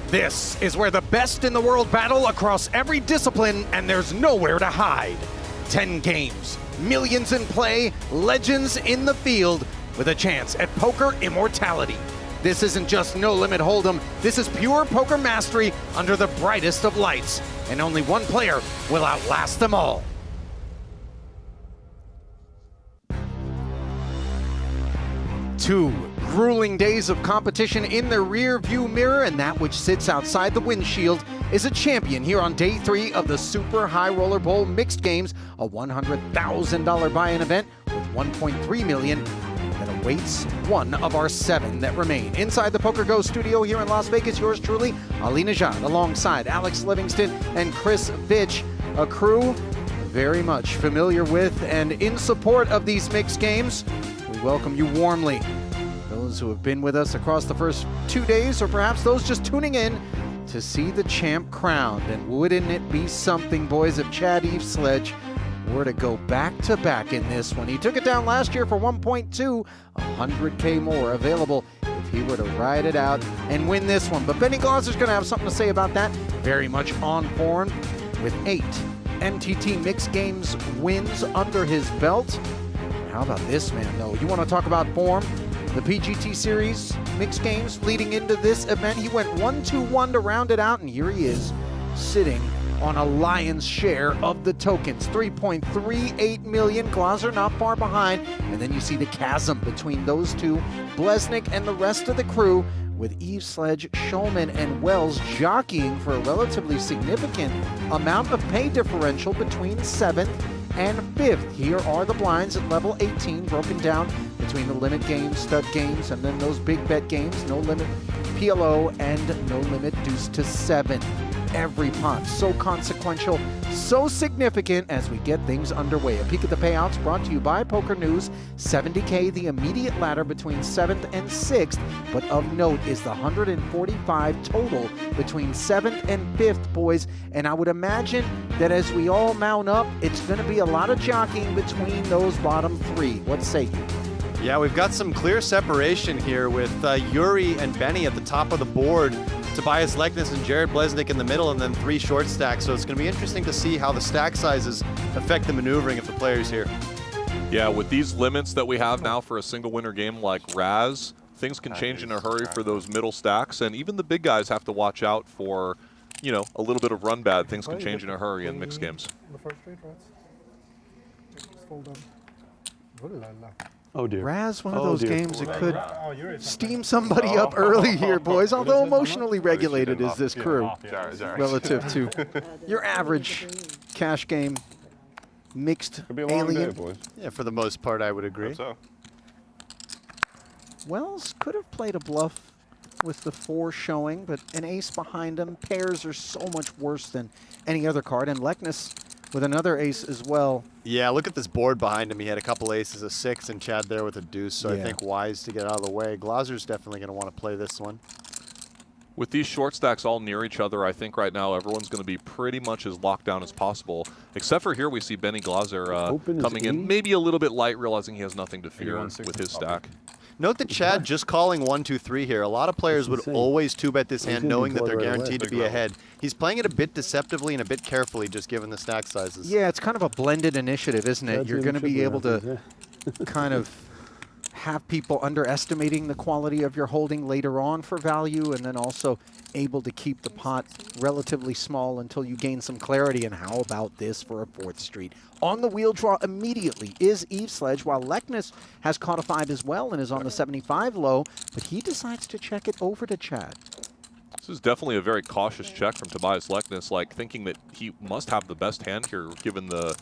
This is where the best in the world battle across every discipline, and there's nowhere to hide. 10 games, millions in play, legends in the field, with a chance at poker immortality. This isn't just no-limit hold'em, this is pure poker mastery under the brightest of lights, and only one player will outlast them all. Two grueling days of competition in the rear view mirror, and that which sits outside the windshield is a champion here on day 3 of the Super High Roller Bowl Mixed Games, a $100,000 buy-in event with $1.3 million that awaits one of our 7 that remain. Inside the Poker Go studio here in Las Vegas, yours truly, Ali Najad, alongside Alex Livingston and Chris Vitch, a crew very much familiar with and in support of these mixed games. We welcome you warmly. Those who have been with us across the first 2 days, or perhaps those just tuning in to see the champ crowned. And wouldn't it be something, boys, if Chad Eveslage were to go back-to-back in this one? He took it down last year for 1.2, 100K more available if he were to ride it out and win this one. But Benny Glaser's going to have something to say about that. Very much on form with 8 MTT Mixed Games wins under his belt. How about this man, though? You want to talk about form? The PGT Series Mixed Games leading into this event, he went 1-2-1 to round it out, and here he is sitting on a lion's share of the tokens. 3.38 million. Glaser not far behind, and then you see the chasm between those two, Bleznick and the rest of the crew, with Eveslage, Schulman, and Wells jockeying for a relatively significant amount of pay differential between 7th and 5th. Here are the blinds at level 18, broken down between the limit games, stud games, and then those big bet games, no limit PLO and no limit deuce to 7. Every pot so consequential, so significant as we get things underway. A peek at the payouts brought to you by Poker News. 70K, the immediate ladder between 7th and 6th, but of note is the 145 total between 7th and 5th, boys. And I would imagine that as we all mount up, it's going to be a lot of jockeying between those bottom 3. What say you? Yeah, we've got some clear separation here with Yuri and Benny at the top of the board, Tobias Leknes and Chad Bleznick in the middle, and then 3 short stacks. So it's going to be interesting to see how the stack sizes affect the maneuvering of the players here. Yeah, with these limits that we have now for a single winner game like Raz, things can change in a hurry for those middle stacks, and even the big guys have to watch out for, you know, a little bit of run bad. Things can change in a hurry in mixed games. Oh dear. Raz, one of those games that could steam somebody up early here, boys. Although emotionally regulated is this crew relative to your average cash game mixed alien. Yeah, for the most part, I would agree. Wells could have played a bluff with the 4 showing, but an ace behind him. Pairs are so much worse than any other card, and Leknes with another ace as well. Yeah, look at this board behind him. He had a couple aces, a 6, and Chad there with a deuce, so I think wise to get out of the way. Glaser's definitely going to want to play this one. With these short stacks all near each other, I think right now everyone's going to be pretty much as locked down as possible. Except for here we see Benny Glaser coming in maybe a little bit light, realizing he has nothing to fear with his stack. Note that Chad just calling 1-2-3 here. A lot of players would always 2-bet this hand knowing that they're guaranteed to be ahead. He's playing it a bit deceptively and a bit carefully, just given the stack sizes. Yeah, it's kind of a blended initiative, isn't it? You're going to be able to kind of have people underestimating the quality of your holding later on for value, and then also able to keep the pot relatively small until you gain some clarity. And how about this for a 4th street? On the wheel draw immediately is Eveslage, while Leknes has caught a 5 as well and is on the 75 low, but he decides to check it over to Chad. This is definitely a very cautious check from Tobias Leknes, like thinking that he must have the best hand here given the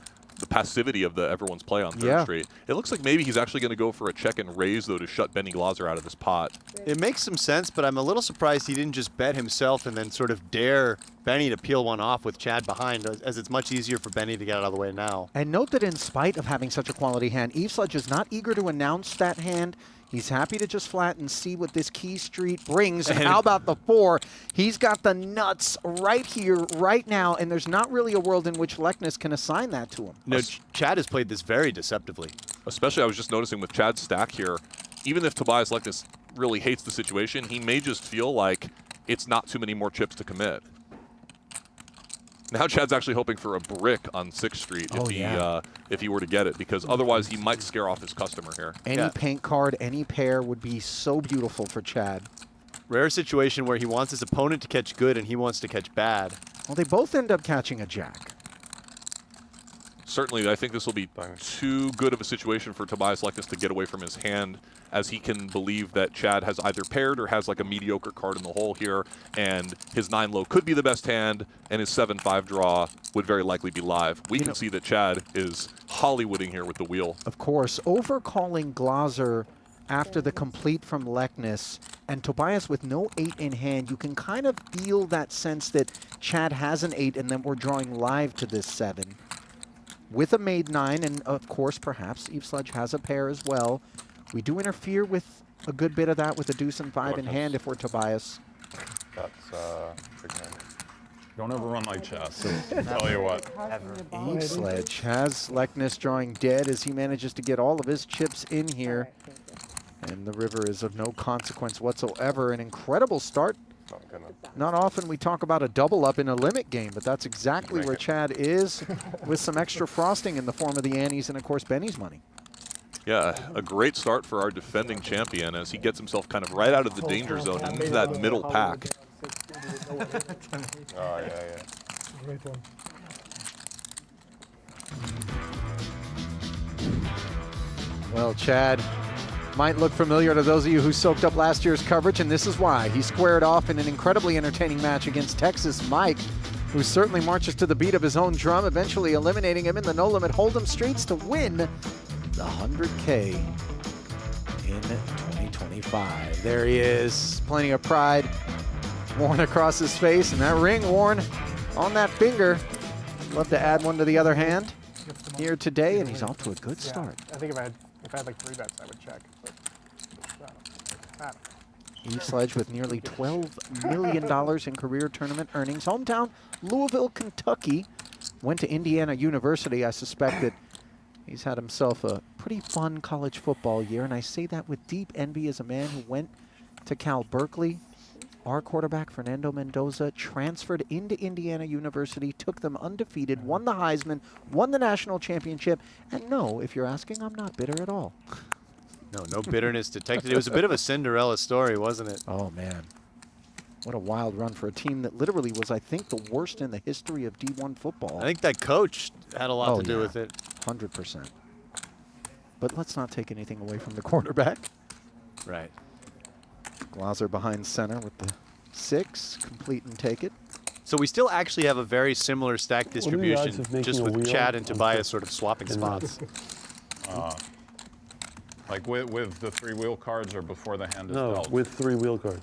passivity of everyone's play on 3rd Street. It looks like maybe he's actually going to go for a check and raise, though, to shut Benny Glaser out of this pot. It makes some sense, but I'm a little surprised he didn't just bet himself and then sort of dare Benny to peel one off with Chad behind, as it's much easier for Benny to get out of the way now. And note that in spite of having such a quality hand, Eveslage is not eager to announce that hand. He's happy to just flat and see what this key street brings. And how about the 4? He's got the nuts right here, right now, and there's not really a world in which Leknes can assign that to him. No, Chad has played this very deceptively. Especially, I was just noticing with Chad's stack here, even if Tobias Leknes really hates the situation, he may just feel like it's not too many more chips to commit. Now Chad's actually hoping for a brick on 6th Street if he were to get it, because otherwise he might scare off his customer here. Any paint card, any pair would be so beautiful for Chad. Rare situation where he wants his opponent to catch good and he wants to catch bad. Well, they both end up catching a jack. Certainly, I think this will be too good of a situation for Tobias Leknes to get away from his hand, as he can believe that Chad has either paired or has like a mediocre card in the hole here, and his 9-low could be the best hand, and his 7-5 draw would very likely be live. We can see that Chad is Hollywooding here with the wheel. Of course, overcalling Glaser after the complete from Leknes, and Tobias with no 8 in hand, you can kind of feel that sense that Chad has an 8 and then we're drawing live to this 7. With a made 9, and of course, perhaps Eveslage has a pair as well. We do interfere with a good bit of that with a deuce and 5 in hand if we're Tobias. That's don't ever run my chest. I'll tell you what. Eveslage has Leknes drawing dead as he manages to get all of his chips in here. And the river is of no consequence whatsoever. An incredible start. Not often we talk about a double up in a limit game, but that's exactly where Chad is, with some extra frosting in the form of the Annies and, of course, Benny's money. Yeah, a great start for our defending champion as he gets himself kind of right out of the danger zone and into that middle pack. Oh, yeah. Great one. Well, Chad might look familiar to those of you who soaked up last year's coverage, and this is why. He squared off in an incredibly entertaining match against Texas Mike, who certainly marches to the beat of his own drum, eventually eliminating him in the no-limit hold'em streets to win the 100K in 2025. There he is, plenty of pride worn across his face, and that ring worn on that finger. Love to add one to the other hand here today, and he's off to a good start. I think if I had like 3 bets, I would check. But Eveslage with nearly $12 million in career tournament earnings. Hometown, Louisville, Kentucky. Went to Indiana University. I suspect that he's had himself a pretty fun college football year, and I say that with deep envy as a man who went to Cal Berkeley. Our quarterback, Fernando Mendoza, transferred into Indiana University, took them undefeated, won the Heisman, won the national championship, and no, if you're asking, I'm not bitter at all. No bitterness detected. It was a bit of a Cinderella story, wasn't it? Oh, man. What a wild run for a team that literally was, I think, the worst in the history of D1 football. I think that coach had a lot to do with it. 100%. But let's not take anything away from the quarterback. Right. Glaser behind center with the 6, complete and take it. So we still actually have a very similar stack distribution, just with Chad and Tobias sort of swapping spots. Like with the 3 wheel cards or before the hand is No, dealt? with 3 wheel cards.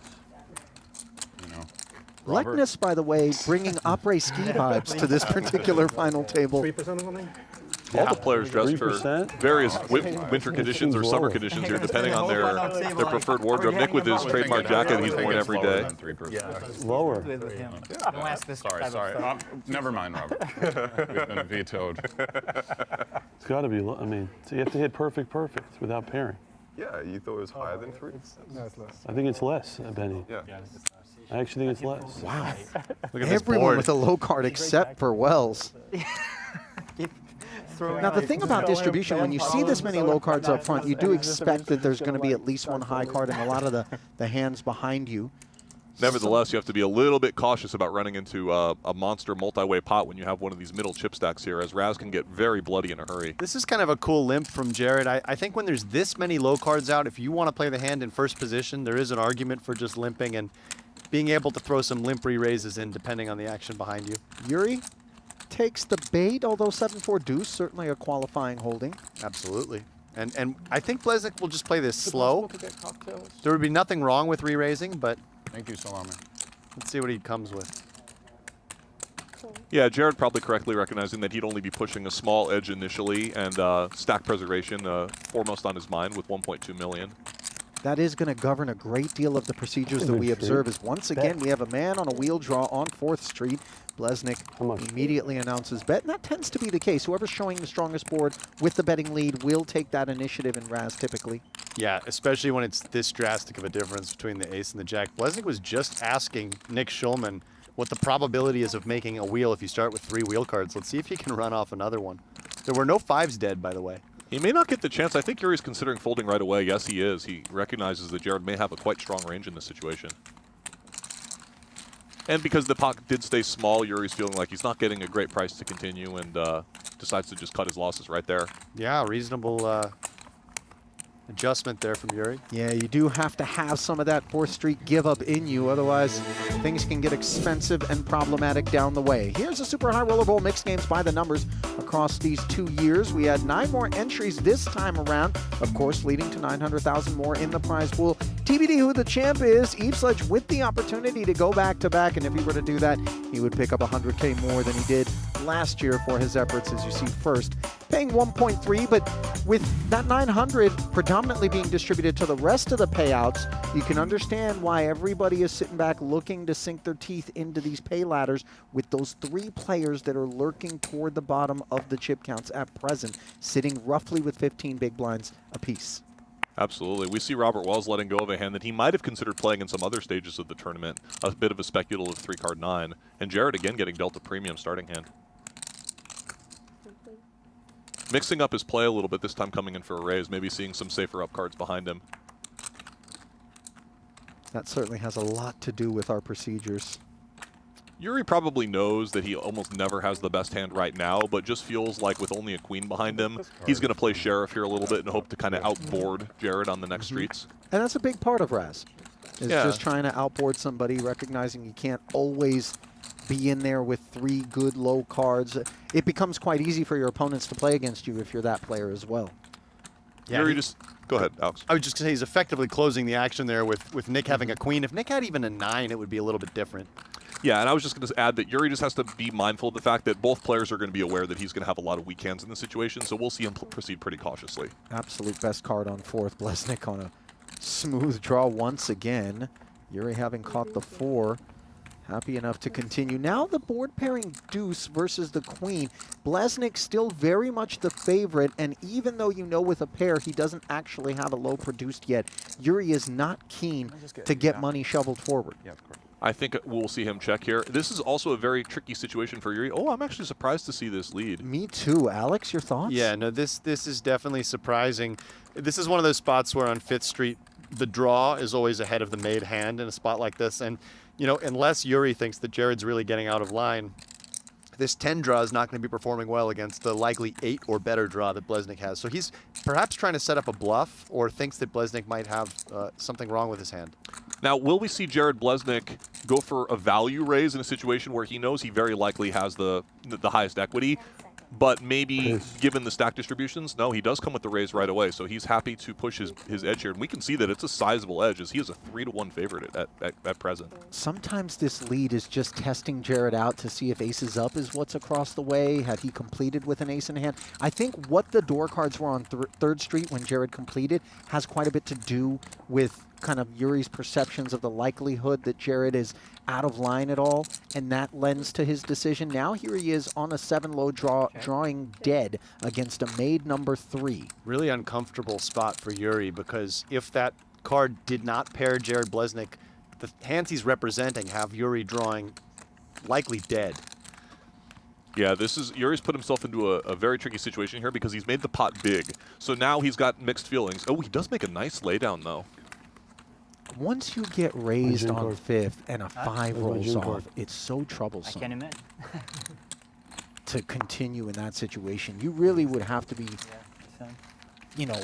You know. Robert? Leknes, by the way, bringing après ski vibes to this particular final table. 3% or something? All the players dressed for 3%? various winter conditions or summer conditions here, depending on their preferred wardrobe. Nick with his trademark jacket he's worn every day. Lower. Sorry. Never mind, Robert. We've been vetoed. It's got to be, I mean, so you have to hit perfect without pairing. Yeah, you thought it was higher than 3? No, it's less. I think it's less, Benny. Yeah. I actually think it's less. Wow. Look at this Everyone board. with a low card except for Wells. Now, the thing about distribution, when you see this many low cards up front, you do expect that there's going to be at least one high card in a lot of the hands behind you. Nevertheless, you have to be a little bit cautious about running into a monster multi-way pot when you have one of these middle chip stacks here, as Raz can get very bloody in a hurry. This is kind of a cool limp from Jared. I think when there's this many low cards out, if you want to play the hand in first position, there is an argument for just limping and being able to throw some limp re-raises in depending on the action behind you. Yuri takes the bait, although 7-4 deuce, certainly a qualifying holding. Absolutely. And I think Bleznick will just play this slow. There would be nothing wrong with re-raising, but Thank you, Salami. let's see what he comes with. Yeah, Jared probably correctly recognizing that he'd only be pushing a small edge initially, and stack preservation foremost on his mind with 1.2 million. That is going to govern a great deal of the procedures that we observe, as once again we have a man on a wheel draw on 4th Street. Bleznick immediately announces bet, and that tends to be the case. Whoever's showing the strongest board with the betting lead will take that initiative in Raz typically. Yeah, especially when it's this drastic of a difference between the ace and the jack. Bleznick was just asking Nick Schulman what the probability is of making a wheel if you start with 3 wheel cards. Let's see if he can run off another one. There were no 5s dead, by the way. He may not get the chance. I think Yuri's considering folding right away. Yes, he is. He recognizes that Jared may have a quite strong range in this situation. And because the pot did stay small, Yuri's feeling like he's not getting a great price to continue and decides to just cut his losses right there. Yeah, reasonable adjustment there from Yuri. Yeah, you do have to have some of that 4th Street give up in you, otherwise things can get expensive and problematic down the way. Here's a Super High Roller Bowl Mixed Games by the numbers across these 2 years. We had 9 more entries this time around, of course, leading to 900,000 more in the prize pool. TBD who the champ is. Eveslage with the opportunity to go back-to-back, and if he were to do that, he would pick up 100K more than he did last year for his efforts, as you see first. Paying 1.3, but with that 900 predominantly being distributed to the rest of the payouts, you can understand why everybody is sitting back looking to sink their teeth into these pay ladders with those 3 players that are lurking toward the bottom of the chip counts at present, sitting roughly with 15 big blinds apiece. Absolutely. We see Robert Wells letting go of a hand that he might have considered playing in some other stages of the tournament, a bit of a speculative 3-card 9, and Jared again getting dealt a premium starting hand. Mixing up his play a little bit, this time coming in for a raise, maybe seeing some safer up cards behind him. That certainly has a lot to do with our procedures. Yuri probably knows that he almost never has the best hand right now, but just feels like with only a queen behind him, he's going to play sheriff here a little bit and hope to kind of outboard Jared on the next streets. And that's a big part of Raz, is just trying to outboard somebody, recognizing you can't always be in there with 3 good low cards. It becomes quite easy for your opponents to play against you if you're that player as well. Yeah, Yuri just go ahead, Alex. I was just going to say he's effectively closing the action there with Nick having a queen. If Nick had even a 9, it would be a little bit different. Yeah, and I was just going to add that Yuri just has to be mindful of the fact that both players are going to be aware that he's going to have a lot of weak hands in this situation, so we'll see him proceed pretty cautiously. Absolute best card on 4th. Bleznick on a smooth draw once again. Yuri having caught the 4. Happy enough to continue. Now the board pairing deuce versus the queen. Bleznick still very much the favorite, and even though you know with a pair he doesn't actually have a low produced yet, Yuri is not keen to get money shoveled forward. Yeah, of course. I think we'll see him check here. This is also a very tricky situation for Yuri. Oh, I'm actually surprised to see this lead. Me too. Alex, your thoughts? Yeah, no, this is definitely surprising. This is one of those spots where on 5th Street, the draw is always ahead of the made hand in a spot like this. And, you know, unless Yuri thinks that Jared's really getting out of line, this 10 draw is not going to be performing well against the likely 8 or better draw that Bleznick has. So he's perhaps trying to set up a bluff or thinks that Bleznick might have something wrong with his hand. Now, will we see Jared Bleznick go for a value raise in a situation where he knows he very likely has the highest equity, but maybe given the stack distributions, no, he does come with the raise right away, so he's happy to push his edge here. And we can see that it's a sizable edge, as he is a 3-to-1 favorite at present. Sometimes this lead is just testing Jared out to see if aces up is what's across the way. Had he completed with an ace in hand? I think what the door cards were on 3rd Street when Jared completed has quite a bit to do with kind of Yuri's perceptions of the likelihood that Jared is out of line at all, and that lends to his decision. Now here he is on a 7-low draw, drawing dead against a made number 3. Really uncomfortable spot for Yuri, because if that card did not pair Jared Bleznick, the hands he's representing have Yuri drawing likely dead. Yeah, Yuri's put himself into a very tricky situation here because he's made the pot big. So now he's got mixed feelings. Oh, he does make a nice laydown, though. Once you get raised on 5th and a 5 rolls off, it's so troublesome. I can't imagine. To continue in that situation, you really would have to be, you know,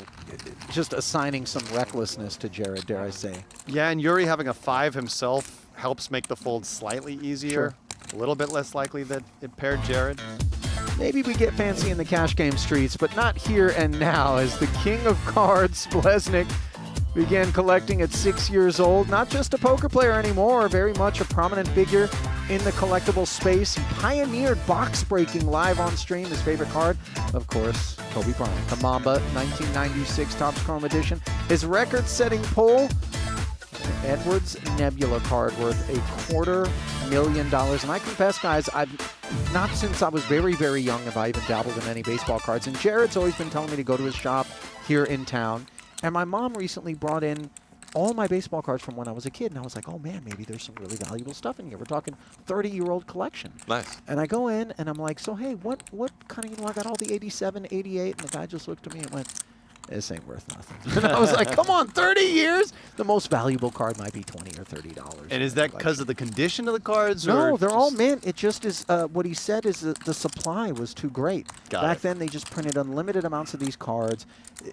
just assigning some recklessness to Jared, dare I say. Yeah, and Yuri having a 5 himself helps make the fold slightly easier. A little bit less likely that it paired Jared. Maybe we get fancy in the cash game streets, but not here and now, as the king of cards, Bleznick, began collecting at 6 years old. Not just a poker player anymore, very much a prominent figure in the collectible space. He pioneered box breaking live on stream. His favorite card, of course, Kobe Bryant. The Mamba 1996 Topps Chrome Edition. His record-setting pull, Edwards Nebula card worth $250,000. And I confess, guys, I've not since I was very, very young have I even dabbled in any baseball cards. And Jared's always been telling me to go to his shop here in town. And my mom recently brought in all my baseball cards from when I was a kid, and I was like, oh man, maybe there's some really valuable stuff in here. We're talking 30-year-old collection. Nice. And I go in, and I'm like, so hey, what kind of, I got all the 87, 88, and the guy just looked at me and went, this ain't worth nothing. And I was like, come on, 30 years? The most valuable card might be $20 or $30. And is that because of the condition of the cards? No, or they're all mint. It just is, what he said is that the supply was too great. Back then, they just printed unlimited amounts of these cards.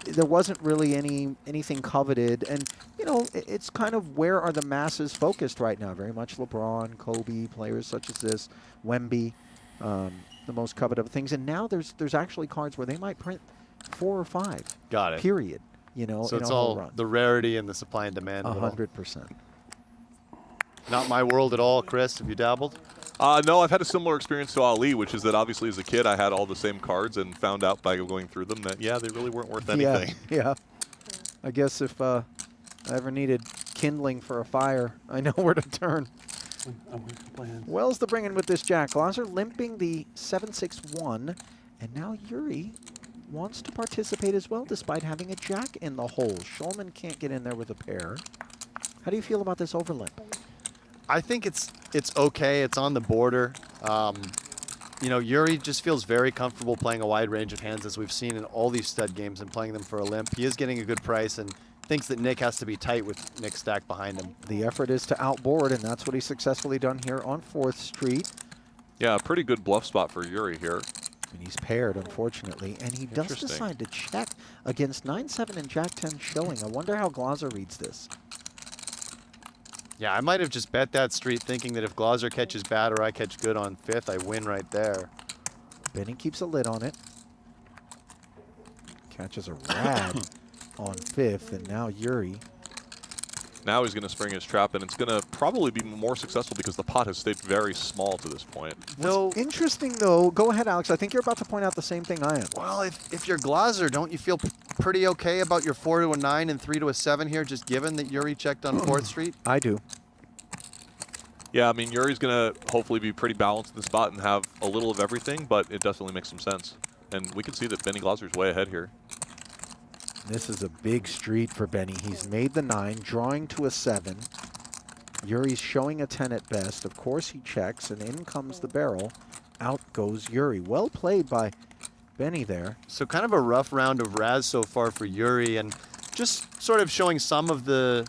There wasn't really anything coveted. And, you know, it's kind of where are the masses focused right now? Very much LeBron, Kobe, players such as this, Wemby, the most coveted of things. And now there's actually cards where they might print 4 or 5. Got it. Period. You know, So in it's a whole all run. the rarity and the supply and demand. 100%. Not my world at all, Chris. Have you dabbled? No, I've had a similar experience to Ali, which is that obviously as a kid I had all the same cards and found out by going through them that, yeah, they really weren't worth anything. Yeah. I guess if I ever needed kindling for a fire, I know where to turn. Wells the bring-in with this jack. Glaser limping the 7-6-1, and now Yuri wants to participate as well despite having a jack in the hole. Schulman can't get in there with a pair. How do you feel about this overlimp? I think it's okay. It's on the border. You know, Yuri just feels very comfortable playing a wide range of hands, as we've seen in all these stud games, and playing them for a limp. He is getting a good price and thinks that Nick has to be tight with Nick's stack behind him. The effort is to outboard, and that's what he's successfully done here on 4th Street. Yeah, a pretty good bluff spot for Yuri here. And he's paired, unfortunately, and he does decide to check against 9-7 and Jack-10 showing. I wonder how Glaser reads this. Yeah, I might have just bet that street thinking that if Glaser catches bad or I catch good on 5th, I win right there. Benny keeps a lid on it. Catches a rad on 5th, and now Yuri. Now he's going to spring his trap, and it's going to probably be more successful because the pot has stayed very small to this point. Though, interesting, though, go ahead, Alex. I think you're about to point out the same thing I am. Well, if you're Glaser, don't you feel pretty okay about your 4 to a 9 and 3 to a 7 here, just given that Yuri checked on 4th Street? I do. Yeah, I mean, Yuri's going to hopefully be pretty balanced in the spot and have a little of everything, but it definitely makes some sense. And we can see that Benny Glaser's way ahead here. This is a big street for Benny. He's made the 9, drawing to a 7. Yuri's showing a 10 at best. Of course, he checks, and in comes the barrel. Out goes Yuri. Well played by Benny there. So kind of a rough round of Raz so far for Yuri, and just sort of showing some of the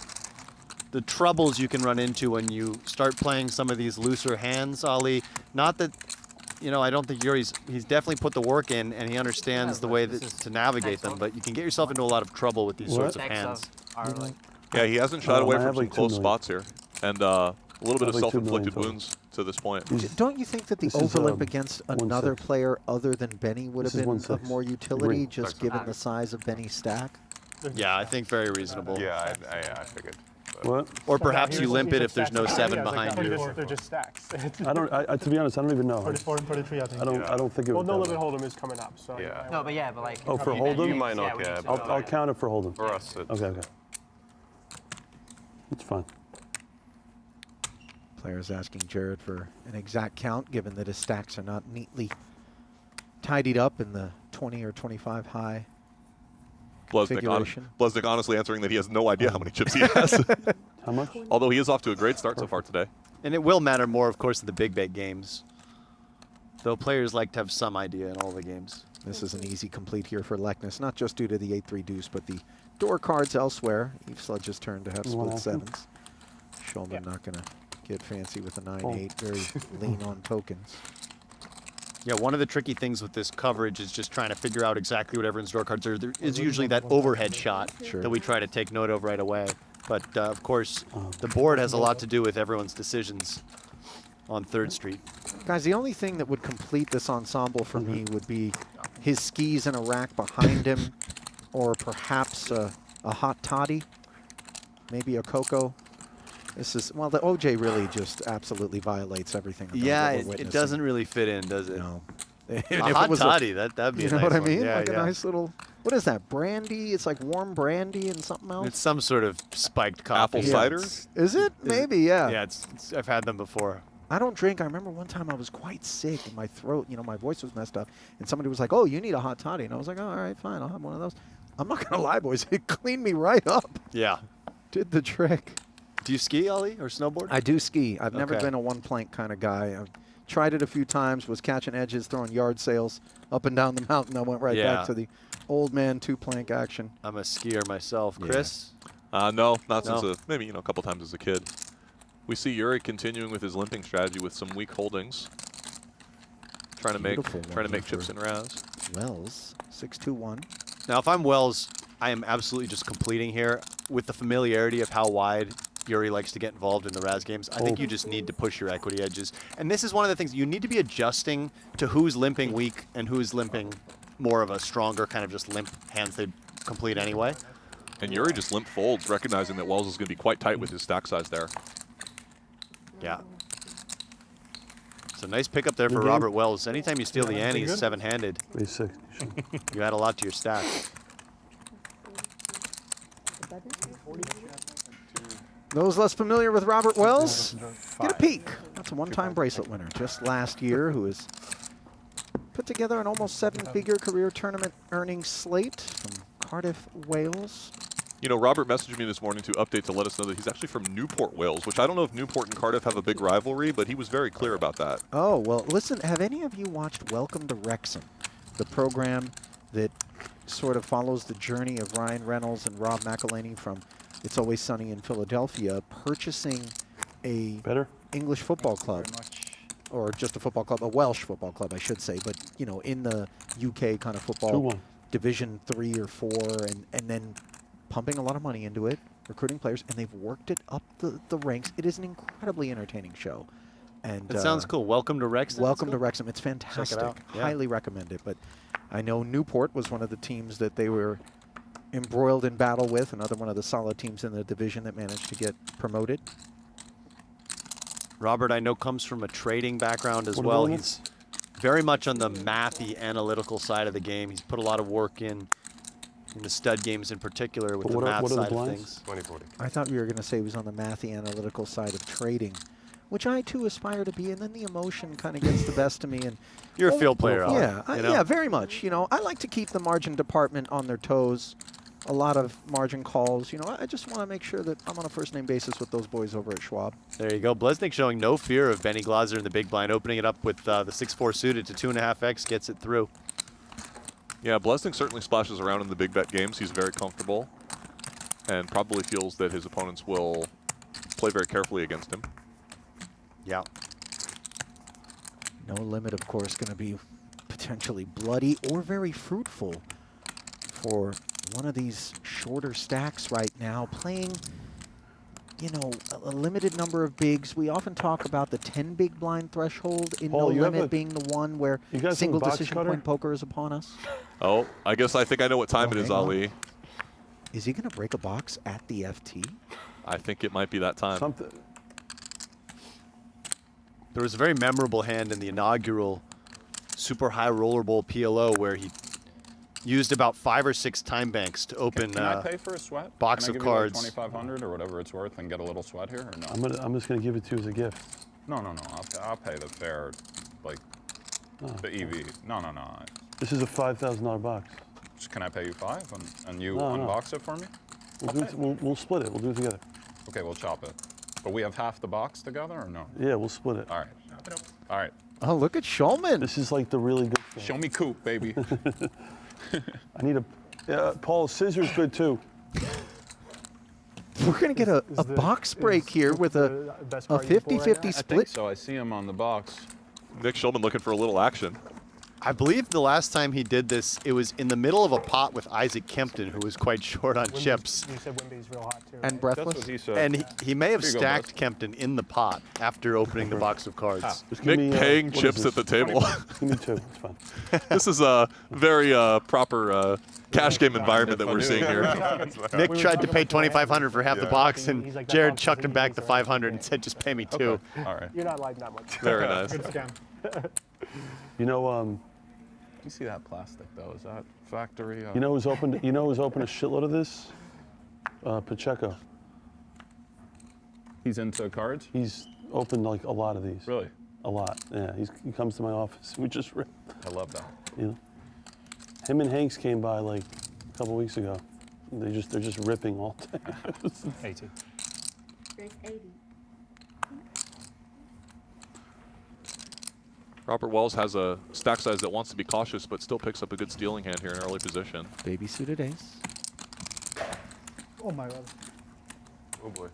troubles you can run into when you start playing some of these looser hands, Ali. Not that, you know, I don't think he's definitely put the work in, and he understands the way that to navigate them, but you can get yourself into a lot of trouble with these sorts of hands. Yeah, he hasn't shied away from some like close spots here, and a little bit of self-inflicted wounds to this point. Don't you think that the overlimp against another player other than Benny would have been of more utility, just given the size of Benny's stack? Yeah, I think very reasonable. Yeah, I figured. What? Or perhaps you limp it if there's no 7 behind you. They're just stacks. I don't. To be honest, I don't even know. 44 and 43, I think. I don't think it Well, would. no limit hold'em is coming up, so. Yeah. No, but yeah, but like. Oh, for hold'em? You might not, yeah. yeah. I'll count it for hold'em. For us, it's Okay. It's fine. Players asking Jared for an exact count, given that his stacks are not neatly tidied up in the 20 or 25 high configuration. Bleznick honestly answering that he has no idea how many chips he has. How much? Although he is off to a great start so far today. And it will matter more, of course, in the big bet games. Though players like to have some idea in all the games. This is an easy complete here for Leknes, not just due to the 8-3 deuce, but the door cards elsewhere. Eveslage's turn to have split 7s. Schulman not going to get fancy with a 9-8, very lean on tokens. Yeah, one of the tricky things with this coverage is just trying to figure out exactly what everyone's draw cards are. There is usually that overhead shot that we try to take note of right away. But, of course, the board has a lot to do with everyone's decisions on 3rd Street. Guys, the only thing that would complete this ensemble for me would be his skis in a rack behind him, or perhaps a hot toddy, maybe a cocoa. This is, well, the OJ really just absolutely violates everything. Yeah, it doesn't really fit in, does it? No. A hot toddy, that'd be a nice one. You know what I mean? Yeah, like a nice little, what is that, brandy? It's like warm brandy and something else? It's some sort of spiked coffee. Apple cider? Is it? Maybe, yeah. Yeah, I've had them before. I don't drink. I remember one time I was quite sick and my throat, you know, my voice was messed up. And somebody was like, oh, you need a hot toddy. And I was like, oh, all right, fine. I'll have one of those. I'm not going to lie, boys. It cleaned me right up. Yeah. Did the trick. Do you ski, Ollie, or snowboard? I do ski. I've never Okay. been a one-plank kind of guy. I've tried it a few times, was catching edges, throwing yard sails up and down the mountain. I went right back to the old man two-plank action. I'm a skier myself. Chris? No, not since maybe, you know, a couple times as a kid. We see Yuri continuing with his limping strategy with some weak holdings. Trying to make chips and Raz. Wells, 6-2-1. Now, if I'm Wells, I am absolutely just completing here. With the familiarity of how wide Yuri likes to get involved in the Raz games, I think you just need to push your equity edges. And this is one of the things, you need to be adjusting to who's limping weak and who's limping more of a stronger kind of just limp hands they complete anyway. And Yuri just limp folds, recognizing that Wells is going to be quite tight with his stack size there. Yeah. So nice pickup there for Robert Wells. Anytime you steal the antes seven-handed, you add a lot to your stats. Those less familiar with Robert Wells, get a peek. That's a one-time bracelet winner just last year who has put together an almost seven-figure career tournament earning slate from Cardiff, Wales. You know, Robert messaged me this morning to update to let us know that he's actually from Newport, Wales, which I don't know if Newport and Cardiff have a big rivalry, but he was very clear about that. Oh, well, listen, have any of you watched Welcome to Wrexham, the program that sort of follows the journey of Ryan Reynolds and Rob McElhaney from It's Always Sunny in Philadelphia, purchasing a English football club, or just a football club, a Welsh football club, I should say, but, you know, in the UK kind of football, Division 3 or 4, and then pumping a lot of money into it, recruiting players, and they've worked it up the ranks. It is an incredibly entertaining show. And it sounds cool. Welcome to Wrexham. Welcome to Wrexham. It's fantastic. Check it out. Highly recommend it. But I know Newport was one of the teams that they were embroiled in battle with, another one of the solid teams in the division that managed to get promoted. Robert, I know, comes from a trading background as well. He's very much on the mathy, analytical side of the game. He's put a lot of work in the stud games in particular with the math side of things. 2040. I thought you were going to say he was on the mathy, analytical side of trading, which I too aspire to be, and then the emotion kind of gets the best of me. And you're a field player, yeah, you know? yeah, very much. You know, I like to keep the margin department on their toes. A lot of margin calls. You know, I just want to make sure that I'm on a first-name basis with those boys over at Schwab. There you go. Bleznick showing no fear of Benny Glaser in the big blind, opening it up with the 6-4 suited to 2.5x, gets it through. Yeah, Bleznick certainly splashes around in the big bet games. He's very comfortable and probably feels that his opponents will play very carefully against him. Yeah. No limit, of course, going to be potentially bloody or very fruitful for one of these shorter stacks right now, playing, you know, a limited number of bigs. We often talk about the 10 big blind threshold in No Limit being the one where single decision point poker is upon us. Oh, I think I know what time it is, Ali. Is he going to break a box at the FT? I think it might be that time. There was a very memorable hand in the inaugural Super High Roller Bowl PLO where he used about 5 or 6 time banks to open Can I pay for a sweat? Box Can I of give cards. You like $2,500 or whatever it's worth and get a little sweat here, or no? I'm just gonna give it to you as a gift. No. I'll pay the fair, like the EV. No. This is a $5,000 box. Can I pay you 5 and you unbox it for me? We'll split it. We'll do it together. Okay, we'll chop it. But we have half the box together, or no? Yeah, we'll split it. All right. All right. Oh, look at Schulman. This is like the really good thing. Show me Coop, baby. I need a Paul, scissors good too. We're going to get a box break here with a 50-50 split. I think so. I see him on the box. Nick Schulman looking for a little action. I believe the last time he did this, it was in the middle of a pot with Isaac Kempton, who was quite short on chips. You said Wimby's real hot too. And right? breathless. That's what he said. And he may have Here you go, stacked bud. Kempton in the pot after opening the box of cards. Nick paying chips at the table. Give me 2. It's fine. This is a very proper cash game environment that we're seeing here. Nick tried to pay $2,500 for half the box, and He's like, that Jared box chucked him doesn't back the exist. $500 and said, just pay me 2. All right. You're not liking that much. Very nice. Good scam. You know, You see that plastic though? Is that factory? you know who's opened a shitload of this? Pacheco. He's into cards. He's opened like a lot of these. Really? A lot. Yeah, he comes to my office. We just rip. I love that. You know, him and Hanks came by like a couple weeks ago. They're just ripping all day. 80. There's 80. Robert Wells has a stack size that wants to be cautious, but still picks up a good stealing hand here in early position. Baby suited ace. Oh my god. Oh boy.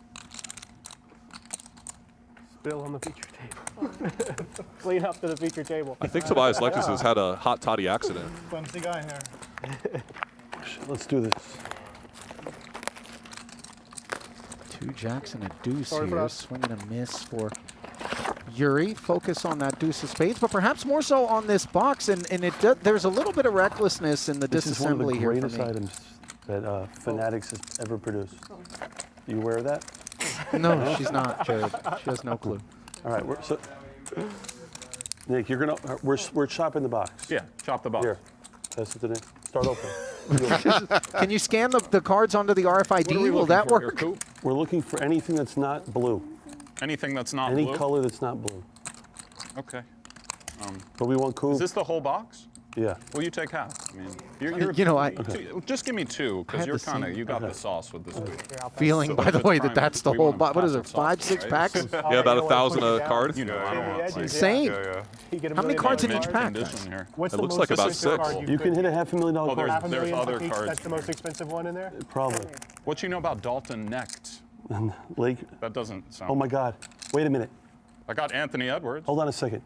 Spill on the feature table. Clean up to the feature table. I think Tobias Leknes has had a hot toddy accident. Clumsy guy here. Let's do this. 2 jacks and a deuce Sorry for here. that. Swing and a miss for Yuri. Focus on that deuce of spades, but perhaps more so on this box. And there's a little bit of recklessness in the This is one of the disassembly here for greatest me. items that Fanatics has ever produced. You aware of that? No, she's not, Jared. She has no clue. All right, so Nick, you're gonna we're chopping the box. Yeah, chop the box. Here, pass it to Nick. Start open. Can you scan the cards onto the What are we RFID? Will looking that for here, work? Coop? We're looking for anything that's not blue. Anything that's not Any blue? color that's not blue. Okay. But we want cool. Is this the whole box? Yeah. Well, you take half. I mean, you're You know, just give me 2 I because had you're the kind of same- you got the sauce with this. feeling, So by if the it's way, prime, that that's the we whole want box. What is it, passive 5, sauce, 6 right? packs? Yeah, about 1,000 a card. You know, I don't want like Same. Yeah. You get a How many million cards in dollar each card. pack? condition here. What's It the looks most like about expensive 6. card You can could- hit a $500,000 Oh, card. half a there's million other bucks each, cards. That's the most expensive one in there? Probably. What you know about Dalton Necht? Lake. That doesn't sound. Oh my God. Wait a minute. I got Anthony Edwards. Hold on a second.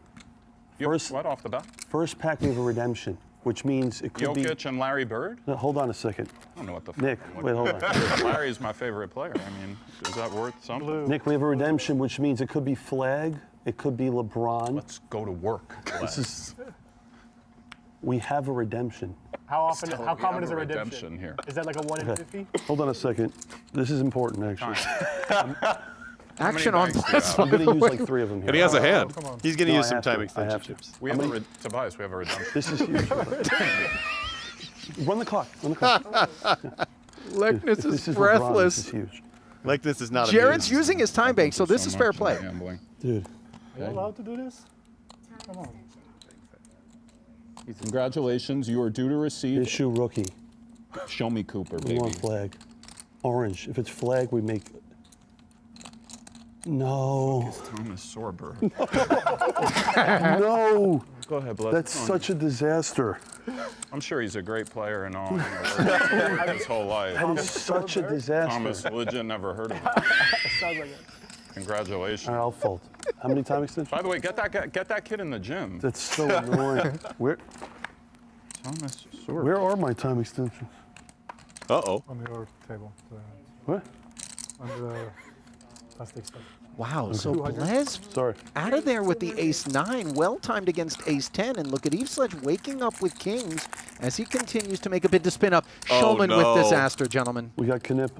You have first- what off the bat? First pack we have a redemption, which means it could be. Jokic and Larry Bird? No, hold on a second. I don't know what the. Nick, wait, hold on. Larry is my favorite player. I mean, is that worth something? Nick, we have a redemption, which means it could be Flag, it could be LeBron. Let's go to work. This is. We have a redemption. How often? Still, How we common have is a a redemption? redemption here. Is that like a 1 in Okay. 50? Hold on a second. This is important, actually. Action on banks do you plus. have? I'm going to use like 3 of them here. And he has a hand. He's going to No, use I some have time to. I extension have to. chips. We have a Tobias. We have a redemption. This is huge. Run the clock. Run the clock. Leknes If is this is LeBron, breathless. This is huge. Like this is not. Jared's amused. using his time bank, so this is fair play. Gambling. Dude. Are you allowed to do this? Come on. Congratulations, you are due to receive. Issue rookie. Show me Cooper, We baby. want Flag. Orange. If it's Flag, we make. No. Thomas Sorber. No. Go ahead, Blez. That's such a disaster. I'm sure he's a great player and all. You know, worked his whole life. That is such a disaster. Thomas, legit never heard of him. Sounds like it. Congratulations. All right, I'll fold. How many time extensions? By the way, get that kid in the gym. That's so annoying. Thomas Sorber. Where are my time extensions? Uh-oh. On your table. What? Under the plastic stuff. Wow, so Blez Sorry. out of there with the ace-9, well-timed against ace-10, and look at Eveslage waking up with kings as he continues to make a bid to spin up. Oh, Schulman no. with disaster, gentlemen. We got Knip.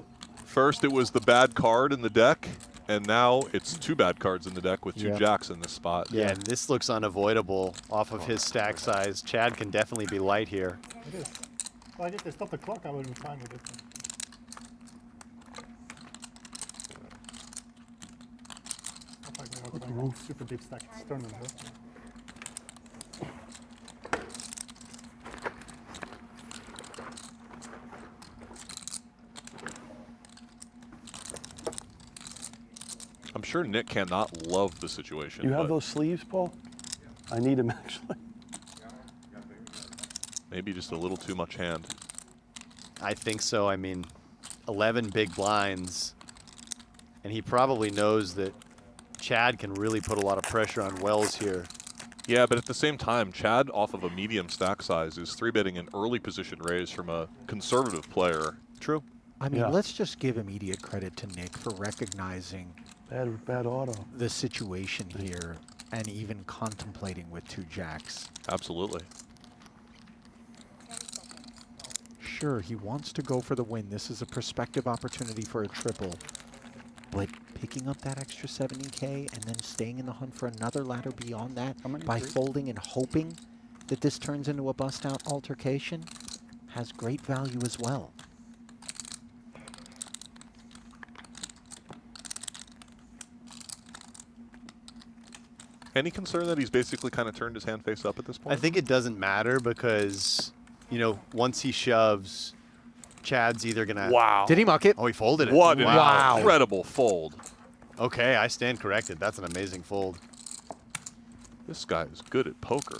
First it was the bad card in the deck, and now it's 2 bad cards in the deck with 2 Yeah. jacks in this spot. Yeah, and this looks unavoidable off of his stack size. Chad can definitely be light here. It is. Well, I did they stopped the clock, I would have been fine with it. Super deep stack. It's tournament, huh? I'm sure Nick cannot love the situation. You have but those sleeves, Paul? I need them, actually. maybe just a little too much hand. I think so. I mean, 11 big blinds, and he probably knows that Chad can really put a lot of pressure on Wells here. Yeah, but at the same time, Chad, off of a medium stack size, is 3-betting an early position raise from a conservative player. True. I mean, Yeah. let's just give immediate credit to Nick for recognizing Bad auto. the situation here and even contemplating with 2 jacks. Absolutely. Sure, he wants to go for the win. This is a prospective opportunity for a triple. But picking up that extra 70K and then staying in the hunt for another ladder beyond that How many? by 3? folding and hoping that this turns into a bust-out altercation has great value as well. Any concern that he's basically kind of turned his hand face up at this point? I think it doesn't matter because, you know, once he shoves, Chad's either going to... Wow. Did he muck it? Oh, he folded it. What an Wow. incredible fold. Okay, I stand corrected. That's an amazing fold. This guy is good at poker.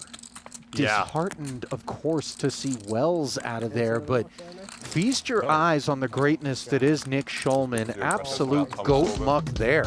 Yeah. Disheartened, of course, to see Wells out of there, but feast your eyes on the greatness that is Nick Schulman. Absolute goat muck there.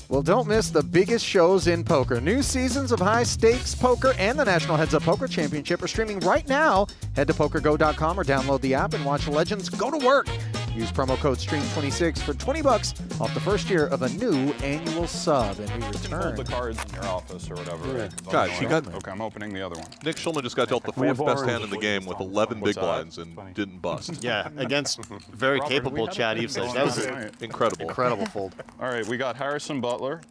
Well, don't miss the biggest shows in poker. New seasons of high-stakes poker and the National Heads Up Poker Championship are streaming right now. Head to pokergo.com or download the app and watch legends go to work. Use promo code STREAM26 for $20 off the first year of a new annual sub. And we Hold return. the cards in your office or whatever. Yeah. right? Guys, he got- Okay, I'm opening the other one. Nick Schulman just got dealt the We have fourth best orange. hand in the game with 11 What's big that? blinds and didn't bust. Yeah, against very Robert, capable we have Chad a- Eveslage. That was an Alright. Incredible. incredible fold. All right, we got Harrison Butler.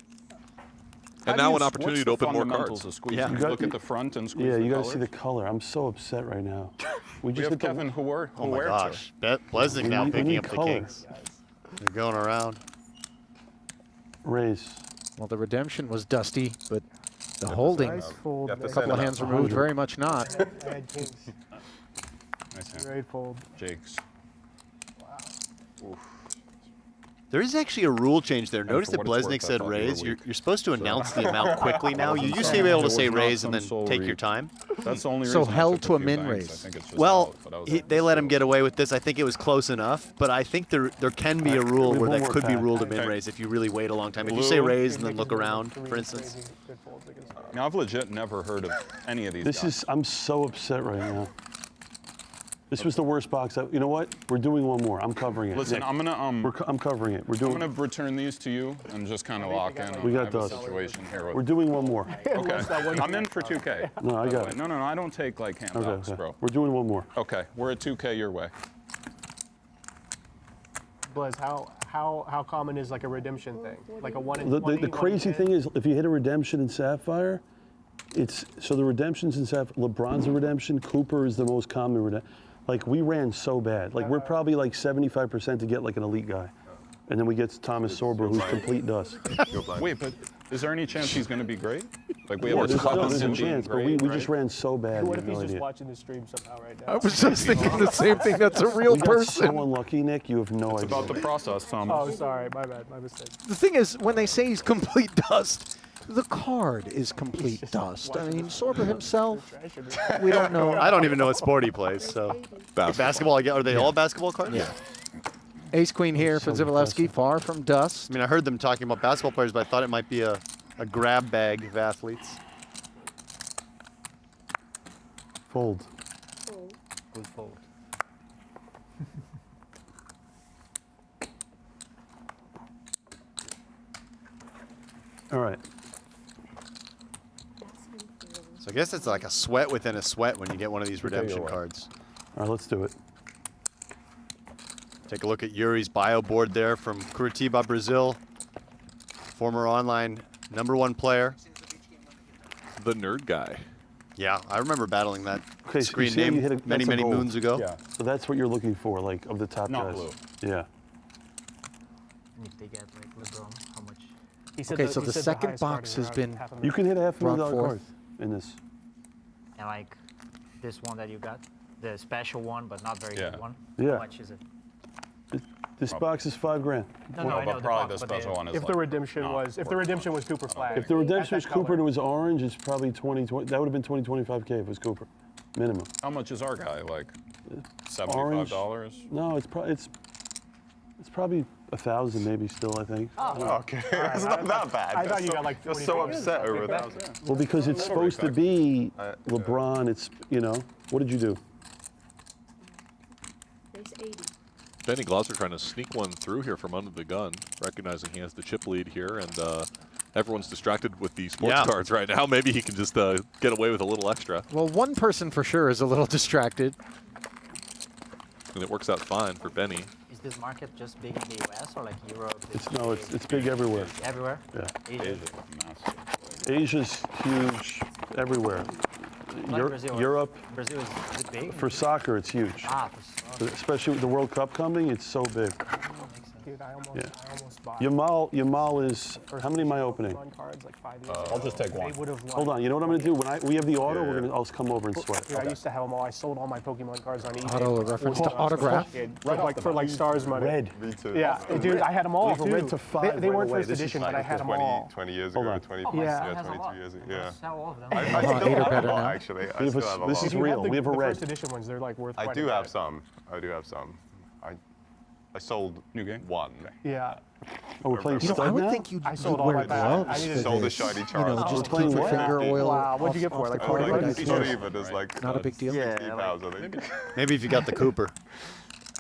And now an opportunity to open more cards. Of squeezing? Yeah. You You got- look at the front and squeeze Yeah, the you got to see colors? the color. I'm so upset right now. We We just have hit the- Kevin Huerta. Oh my gosh. Bleznick We now need- we picking need up the color. kings. They're going around. raise. Well, the redemption was dusty, but the holding, Nice fold. You have to a there. send couple of it hands out. removed, very much not. I had kings. Nice hand. Great fold. Jake's. There is actually a rule change there. Notice for that what it's worth, Bleznick I said thought you were raise. weak. You're supposed to announce the amount quickly now. You used to saying be able to there say was not raise and some then soul take your read. time. That's the only So reason I held took to a few min banks. raise. I think it's just Well, out, but I was they let him still- get away with this. I think it was close enough, but I think there can be a rule We have where one that more could be pack. ruled a min Okay. raise if you really wait a long time. If you say Blue. raise and then look around, for instance. Good folds against Now, I've legit never heard of any of these guys. I'm so upset right now. This was the worst box. You know what? We're doing one more. I'm covering it. Listen, Nick, I'm gonna I'm covering it. We're I'm doing. gonna return these to you and just kind of lock in. We got I have a dust. situation here. We're With, doing one more. okay, I'm in for 2K. No, I by the got way. it. No, I don't take like handouts, Okay. bro. We're doing one more. Okay, we're at 2K your way. Blez, how common is like a redemption thing? Like a 1 in The 20, 1 in crazy 10? thing is, if you hit a redemption in Sapphire, it's so the redemptions in Sapphire. LeBron's a redemption. Cooper is the most common redemption. Like we ran so bad. Like we're probably like 75% to get like an elite guy, and then we get Thomas Sorber, who's complete dust. Wait, but is there any chance he's gonna be great? Like we Yeah, have there's a chance, but we just ran so bad. What you if have he's no just idea. watching the stream somehow right I now? was just thinking the same thing. That's a real We got person. so unlucky, Nick. You have no It's idea. about the process, Thomas. Oh, sorry, my bad, my mistake. The thing is, when they say he's complete dust, the card is complete dust. I mean, Sorber himself, we don't know. I don't even know what sport he plays. So basketball. Are they all basketball cards? Yeah. Ace Queen here for So Dzivielevski, impressive. far from dust. I mean, I heard them talking about basketball players, but I thought it might be a grab bag of athletes. Fold. Fold. Good fold. All right. So I guess it's like a sweat within a sweat when you get one of these redemption your way. cards. All right. Let's do it. Take a look at Yuri's bio board there from Curitiba, Brazil. Former online #1 player. The nerd guy. Yeah, I remember battling that Okay, so you screen see how you name hit a- many, that's a many gold. moons ago. Yeah. So that's what you're looking for, like of the top Not guys. blue. Yeah. If they get like LeBron, how much? He said Okay, so he the said second highest card box is has around been- half a You million. can hit a $500,000 Brought card forth. in this. And like this one that you got, the special one, but not very Yeah. good one. Yeah. How much is it? This box is $5,000. No, I know But the probably box, the but special one is If the like redemption not was, if the worth redemption it. was Cooper Flag. If the redemption at was that Cooper color. and it was orange, it's probably 20. That would have been 25K if it was Cooper, minimum. How much is our guy? Like Orange. $75? No, it's probably 1,000 maybe still. I think. Okay, it's not that bad. I thought you got like You're 40 so fingers. upset over that. Well, because it's supposed to be LeBron. It's What did you do? Race 80. Benny Glaser trying to sneak one through here from under the gun, recognizing he has the chip lead here, and everyone's distracted with the sports Yeah. cards right now. Maybe he can just get away with a little extra, Well, one person for sure is a little distracted. and it works out fine for Benny. is this market just big in the US or like Europe? It's big everywhere. Everywhere? Yeah. Asia? Asia's massive. Asia's huge everywhere. Like Brazil. Europe Brazil is it big? for soccer, it's huge. Ah, for soccer. Especially with the World Cup coming, it's so big. Makes sense. Dude, I almost bought. Yamal is, how many am I opening? Pokemon cards like 5 years ago. I'll just take They one. would have Hold on, you know what I'm gonna do? When we have the auto, I'll come over and sweat. Dude, I used to have them all. I sold all my Pokemon cards on eBay. Auto, a reference to autograph? For like stars money. Red. Me too. Yeah, dude, I had them all We have a too. red to 5 They right weren't away. first This is edition, like but I had them all. 20 years Hold ago, on. 22, Yeah. yeah, 22 years ago. Yeah. Sell all of them. I Eight still or have better a lot, now. actually. I We have still a- have a this lot. is If you real. have We have a the red. first edition ones, they're like worth I quite do a have bit. some. I do have some. I sold New game? one. Yeah. Oh, we're playing You know, I stud would now? think you'd I sold all wear my gloves I needed for sold a this. shiny You know, Charizard. just Playing keep your what? finger oil Wow, what'd you off- get for? off Like the 40 card. bucks? It's not even. It's like Not a big deal. Yeah, 60,000, I think. Maybe if you got the Cooper.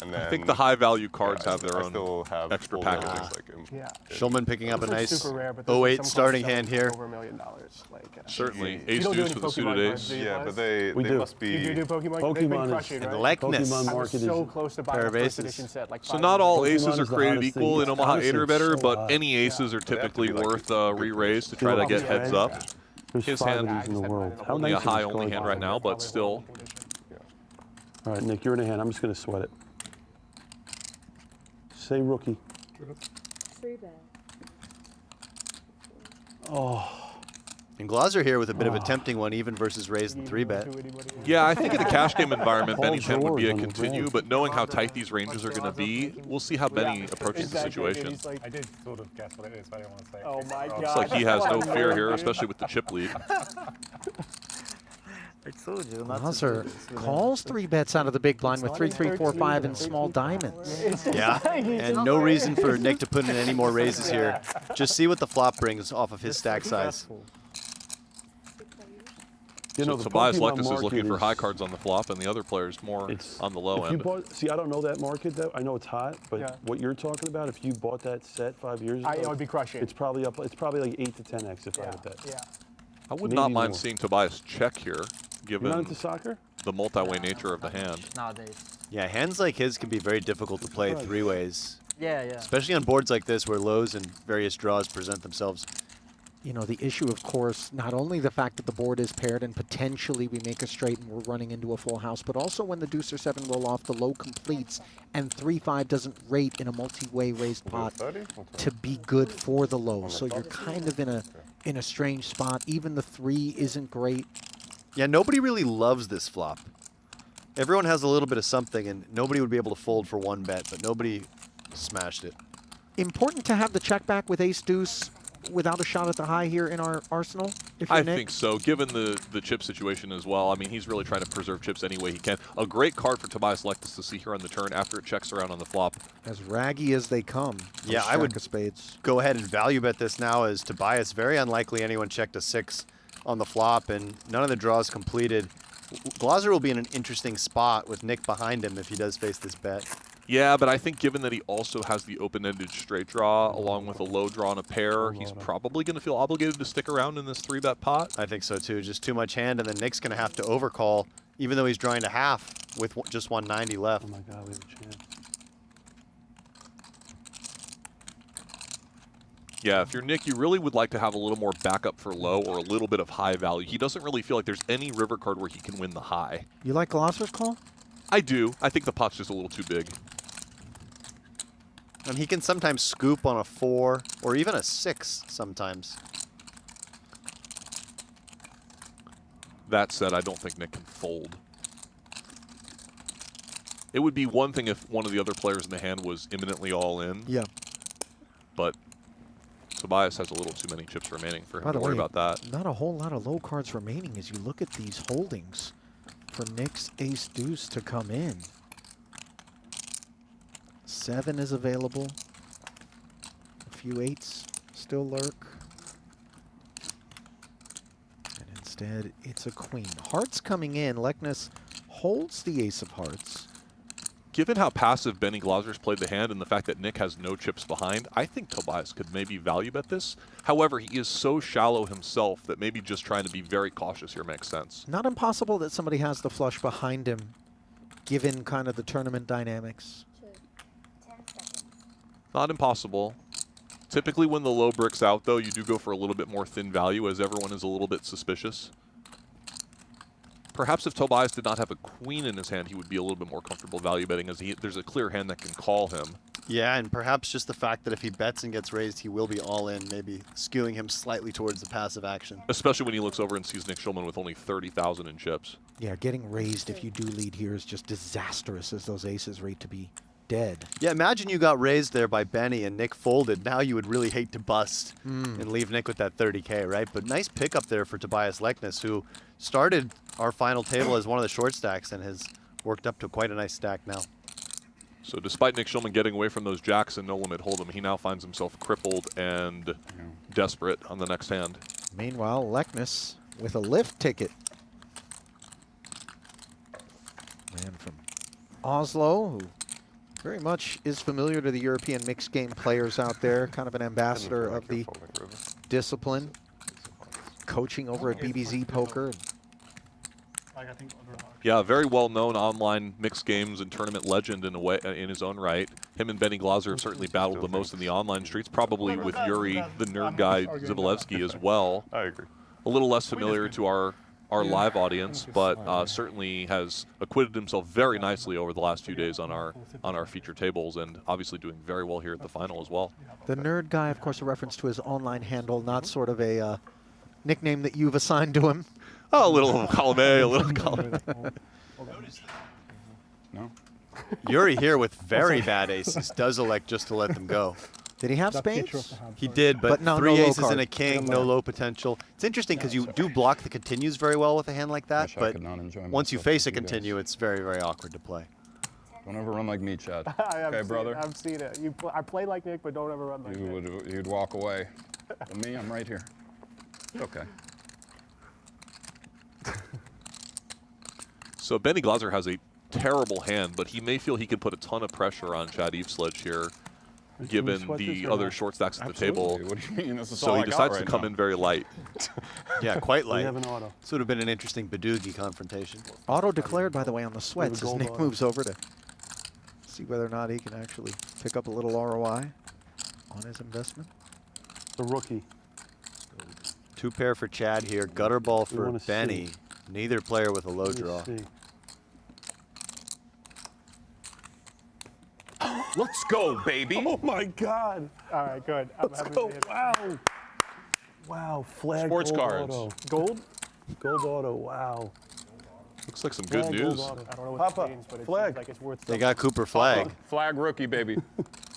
And I think the high value cards have their I own still have extra all the packaging. others, like, Yeah. Schulman picking up a Those are nice super rare, but there's, like, 08 some starting cards hand selling here. for over $1 million. Like, Certainly. You Ace don't do deuce any to the Pokemon suited cards, ace. do you, yeah, guys? but they We do. must be. You do Pokemon? They've been Pokemon crushing, And the right? Leknes. Pokemon I was market so is. close to Pair buying of the first aces. edition set. Like So 5 not years all ago. aces Pokemon are is the created hottest thing. equal in It's Omaha honestly 8 or better, so but hot. any aces are They have to typically be, like, worth good re-raise to condition. try to Dude, get I'll heads be up. red. There's His 5 hand- of I these just in the had world. mine in How a Only a nice is high this only card? hand right now, but still. All right, Nick, you're in a hand. I'm just gonna sweat it. Say rookie. 3 bet. And Glaser here with a bit of a tempting one, even versus raise and 3-bet. Yeah, I think in a cash game environment, All Benny's hand would be a drawers on the continue, red. but knowing how tight these ranges are going to be, we'll see how Benny approaches the situation. I did sort of guess what it is, but I didn't want to say it. Oh my Looks god. like he has no fear here, especially with the chip lead. I told you. Not to do Glaser this with calls 3 bets out of the big blind with 3, 3, 4, 5 and small diamonds. Yeah, and no reason for Nick to put in any more raises here. Just see what the flop brings off of his stack size. You know, So the Tobias Pokemon Leknes is looking market for is- high cards on the flop, and the other players more It's on the low if you end. bought, see, I don't know that market. Though I know it's hot, but Yeah. what you're talking about, if you bought that set 5 years ago, I would be crushing. It's probably up. It's probably like 8 to 10x if I Yeah. had bet. Yeah. I would maybe not mind more. seeing Tobias check here, You're not given into soccer? the multi-way nature of the hand. nowadays. Yeah, hands like his can be very difficult to play 3 ways, Yeah, yeah. especially on boards like this where lows and various draws present themselves. You know, the issue, of course, not only the fact that the board is paired and potentially we make a straight and we're running into a full house, but also when the deuce or 7 roll off, the low completes, and 3-5 doesn't rate in a multi-way raised pot to be good for the low. So you're kind of in a strange spot. Even the 3 isn't great. Yeah, nobody really loves this flop. Everyone has a little bit of something, and nobody would be able to fold for 1 bet, but nobody smashed it. Important to have the check back with ace-deuce without a shot at the high here in our arsenal, if you're I Nick? think so, given the chip situation as well. I mean, he's really trying to preserve chips any way he can. A great card for Tobias Leknes to see here on the turn after it checks around on the flop. As raggy as they come. Yeah, those I would jack of spades. go ahead and value bet this now as Tobias. Very unlikely anyone checked a 6 on the flop, and none of the draws completed. Glaser will be in an interesting spot with Nick behind him if he does face this bet. Yeah, but I think given that he also has the open-ended straight draw along with a low draw and a pair, he's probably going to feel obligated to stick around in this 3-bet pot. I think so too. Just too much hand, and then Nick's going to have to overcall, even though he's drawing to half with just 190 left. Oh my God, we have a chance. Yeah, if you're Nick, you really would like to have a little more backup for low or a little bit of high value. He doesn't really feel like there's any river card where he can win the high. You like Glaser's call? I do. I think the pot's just a little too big. And he can sometimes scoop on a 4 or even a 6 sometimes. That said, I don't think Nick can fold. It would be one thing if one of the other players in the hand was imminently all in, Yeah. but Tobias has a little too many chips remaining for him By to the worry way, about that. not a whole lot of low cards remaining as you look at these holdings for Nick's ace-deuce to come in. 7 is available. A few 8s still lurk. And instead, it's a queen. Hearts coming in. Leknes holds the ace of hearts. Given how passive Benny Glaser's played the hand and the fact that Nick has no chips behind, I think Tobias could maybe value bet this. However, he is so shallow himself that maybe just trying to be very cautious here makes sense. Not impossible that somebody has the flush behind him, given kind of the tournament dynamics. 10 seconds. Not impossible. Typically when the low bricks out, though, you do go for a little bit more thin value as everyone is a little bit suspicious. Perhaps if Tobias did not have a queen in his hand, he would be a little bit more comfortable value betting as there's a clear hand that can call him. Yeah, and perhaps just the fact that if he bets and gets raised, he will be all in, maybe skewing him slightly towards the passive action. Especially when he looks over and sees Nick Schulman with only 30,000 in chips. Yeah, getting raised if you do lead here is just disastrous, as those aces rate to be dead. Yeah, imagine you got raised there by Benny and Nick folded. Now you would really hate to bust and leave Nick with that 30K, right? But nice pickup there for Tobias Leknes, who started our final table as one of the short stacks and has worked up to quite a nice stack now. So despite Nick Schulman getting away from those jacks and no limit hold'em, he now finds himself crippled and desperate on the next hand. Meanwhile, Leknes with a lift ticket. Man from Oslo, who very much is familiar to the European mixed game players out there, kind of an ambassador of the discipline, coaching over at BBZ Poker. Yeah, very well-known online mixed games and tournament legend in a way, in his own right. Him and Benny Glaser have certainly battled the most in the online streets, probably with Yuri, the nerd guy, Dzivielevski as well. I agree. A little less familiar to our live audience, but certainly has acquitted himself very nicely over the last few days on our feature tables, and obviously doing very well here at the final as well. The nerd guy, of course, a reference to his online handle, not sort of a nickname that you've assigned to him. Oh, a little column A, a little column A. No? Yuri here with very bad aces does elect just to let them go. Did he have spades? He did, but no, three no low aces card. and a king, no low potential. It's interesting because you do block the continues very well with a hand like that, Wish I but could not enjoy once you myself face a with you guys. continue, it's very, very awkward to play. Don't ever run like me, Chad. I've Okay, seen brother? it. I've seen it. I play like Nick, but don't ever run like Nick. You'd walk away. But me, I'm right here. It's okay. So Benny Glaser has a terrible hand, but he may feel he could put a ton of pressure on Chad Eveslage here, given the other short stacks at the table. Absolutely. What do you mean? This is So all he I got decides right to come now. in very light. Yeah, quite We light. have an auto. This would have been an interesting Badoogie confrontation. Auto declared, by the way, on the sweats as gold Nick auto. moves over to see whether or not he can actually pick up a little ROI on his investment. The rookie. Two pair for Chad here, gutter ball We for wanna Benny. see. Neither player with a low Let's draw. see. Let's go, baby. Oh my God! All right, good. Let's go! Wow! Wow! Flag Sports gold cards. auto. Gold? Gold auto. Wow! Looks like some good Flag news. gold auto. I don't know what Papa, that means, but it flag. seems like it's worth They something. got Cooper flag. Flag rookie, baby.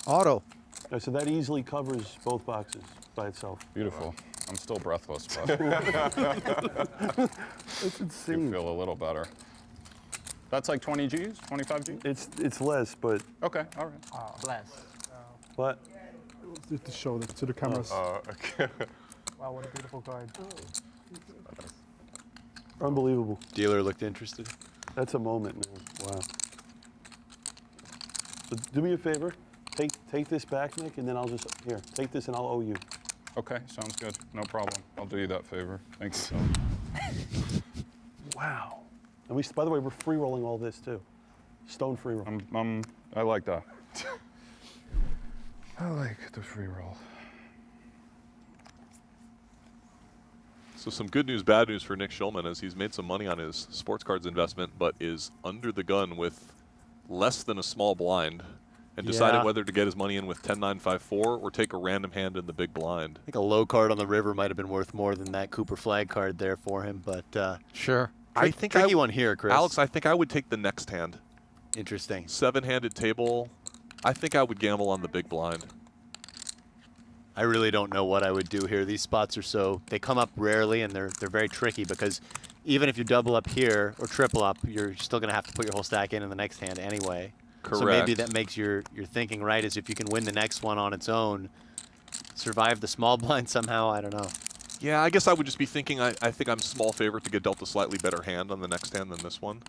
Auto. Right, so that easily covers both boxes by itself. Beautiful. I'm still breathless, but It's you insane. feel a little better. That's like 20 Gs, 25 Gs? It's less, but Okay, all right. Bless. To show to the cameras. Okay. Wow, what a beautiful card. unbelievable. Dealer looked interested. That's a moment, man. Wow. So do me a favor. Take this back, Nick, and then I'll just take this and I'll owe you. Okay, sounds good. No problem. I'll do you that favor. Thank you, so. Wow. And by the way, we're free rolling all this too. Stone free roll. I like that. I like the free roll. So some good news, bad news for Nick Schulman, as he's made some money on his sports cards investment, but is under the gun with less than a small blind, and deciding Yeah. whether to get his money in with 10-9-5-4 or take a random hand in the big blind. I think a low card on the river might have been worth more than that Cooper flag card there for him, but Sure. I think tricky one here, Chris. Alex, I think I would take the next hand. Interesting. Seven-handed table. I think I would gamble on the big blind. I really don't know what I would do here. These spots are they come up rarely, and they're very tricky because even if you double up here or triple up, you're still going to have to put your whole stack in the next hand anyway. Correct. So maybe that makes your thinking right, is if you can win the next one on its own, survive the small blind somehow, I don't know. Yeah, I guess I would just be thinking I think I'm small favorite to get dealt a slightly better hand on the next hand than this one.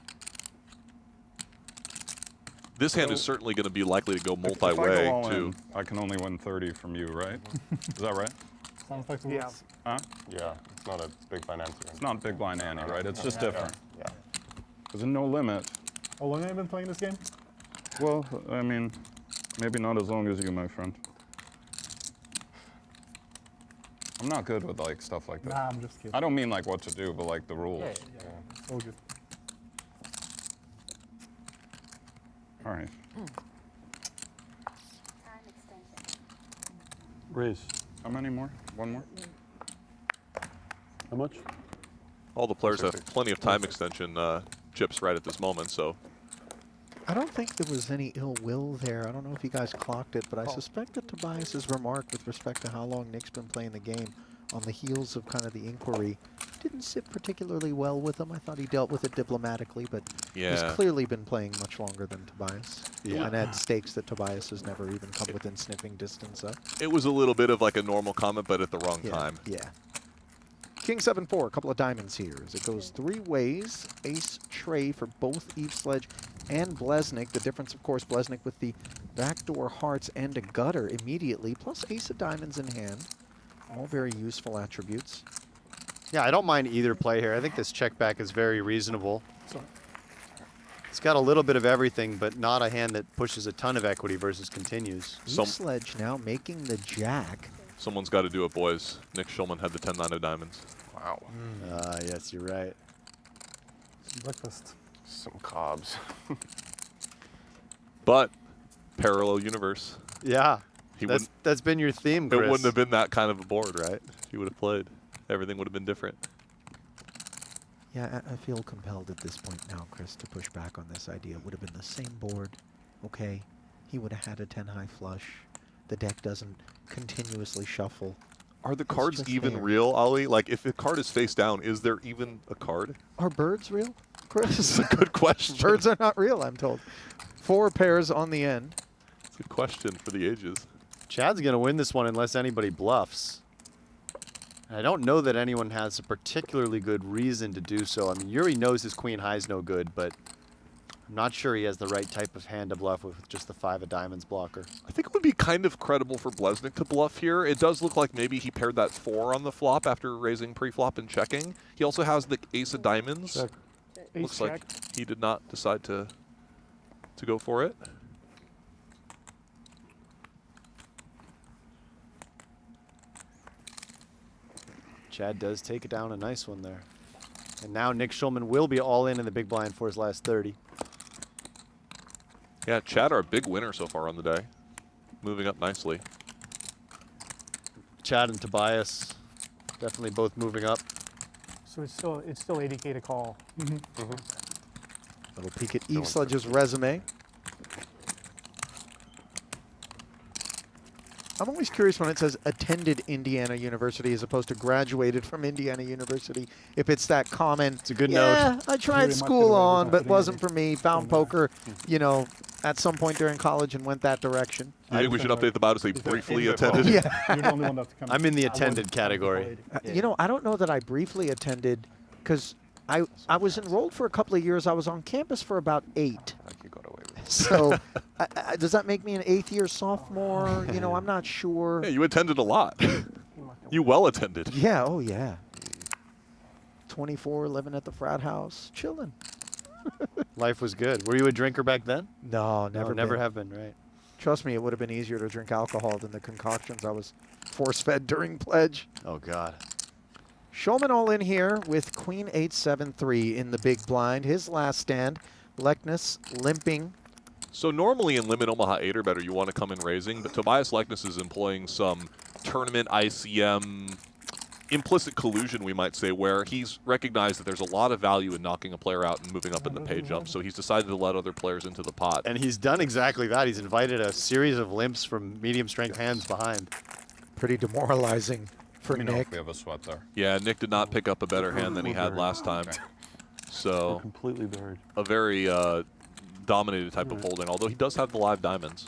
This hand is certainly going to be likely to go If I multi-way, go all too. in, I can only win 30 from you, right? Is that right? Sounds like yeah. Huh? Yeah, it's not a big financier. It's not big blind Annie, right? It's just different. Yeah. There's no limit. How long have you been playing this game? Well, I mean, maybe not as long as you, my friend. I'm not good with like stuff like that. Nah, I'm just kidding. I don't mean like what to do, but like the rules. Yeah. All good. All right. Raise. How many more? One more? How much? All the players have plenty of time extension chips right at this moment, so. I don't think there was any ill will there. I don't know if you guys clocked it, but I suspect that Tobias's remark with respect to how long Nick's been playing the game on the heels of kind of the inquiry didn't sit particularly well with him. I thought he dealt with it diplomatically, but he's clearly been playing much longer than Tobias. And had stakes that Tobias has never even come within sniffing distance of. It was a little bit of like a normal comment, but at the wrong time. Yeah. King 7-4, a couple of diamonds here as it goes 3 ways. Ace tray for both Eveslage and Bleznick. The difference, of course, Bleznick with the backdoor hearts and a gutter immediately, plus ace of diamonds in hand. All very useful attributes. Yeah, I don't mind either play here. I think this check back is very reasonable. It's got a little bit of everything, but not a hand that pushes a ton of equity versus continues. Eveslage now making the jack. Someone's got to do it, boys. Nick Schulman had the 10-9 of diamonds. Wow. Yes, you're right. Breakfast. Some cobs. But parallel universe. Yeah, He that's been your theme, Chris. It wouldn't have been that kind of a board, right? He would have played. Everything would have been different. Yeah, I feel compelled at this point now, Chris, to push back on this idea. It would have been the same board. Okay, he would have had a 10 high flush. The deck doesn't continuously shuffle. Are the cards even real, Ollie? Like, if the card is face down, is there even a card? Are birds real, Chris? It's a good question. Birds are not real, I'm told. 4 pairs on the end. It's a question for the ages. Chad's going to win this one unless anybody bluffs. I don't know that anyone has a particularly good reason to do so. I mean, Yuri knows his queen high is no good, but I'm not sure he has the right type of hand to bluff with just the 5 of diamonds blocker. I think it would be kind of credible for Bleznick to bluff here. It does look like maybe he paired that 4 on the flop after raising pre-flop and checking. He also has the ace of diamonds. Check. Looks like he did not decide to go for it. Chad does take it down a nice one there. And now Nick Schulman will be all in the big blind for his last 30. Yeah, Chad are a big winner so far on the day. Moving up nicely. Chad and Tobias definitely both moving up. So it's still 80K to call. Little peek at Eveslage's resume. I'm always curious when it says attended Indiana University as opposed to graduated from Indiana University. If it's that common, it's a good note. note. I tried school on, but wasn't for me. Found poker, you know, at some point during college and went that direction. You think we should update the bio to say briefly attended? You're the only one that's come. I'm in the attended category. You know, I don't know that I briefly attended because I was enrolled for a couple of years. I was on campus for about 8. So does that make me an 8th year sophomore? You know, I'm not sure. Yeah, you attended a lot. You well attended. Yeah, oh yeah. 24, living at the frat house, chilling. Life was good. Were you a drinker back then? No, never. Never have been, right? Trust me, it would have been easier to drink alcohol than the concoctions I was force-fed during pledge. Oh, God. Schulman all in here with Queen 8-7-3 in the big blind. His last stand, Leknes limping. So normally in Limit Omaha 8 or better, you want to come in raising, but Tobias Leknes is employing some tournament ICM implicit collusion, we might say, where he's recognized that there's a lot of value in knocking a player out and moving up in the pay jump, so he's decided to let other players into the pot. And he's done exactly that. He's invited a series of limps from medium strength hands behind. Pretty demoralizing for Nick. We have a sweat there. Yeah, Nick did not pick up a better hand than he had last time. So completely buried. A very dominated type of holding, although he does have the live diamonds.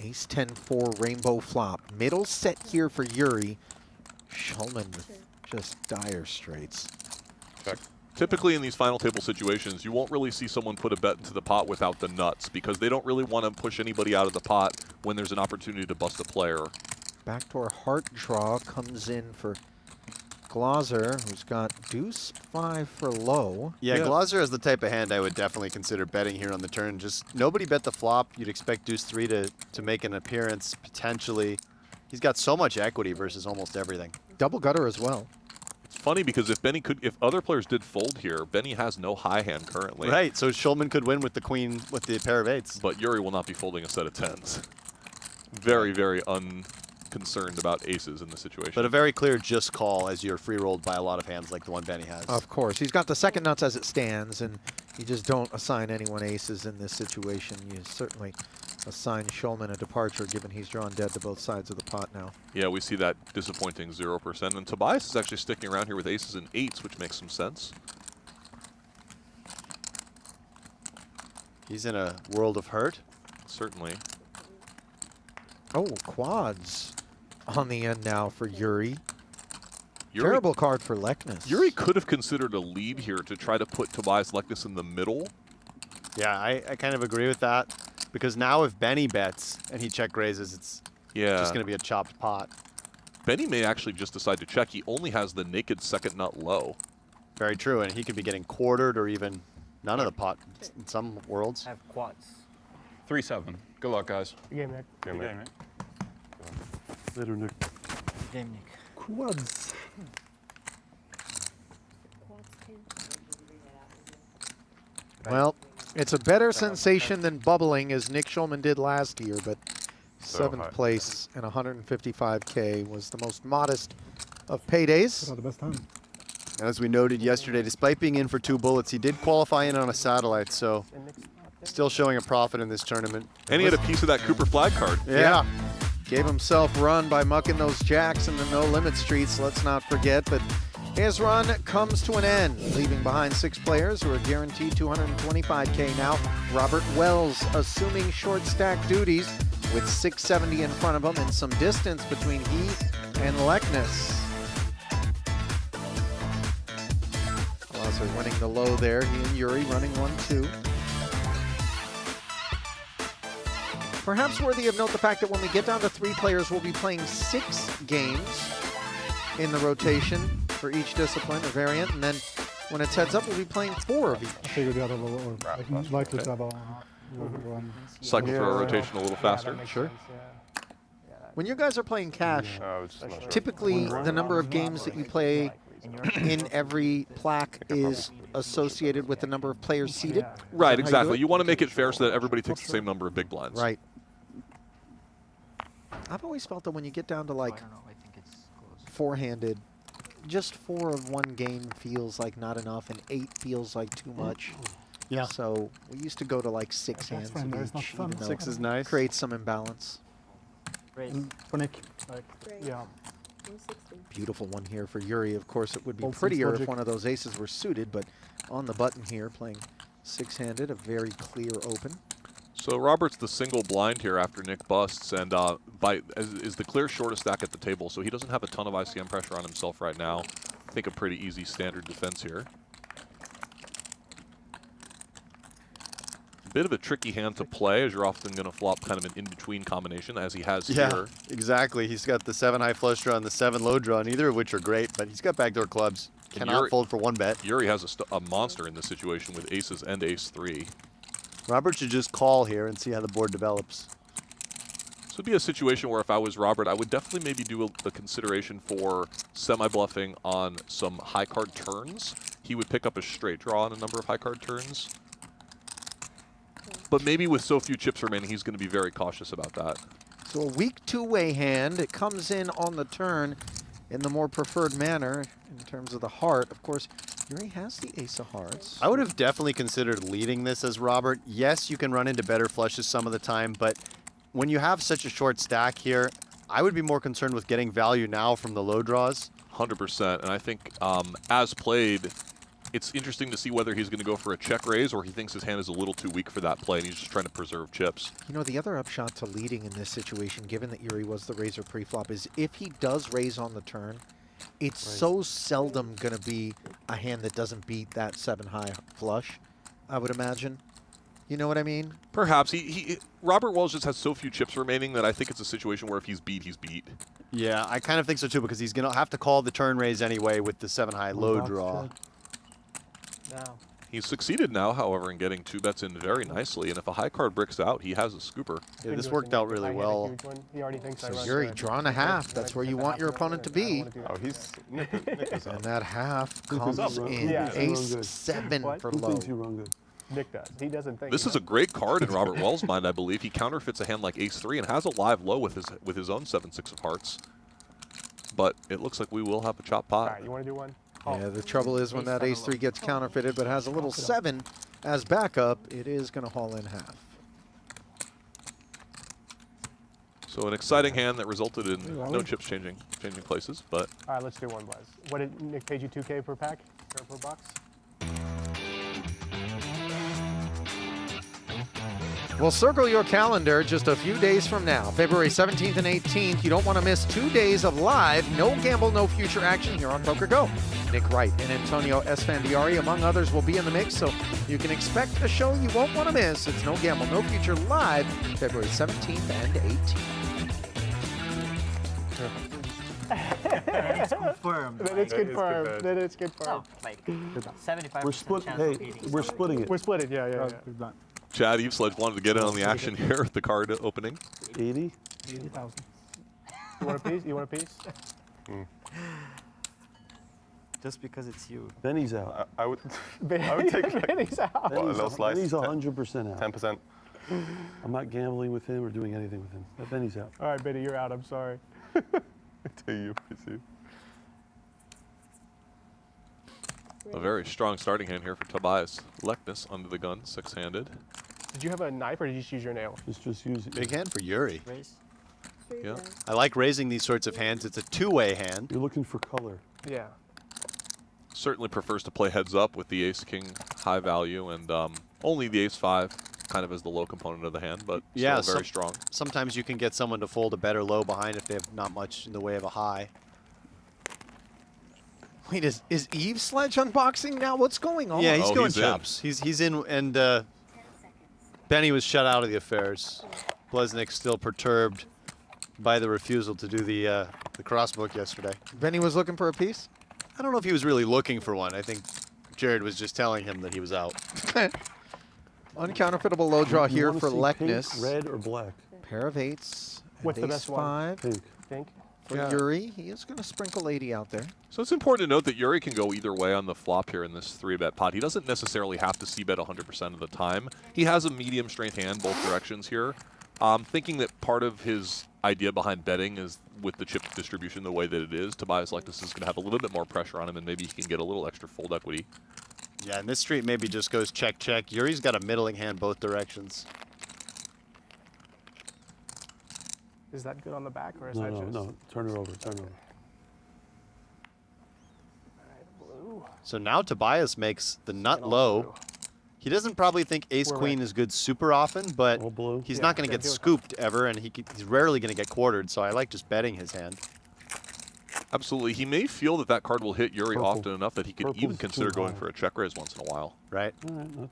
Ace 10-4 rainbow flop. Middle set here for Yuri. Schulman with just dire straights. Check. Typically in these final table situations, you won't really see someone put a bet into the pot without the nuts because they don't really want to push anybody out of the pot when there's an opportunity to bust a player. Backdoor heart draw comes in for Glaser, who's got deuce 5 for low. Yeah, Glaser is the type of hand I would definitely consider betting here on the turn. Just nobody bet the flop. You'd expect deuce 3 to make an appearance potentially. He's got so much equity versus almost everything. Double gutter as well. It's funny because if other players did fold here, Benny has no high hand currently. Right, so Schulman could win with the queen, with the pair of eights. But Yuri will not be folding a set of tens. Very, very unconcerned about aces in this situation. But a very clear just call as you're free rolled by a lot of hands like the one Benny has. Of course. He's got the second nuts as it stands, and you just don't assign anyone aces in this situation. You certainly assign Schulman a departure, given he's drawn dead to both sides of the pot now. Yeah, we see that disappointing 0%. And Tobias is actually sticking around here with aces and eights, which makes some sense. He's in a world of hurt. Certainly. Oh, quads on the end now for Yuri. Terrible card for Leknes. Yuri could have considered a lead here to try to put Tobias Leknes in the middle. Yeah, I kind of agree with that. Because now if Benny bets and he check raises, it's just going to be a chopped pot. Benny may actually just decide to check. He only has the naked second nut low. Very true, and he could be getting quartered or even none of the pot in some worlds. I have quads. 3-7. Good luck, guys. Game, Nick. Good game, Nick. Later, Nick. Game, Nick. Quads. Quads 10. Well, it's a better sensation than bubbling, as Nick Schulman did last year, but seventh place and 155K was the most modest of paydays. The best time. As we noted yesterday, despite being in for 2 bullets, he did qualify in on a satellite, so still showing a profit in this tournament. And he had a piece of that Cooper flag card. Yeah. Gave himself run by mucking those jacks in the no-limit streets, let's not forget. But his run comes to an end, leaving behind 6 players who are guaranteed 225K now. Robert Wells assuming short stack duties with 670 in front of him and some distance between he and Leknes. Glaser winning the low there. He and Yuri running 1-2. Perhaps worthy of note the fact that when we get down to 3 players, we'll be playing 6 games in the rotation for each discipline or variant, and then when it's heads up, we'll be playing 4 of each. I figured the other one, like to have one. Cycle through our rotation a little faster. Sure. When you guys are playing cash, typically the number of games that you play in every plaque is associated with the number of players seated. Right, exactly. You want to make it fair so that everybody takes the same number of big blinds. Right. I've always felt that when you get down to like I don't know. I think it's close. 4-handed, just 4 of one game feels like not enough, and 8 feels like too much. Yeah. So we used to go to like 6 hands fine, of it's not each, fun. even though 6 is nice. creates some imbalance. Raise. For Nick, like, Great. yeah. 160. Beautiful one here for Yuri. Of course, it would be Old six prettier if logic. one of those aces were suited, but on the button here, playing 6-handed, a very clear open. So Robert's the single blind here after Nick busts, and is the clear shortest stack at the table, so he doesn't have a ton of ICM pressure on himself right now. I think a pretty easy standard defense here. Bit of a tricky hand to play, as you're often going to flop kind of an in-between combination, as he has here. Exactly. He's got the 7 high flush draw and the 7 low draw, neither of which are great, but he's got backdoor clubs. Cannot fold for 1 bet. Yuri has a monster in this situation with aces and ace-3. Robert should just call here and see how the board develops. This would be a situation where if I was Robert, I would definitely maybe do a consideration for semi-bluffing on some high card turns. He would pick up a straight draw on a number of high card turns. But maybe with so few chips remaining, he's going to be very cautious about that. So a weak 2-way hand. It comes in on the turn in the more preferred manner in terms of the heart. Of course, Yuri has the ace of hearts. I would have definitely considered leading this as Robert. Yes, you can run into better flushes some of the time, but when you have such a short stack here, I would be more concerned with getting value now from the low draws. 100%. And I think as played, it's interesting to see whether he's going to go for a check raise or he thinks his hand is a little too weak for that play and he's just trying to preserve chips. You know, the other upshot to leading in this situation, given that Yuri was the raiser pre-flop, is if he does raise on the turn, it's so seldom going to be a hand that doesn't beat that 7 high flush, I would imagine. You know what I mean? Perhaps. Robert Wells just has so few chips remaining that I think it's a situation where if he's beat, he's beat. Yeah, I kind of think so too, because he's going to have to call the turn raise anyway with the 7 high low draw. No. He's succeeded now, however, in getting 2 bets in very nicely, and if a high card bricks out, he has a scooper. Yeah, this worked out really well. He already thinks I run Yuri good. drawing a half. That's where you want your opponent to be. Oh, he's Nick is And up. that half comes up? in Yeah. ace-7 What? for Who low. thinks you run good? Nick does. He doesn't think. This is a great card in Robert Wells' mind, I believe. He counterfeits a hand like ace-3 and has a live low with his own 7-6 of hearts. But it looks like we will have a chop All pot. right, you want to do one? Yeah, the trouble is when that ace-3 gets counterfeited but has a little 7 as backup, it is going to haul in half. So an exciting hand that resulted in no chips changing places, but All right, let's do one, Blez. What did Nick pay you 2K per pack or per box? Well, circle your calendar just a few days from now, February 17th and 18th. You don't want to miss 2 days of live, no gamble, no future action here on Poker Go. Nick Wright and Antonio Esfandiari, among others, will be in the mix, so you can expect a show you won't want to miss. It's No Gamble, No Future live, February 17th and 18th. It's confirmed. Then it's like, confirmed. good. Then it's confirmed. no, like 75% We're split. chance Hey, of beating. we're splitting it. We're split it. Yeah, yeah, yeah. Chad Eveslage wanted to get in on the action here with the card opening. 80. 80,000. You want a piece? You want a piece? Just because it's you. Benny's out. I would take like, Benny's out. what, a little slice. Benny's 100% out. 10%. I'm not gambling with him or doing anything with him. But Benny's out. All right, Benny, you're out. I'm sorry. To you, receive. A very strong starting hand here for Tobias Leknes under the gun, 6-handed. Did you have a knife or did you just use your nail? Just use it. Big hand for Yuri. Raise. Yeah. I like raising these sorts of hands. It's a two-way hand. You're looking for color. Yeah. Certainly prefers to play heads up with the ace-king high value and only the ace-5 kind of as the low component of the hand, but Yeah, still very strong. Sometimes you can get someone to fold a better low behind if they have not much in the way of a high. Wait, is Eveslage unboxing now? What's going on? Yeah, he's Oh, going he's in. chops. He's in, and Benny was shut out of the affairs. Bleznick still perturbed by the refusal to do the crossbook yesterday. Benny was looking for a piece? I don't know if he was really looking for one. I think Jared was just telling him that he was out. Uncounterfeitable low draw You here wanna for see Leknes. pink, red, or black? Pair of 8s. What's the best one? ace-5 Pink. Think? for Yeah. Yuri. He is going to sprinkle 80 out there. So it's important to note that Yuri can go either way on the flop here in this 3-bet pot. He doesn't necessarily have to c-bet 100% of the time. He has a medium strength hand both directions here. Thinking that part of his idea behind betting is with the chip distribution the way that it is, Tobias Leknes is going to have a little bit more pressure on him and maybe he can get a little extra fold equity. Yeah, and this street maybe just goes check, check. Yuri's got a middling hand both directions. Is that good on the back or is No, that no, just? no. Turn it over. Turn it over. Blue. So now Tobias makes the nut low. He doesn't probably think ace-queen is good super often, but All blue. he's Yeah, not going to yeah, get do it. scooped ever, and he's rarely going to get quartered, so I like just betting his hand. Absolutely. He may feel that that card will hit Yuri Purple. often enough that he could Purple's even too consider going high. for a check raise once in a while. Right? All right, no.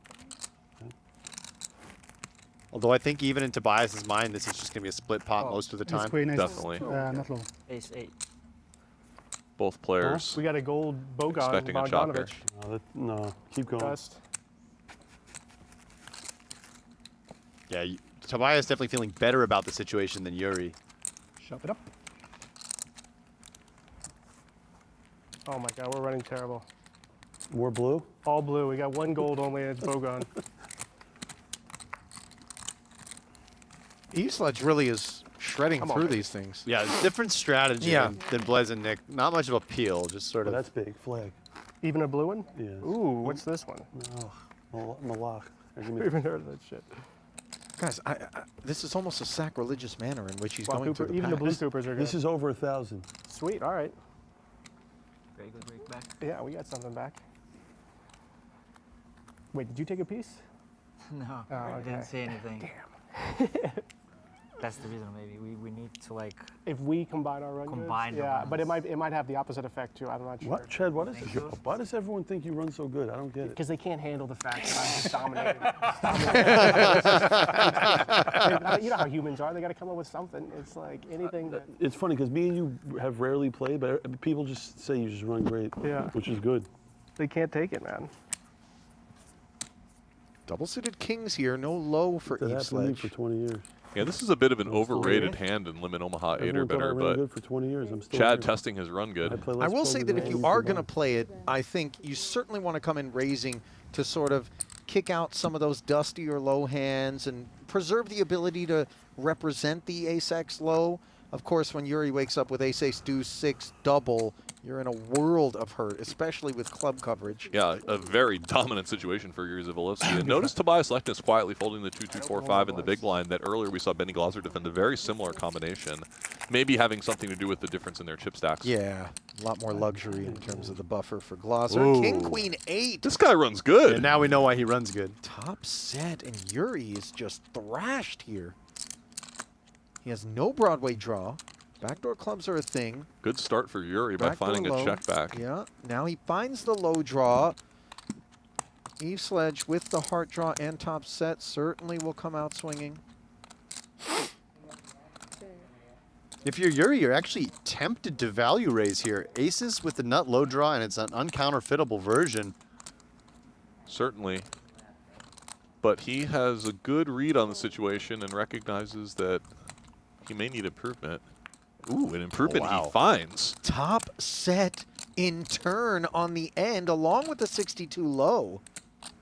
Although I think even in Tobias's mind, this is just going to be a split pot most of the time. Definitely. not low. Ace 8. Both players We got a gold Bogan expecting a chop here. Bogdanovich. No, keep going. Dust. Yeah, Tobias definitely feeling better about the situation than Yuri. Shove it up. Oh my God, we're running terrible. More blue? All blue. We got one gold only, and it's Bogan. Eveslage really is shredding Come on, through baby. these things. Yeah, different strategy Yeah. than Blez and Nick. Not much of a peel, just sort Oh, of. that's big. Flag. Even a blue one? Yeah. Ooh, what's this one? Oh, Malach. I've even heard of that shit. Guys, this is almost a sacrilegious manner in which he's Wow, going Cooper, through the even the pack. blue Coopers are good. This is over 1,000. Sweet, all right. Very good break back. Yeah, we got something back. Wait, did you take a piece? No, Oh, I okay. didn't say anything. That's the reason maybe we need to like. If we combine our run Combine goods? the Yeah, but it runs. might have the opposite effect too. I'm not sure. What, Chad? What is Think it? so? Why does everyone think you run so good? I don't get it. Because they can't handle the fact that I'm just dominating. You know how humans are. They got to come up with something. It's like anything that. It's funny because me and you have rarely played, but people just say you just run great. Yeah. Which is good. They can't take it, man. Double-suited kings here, no low for That happened to me Eveslage. for 20 years. Yeah, this is a bit of an I'm still overrated here. hand in Limit Omaha 8 or Everyone thought I better, ran but good for 20 years. I'm still Chad here. testing his run good. play I less will say poker that than if you I are used to going to buy. play it, I think you certainly want to come in raising to sort of kick out some of those dusty or low hands and preserve the ability to represent the ace-x low. Of course, when Yuri wakes up with ace-ace deuce 6 double, you're in a world of hurt, especially with club coverage. Yeah, a very dominant situation for Yuri Dzivielevski. And notice Tobias Leknes quietly folding the 2-2-4-5 in the big blind that earlier we saw Benny Glaser defend a very similar combination, maybe having something to do with the difference in their chip stacks. Yeah, a lot more luxury in terms of the buffer for Glaser. Ooh. King, queen, 8. This guy runs good. And now we know why he runs good. Top set, and Yuri is just thrashed here. He has no Broadway draw. Backdoor clubs are a thing. Good start for Yuri by Backdoor finding low. a check back. Yeah, now he finds the low draw. Eveslage with the heart draw and top set certainly will come out swinging. If you're Yuri, you're actually tempted to value raise here. Aces with the nut low draw, and it's an uncounterfeitable version. Certainly. But he has a good read on the situation and recognizes that he may need improvement. Ooh, an improvement wow. he finds. Top set in turn on the end along with the 62 low.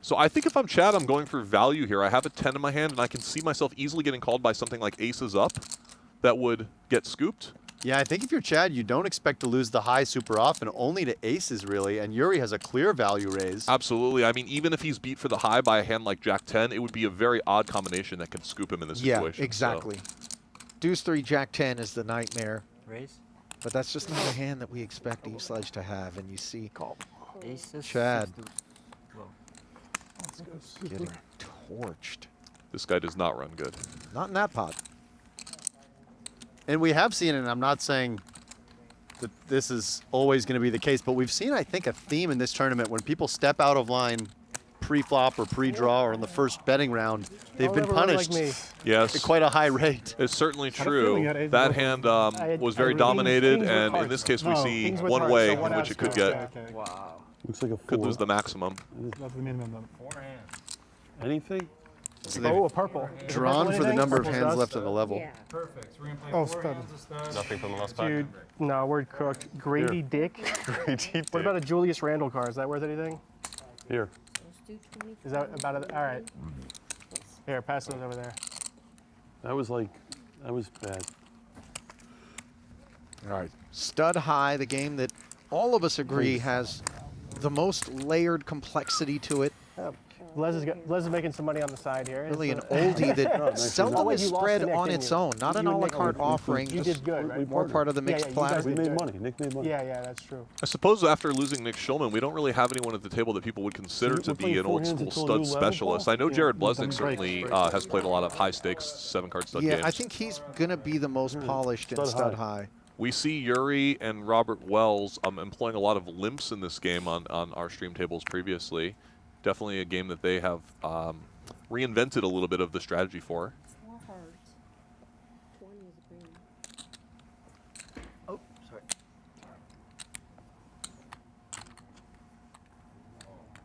So I think if I'm Chad, I'm going for value here. I have a 10 in my hand, and I can see myself easily getting called by something like aces up that would get scooped. Yeah, I think if you're Chad, you don't expect to lose the high super often, only to aces really, and Yuri has a clear value raise. Absolutely. I mean, even if he's beat for the high by a hand like Jack 10, it would be a very odd combination that can scoop him in this situation. Yeah, exactly. Deuce 3, Jack 10 is the nightmare. Raise. But that's just not a hand that we expect Eveslage to have. And you see Aces. Chad. 6 getting torched. This guy does not run good. Not in that pot. And we have seen, and I'm not saying that this is always going to be the case, but we've seen, I think, a theme in this tournament when people step out of line pre-flop or pre-draw or in the first betting round, they've Don't been ever run punished like me. Yes. at quite a high rate. It's certainly had a feeling true. you had aces That with- hand was I very really- dominated, kings with and in hearts. this case we No, see kings with one hearts, way so in one which it could outscore. get. Okay. Wow. Looks like a Could 4. lose the maximum. That's the minimum. Anything? So they've Oh, a purple. drawn for the Anything? number of Purple's hands dust? left on the level. Yeah. Perfect. So we're gonna play Oh, four stud. hands of studs. Nothing from the last pack. Dude, no, we're cooked. Grady Dick. What about a Julius Randle card? Is that worth anything? Here. Let's do 20. Is that about it? All right. Here, pass those over there. That was bad. All right. Stud high, the game that all of us agree has the most layered complexity to it. Les is making some money on the side here. Really an It's, oldie that nice. seldom Oh, wait, is you lost spread to Nick, on didn't its you? own. Not an You a and la Nick- carte offering, You just did good, right? more part of the mixed you guys platter. We did made good. money. Nick made money. Yeah, that's true. I suppose after losing Nick Schulman, we don't really have anyone at the table that people would consider So to we're be playing an four old hands school until a stud new level, specialist. Paul? I know Yeah. Jared Break, Bleznick certainly has played a lot of high-stakes 7-card stud Yeah, games. I think he's going to be the most polished in Stud stud high. high. We see Yuri and Robert Wells employing a lot of limps in this game on our stream tables previously. Definitely a game that they have reinvented a little bit of the strategy for. 4 hearts. 20 is green. Oh, sorry.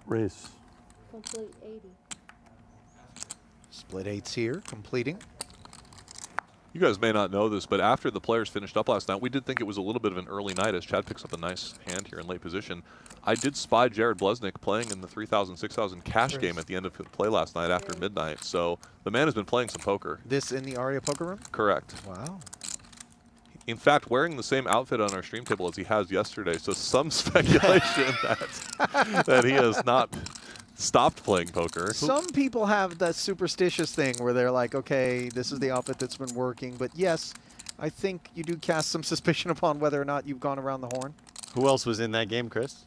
Race. Complete 80. Split eights here, completing. You guys may not know this, but after the players finished up last night, we did think it was a little bit of an early night as Chad picks up a nice hand here in late position. I did spy Jared Bleznick playing in the 3,000, 6,000 cash game at the end of play last night after midnight. So the man has been playing some poker. This in the Aria poker room? Correct. Wow. In fact, wearing the same outfit on our stream table as he has yesterday. So some speculation that he has not stopped playing poker. Some people have that superstitious thing where they're like, okay, this is the outfit that's been working. But yes, I think you do cast some suspicion upon whether or not you've gone around the horn. Who else was in that game, Chris?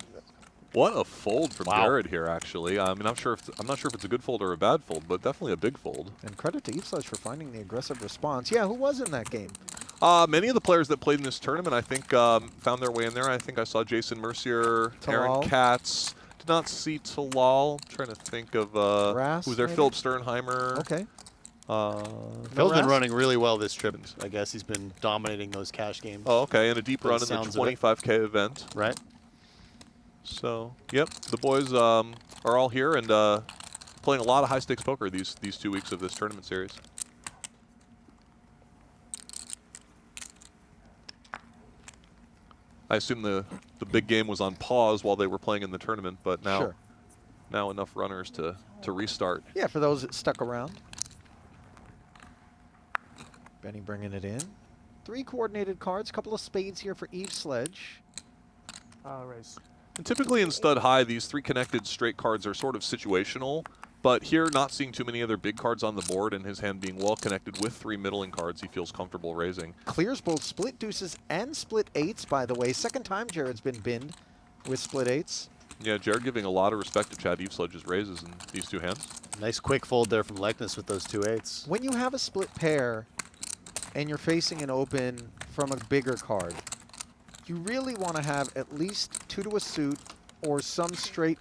What a fold from Wow. Jared here, actually. I mean, I'm not sure if it's a good fold or a bad fold, but definitely a big fold. And credit to Eveslage for finding the aggressive response. Yeah, who was in that game? Many of the players that played in this tournament, I think, found their way in there. I think I saw Jason Mercier, Aaron Talal. Katz. Did not see Talal. Trying to think of Ras, who's there. maybe? Philip Sternheimer. Okay. Phil's been Ras? running really well this trip. I guess he's been dominating those cash games. Oh, okay, and a deep By the run in the sounds of it. 25K event. Right? So, yep, the boys are all here, and playing a lot of high-stakes poker these 2 weeks of this tournament series. I assume the big game was on pause while they were playing in the tournament, but now now enough runners to restart. Yeah, for those that stuck around. Benny bringing it in. 3 coordinated cards, couple of spades here for Eveslage. Raise. And typically in stud high, these 3 connected straight cards are sort of situational, but here not seeing too many other big cards on the board and his hand being well connected with 3 middling cards, he feels comfortable raising. Clears both split deuces and split eights, by the way. Second time Jared's been binned with split eights. Yeah, Jared giving a lot of respect to Chad Eveslage's raises in these 2 hands. Nice quick fold there from Leknes with those 2 8s. When you have a split pair and you're facing an open from a bigger card, you really want to have at least 2 to a suit or some straight,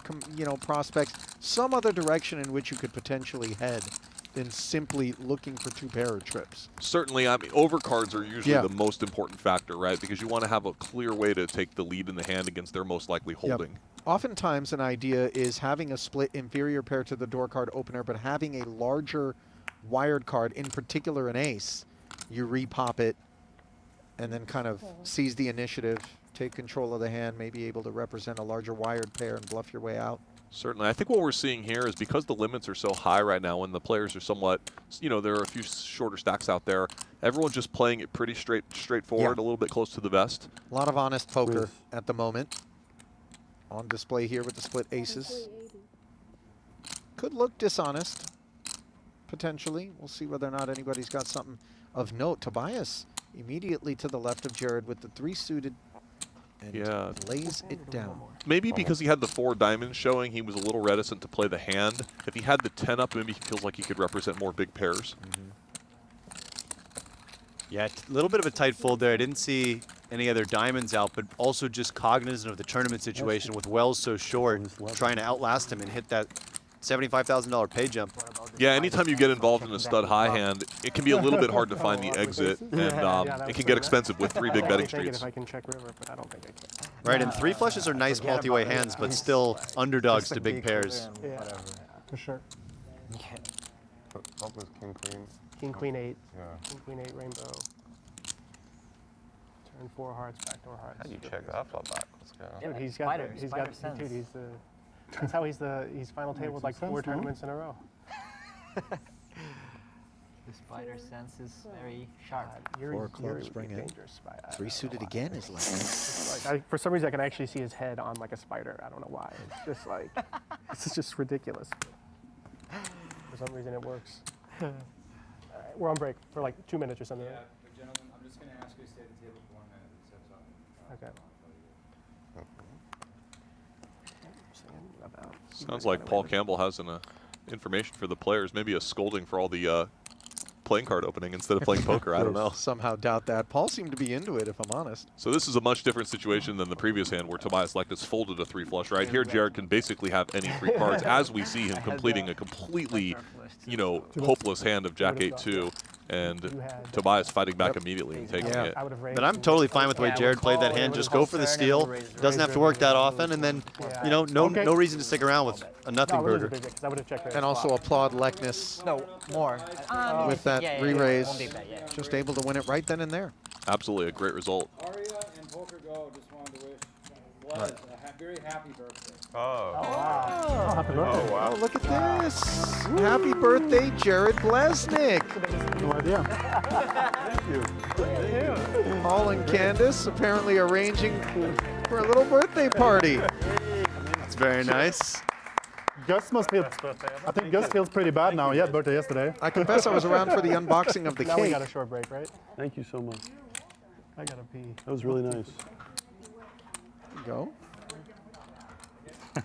prospects, some other direction in which you could potentially head than simply looking for 2 pair of trips. Certainly, I mean, overcards are usually the most important factor, right? Because you want to have a clear way to take the lead in the hand against their most likely holding. Oftentimes, an idea is having a split inferior pair to the door card opener, but having a larger wired card, in particular an ace. You repop it and then kind of seize the initiative, take control of the hand, maybe able to represent a larger wired pair and bluff your way out. Certainly. I think what we're seeing here is because the limits are so high right now and the players are somewhat, there are a few shorter stacks out there, everyone's just playing it pretty straightforward, a little bit close to the vest. A lot of honest poker at the moment. On display here with the split aces. Could look dishonest, potentially. We'll see whether or not anybody's got something of note. Tobias immediately to the left of Jared with the 3 suited and lays it down. Maybe because he had the 4 diamonds showing, he was a little reticent to play the hand. If he had the 10 up, maybe he feels like he could represent more big pairs. Yeah, a little bit of a tight fold there. I didn't see any other diamonds out, but also just cognizant of the tournament situation with Wells so short, trying to outlast him and hit that $75,000 pay jump. Yeah, anytime you get involved in a stud high hand, it can be a little bit hard to find the exit, and it can get expensive with 3 big betting streets. If I can check river, but I don't think I can. Right, and 3 flushes are nice multi-way hands, but still underdogs to big pairs. Yeah, for sure. Up with king, queen. King, queen, 8. Yeah. King, queen, 8, rainbow. Turn 4 hearts, backdoor hearts. How do you check that flop back? What's going on? Dude, that's how he's final table with like 4 tournaments in a row. The spider sense is very sharp. 4 clubs bring in. 3 suited again is like. For some reason, I can actually see his head on like a spider. I don't know why. It's just like, it's just ridiculous. For some reason, it works. All right, we're on break for like 2 minutes or something. Yeah, but gentlemen, I'm just going to ask you to stay at the table for 1 minute. Okay. Sounds like Paul Campbell has an information for the players, maybe a scolding for all the playing card opening instead of playing poker. I don't know. Somehow doubt that. Paul seemed to be into it, if I'm honest. So this is a much different situation than the previous hand where Tobias Leknes folded a 3 flush. Right here, Jared can basically have any 3 cards as we see him completing a completely, hopeless hand of Jack 8-2. And Tobias fighting back immediately and taking it. But I'm totally fine with the way Jared played that hand. Just go for the steal. Doesn't have to work that often, and then no reason to stick around with a nothing burger. And also applaud Leknes. No, more. With that re-raise. Just able to win it right then and there. Absolutely a great result. Aria and Poker Go just wanted to wish Was a very happy birthday. Oh. Oh, wow. Happy birthday. Oh, wow. Oh, look at this. Happy birthday, Jared Bleznick. No idea. Thank you. Paul and Candace apparently arranging for a little birthday party. It's very nice. Gus must feel, I think Gus feels pretty bad now. He had birthday yesterday. I confess I was around for the unboxing of the Now we cake. got a short break, right? Thank you so much. I gotta pee. That was really nice. Go.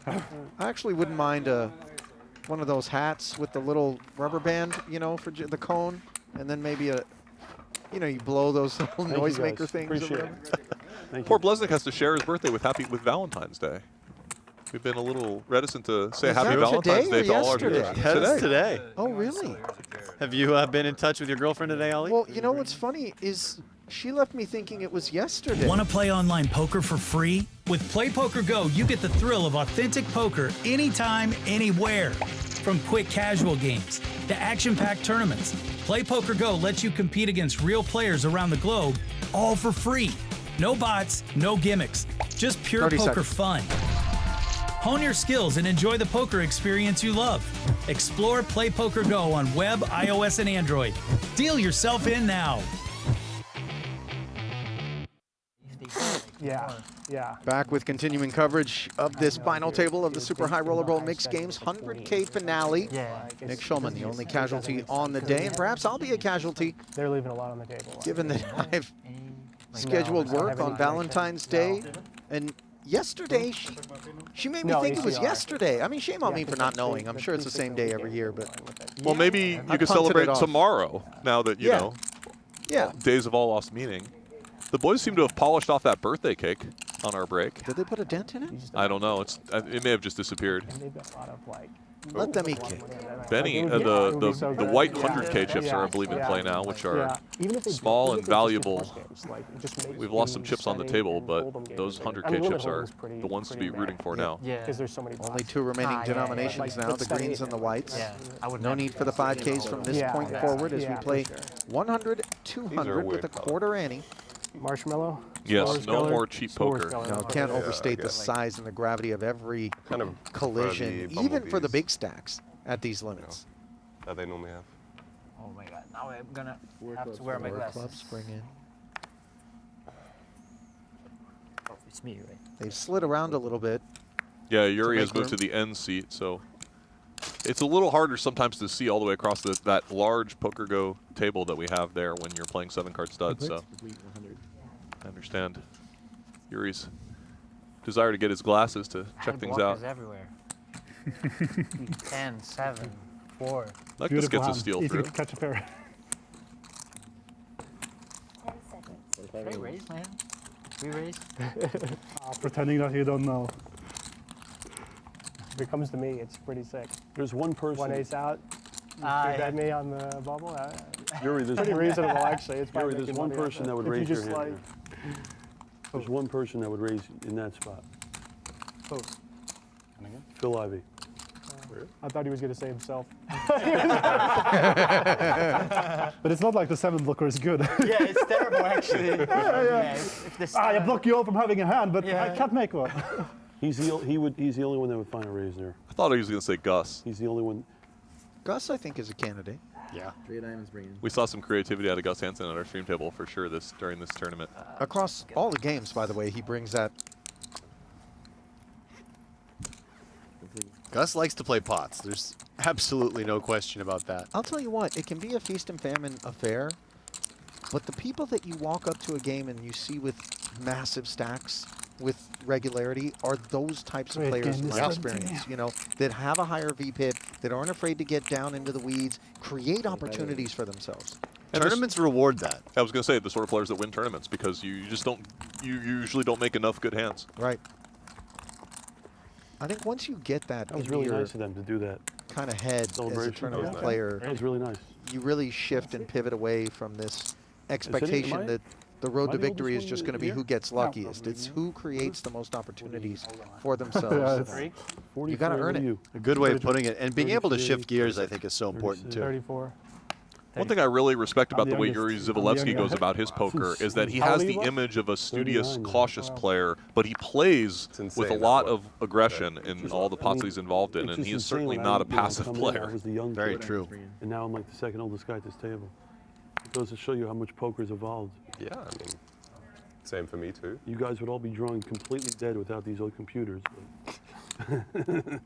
I actually wouldn't mind one of those hats with the little rubber band, you know, for the cone, and then maybe you blow those little noisemaker things. Appreciate it. Thank Poor you. Bleznick has to share his birthday with Valentine's Day. We've been a little reticent to say Is happy that Valentine's today Day or to all our yesterday? viewers. Yeah, it's today. Oh, really? Have you been in touch with your girlfriend today, Ollie? Well, you know what's funny is she left me thinking it was yesterday. Want to play online poker for free? With Play Poker Go, you get the thrill of authentic poker anytime, anywhere. From quick casual games to action-packed tournaments, Play Poker Go lets you compete against real players around the globe, all for free. No bots, no gimmicks, just pure 30 poker seconds. fun. Hone your skills and enjoy the poker experience you love. Explore Play Poker Go on web, iOS, and Android. Deal yourself in now. Yeah, yeah. Back with continuing coverage of this final table of the Super High Roller Bowl Mixed Games 100K finale. Yeah. Nick Schulman, the only casualty on the day, and perhaps I'll be a casualty, They're leaving a lot on the table. given that I've scheduled work on Valentine's Day. And yesterday, she made me think it was yesterday. I mean, shame on me for not knowing. I'm sure it's the same day every year, but Well, maybe I you could punted it celebrate off. tomorrow, now that, you know, yeah. days have all lost meaning. The boys seem to have polished off that birthday cake on our break. Did they put a dent in it? I don't know. It may have just disappeared. And they've got a lot of like. Let them eat cake. Benny, It would be so the good. white Yeah. 100K chips are, I believe, in Yeah. play now, which are Yeah. Even if they- small even and if it's just your valuable. first games, like, it just makes We've lost some you chips on the steady table, and but hold them games those later. 100K I mean, limit chips are holding's pretty- the ones to be pretty rooting bad. for now. Yeah. Because there's so many Only bots. 2 remaining yeah. denominations Like, now, but the steady greens and the whites. Yeah. I would No never need for the 5Ks from this Yeah, point yeah, forward as we yeah, play for sure. 100, These 200 are with a weird colors. quarter ante. Marshmallow. Yes, S'mores no color, more cheap s'mores poker. color. No, can't Yeah, overstate I the guess. size and the gravity of every Kind of collision, the even for the bumblebees big stacks at these limits. that they normally have. Oh my god, now I'm gonna have to wear my Four glasses. clubs bring in. Oh, it's me, right? They've slid around a little bit. Yeah, Yuri has make moved to room. the end seat, so it's a little harder sometimes to see all the way across that large Poker Go table that we have there when you're playing 7-card studs. So I understand Yuri's desire to get his glasses to check things out. Blockers everywhere. 10, 7, 4. Like this Beautiful gets a hand. steal Easy through. to catch a pair. 10 seconds. Should I raise, man? We raise? Pretending that you don't know. If it comes to me, it's pretty sick. There's one person. One ace out. You Yeah. bet me on the bubble. Yuri, there's Pretty one, reasonable, actually. It's Yuri, probably there's making one money off person it. that would If you raise your just, hand like, here. There's one person that would raise in that spot. Oh, Phil Ivey. I thought he was going to say himself. But it's not like the 7 blocker is good. Yeah, it's terrible actually. If this, I block you all from having a hand, but Yeah. I can't make one. He's the only one that would find a raise there. I thought he was going to say Gus. He's the only one. Gus, I think, is a candidate. Yeah. We saw some creativity out of Gus Hansen at our stream table for sure during this tournament. Across all the games, by the way, he brings that. Gus likes to play pots. There's absolutely no question about that. I'll tell you what, it can be a feast and famine affair, but the people that you walk up to a game and you see with massive stacks with regularity are those types of Great players in game, my yeah. experience, you know, that have a higher VPIP, that aren't afraid to get down into the weeds, create opportunities for themselves. And Tournaments reward that. I was going to say the sort of players that win tournaments because you usually don't make enough good hands. Right. I think once you get that, That was in really your nice of them to do that. kind of head as a Celebration. tournament Yeah. player, That was really nice. you really shift and pivot away from this am expectation I- that the road am I to the victory is oldest just one going to be here? who gets luckiest. It's who creates the most opportunities for Yeah, themselves. it's- You got to 43, earn what it. are you? A good way of putting it. And being able to 33, shift gears, I think, is so important, too. 34. One thing I really respect about I'm the the way Yuri youngest. I'm the Dzivielevski youngest. goes about his poker is that he How has old are the you? image of a studious, 39. cautious player, but he plays It's insane. with a That's lot what- of aggression in all the pots that he's involved in, It's and just he is insane certainly when not a I, you know, passive come in, player. I was the young Very kid, true. And now I'm like the second oldest guy at this table. It goes to show you how much poker's evolved. Yeah, I mean, same for me too. You guys would all be drawing completely dead without these old computers. But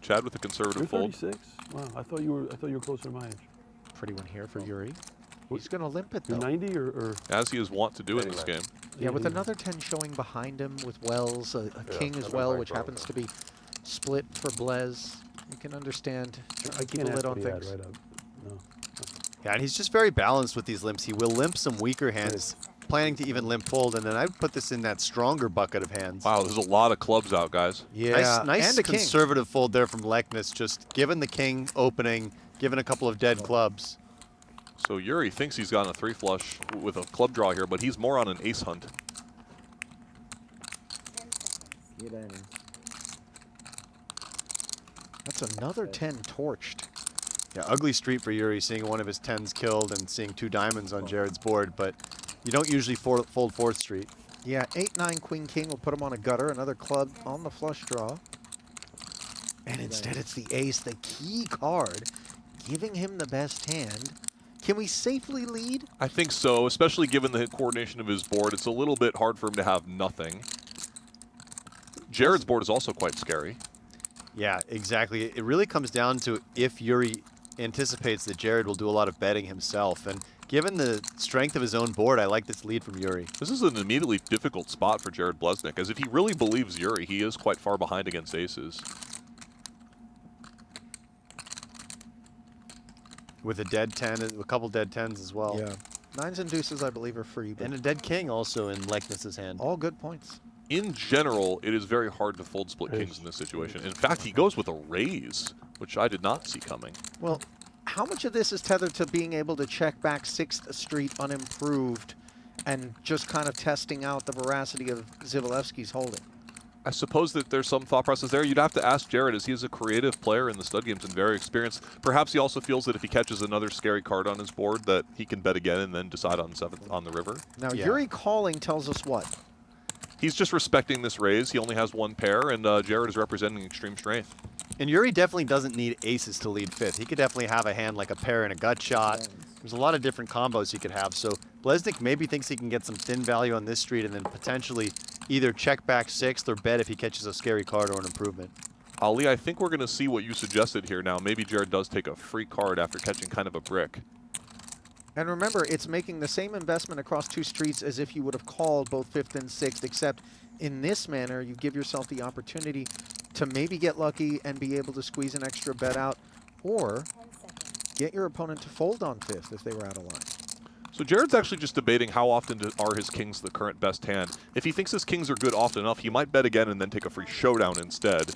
Chad with a conservative you're fold. 36. Wow, I thought you were closer to my age. Pretty one here for Yuri. He's going to limp it, You're though. 90 or As he is wont to do in this game. Yeah, with another 10 showing behind him with Wells, a king as I don't well, like which drawing happens to be split for Blez. You can understand. I Keep can't a lid ask on what he had things. right up. No. Yeah, and he's just very balanced with these limps. He will limp some weaker hands, planning to even limp fold, and then I would put this in that stronger bucket of hands. Wow, there's a lot of clubs out, guys. Yeah, Nice and a king. conservative fold there from Leknes, just given the king opening, given a couple of dead clubs. So Yuri thinks he's gotten a 3 flush with a club draw here, but he's more on an ace hunt. That's another 10 torched. Yeah, ugly street for Yuri, seeing one of his 10s killed and seeing 2 diamonds on Jared's board, but you don't usually fold 4th street. Yeah, 8-9 Queen King will put him on a gutter, another club on the flush draw. And instead it's the ace, the key card, giving him the best hand. Can we safely lead? I think so, especially given the coordination of his board. It's a little bit hard for him to have nothing. Jared's board is also quite scary. Yeah, exactly. It really comes down to if Yuri anticipates that Jared will do a lot of betting himself. And given the strength of his own board, I like this lead from Yuri. This is an immediately difficult spot for Jared Bleznick, as if he really believes Yuri, he is quite far behind against aces. With a dead 10, a couple dead 10s as well. Yeah. 9s and deuces, I believe, are free. But and a dead king also in Leknes' hand. all good points. In general, it is very hard to fold split kings in this situation. In fact, he goes with a raise, which I did not see coming. Well, how much of this is tethered to being able to check back 6th Street unimproved and just kind of testing out the veracity of Dzivielevski's holding? I suppose that there's some thought process there. You'd have to ask Jared, as he is a creative player in the stud games and very experienced. Perhaps he also feels that if he catches another scary card on his board, that he can bet again and then decide on 7th on the river. Now, Yuri calling tells us what? He's just respecting this raise. He only has 1 pair, and Jared is representing extreme strength. And Yuri definitely doesn't need aces to lead 5th. He could definitely have a hand like a pair and a gut shot. There's a lot of different combos he could have. So Bleznick maybe thinks he can get some thin value on this street and then potentially either check back 6th or bet if he catches a scary card or an improvement. Ali, I think we're going to see what you suggested here now. Maybe Jared does take a free card after catching kind of a brick. And remember, it's making the same investment across 2 streets as if you would have called both 5th and 6th, except in this manner, you give yourself the opportunity to maybe get lucky and be able to squeeze an extra bet out, or get your opponent to fold on 5th if they were out of line. So Jared's actually just debating how often are his kings the current best hand. If he thinks his kings are good often enough, he might bet again and then take a free showdown instead.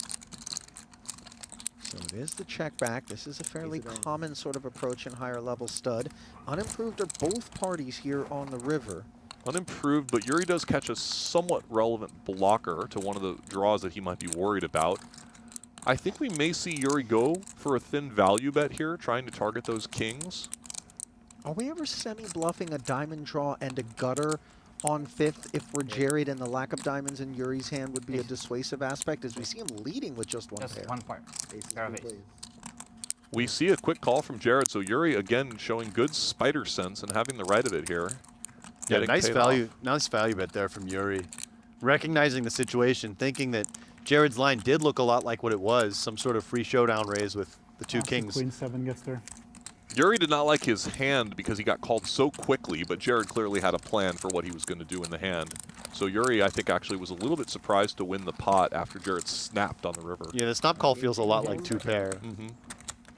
So it is the check back. This is a fairly common sort of approach in higher level stud. Unimproved are both parties here on the river. Unimproved, but Yuri does catch a somewhat relevant blocker to one of the draws that he might be worried about. I think we may see Yuri go for a thin value bet here, trying to target those kings. Are we ever semi-bluffing a diamond draw and a gutter on 5th if we're Jared, and the lack of diamonds in Yuri's hand would be a dissuasive aspect, as we see him leading with just 1 pair? Just 1 pair. We see a quick call from Jared, so Yuri again showing good spider sense and having the right of it here. Yeah, nice value bet there from Yuri. Recognizing the situation, thinking that Jared's line did look a lot like what it was, some sort of free showdown raise with the 2 kings. Queen 7 gets there. Yuri did not like his hand because he got called so quickly, but Jared clearly had a plan for what he was going to do in the hand. So Yuri, I think, actually was a little bit surprised to win the pot after Jared snapped on the river. Yeah, the snap call feels a lot like 2 pair.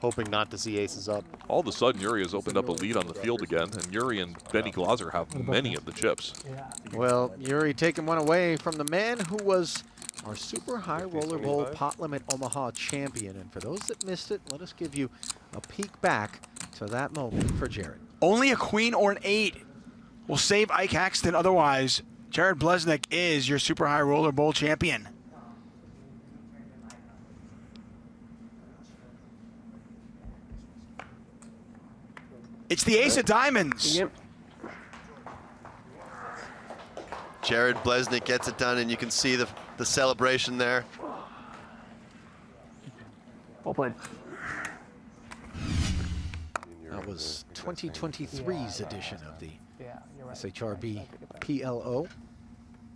Hoping not to see aces up. All of a sudden, Yuri has opened up a lead on the field again, and Yuri and Benny Glaser have many of the chips. Well, Yuri taking one away from the man who was our Super High Roller Bowl Pot Limit Omaha champion. And for those that missed it, let us give you a peek back to that moment for Jared. Only a queen or an 8 will save Ike Haxton. Otherwise, Jared Bleznick is your Super High Roller Bowl champion. It's the ace of diamonds. Yep. Jared Bleznick gets it done, and you can see the celebration there. Well played. That was 2023's edition of the SHRB PLO.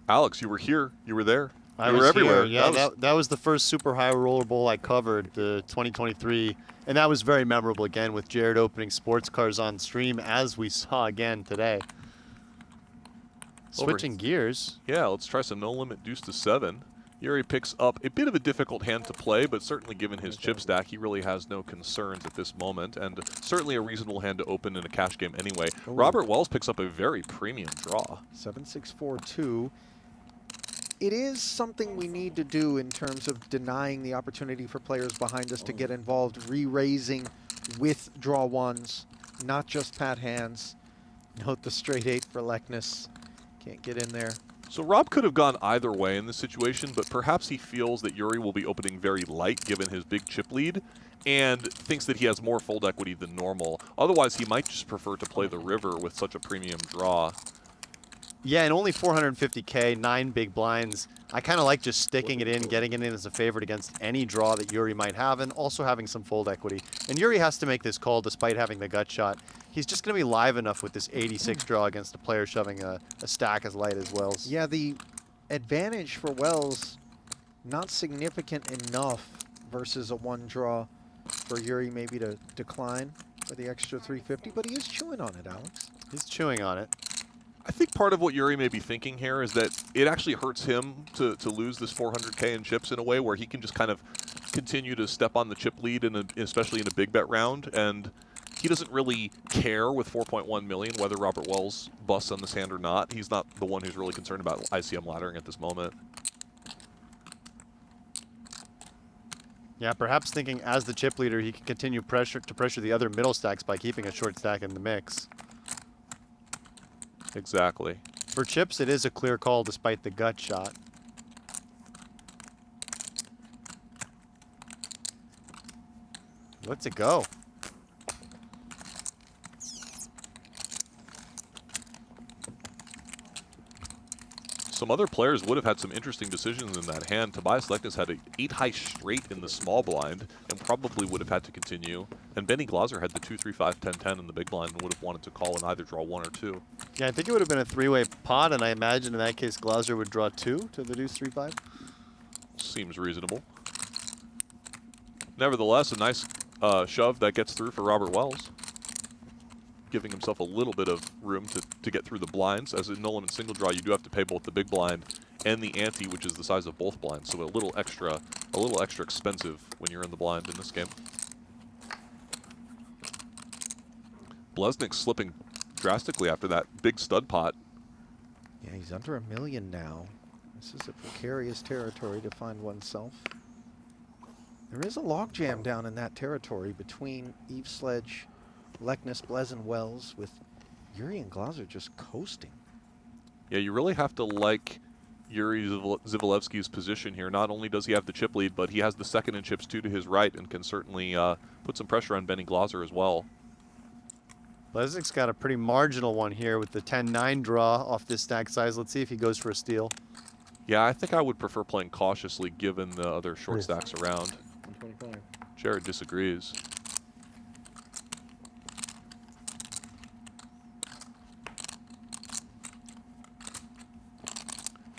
Alex, you were here. You were there. I was everywhere. Yeah, that was the first Super High Roller Bowl I covered, the 2023. And that was very memorable again with Jared opening sports cars on stream, as we saw again today. Switching gears. Yeah, let's try some no limit deuce to 7. Yuri picks up a bit of a difficult hand to play, but certainly given his chip stack, he really has no concerns at this moment, and certainly a reasonable hand to open in a cash game anyway. Ooh. Robert Wells picks up a very premium draw. 7-6-4-2. It is something we need to do in terms of denying the opportunity for players behind us to get involved, re-raising with draw 1s, not just pat hands. Note the straight 8 for Leknes. Can't get in there. So Rob could have gone either way in this situation, but perhaps he feels that Yuri will be opening very light given his big chip lead, and thinks that he has more fold equity than normal. Otherwise, he might just prefer to play the river with such a premium draw. Yeah, and only 450K, 9 big blinds. I kind of like just sticking it in, getting it in as a favorite against any draw that Yuri might have, and also having some fold equity. And Yuri has to make this call despite having the gut shot. He's just going to be live enough with this 86 draw against a player shoving a stack as light as Wells. Yeah, the advantage for Wells, not significant enough versus a one draw for Yuri maybe to decline for the extra 350, but he is chewing on it, Alex. He's chewing on it. I think part of what Yuri may be thinking here is that it actually hurts him to lose this 400K in chips in a way where he can just kind of continue to step on the chip lead, especially in a big bet round, and he doesn't really care with 4.1 million whether Robert Wells busts on this hand or not. He's not the one who's really concerned about ICM laddering at this moment. Yeah, perhaps thinking as the chip leader, he can continue to pressure the other middle stacks by keeping a short stack in the mix. Exactly. For chips, it is a clear call despite the gut shot. Let's it go. Some other players would have had some interesting decisions in that hand. Tobias Leknes had an 8-high straight in the small blind and probably would have had to continue. And Benny Glaser had the 2-3-5, 10-10 in the big blind and would have wanted to call and either draw 1 or 2. Yeah, I think it would have been a 3-way pot, and I imagine in that case Glaser would draw 2 to the deuce 3-5. Seems reasonable. Nevertheless, a nice shove that gets through for Robert Wells, giving himself a little bit of room to get through the blinds. As in no limit single draw, you do have to pay both the big blind and the ante, which is the size of both blinds, so a little extra expensive when you're in the blind in this game. Bleznick slipping drastically after that big stud pot. Yeah, he's under $1 million now. This is a precarious territory to find oneself. There is a logjam down in that territory between Eveslage, Leknes, Blez, and Wells, with Yuri and Glaser just coasting. Yeah, you really have to like Yuri Dzivielevski's position here. Not only does he have the chip lead, but he has the second in chips 2 to his right and can certainly put some pressure on Benny Glaser as well. Bleznick's got a pretty marginal one here with the 10-9 draw off this stack size. Let's see if he goes for a steal. Yeah, I think I would prefer playing cautiously given the other short stacks around. 125. Jared disagrees.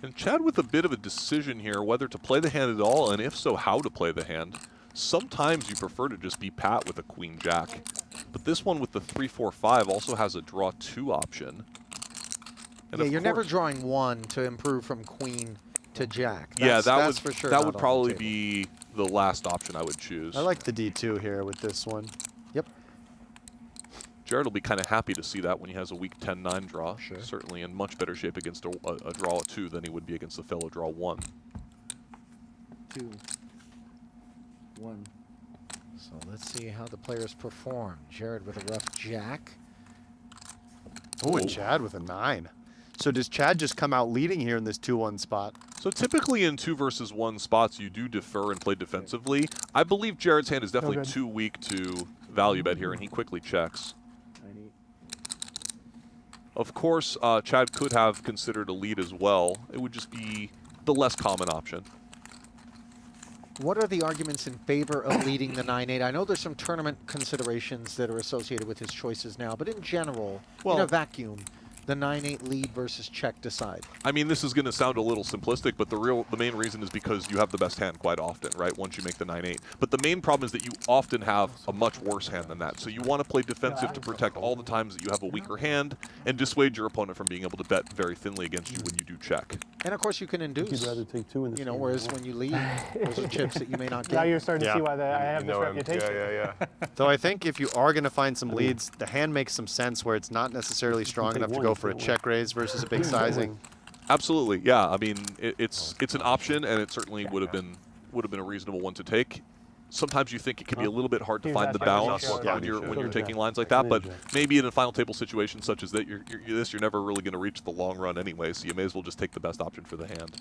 And Chad with a bit of a decision here whether to play the hand at all, and if so, how to play the hand. Sometimes you prefer to just be pat with a queen jack, but this one with the 3-4-5 also has a draw 2 option. And yeah, you're never drawing 1 to improve from queen to jack. Yeah, that's for sure. That would probably be the last option I would choose. I like the D2 here with this one. Yep. Jared will be kind of happy to see that when he has a weak 10-9 draw. Sure. Certainly in much better shape against a draw 2 than he would be against a fellow draw 1. 2, 1. So let's see how the players perform. Jared with a rough jack. Oh, and Chad with a 9. So does Chad just come out leading here in this 2-1 spot? So typically in 2 versus 1 spots, you do defer and play defensively. I believe Jared's hand is definitely too weak to value bet here, and he quickly checks. Of course, Chad could have considered a lead as well. It would just be the less common option. What are the arguments in favor of leading the 9-8? I know there's some tournament considerations that are associated with his choices now, but in general, in a vacuum, the 9-8 lead versus check decide? I mean, this is going to sound a little simplistic, but the main reason is because you have the best hand quite often, right, once you make the 9-8. But the main problem is that you often have a much worse hand than that. So you want to play defensive to protect all the times that you have a weaker hand and dissuade your opponent from being able to bet very thinly against you when you do check. And of course, you can induce. You'd rather take 2 in this You know, game. whereas when you lead, those are chips that you may not get. Now you're starting to see why I have this reputation. Yeah. Though I think if you are going to find some leads, the hand makes some sense where it's not necessarily strong enough to go for a check raise versus a big sizing. Absolutely, yeah. I mean, it's an option, and it certainly would have been a reasonable one to take. sometimes you think it can be a little bit hard to Here's find that the side. balance Yeah. when you're taking lines like that. But maybe in a final table situation such as that, you're never really going to reach the long run anyway, so you may as well just take the best option for the hand.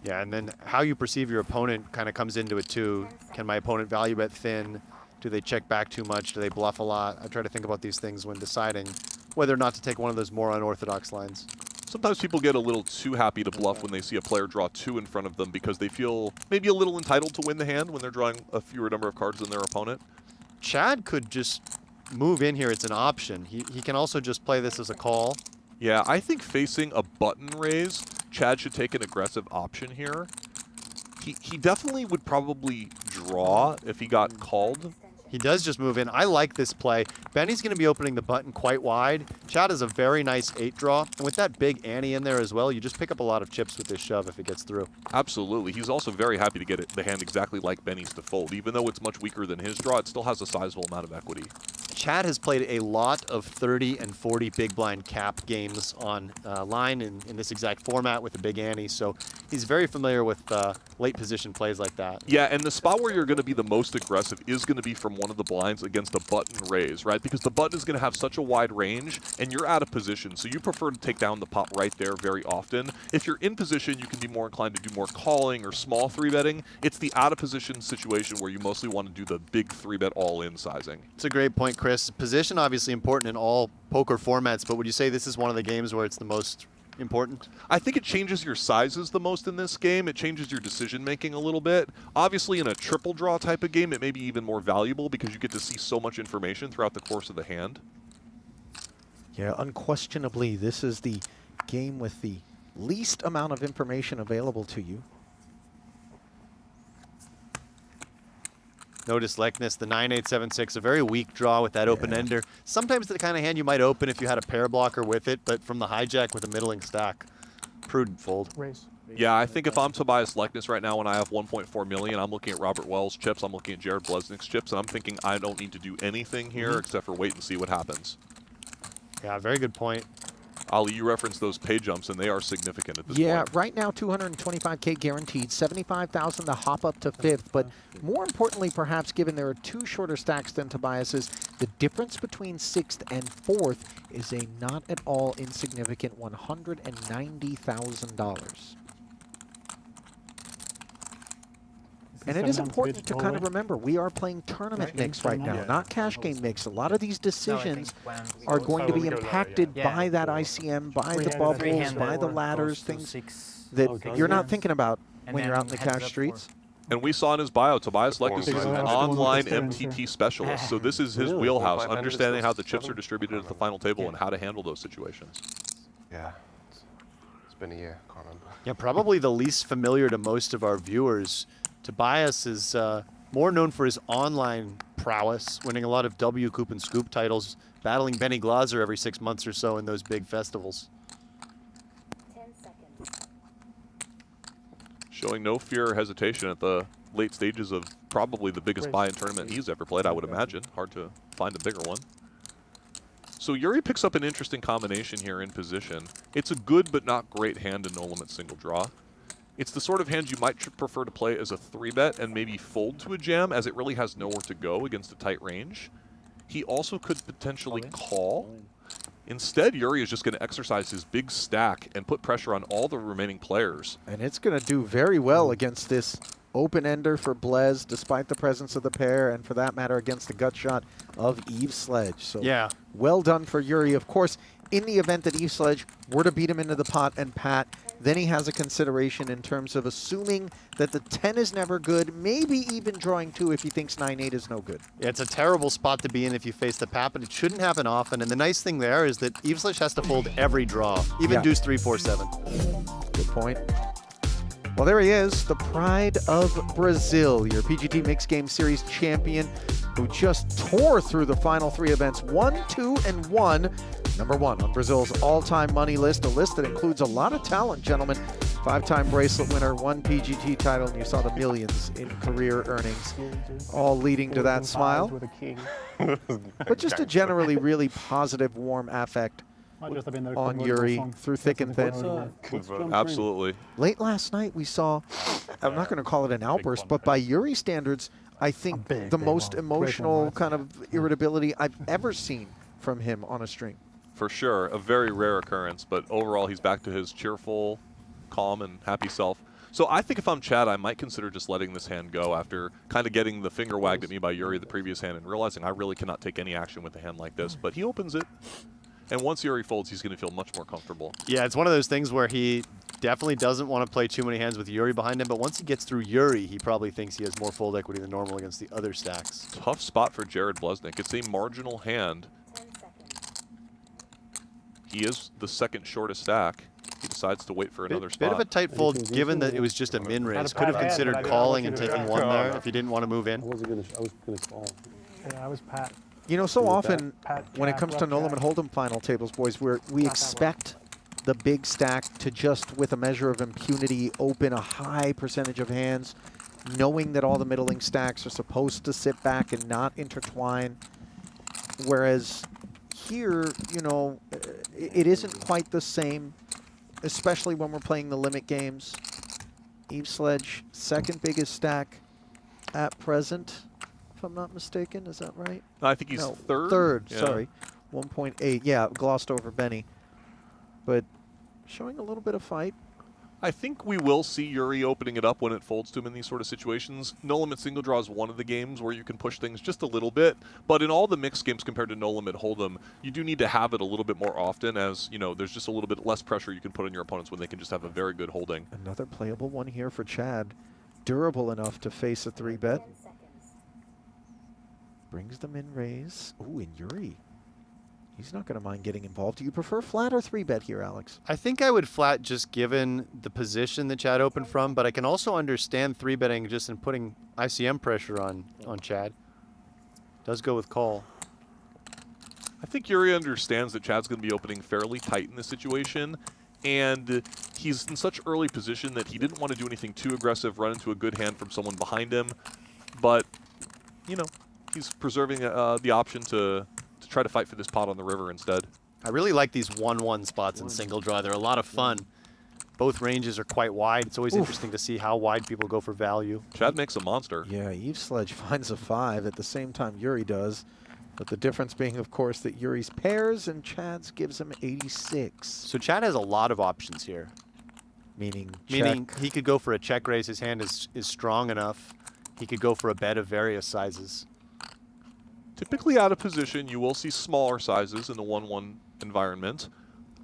Yeah, and then how you perceive your opponent kind of comes into it too. Can my opponent value bet thin? Do they check back too much? Do they bluff a lot? I try to think about these things when deciding whether or not to take one of those more unorthodox lines. Sometimes people get a little too happy to bluff when they see a player draw 2 in front of them because they feel maybe a little entitled to win the hand when they're drawing a fewer number of cards than their opponent. Chad could just move in here. It's an option. He can also just play this as a call. Yeah, I think facing a button raise, Chad should take an aggressive option here. He definitely would probably draw if he got called. He does just move in. I like this play. Benny's going to be opening the button quite wide. Chad has a very nice 8 draw. And with that big ante in there as well, you just pick up a lot of chips with this shove if it gets through. Absolutely. He's also very happy to get the hand exactly like Benny's to fold. Even though it's much weaker than his draw, it still has a sizable amount of equity. Chad has played a lot of 30 and 40 big blind cap games on line in this exact format with the big ante, so he's very familiar with late position plays like that. Yeah, and the spot where you're going to be the most aggressive is going to be from one of the blinds against a button raise, right? Because the button is going to have such a wide range, and you're out of position, so you prefer to take down the pot right there very often. If you're in position, you can be more inclined to do more calling or small 3-betting. It's the out of position situation where you mostly want to do the big 3-bet all-in sizing. It's a great point, Chris. Position obviously important in all poker formats, but would you say this is one of the games where it's the most important? I think it changes your sizes the most in this game. It changes your decision making a little bit. Obviously in a triple draw type of game, it may be even more valuable because you get to see so much information throughout the course of the hand. Yeah, unquestionably, this is the game with the least amount of information available to you. Notice Leknes, the 9-8-7-6, a very weak draw with that open ender. Sometimes the kind of hand you might open if you had a pair blocker with it, but from the hijack with a middling stack, prudent fold. Raise. Yeah, I think if I'm Tobias Leknes right now when I have 1.4 million, I'm looking at Robert Wells' chips, I'm looking at Jared Bleznick's chips, and I'm thinking I don't need to do anything here except for wait and see what happens. Yeah, very good point. Ali, you referenced those pay jumps, and they are significant at this Yeah, point. right now 225K guaranteed, 75,000 to hop up to 5th, but more importantly, perhaps given there are 2 shorter stacks than Tobias's, the difference between 6th and 4th is a not at all insignificant $190,000. And it is important to kind of remember, we are playing tournament mix right now, not cash game mix. A lot of these decisions are going to be impacted by that ICM, by the bubbles, by the ladders, things that you're not thinking about when you're out in the cash streets. And we saw in his bio, Tobias Leknes is an online MTT specialist. So this is his wheelhouse, understanding how the chips are distributed at the final table and how to handle those situations. Yeah, it's been a year, can't remember. Yeah, probably the least familiar to most of our viewers. Tobias is more known for his online prowess, winning a lot of W, Coop, and Scoop titles, battling Benny Glaser every 6 months or so in those big festivals. 10 seconds. Showing no fear or hesitation at the late stages of probably the biggest buy-in tournament he's ever played, I would imagine. Hard to find a bigger one. So Yuri picks up an interesting combination here in position. It's a good but not great hand in no-limit single draw. It's the sort of hand you might prefer to play as a 3-bet and maybe fold to a jam, as it really has nowhere to go against a tight range. He also could potentially call. Instead, Yuri is just going to exercise his big stack and put pressure on all the remaining players. And it's going to do very well against this open ender for Blez, despite the presence of the pair, and for that matter, against the gut shot of Eveslage. So yeah, well done for Yuri. Of course, in the event that Eveslage were to beat him into the pot and pat, then he has a consideration in terms of assuming that the 10 is never good, maybe even drawing 2 if he thinks 9-8 is no good. Yeah, it's a terrible spot to be in if you face the pat, but it shouldn't happen often. And the nice thing there is that Eveslage has to fold every draw, even deuce 3, 4, 7. Good point. Well, there he is, the pride of Brazil, your PGT Mixed Games Series champion, who just tore through the final 3 events, 1, 2, and 1. Number 1 on Brazil's all-time money list, a list that includes a lot of talent, gentlemen. 5-time bracelet winner, 1 PGT title, and you saw the millions in career earnings, all leading to that smile. But just a generally really positive, warm affect on Yuri through thick and thin. Absolutely. Late last night we saw, I'm not going to call it an outburst, but by Yuri standards, I think, the most emotional kind of irritability I've ever seen from him on a stream. For sure, a very rare occurrence, but overall he's back to his cheerful, calm, and happy self. So I think if I'm Chad, I might consider just letting this hand go after kind of getting the finger wagged at me by Yuri the previous hand and realizing I really cannot take any action with a hand like this. But he opens it, and once Yuri folds, he's going to feel much more comfortable. Yeah, it's one of those things where he definitely doesn't want to play too many hands with Yuri behind him, but once he gets through Yuri, he probably thinks he has more fold equity than normal against the other stacks. Tough spot for Jared Bleznick. It's a marginal hand. He is the second shortest stack. He decides to wait for another spot. Bit of a tight fold, given that it was just a min raise. Could have considered calling and taking one there if he didn't want to move in. I was gonna call. Yeah, I was pat. You know, so often Pat, when it Jack, comes to rough no limit Jack. hold'em final tables, boys, we expect the big stack to just, with a measure of impunity, open a high percentage of hands, knowing that all the middling stacks are supposed to sit back and not intertwine. Whereas here, you know, it isn't quite the same, especially when we're playing the limit games. Eveslage, second biggest stack at present, if I'm not mistaken. Is that right? I think he's No, third. Third, Yeah. sorry. 1.8. Yeah, glossed over Benny. But showing a little bit of fight. I think we will see Yuri opening it up when it folds to him in these sort of situations. No Limit Single Draw is one of the games where you can push things just a little bit, but in all the mixed games compared to No Limit Hold'em, you do need to have it a little bit more often, as, you know, there's just a little bit less pressure you can put on your opponents when they can just have a very good holding. Another playable one here for Chad. Durable enough to face a 3-bet. Brings them in raise. Ooh, and Yuri. He's not going to mind getting involved. Do you prefer flat or 3-bet here, Alex? I think I would flat just given the position that Chad opened from, but I can also understand 3-betting just in putting ICM pressure on Chad. Does go with call. I think Yuri understands that Chad's going to be opening fairly tight in this situation, and he's in such early position that he didn't want to do anything too aggressive, run into a good hand from someone behind him, but, you know, he's preserving the option to try to fight for this pot on the river instead. I really like these 1-1 spots in single draw. They're a lot of fun. Both ranges are quite wide. It's always interesting to see how wide people go for value. Chad makes a monster. Yeah, Eveslage finds a 5 at the same time Yuri does. But the difference being, of course, that Yuri's pairs and Chad's gives him 86. So Chad has a lot of options here. Meaning he could go for a check raise. His hand is strong enough. He could go for a bet of various sizes. Typically out of position, you will see smaller sizes in the 1-1 environment.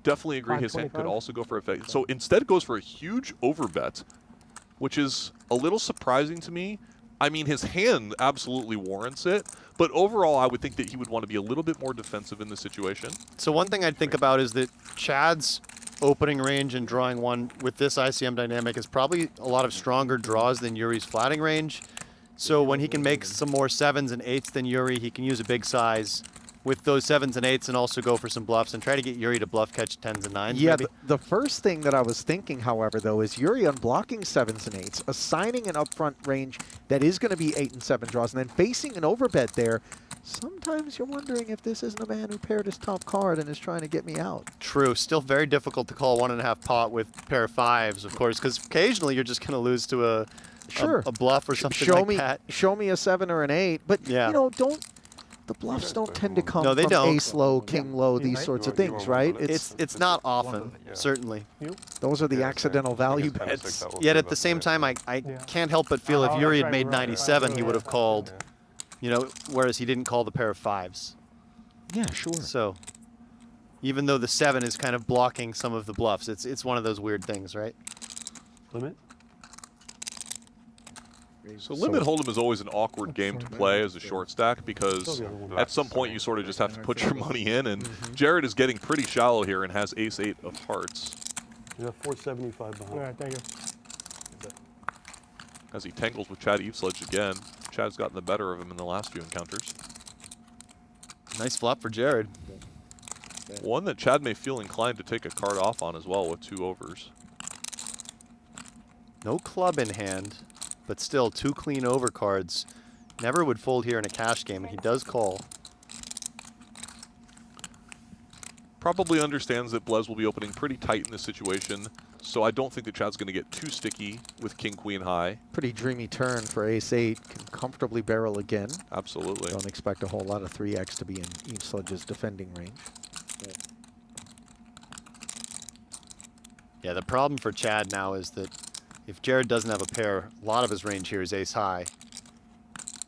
Definitely agree his hand could also go for a fake. So instead it goes for a huge overbet, which is a little surprising to me. I mean, his hand absolutely warrants it, but overall I would think that he would want to be a little bit more defensive in this situation. So one thing I'd think about is that Chad's opening range and drawing one with this ICM dynamic is probably a lot of stronger draws than Yuri's flatting range. So when he can make some more 7s and 8s than Yuri, he can use a big size with those 7s and 8s and also go for some bluffs and try to get Yuri to bluff catch 10s and 9s. Yeah, maybe. the first thing that I was thinking, however, though, is Yuri unblocking 7s and 8s, assigning an upfront range that is going to be 8 and 7 draws, and then facing an overbet there. Sometimes you're wondering if this isn't a man who paired his top card and is trying to get me out. True. Still very difficult to call 1.5 pot with pair of 5s, of course, because occasionally you're just going to lose to a bluff or something like that. Show me a 7 or an 8, but you know, the bluffs don't tend to come from ace low, king low, these sorts of things, right? It's not often, certainly. Those are the accidental value bets. Yet at the same time, I can't help but feel if Yuri had made 97, he would have called, you know, whereas he didn't call the pair of 5s. Yeah, sure. So even though the 7 is kind of blocking some of the bluffs, it's one of those weird things, right? Limit? So Limit Hold'em is always an awkward game to play as a short stack because at some point you sort of just have to put your money in, and Jared is getting pretty shallow here and has ace-8 of hearts. You have 475 behind. All right, thank you. As he tangles with Chad Eveslage again. Chad's gotten the better of him in the last few encounters. Nice flop for Jared. One that Chad may feel inclined to take a card off on as well with 2 overs. No club in hand, but still 2 clean over cards. Never would fold here in a cash game, and he does call. Probably understands that Blez will be opening pretty tight in this situation, So I don't think that Chad's going to get too sticky with king, queen high. Pretty dreamy turn for ace-8. Can comfortably barrel again. Absolutely. Don't expect a whole lot of 3x to be in Evslage's defending range. Yeah, the problem for Chad now is that if Jared doesn't have a pair, a lot of his range here is ace high.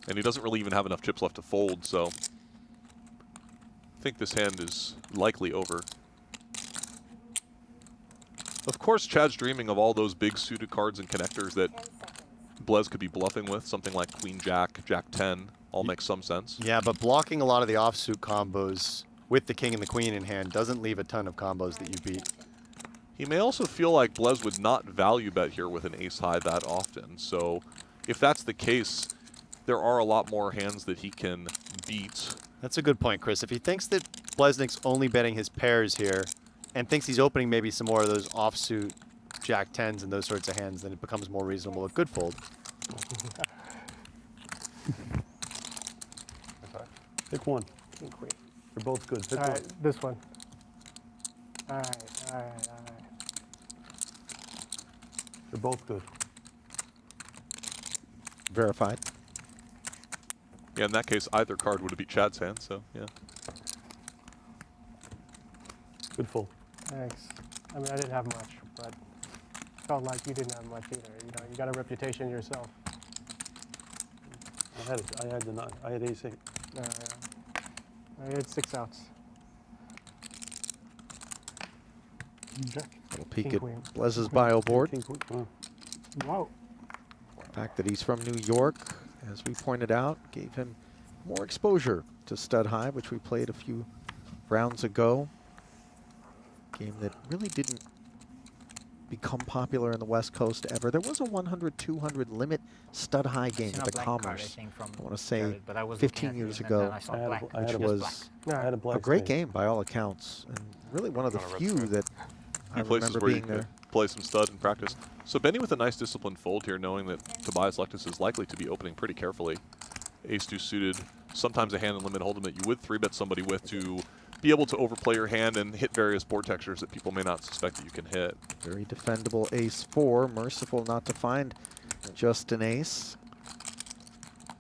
And he doesn't really even have enough chips left to fold, so I think this hand is likely over. Of course, Chad's dreaming of all those big suited cards and connectors that Blez could be bluffing with, something like queen jack, jack 10, all makes some sense. Yeah, but blocking a lot of the offsuit combos with the king and the queen in hand doesn't leave a ton of combos that you beat. He may also feel like Blez would not value bet here with an ace high that often. So if that's the case, there are a lot more hands that he can beat. That's a good point, Chris. If he thinks that Bleznick's only betting his pairs here and thinks he's opening maybe some more of those offsuit jack 10s and those sorts of hands, then it becomes more reasonable. A good fold. Pick one. King, queen. They're both good. Pick All one. right, this one. All right, all right, all right. They're both good. Verified. Yeah, in that case, either card would be Chad's hand, so yeah. Good fold. Thanks. I mean, I didn't have much, but felt like you didn't have much either. You know, you got a reputation yourself. I had ace 8. I had 6 outs. Jack. Little peek King, at queen. Blez's bio board. King, queen. Wow. Wow. The fact that he's from New York, as we pointed out, gave him more exposure to stud high, which we played a few rounds ago. Game that really didn't become popular in the West Coast ever. There was a 100-200 limit stud high game at the Commerce, I want to say 15 years ago, which was a great game by all accounts, and really one of the few that I Places remember where you being there. could play some stud in practice. So Benny with a nice disciplined fold here, knowing that Tobias Leknes is likely to be opening pretty carefully. Ace-2 suited, sometimes a hand in limit hold'em that you would 3-bet somebody with to be able to overplay your hand and hit various board textures that people may not suspect that you can hit. Very defendable ace-4, merciful not to find just an ace.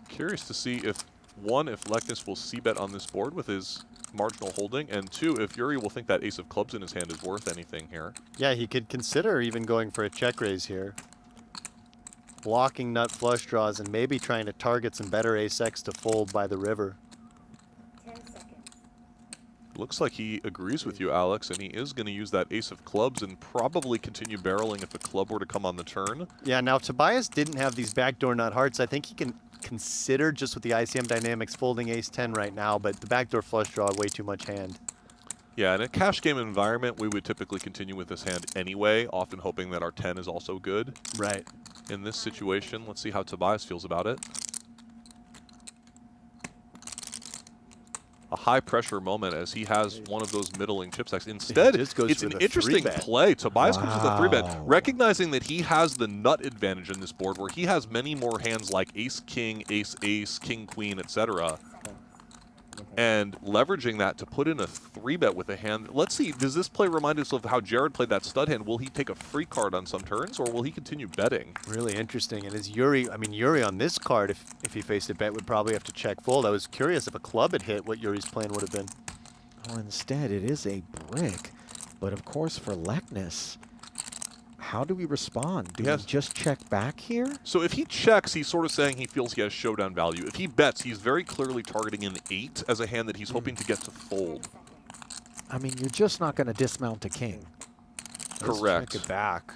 Curious to see if, one, if Leknes will c-bet on this board with his marginal holding, and two, if Yuri will think that ace of clubs in his hand is worth anything here. Yeah, he could consider even going for a check raise here. Blocking nut flush draws and maybe trying to target some better ace-x to fold by the river. 10 seconds. Looks like he agrees with you, Alex, and he is going to use that ace of clubs and probably continue barreling if a club were to come on the turn. Yeah, now Tobias didn't have these backdoor nut hearts. I think he can consider, just with the ICM dynamics, folding ace-10 right now, but the backdoor flush draw, way too much hand. Yeah, in a cash game environment, we would typically continue with this hand anyway, often hoping that our 10 is also good. Right. In this situation, let's see how Tobias feels about it. A high-pressure moment as he has one of those middling chip stacks. Instead, it's an interesting play. Tobias comes with a 3-bet, recognizing that he has the nut advantage in this board, where he has many more hands like ace-king, ace-ace, king-queen, etc., and leveraging that to put in a 3-bet with a hand. Let's see, does this play remind us of how Jared played that stud hand? Will he take a free card on some turns, or will he continue betting? Really interesting. And is Yuri, I mean, Yuri on this card, if he faced a bet, would probably have to check fold. I was curious if a club had hit, what Yuri's plan would have been. Well, instead, it is a brick. But of course, for Leknes, how do we respond? Do we just check back here? So if he checks, he's sort of saying he feels he has showdown value. If he bets, he's very clearly targeting an 8 as a hand that he's hoping to get to fold. I mean, you're just not going to dismount a king. Correct. Check it back.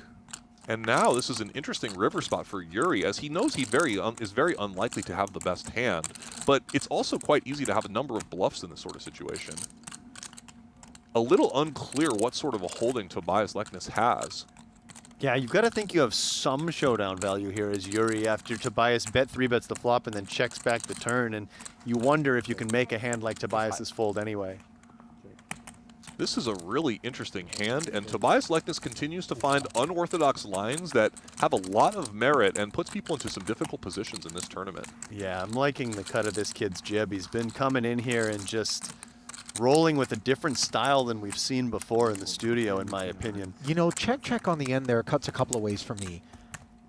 And now this is an interesting river spot for Yuri, as he knows he is very unlikely to have the best hand. But it's also quite easy to have a number of bluffs in this sort of situation. A little unclear what sort of a holding Tobias Leknes has. Yeah, you've got to think you have some showdown value here as Yuri, after Tobias bet 3-bets the flop and then checks back the turn, and you wonder if you can make a hand like Tobias's fold anyway. This is a really interesting hand, and Tobias Leknes continues to find unorthodox lines that have a lot of merit and puts people into some difficult positions in this tournament. Yeah, I'm liking the cut of this kid's jib. He's been coming in here and just rolling with a different style than we've seen before in the studio, in my opinion. You know, check on the end there cuts a couple of ways for me.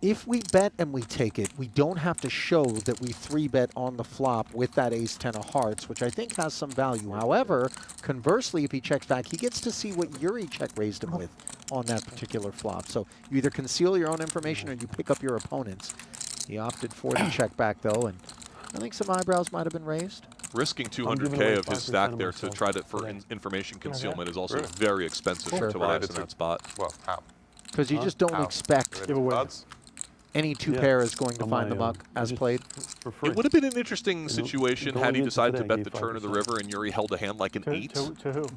If we bet and we take it, we don't have to show that we 3-bet on the flop with that ace-10 of hearts, which I think has some value. However, conversely, if he checks back, he gets to see what Yuri check-raised him with on that particular flop. So you either conceal your own information or you pick up your opponent's. He opted for the check back, though, and I think some eyebrows might have been raised. Risking 200K of his stack there to try to for information concealment is also very expensive for Tobias in that spot. Well, how? Because you just don't expect any two pair is going to find the muck as played. It would have been an interesting situation had he decided to bet the turn of the river and Yuri held a hand like an 8.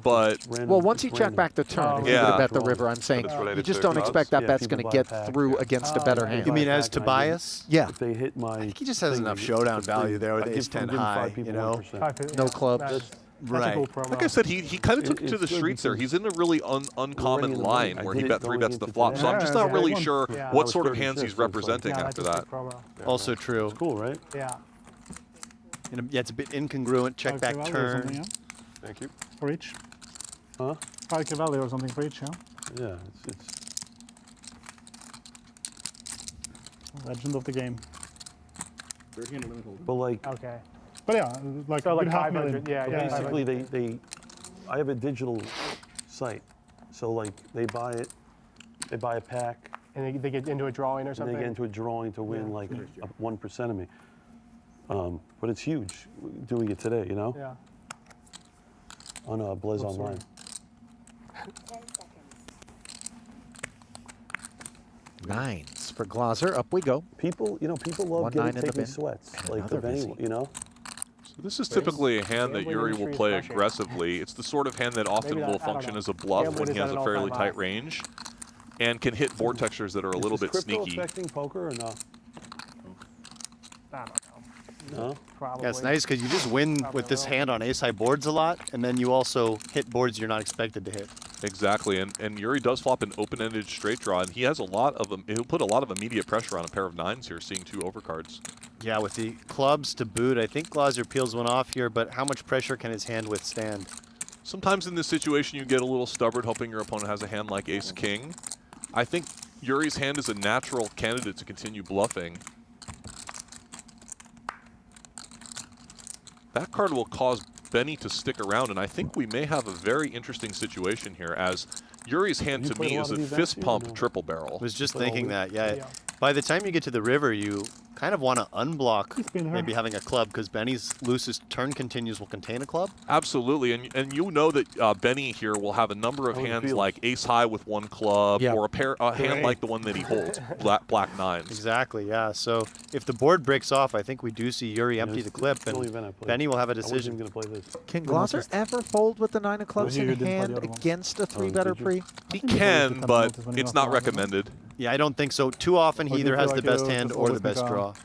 But well, once he checked back the turn, if he would have bet the river, I'm saying you just don't expect that bet's going to get through against a better hand. You mean as Tobias? Yeah. If they hit my, I think he just has enough showdown value there with ace-10 high, you know? No clubs. Right. Like I said, he kind of took it to the streets there. He's in a really uncommon line where he bet 3-bets the flop. So I'm just not really sure what sort of hands he's representing after that. Also true. Cool, right? Yeah. Yeah, it's a bit incongruent. Check back turn. Thank you. For each? Huh? 5K value or something for each, yeah? Yeah, it's Legend of the game. but like, Okay. But yeah, like, So like 500, 500, yeah. basically I have a digital site, so like they buy a pack, And they get into a drawing or and something? they get into a drawing to win like 1% of me. But it's huge doing it today, you know? Yeah. On Blez Online. 10 seconds. Nines for Glaser. Up we go. People love 1-9 in the taking bin. sweats, And like the another Benny, busy. you know? So this is typically a hand that Gambling Yuri will industry is play crushing. aggressively. It's the sort of hand that often Maybe that- will I don't function know. as a bluff Gambling when he is has at a an fairly all-time tight high. range and can hit board textures that are a little Is bit crypto sneaky. affecting poker or no? I don't know. No? Probably. Yeah, it's nice because you just win with this hand on ace-high boards a lot, and then you also hit boards you're not expected to hit. Exactly, and Yuri does flop an open-ended straight draw, and he has a lot of he'll put a lot of immediate pressure on a pair of 9s here, seeing 2 overcards. Yeah, with the clubs to boot, I think Glaser peels one off here, but how much pressure can his hand withstand? Sometimes in this situation you get a little stubborn, hoping your opponent has a hand like ace-king. I think Yuri's hand is a natural candidate to continue bluffing. That card will cause Benny to stick around, and I think we may have a very interesting situation here, as Yuri's hand to me is a fist pump triple barrel. I was just thinking that, yeah. By the time you get to the river, you kind of want to unblock maybe having a club, because Benny's loosest turn continues will contain a club. Absolutely, and you know that Benny here will have a number of hands like ace high with 1 club, or a hand like the one that he holds, black 9s. Exactly, yeah. So if the board breaks off, I think we do see Yuri empty the clip, and Benny will have a decision. I wasn't going to play this. Can Glaser ever fold with the 9 of clubs in hand against a 3-better pre? He can, but it's not recommended. Yeah, I don't think so. Too often he either has the best hand or the best draw.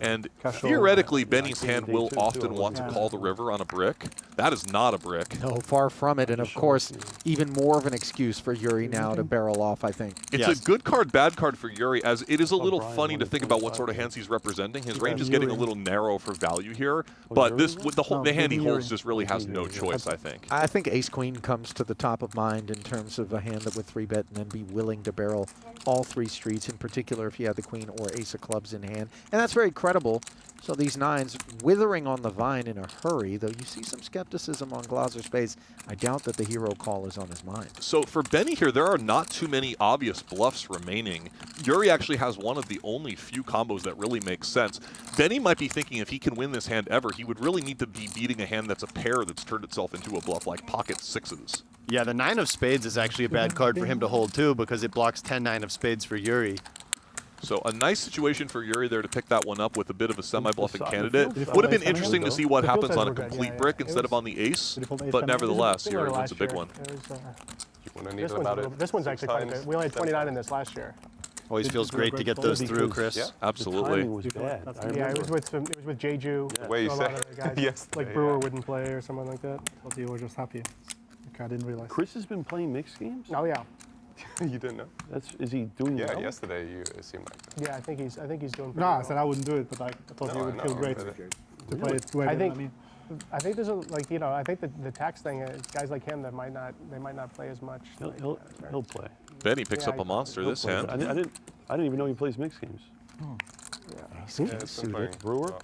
And theoretically, Benny's hand will often want to call the river on a brick. That is not a brick. No, far from it. And of course, even more of an excuse for Yuri now to barrel off, I think. It's a good card, bad card for Yuri, as it is a little funny to think about what sort of hands he's representing. His range is getting a little narrow for value here, but this with the hand he holds just really has no choice, I think. I think ace-queen comes to the top of mind in terms of a hand that would 3-bet and then be willing to barrel all 3 streets, in particular if you had the queen or ace of clubs in hand. And that's very credible. So these 9s withering on the vine in a hurry, though you see some skepticism on Glaser's face. I doubt that the hero call is on his mind. So for Benny here, there are not too many obvious bluffs remaining. Yuri actually has one of the only few combos that really makes sense. Benny might be thinking if he can win this hand ever, he would really need to be beating a hand that's a pair that's turned itself into a bluff, like pocket 6s. Yeah, the 9 of spades is actually a bad card for him to hold too, because it blocks 10-9 of spades for Yuri. So a nice situation for Yuri there to pick that one up with a bit of a semi-bluffing candidate. Would have been interesting to see what happens on a complete brick instead of on the ace, but nevertheless, Yuri wins a big one. This one's actually quite good. We only had 29 in this last year. Always feels great to get those through, Chris. Yeah, absolutely. Yeah, it was with Jeju. The way you say yes, like Brewer wouldn't play or someone like that. But you were just happy. I didn't realize. Chris has been playing mixed games? Oh yeah. You didn't know? Is he doing well? Yeah, yesterday it seemed like that. Yeah, I think he's doing. No, I said I wouldn't do it, but I thought you would feel great to play it. I think I think there's I think the tax thing, guys like him that they might not play as much. He'll play. Benny picks up a monster this hand. I didn't even know he plays mixed games. Yeah. Suited. Brewer.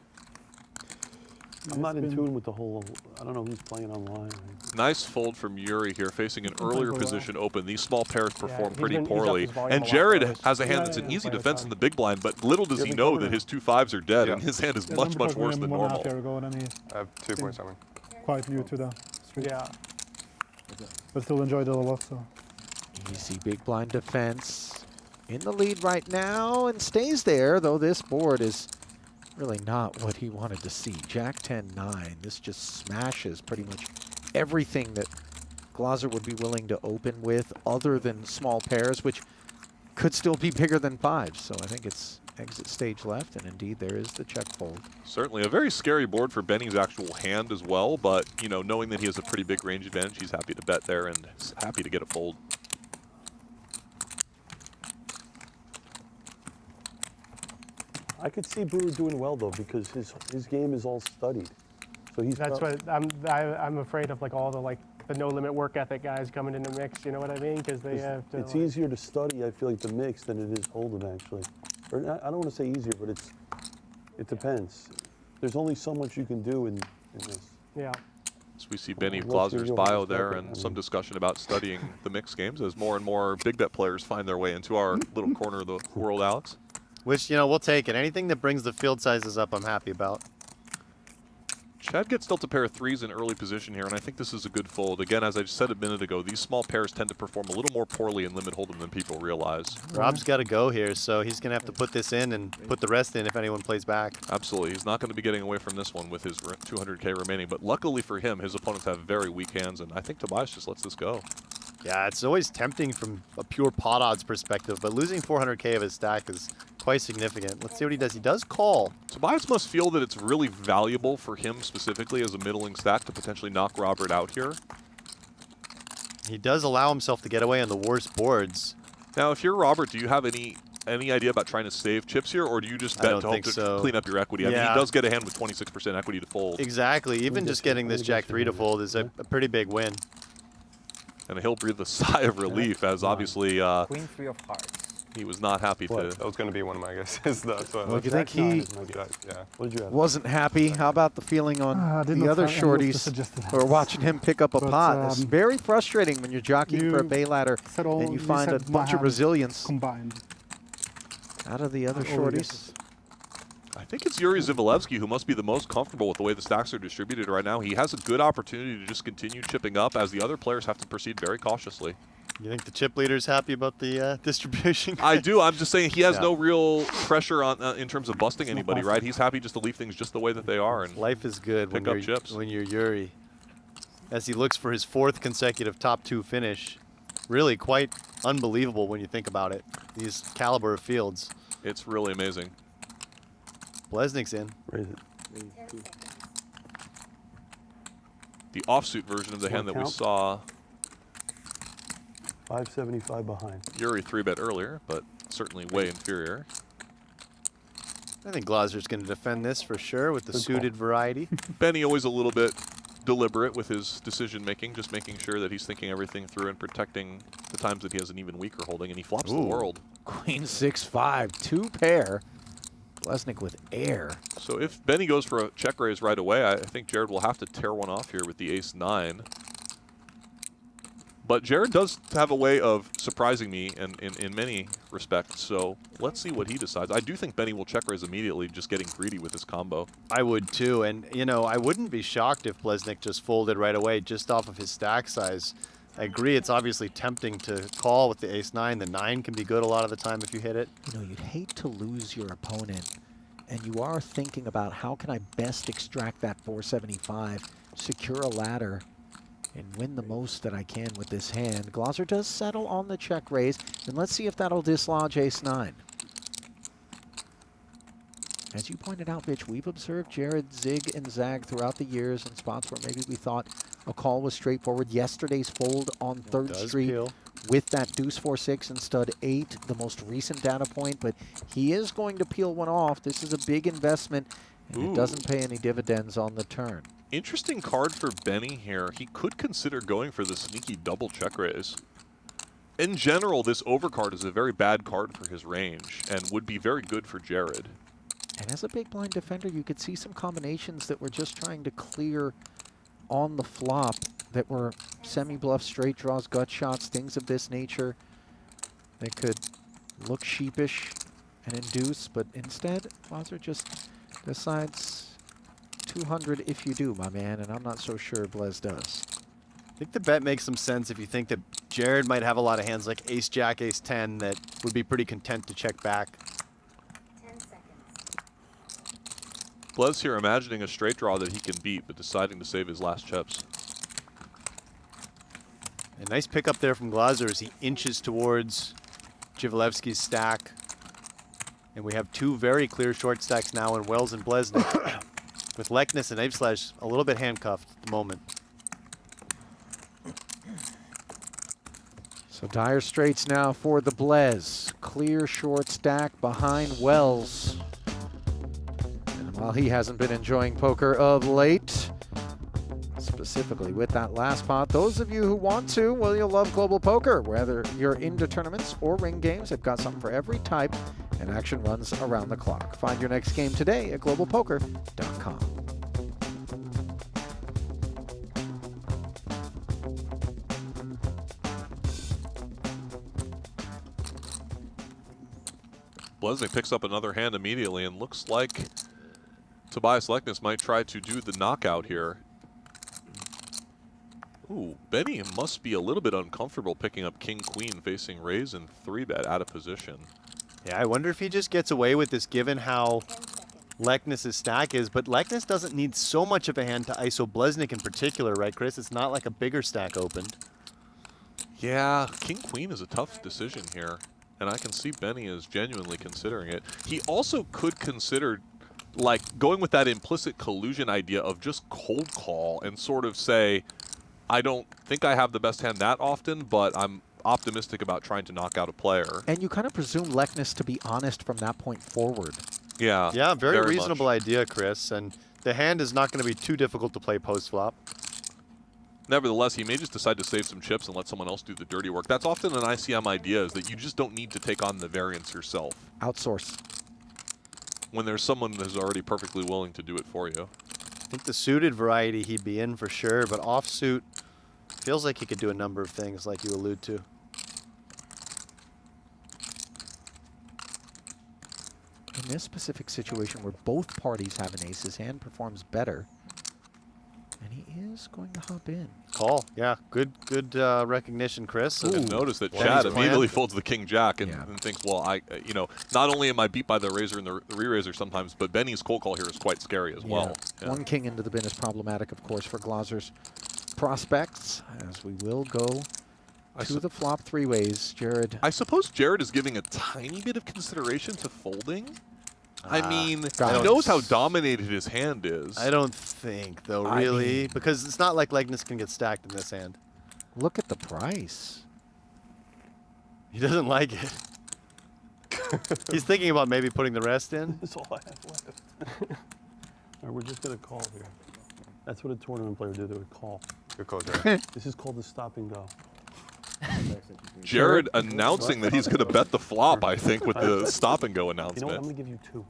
I'm not in tune with the whole. I don't know who's playing online. Nice fold from Yuri here, facing an earlier position open. These small pairs perform pretty he's poorly. up his volume And a lot Jared more. has a hand that's an easy defense in the big blind, but little does he know that his 2-5s are dead, and his hand is much worse than normal. I have 2.7. Quite new to the street. Yeah. But still enjoyed it a lot. So. Easy big blind defense. In the lead right now and stays there, though this board is really not what he wanted to see. Jack 10-9. This just smashes pretty much everything that Glaser would be willing to open with other than small pairs, which could still be bigger than 5s. So I think it's exit stage left, and indeed there is the check fold. Certainly a very scary board for Benny's actual hand as well, but you know, knowing that he has a pretty big range advantage, he's happy to bet there and happy to get a fold. I could see Brewer doing well though, because his game is all studied. So he's. That's what I'm afraid of, like all the no limit work ethic guys coming into mix. You know what I mean? Because they have to. It's easier to study, I feel like, the mix than it is hold'em actually. Or I don't want to say easier, but it depends. There's only so much you can do in this. Yeah. So we see Benny Glaser's bio there and some discussion about studying the mixed games as more and more big bet players find their way into our little corner of the world, Alex. Which, we'll take it. Anything that brings the field sizes up, I'm happy about. Chad gets dealt a pair of 3s in early position here, and I think this is a good fold. Again, as I said a minute ago, these small pairs tend to perform a little more poorly in limit hold'em than people realize. Rob's got to go here, so he's going to have to put this in and put the rest in if anyone plays back. Absolutely. He's not going to be getting away from this one with his 200K remaining, but luckily for him, his opponents have very weak hands, and I think Tobias just lets this go. Yeah, it's always tempting from a pure pot odds perspective, but losing 400K of his stack is quite significant. Let's see what he does. He does call. Tobias must feel that it's really valuable for him specifically as a middling stack to potentially knock Robert out here. He does allow himself to get away on the worst boards. Now, if you're Robert, do you have any idea about trying to save chips here, or do you just bet to hope to clean up your equity? I mean, he does get a hand with 26% equity to fold. Exactly. Even just getting this Jack 3 to fold is a pretty big win. And he'll breathe a sigh of relief as obviously Queen 3 of hearts. he was not happy to. That was going to be one of my guesses. That's what. Well, you think he What did you have? wasn't happy? How about the feeling on the other shorties who are watching him pick up a pot? It's very frustrating when you're jockeying for a bay ladder and you find a bunch of resilience combined out of the other shorties. I think it's Yuri Dzivielevski who must be the most comfortable with the way the stacks are distributed right now. He has a good opportunity to just continue chipping up as the other players have to proceed very cautiously. You think the chip leader's happy about the distribution? I do. I'm just saying he has no real pressure on in terms of busting anybody, right? He's happy just to leave things just the way that they are. And life is good pick up chips. When you're Yuri. As he looks for his 4th consecutive top 2 finish. Really quite unbelievable when you think about it. These caliber of fields. It's really amazing. Bleznick's in. Raise it. The offsuit version of the hand that we saw. 575 behind. Yuri 3-bet earlier, but certainly way inferior. I think Glaser's going to defend this for sure with the suited variety. Benny always a little bit deliberate with his decision making, just making sure that he's thinking everything through and protecting the times that he has an even weaker holding, and he flops the world. Queen 6-5, 2 pair. Bleznick with air. So if Benny goes for a check raise right away, I think Jared will have to tear one off here with the ace-9. But Jared does have a way of surprising me in many respects, so let's see what he decides. I do think Benny will check raise immediately, just getting greedy with his combo. I would too, and I wouldn't be shocked if Bleznick just folded right away just off of his stack size. I agree, it's obviously tempting to call with the ace-9. The 9 can be good a lot of the time if you hit it. You'd hate to lose your opponent, and you are thinking about how can I best extract that 475, secure a ladder, and win the most that I can with this hand. Glaser does settle on the check raise, and let's see if that'll dislodge ace-9. As you pointed out, Bitch, we've observed Jared zig and zag throughout the years in spots where maybe we thought a call was straightforward. Yesterday's fold on 3rd Street with that deuce 4-6 and stud 8, the most recent data point, but he is going to peel one off. This is a big investment, and it doesn't pay any dividends on the turn. Interesting card for Benny here. He could consider going for the sneaky double check raise. In general, this overcard is a very bad card for his range and would be very good for Jared. And as a big blind defender, you could see some combinations that were just trying to clear on the flop that were semi-bluff, straight draws, gut shots, things of this nature. They could look sheepish and induce, but instead, Glaser just decides 200 if you do, my man, and I'm not so sure Blez does. I think the bet makes some sense if you think that Jared might have a lot of hands like ace, jack, ace 10 that would be pretty content to check back. 10 seconds. Blez here imagining a straight draw that he can beat, but deciding to save his last chips. A nice pickup there from Glaser as he inches towards Dzivielevski's stack. And we have two very clear short stacks now in Wells and Bleznick, with Leknes and Eveslage a little bit handcuffed at the moment. So dire straights now for the Blez. Clear short stack behind Wells. And while he hasn't been enjoying poker of late, specifically with that last pot, those of you who want to, well, you'll love Global Poker. Whether you're into tournaments or ring games, they've got something for every type, and action runs around the clock. Find your next game today at globalpoker.com. Bleznick picks up another hand immediately, and looks like Tobias Leknes might try to do the knockout here. Ooh, Benny must be a little bit uncomfortable picking up king-queen facing raise and 3-bet out of position. Yeah, I wonder if he just gets away with this given how Leknes' stack is, but Leknes doesn't need so much of a hand to ISO Bleznick in particular, right, Chris? It's not like a bigger stack opened. Yeah, king-queen is a tough decision here, and I can see Benny is genuinely considering it. He also could consider, like, going with that implicit collusion idea of just cold call and sort of say, I don't think I have the best hand that often, but I'm optimistic about trying to knock out a player. And you kind of presume Leknes to be honest from that point forward. Yeah. Yeah, very reasonable much. idea, Chris. And the hand is not going to be too difficult to play post-flop. Nevertheless, he may just decide to save some chips and let someone else do the dirty work. That's often an ICM idea, is that you just don't need to take on the variance yourself. Outsource. When there's someone who's already perfectly willing to do it for you. I think the suited variety he'd be in for sure, but offsuit feels like he could do a number of things like you allude to. In this specific situation where both parties have an ace, his hand performs better. And he is going to hop in. Call, yeah. Good recognition, Chris. And notice that Chad immediately folds the king-jack and thinks, well, you know, not only am I beat by the razor and the re-razor sometimes, but Benny's cold call here is quite scary as well. Yeah. One king into the bin is problematic, of course, for Glaser's prospects, as we will go to the flop three ways. Jared. I suppose Jared is giving a tiny bit of consideration to folding. I mean, he knows how dominated his hand is. I don't think, though, really, because it's not like Leknes can get stacked in this hand. Look at the price. He doesn't like it. He's thinking about maybe putting the rest in. That's all I have left. All right, we're just going to call here. That's what a tournament player do. They would call. Good call, Jared. This is called the stop and go. Jared announcing that he's going to bet the flop, I think, with the stop and go announcement. You know what? I'm going to give you two.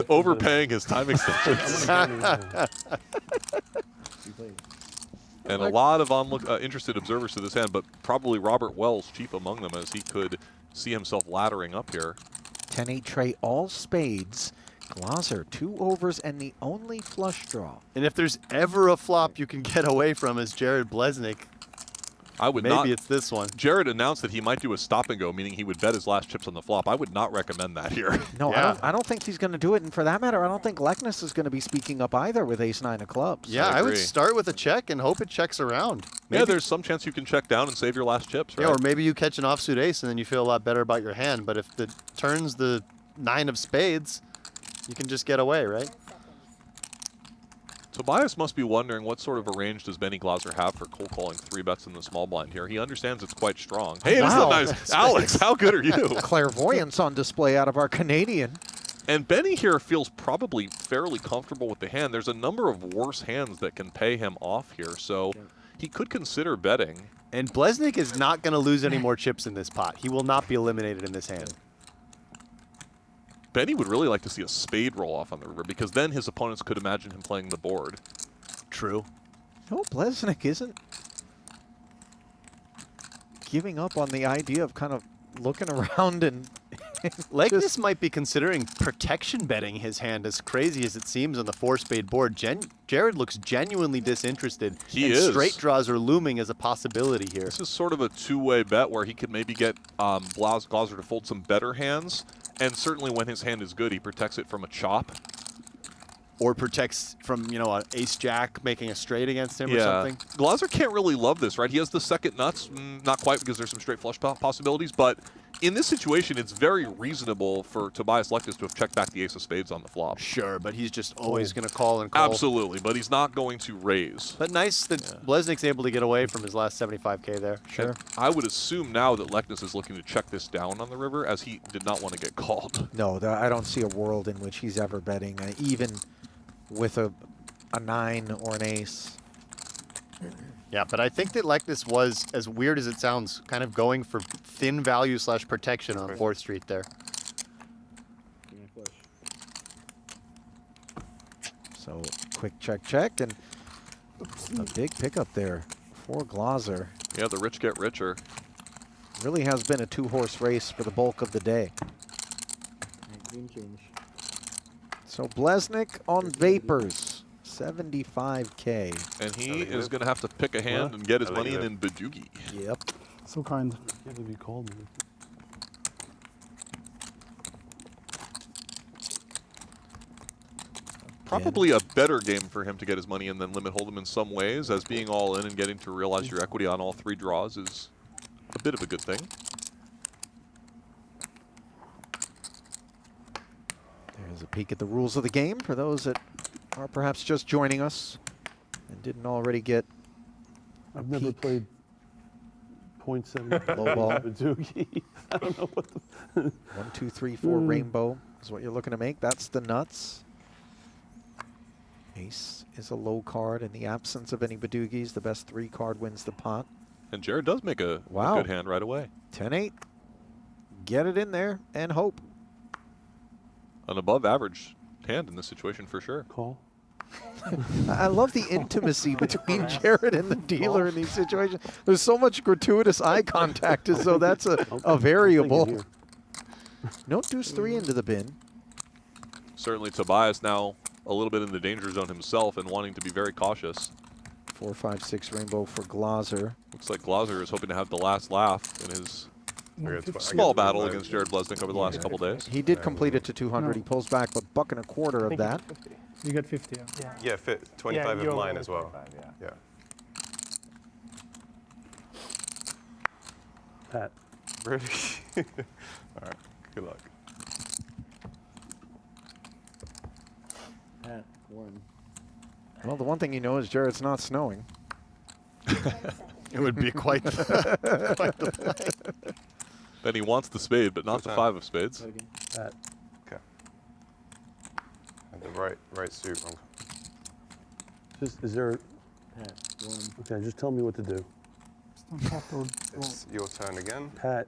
Overpaying his time extensions. And a lot of interested observers to this hand, but probably Robert Wells chief among them, as he could see himself laddering up here. 10-8 tray, all spades. Glaser, 2 overs and the only flush draw. And if there's ever a flop you can get away from as Jared Bleznick, I would not. Maybe it's this one. Jared announced that he might do a stop and go, meaning he would bet his last chips on the flop. I would not recommend that here. No, I don't think he's going to do it. And for that matter, I don't think Leknes is going to be speaking up either with ace-9 of clubs. Yeah, I would start with a check and hope it checks around. Maybe. Yeah, there's some chance you can check down and save your last chips, right? Yeah, or maybe you catch an offsuit ace and then you feel a lot better about your hand. But if it turns the 9 of spades, you can just get away, right? Tobias must be wondering what sort of a range does Benny Glaser have for cold calling 3 bets in the small blind here. He understands it's quite strong. Hey, wow. This is nice. Alex, how good are you? Clairvoyance on display out of our Canadian. And Benny here feels probably fairly comfortable with the hand. There's a number of worse hands that can pay him off here, so he could consider betting. And Bleznick is not going to lose any more chips in this pot. He will not be eliminated in this hand. Benny would really like to see a spade roll off on the river because then his opponents could imagine him playing the board. True. No, Bleznick isn't giving up on the idea of kind of looking around and Leknes might be considering protection betting his hand, as crazy as it seems on the 4-spade board. Jared looks genuinely disinterested. He and is. Straight draws are looming as a possibility here. This is sort of a two-way bet where he could maybe get Glaser to fold some better hands, and certainly when his hand is good, he protects it from a chop. Or protects from, you know, an ace-jack making a straight against him or something. Glaser can't really love this, right? He has the second nuts, not quite because there's some straight flush possibilities, but in this situation, it's very reasonable for Tobias Leknes to have checked back the ace of spades on the flop. Sure, but he's just always going to call and call. Absolutely, but he's not going to raise. But nice that Bleznick's able to get away from his last 75K there. Sure. And I would assume now that Leknes is looking to check this down on the river, as he did not want to get called. No, I don't see a world in which he's ever betting, even with a 9 or an ace. Yeah, but I think that Leknes was, as weird as it sounds, kind of going for thin value / protection on 4th Street there. So quick check, and a big pickup there for Glaser. Yeah, the rich get richer. Really has been a 2-horse race for the bulk of the day. So Bleznick on Vapors, 75K. And he is going to have to pick a hand and get his money in Badoogie. Yep. So kind. I can't believe you called me. Probably a better game for him to get his money in than limit hold'em in some ways, as being all in and getting to realize your equity on all 3 draws is a bit of a good thing. There's a peek at the rules of the game for those that are perhaps just joining us and didn't already get a I've never peek. played .7 Low ball. Badoogie. I don't know what the 1, 2, 3, 4 rainbow is what you're looking to make. That's the nuts. Ace is a low card. In the absence of any Badoogies, the best 3 card wins the pot. And Jared does make a good hand right away. 10-8. Get it in there and hope. An above average hand in this situation for sure. Call. I love the intimacy between Jared and the dealer in these situations. There's so much gratuitous eye contact as though that's a variable. No deuce 3 into the bin. Certainly Tobias now a little bit in the danger zone himself and wanting to be very cautious. 4, 5, 6 rainbow for Glaser. Looks like Glaser is hoping to have the last laugh in his small battle against Jared Bleznick over the last couple days. He did complete it to 200. He pulls back a $1.25 of that. You got 50, Yeah, 25 of mine as well. Yeah. Pat. Really? All right. Good luck. Pat, 1. Well, the one thing you know is Jared's not snowing. It would be quite the play. Then he wants the spade, but not the 5 of spades. Pat. Okay. And the right suit. Is there? Pat, 1. Okay, just tell me what to do. It's your turn again. Pat.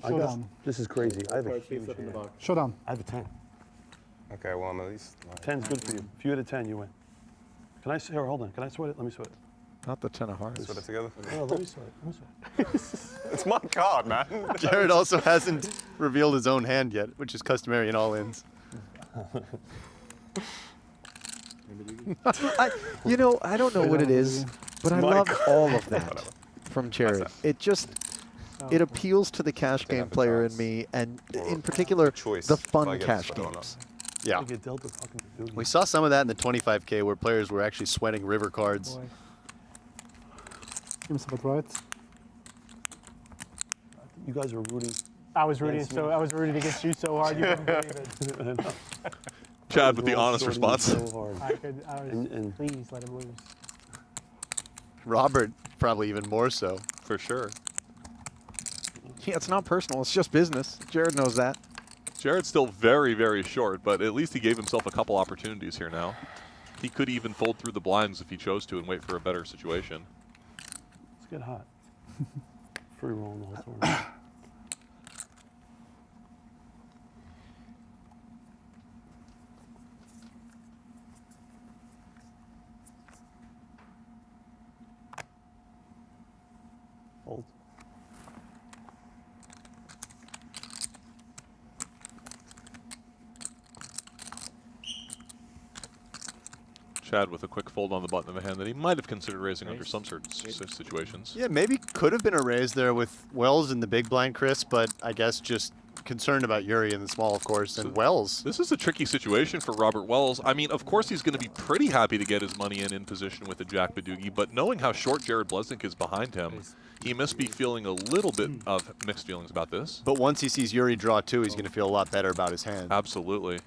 Showdown. This is crazy. I have a huge hand. Showdown. I have a 10. Okay, well, I'm at least... 10's good for you. If you had a 10, you win. Can I, here, hold on. Can I sweat it? Let me sweat it. Not the 10 of hearts. Put it together. Oh, let me sweat it. Let me sweat it. It's my card, man. Jared also hasn't revealed his own hand yet, which is customary in all-ins. You know, I don't know what it is, but I love all of that from Jared. It just, it appeals to the cash game player in me, and in particular, the fun cash games. Yeah. We saw some of that in the 25K where players were actually sweating river cards. Give me some right. You guys are rooting. I was rooting against you so hard you couldn't believe it. Chad with the honest response. So I was, please let him lose. Robert, probably even more so. For sure. Yeah, it's not personal. It's just business. Jared knows that. Jared's still very, very short, but at least he gave himself a couple opportunities here now. He could even fold through the blinds if he chose to and wait for a better situation. Let's get hot. Free rolling the whole tournament. Hold. Chad with a quick fold on the button of a hand that he might have considered raising under some certain situations. Yeah, maybe could have been a raise there with Wells in the big blind, Chris, but I guess just concerned about Yuri in the small, of course, and Wells. This is a tricky situation for Robert Wells. I mean, of course he's going to be pretty happy to get his money in position with the Jack Badugi, but knowing how short Jared Bleznick is behind him, he must be feeling a little bit of mixed feelings about this. But once he sees Yuri draw 2, he's going to feel a lot better about his hand. Absolutely.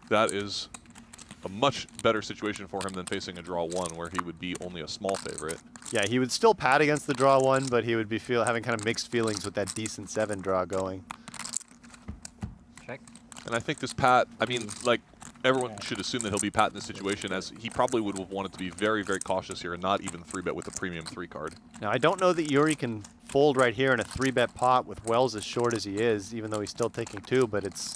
That is a much better situation for him than facing a draw 1 where he would be only a small favorite. Yeah, he would still pad against the draw 1, but he would be having kind of mixed feelings with that decent 7 draw going. Check. And I think this pat, I mean, like, everyone should assume that he'll be pat in this situation, as he probably would have wanted to be very, very cautious here and not even 3-bet with a premium 3 card. Now, I don't know that Yuri can fold right here in a 3-bet pot with Wells as short as he is, even though he's still taking 2, but it's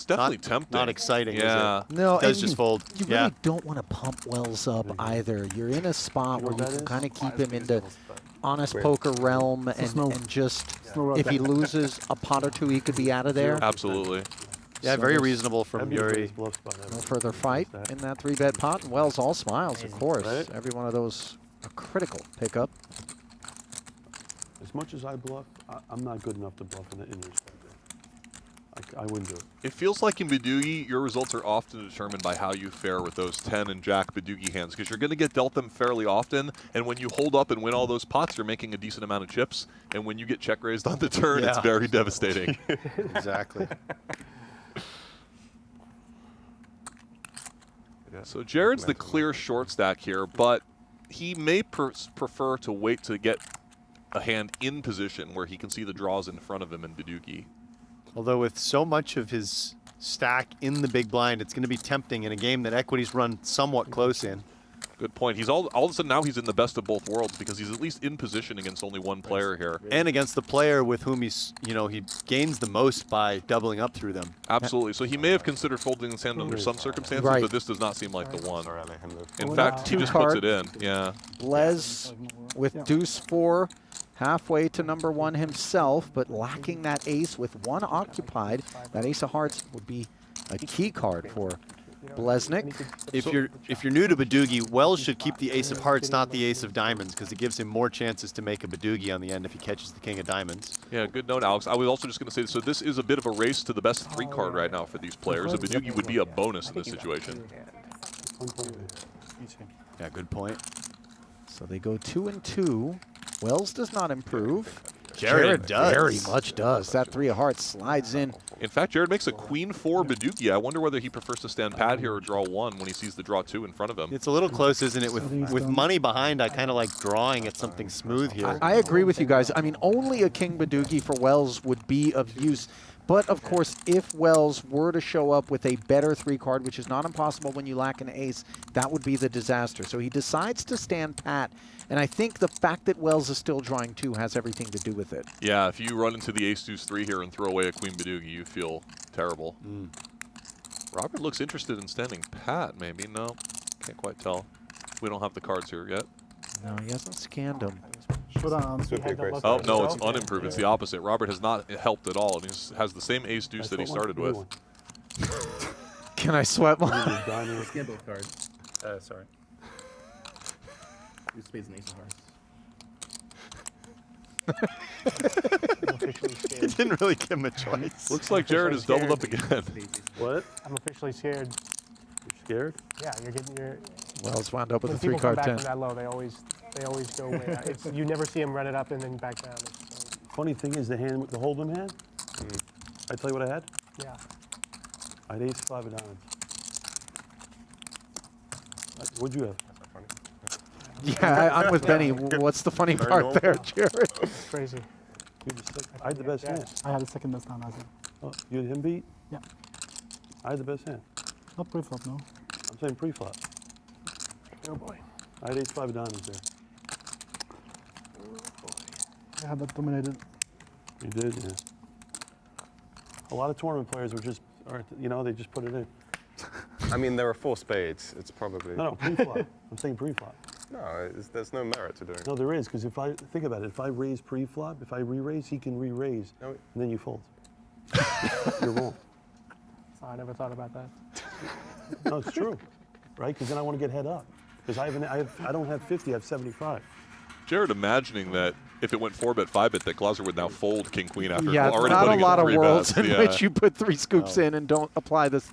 definitely tempting. Not exciting, yeah. is it? No, It does just fold. You really don't want to pump Wells up either. You're in a spot where you can kind of keep him into honest poker realm and just, if he loses a pot or 2, he could be out of there. Absolutely. Yeah, very reasonable from Yuri. No further fight in that 3-bet pot. And Wells all smiles, of course. Every one of those a critical pickup. As much as I bluff, I'm not good enough to bluff in the inner spot. I wouldn't do it. It feels like in Badugi, your results are often determined by how you fare with those 10 and Jack Badugi hands, because you're going to get dealt them fairly often, and when you hold up and win all those pots, you're making a decent amount of chips, and when you get check raised on the turn, it's very devastating. Exactly. So Jared's the clear short stack here, but he may prefer to wait to get a hand in position where he can see the draws in front of him in Badugi. Although with so much of his stack in the big blind, it's going to be tempting in a game that equities run somewhat close in. Good point. He's all of a sudden now he's in the best of both worlds because he's at least in position against only one player here. And against the player with whom he's, he gains the most by doubling up through them. Absolutely. So he may have considered folding his hand under some circumstances, but this does not seem like the one. In fact, he just puts it in. Yeah. Blez with deuce 4. Halfway to number 1 himself, but lacking that ace with 1 occupied. That ace of hearts would be a key card for Bleznick. If you're new to Badugi, Wells should keep the ace of hearts, not the ace of diamonds, because it gives him more chances to make a Badugi on the end if he catches the king of diamonds. Yeah, good note, Alex. I was also just going to say, so this is a bit of a race to the best 3 card right now for these players. A Badugi would be a bonus in this situation. Yeah, good point. So they go 2 and 2. Wells does not improve. Jared does. Very much does. That 3 of hearts slides in. In fact, Jared makes a queen 4 Badugi. I wonder whether he prefers to stand pad here or draw 1 when he sees the draw 2 in front of him. It's a little close, isn't it? With money behind, I kind of like drawing at something smooth here. I agree with you guys. I mean, only a king Badugi for Wells would be of use. But, of course, if Wells were to show up with a better 3 card, which is not impossible when you lack an ace, that would be the disaster. So he decides to stand pat. And I think the fact that Wells is still drawing 2 has everything to do with it. Yeah, if you run into the ace deuce 3 here and throw away a queen Badugi, you feel terrible. Robert looks interested in standing pat, maybe. No, can't quite tell. We don't have the cards here yet. No, he hasn't scanned them. Oh, no, it's unimproved. It's the opposite. Robert has not helped at all, and he has the same ace deuce that he started with. Can I sweat one? Scan both cards. Sorry. Use spades and ace of hearts. He didn't really give him a choice. Looks like Jared has doubled up again. What? I'm officially scared. You're scared? Yeah, you're getting your. Wells wound up with a When people 3 come card back 10. from that low, they always go way out. It's, you never see him run it up and then back down. Funny thing is the hand, the hold'em hand. I tell you what I had. Yeah. I had ace 5 of diamonds. What'd you have? Yeah, I'm with Benny. What's the funny part there, Jared? Crazy. I had the best hand. I had the second best hand, I think. Oh, you had him beat? Yeah. I had the best hand. Not pre-flop, no. I'm saying pre-flop. Oh boy. I had ace-5 of diamonds there. I had that dominated. You did, yeah. A lot of tournament players were just, you know, they just put it in. I mean, there are 4 spades. It's probably... No, pre-flop. I'm saying pre-flop. No, there's no merit to doing it. No, there is, because if I, think about it, if I raise pre-flop, if I re-raise, he can re-raise, and then you fold. You're wrong. So I never thought about that. No, it's true, right? Because then I want to get head up. Because I don't have 50, I have 75. Jared imagining that if it went 4-bet, 5-bet, that Glaser would now fold King Queen after Yeah, already not a putting lot in of 3 worlds bets. in which you put 3 scoops in and don't apply this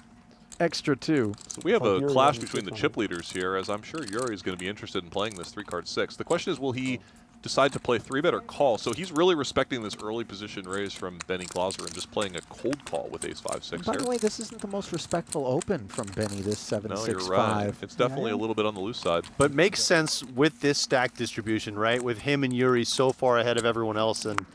extra 2. So we have a clash between the chip leaders here, as I'm sure Yuri is going to be interested in playing this 3-card 6. The question is, will he decide to play 3-bet or call? So he's really respecting this early position raise from Benny Glaser and just playing a cold call with ace 5-6 here. By the way, this isn't the most respectful open from Benny, this 7-6-5. No, you're right. It's definitely a little bit on the loose side. But makes sense with this stack distribution, right? With him and Yuri so far ahead of everyone else, and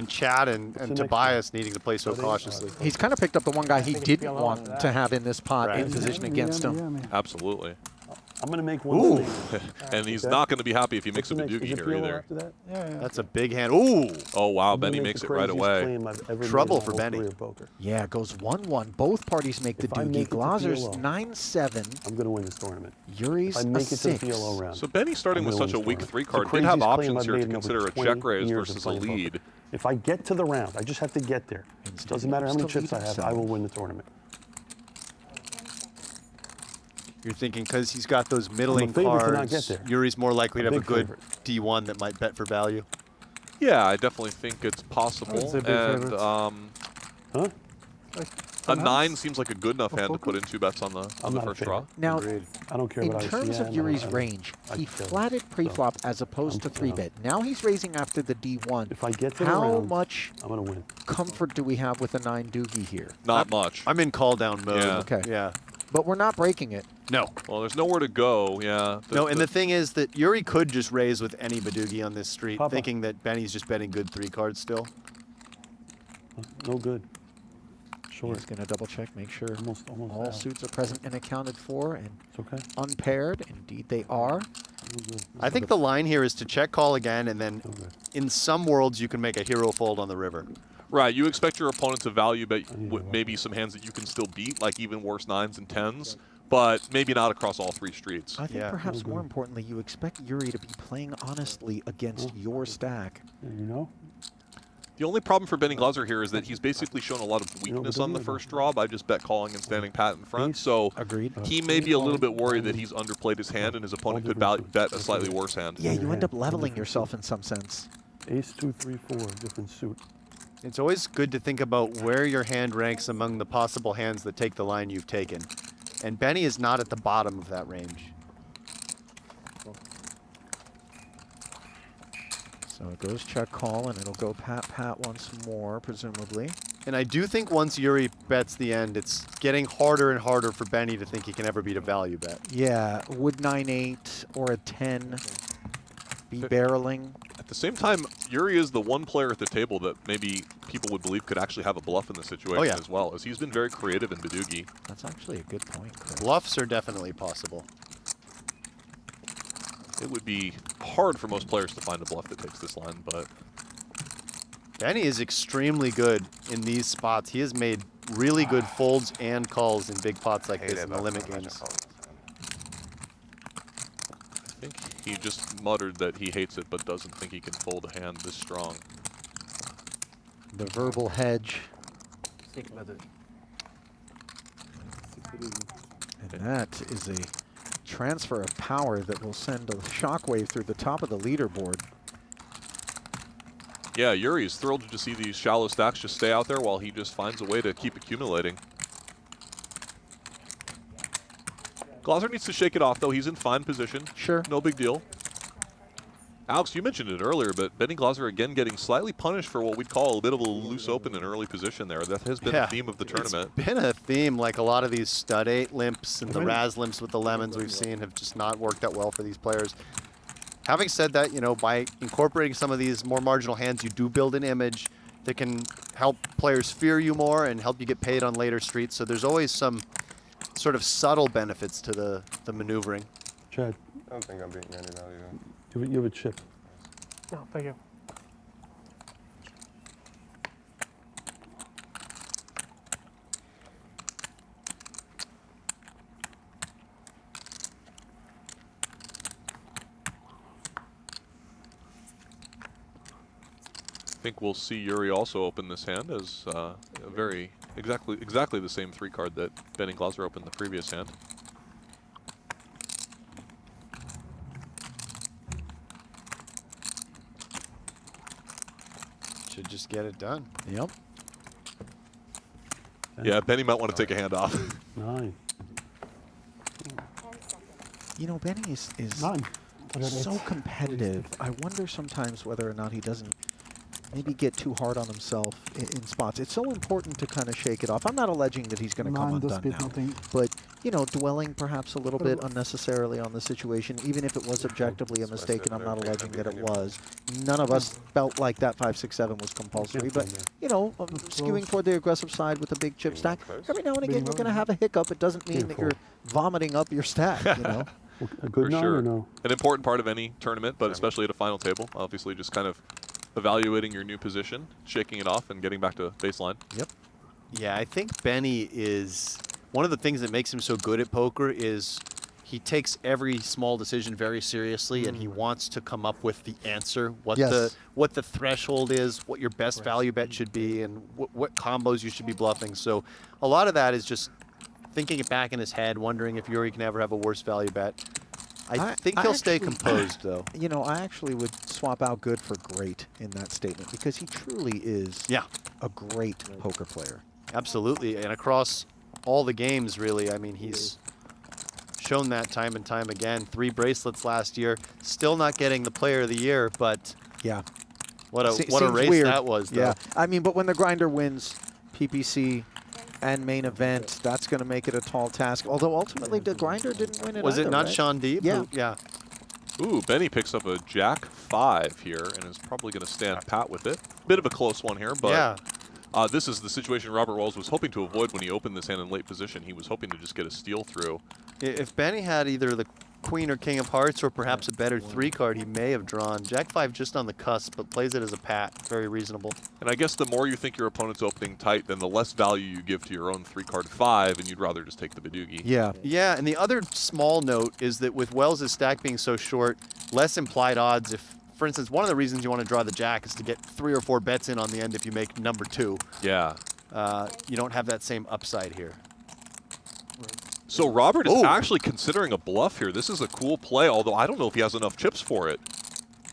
Chad and Tobias needing to play so cautiously. He's kind of picked up the one guy he didn't want to have in this pot in position against him. Absolutely. I'm going to make one. And he's not going to be happy if he makes a Badoogie here either. That's a big hand. Ooh! Oh, wow. Benny makes it right away. Trouble for Benny. Yeah, goes 1-1. Both parties make the doogie. Glaser's 9-7. I'm going to win this tournament. Yuri's if I make a it to 6. the PLO round. So Benny starting with such a weak 3-card did have options here to consider a check raise versus a lead. If I get to the round, I just have to get there. It doesn't matter how many chips I have, I will win the tournament. You're thinking because he's got those middling cards, Yuri's more likely to have a good D1 that might bet for value? Yeah, I definitely think it's possible. And a 9 seems like a good enough hand to put in 2 bets on the first draw. Now, I don't care in terms of Yuri's range, he flatted preflop as opposed to 3-bet. Now he's raising after the D1. If I get to the how round, much I'm gonna win. comfort do we have with a 9 doogie here? Not much. I'm in call down mode. Yeah. Okay. Yeah. But we're not breaking it. No. Well, there's nowhere to go, yeah. No, and the thing is that Yuri could just raise with any Badoogie on this street, thinking that Benny's just betting good 3 cards still. No good. Sure. He's going to double check, make sure all out. suits are present and accounted for and okay. unpaired. Indeed, they are. I think the line here is to check call again, and then in some worlds you can make a hero fold on the river. Right, you expect your opponent to value bet maybe some hands that you can still beat, like even worse 9s and 10s, but maybe not across all 3 streets. I think perhaps more importantly, you expect Yuri to be playing honestly against your stack. You know? The only problem for Benny Glaser here is that he's basically shown a lot of weakness on the first draw by just bet calling and standing pat in front. So he may be a little bit worried that he's underplayed his hand and his opponent could bet a slightly worse hand. Yeah, you end up leveling yourself in some sense. Ace 2, 3, 4, different suit. It's always good to think about where your hand ranks among the possible hands that take the line you've taken. And Benny is not at the bottom of that range. So it goes check call, and it'll go pat once more, presumably. And I do think once Yuri bets the end, it's getting harder and harder for Benny to think he can ever beat a value bet. Yeah, would 9-8 or a 10 be barreling? At the same time, Yuri is the one player at the table that maybe people would believe could actually have a bluff in this situation as well, as he's been very creative in Badoogie. That's actually a good point, Chris. Bluffs are definitely possible. It would be hard for most players to find a bluff that takes this line, but Benny is extremely good in these spots. He has made really good folds and calls in big pots like this in the limit games. I think he just muttered that he hates it but doesn't think he can fold a hand this strong. The verbal hedge. And that is a transfer of power that will send a shockwave through the top of the leaderboard. Yeah, Yuri is thrilled to see these shallow stacks just stay out there while he just finds a way to keep accumulating. Glaser needs to shake it off, though. He's in fine position. Sure. No big deal. Alex, you mentioned it earlier, but Benny Glaser again getting slightly punished for what we'd call a bit of a loose open in early position there. That has been the theme of the tournament. It's been a theme, like a lot of these stud 8 limps and the Raz limps with the lemons we've seen have just not worked out well for these players. Having said that, you know, by incorporating some of these more marginal hands, you do build an image that can help players fear you more and help you get paid on later streets. So there's always some sort of subtle benefits to the maneuvering. Chad, I don't think I'm beating any value. you have a chip. Oh, thank you. I think we'll see Yuri also open this hand as a very exactly the same 3-card that Benny Glaser opened the previous hand. Should just get it done. Yep. Yeah, Benny might want to take a hand off. 9. You know, Benny is so competitive. I wonder sometimes whether or not he doesn't maybe get too hard on himself in spots. It's so important to kind of shake it off. I'm not alleging that he's going to come undone now, but, you know, dwelling perhaps a little bit unnecessarily on the situation, even if it was objectively a mistake, and I'm not alleging that it was. None of us felt like that 5, 6, 7 was compulsory, but, you know, skewing toward the aggressive side with a big chip stack, every now and again you're going to have a hiccup. It doesn't mean that you're vomiting up your stack, you know. A good For sure. or no? An important part of any tournament, but especially at a final table. Obviously, just kind of evaluating your new position, shaking it off, and getting back to baseline. Yep. Yeah, I think Benny is one of the things that makes him so good at poker is he takes every small decision very seriously, and he wants to come up with the answer, what the threshold is, what your best value bet should be, and what combos you should be bluffing. So a lot of that is just thinking it back in his head, wondering if Yuri can ever have a worse value bet. I think he'll stay composed, though. You know, I actually would swap out good for great in that statement because he truly is a great poker player. Absolutely, and across all the games, really. I mean, he's shown that time and time again. 3 bracelets last year, still not getting the Player of the Year, but yeah, what a race weird. that was, though. Yeah, I mean, but when the grinder wins PPC and main event, that's going to make it a tall task. Although ultimately the grinder didn't win it. Was either, it not right? Sean Deeb? Yeah. Yeah. Ooh, Benny picks up a Jack 5 here and is probably going to stand pat with it. Bit of a close one here, but this is the situation Robert Wells was hoping to avoid when he opened this hand in late position. He was hoping to just get a steal through. If Benny had either the Queen or King of Hearts or perhaps a better 3-card, he may have drawn. Jack 5 just on the cusp, but plays it as a pat. Very reasonable. And I guess the more you think your opponent's opening tight, then the less value you give to your own 3-card 5, and you'd rather just take the Badoogie. Yeah. Yeah, and the other small note is that with Wells' stack being so short, less implied odds. If, for instance, one of the reasons you want to draw the Jack is to get 3 or 4 bets in on the end if you make number 2. Yeah. You don't have that same upside here. So Robert is actually considering a bluff here. This is a cool play, although I don't know if he has enough chips for it.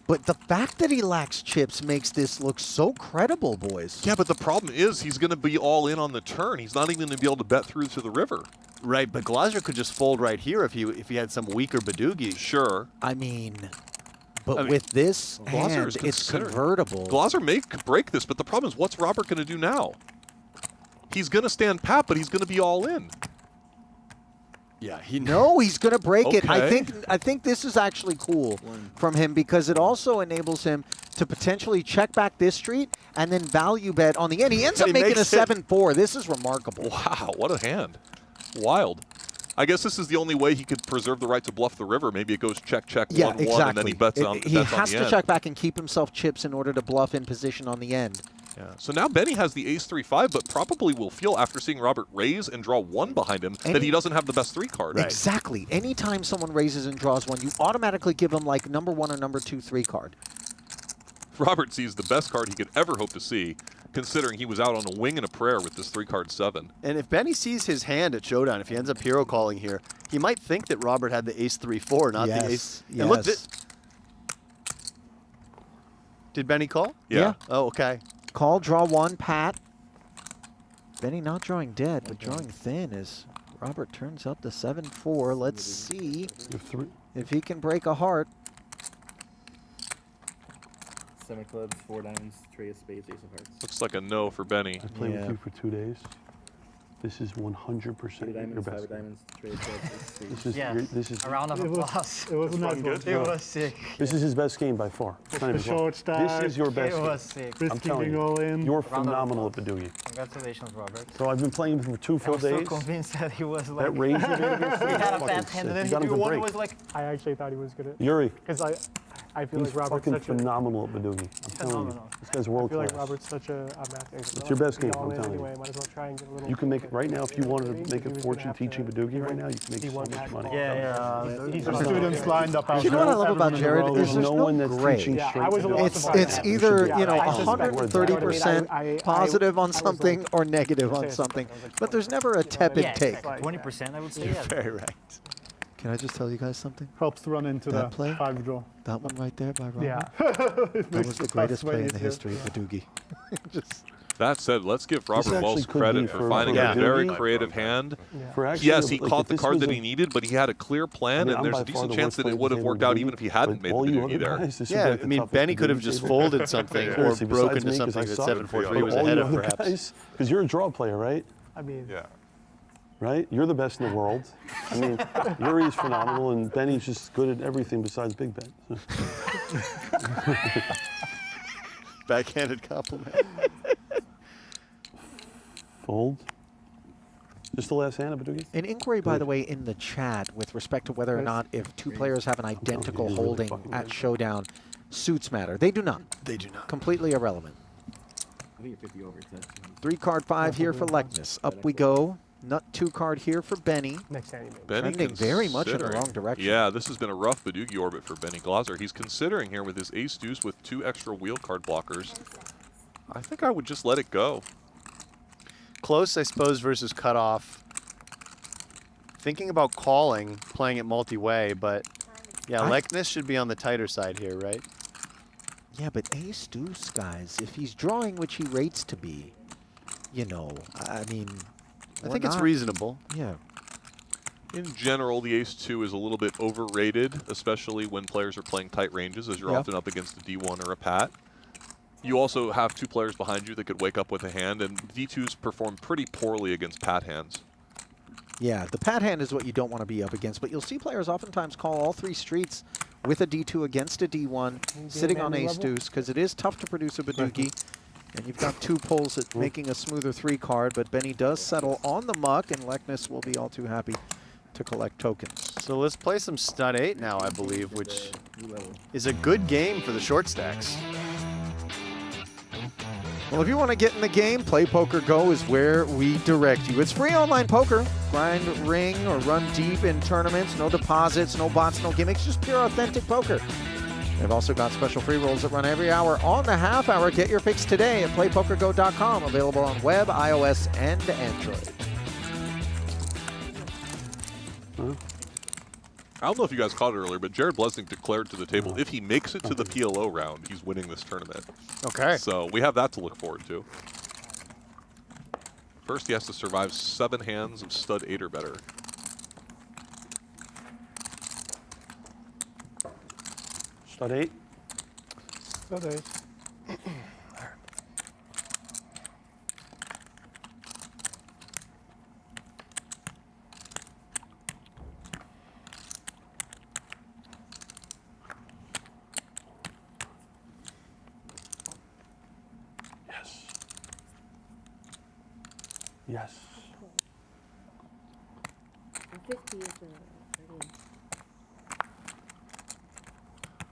But the fact that he lacks chips makes this look so credible, boys. Yeah, but the problem is he's going to be all in on the turn. He's not even going to be able to bet through to the river. Right, but Glaser could just fold right here if he had some weaker Badoogie. Sure. I mean, but with this hand, it's convertible. Glaser may break this, but the problem is what's Robert going to do now? He's going to stand pat, but he's going to be all in. Yeah, No, he's going to break it. Okay. I think this is actually cool from him because it also enables him to potentially check back this street and then value bet on the end. He ends up making a 7-4. This is remarkable. Wow, what a hand. Wild. I guess this is the only way he could preserve the right to bluff the river. Maybe it goes check, check, 1-1, and then he bets on He has the to end. check back and keep himself chips in order to bluff in position on the end. Yeah. So now Benny has the ace-3-5, but probably will feel after seeing Robert raise and draw 1 behind him that he doesn't have the best 3 card. Exactly. Anytime someone raises and draws 1, you automatically give him like number 1 or number 2 3 card. Robert sees the best card he could ever hope to see, considering he was out on a wing and a prayer with this 3-card 7. And if Benny sees his hand at Showdown, if he ends up hero calling here, he might think that Robert had the ace-3-4, not the ace. Yes. And look, did Benny call? Yeah. Oh, okay. Call, draw 1, pat. Benny not drawing dead, but drawing thin as Robert turns up the 7-4. Let's see if he can break a heart. 7 clubs, 4 diamonds, 3 of spades, ace of hearts. Looks like a no for Benny. I played with you for 2 days. This is 100% your best. diamonds, trade cards. This is this is A round of applause. It was a nice one. It was sick. This is his best game by far. It's not The even close. short stack. This is your best It game. was sick. I'm Risking telling being all you. in. You're Round of phenomenal at Badoogie. Congratulations, Robert. So I've been playing him for 2 I full was so days. convinced that he was like. That range you made against him he is had a fucking bad hand, sick. and then You got him to one break. was like. I actually thought he was good at. Yuri, Because I feel he's like Robert's fucking such a. phenomenal at Badoogie. I'm telling you. Phenomenal. This guy's I world feel like class. Robert's such a math. It's your best game, All I'm in telling you. anyway. Might as well try and get a little. You can make it right now if you wanted to make He a was fortune gonna have teaching to- Badoogie right now. You can make he so won much that money. ball. He's The students lined up out You know what I love about everyone in the Jared row. is There's there's no no one that's grade. teaching Yeah, straight I was a to little do it. It's surprised. either, Yeah, you know, I suspect- 130% I positive on was something like- or negative on Say something, something. I was like, but there's never a tepid Yeah, take. like 20%, I would say. Yeah. Very right. Can I just tell you guys something? Helps to run into That the play? 5 draw. That one right there by Robert, Yeah. that was the greatest play in the history of Badoogie. Just That said, let's give Robert actually Wells could be credit for for finding Yeah. a very Badoogie. creative hand. For actually, Yes, he like, caught if the this card was that a- he needed, but he had a clear plan, I mean, and I'm there's by a far decent the chance worst that it player would have in worked out Badoogie, even if he hadn't but made the all you Badoogie other there. guys, this is Yeah, like I the mean, toughest Benny could have Badoogie just table. folded something or Seriously, broken besides to me, 'cause something I that suck. 7-4-3 But was all ahead you of, other perhaps. guys, because you're a draw player, right? I mean, Yeah. Right? You're the best in the world. I mean, Yuri's phenomenal, and Benny's just good at everything besides Big Ben. Backhanded compliment. Fold. Just the last hand of Badoogie? an inquiry, by the way, in the chat with respect to whether or not if two players have an identical he's really holding fucking at good. Showdown, suits matter. They do not. They do not. Completely irrelevant. I think you're 50 over. 3-card 5 here for Leknes. Up we go. Nut 2-card here for Benny. next hand he made. Benny Trending very much in the considering. wrong direction. Yeah, this has been a rough Badoogie orbit for Benny Glaser. He's considering here with his ace-deuce with 2 extra wheel card blockers. I think I would just let it go. Close, I suppose, versus cutoff. Thinking about calling, playing it multi-way, but yeah, Leknes should be on the tighter side here, right? Yeah, but ace deuce, guys, if he's drawing, which he rates to be, you know, I mean, I think it's reasonable. Yeah. In general, the ace-2 is a little bit overrated, especially when players are playing tight ranges, as you're Yeah. often up against a D1 or a pat. You also have 2 players behind you that could wake up with a hand, and D2s perform pretty poorly against pat hands. Yeah, the pat hand is what you don't want to be up against, but you'll see players oftentimes call all 3 streets with a D2 against a D1, sitting on ace deuce, because it is tough to produce a Badoogie. And you've got 2 pulls at making a smoother 3-card, but Benny does settle on the muck, and Leknes will be all too happy to collect tokens. So let's play some stud 8 now, I believe, which is a good game for the short stacks. Well, if you want to get in the game, Play Poker Go is where we direct you. It's free online poker. Grind, ring, or run deep in tournaments. No deposits, no bots, no gimmicks, just pure authentic poker. They've also got special free rolls that run every hour on the half hour. Get your fix today at playpokergo.com. Available on web, iOS, and Android. I don't know if you guys caught it earlier, but Jared Bleznick declared to the table if he makes it to the PLO round, he's winning this tournament. Okay. So we have that to look forward to. First, he has to survive 7 hands of stud 8 or better. Stud 8? Stud 8. Yes. 50 is a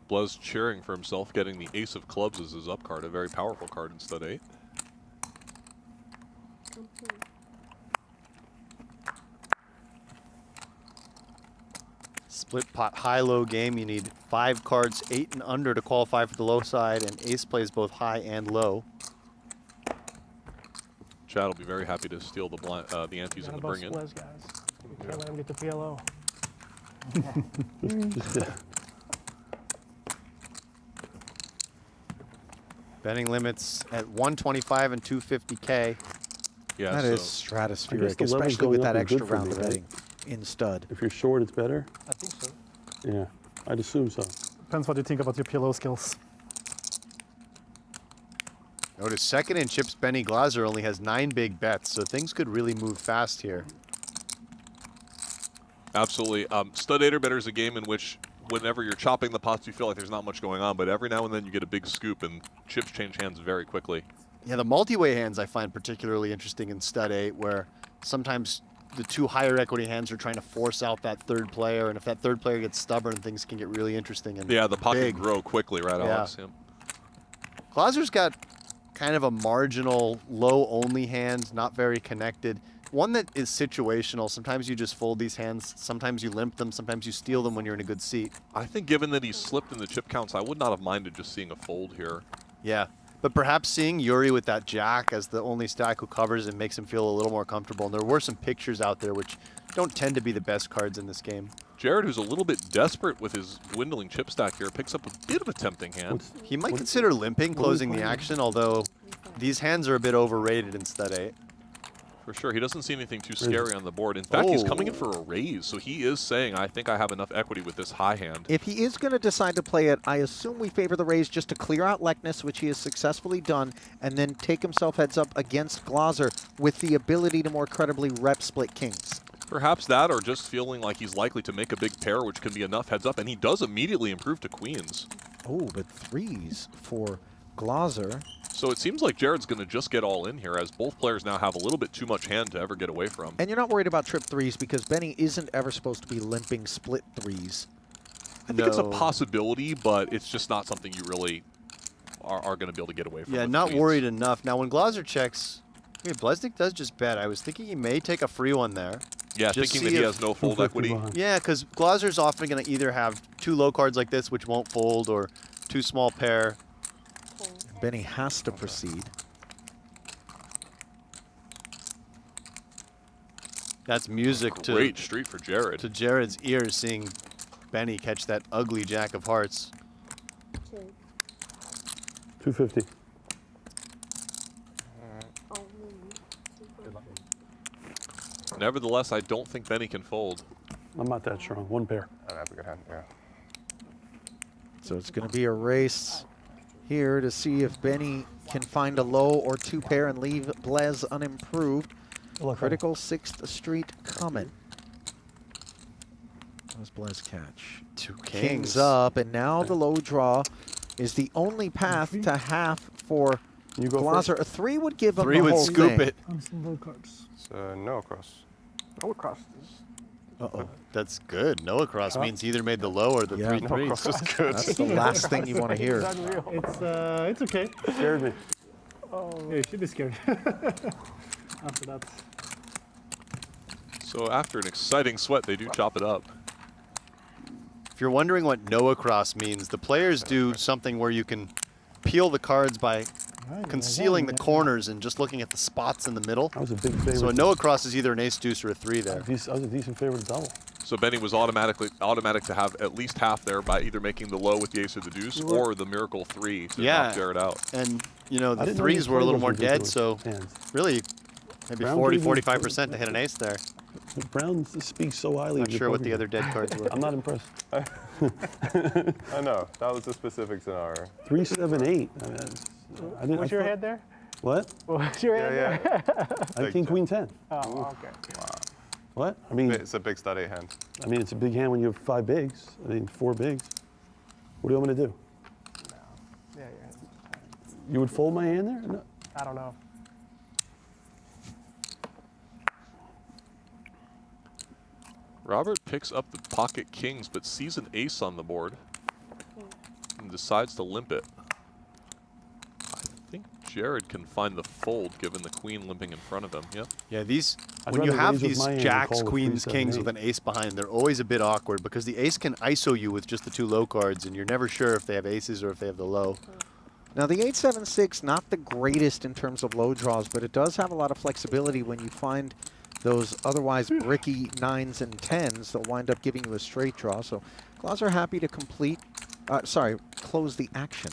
Blez cheering for himself, getting the ace of clubs as his up card, a very powerful card in stud 8. Split pot high-low game. You need 5 cards, 8 and under to qualify for the low side, and ace plays both high and low. Chad will be very happy to steal the antes in the bring in. Guys. We can't let him get the PLO. Betting limits at 125 and 250K. Yeah, That so is stratospheric, especially with that extra round of betting in stud. If you're short, it's better? I think so. Yeah, I'd assume so. Depends what you think about your PLO skills. Notice second in chips, Benny Glaser only has 9 big bets, so things could really move fast here. Absolutely. Stud 8-er is a game in which whenever you're chopping the pots, you feel like there's not much going on, but every now and then you get a big scoop and chips change hands very quickly. Yeah, the multi-way hands I find particularly interesting in Stud 8, where sometimes the 2 higher equity hands are trying to force out that third player, and if that third player gets stubborn, things can get really interesting and yeah, the pot big. can grow quickly, right, Alex? Yeah. Glaser's got kind of a marginal low-only hand, not very connected. One that is situational. Sometimes you just fold these hands, sometimes you limp them, sometimes you steal them when you're in a good seat. I think given that he slipped in the chip counts, I would not have minded just seeing a fold here. Yeah, but perhaps seeing Yuri with that jack as the only stack who covers it makes him feel a little more comfortable. And there were some pictures out there which don't tend to be the best cards in this game. Jared, who's a little bit desperate with his dwindling chip stack here, picks up a bit of a tempting hand. He might consider limping, closing the action, although these hands are a bit overrated in Stud 8. For sure, he doesn't see anything too scary on the board. In fact, he's coming in for a raise, so he is saying, I think I have enough equity with this high hand. If he is going to decide to play it, I assume we favor the raise just to clear out Leknes, which he has successfully done, and then take himself heads up against Glaser with the ability to more credibly rep split kings. Perhaps that, or just feeling like he's likely to make a big pair, which can be enough heads up, and he does immediately improve to queens. Oh, but threes for Glaser. So it seems like Jared's going to just get all in here, as both players now have a little bit too much hand to ever get away from. And you're not worried about trip threes because Benny isn't ever supposed to be limping split threes. I think it's a possibility, but it's just not something you really are going to be able to get away from. Yeah, not worried enough. Now, when Glaser checks, Bleznick does just bet. I was thinking he may take a free one there. Yeah, just thinking that he has no fold equity. Yeah, because Glaser's often going to either have 2 low cards like this, which won't fold, or 2 small pair. Benny has to proceed. That's music to great street for Jared. To Jared's ears, seeing Benny catch that ugly jack of hearts. 250. Nevertheless, I don't think Benny can fold. I'm not that strong. 1 pair. I have a good hand, yeah. So it's going to be a race here to see if Benny can find a low or 2 pair and leave Blez unimproved. Critical 6th Street coming. Does Blez catch? 2 Kings up, and now the low draw is the only path to half for Glaser. A 3 would give him 3 the would whole scoop thing. it. Low cards. So no across. No across. Uh-oh. That's good. No across means he either made the low or the 3 threes. That's good. That's the last thing you want to hear. It's okay. Scared me. Oh. Yeah, you should be scared. After that. So after an exciting sweat, they do chop it up. If you're wondering what no across means, the players do something where you can peel the cards by concealing the corners and just looking at the spots in the middle. I was a big favorite. So a no across is either an ace deuce or a 3 there. I was a decent favorite double. So Benny was automatic to have at least half there by either making the low with the ace or the deuce or the miracle 3 to knock Jared out. And you know, the 3s were a little more dead, so really maybe 40–45% to hit an ace there. Brown speaks so highly. Not sure what the other dead cards were. I'm not impressed. I know, that was a specific scenario. 3, 7, 8. What's your head there? What? What's your head there? I think Queen 10. Oh, okay. Wow. What? I mean, It's a big Stud 8 hand. I mean, it's a big hand when you have 5 bigs. I mean, 4 bigs. What do you want me to do? Yeah. You would fold my hand there? No. I don't know. Robert picks up the pocket kings, but sees an ace on the board and decides to limp it. I think Jared can find the fold, given the queen limping in front of him. Yeah. Yeah, these when you have these jacks, queens, kings with an ace behind, they're always a bit awkward because the ace can ISO you with just the 2 low cards, and you're never sure if they have aces or if they have the low. Now the 8-7-6, not the greatest in terms of low draws, but it does have a lot of flexibility when you find those otherwise bricky 9s and 10s that wind up giving you a straight draw. So Glaser happy to close the action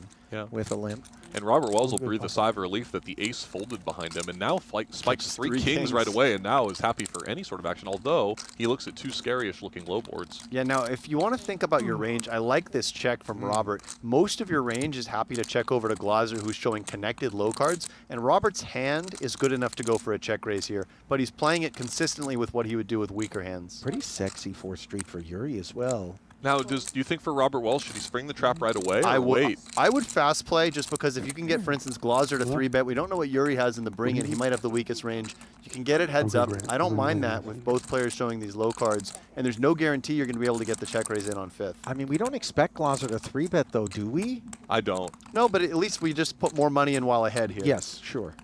with a limp. And Robert Wells will breathe a sigh of relief that the ace folded behind him, and now spikes three kings right away, and now is happy for any sort of action, although he looks at two scary-ish looking low boards. Yeah, now if you want to think about your range, I like this check from Robert. Most of your range is happy to check over to Glaser, who's showing connected low cards, and Robert's hand is good enough to go for a check raise here, but he's playing it consistently with what he would do with weaker hands. Pretty sexy 4th street for Yuri as well. Now, do you think for Robert Wells, should he spring the trap right away or wait? wait? I would fast play just because if you can get, for instance, Glaser to 3-bet, we don't know what Yuri has in the bring-in. He might have the weakest range. You can get it heads up. I don't mind that with both players showing these low cards, and there's no guarantee you're going to be able to get the check raise in on 5th. I mean, we don't expect Glaser to 3-bet, though, do we? I don't. No, but at least we just put more money in while ahead here. Yes, sure.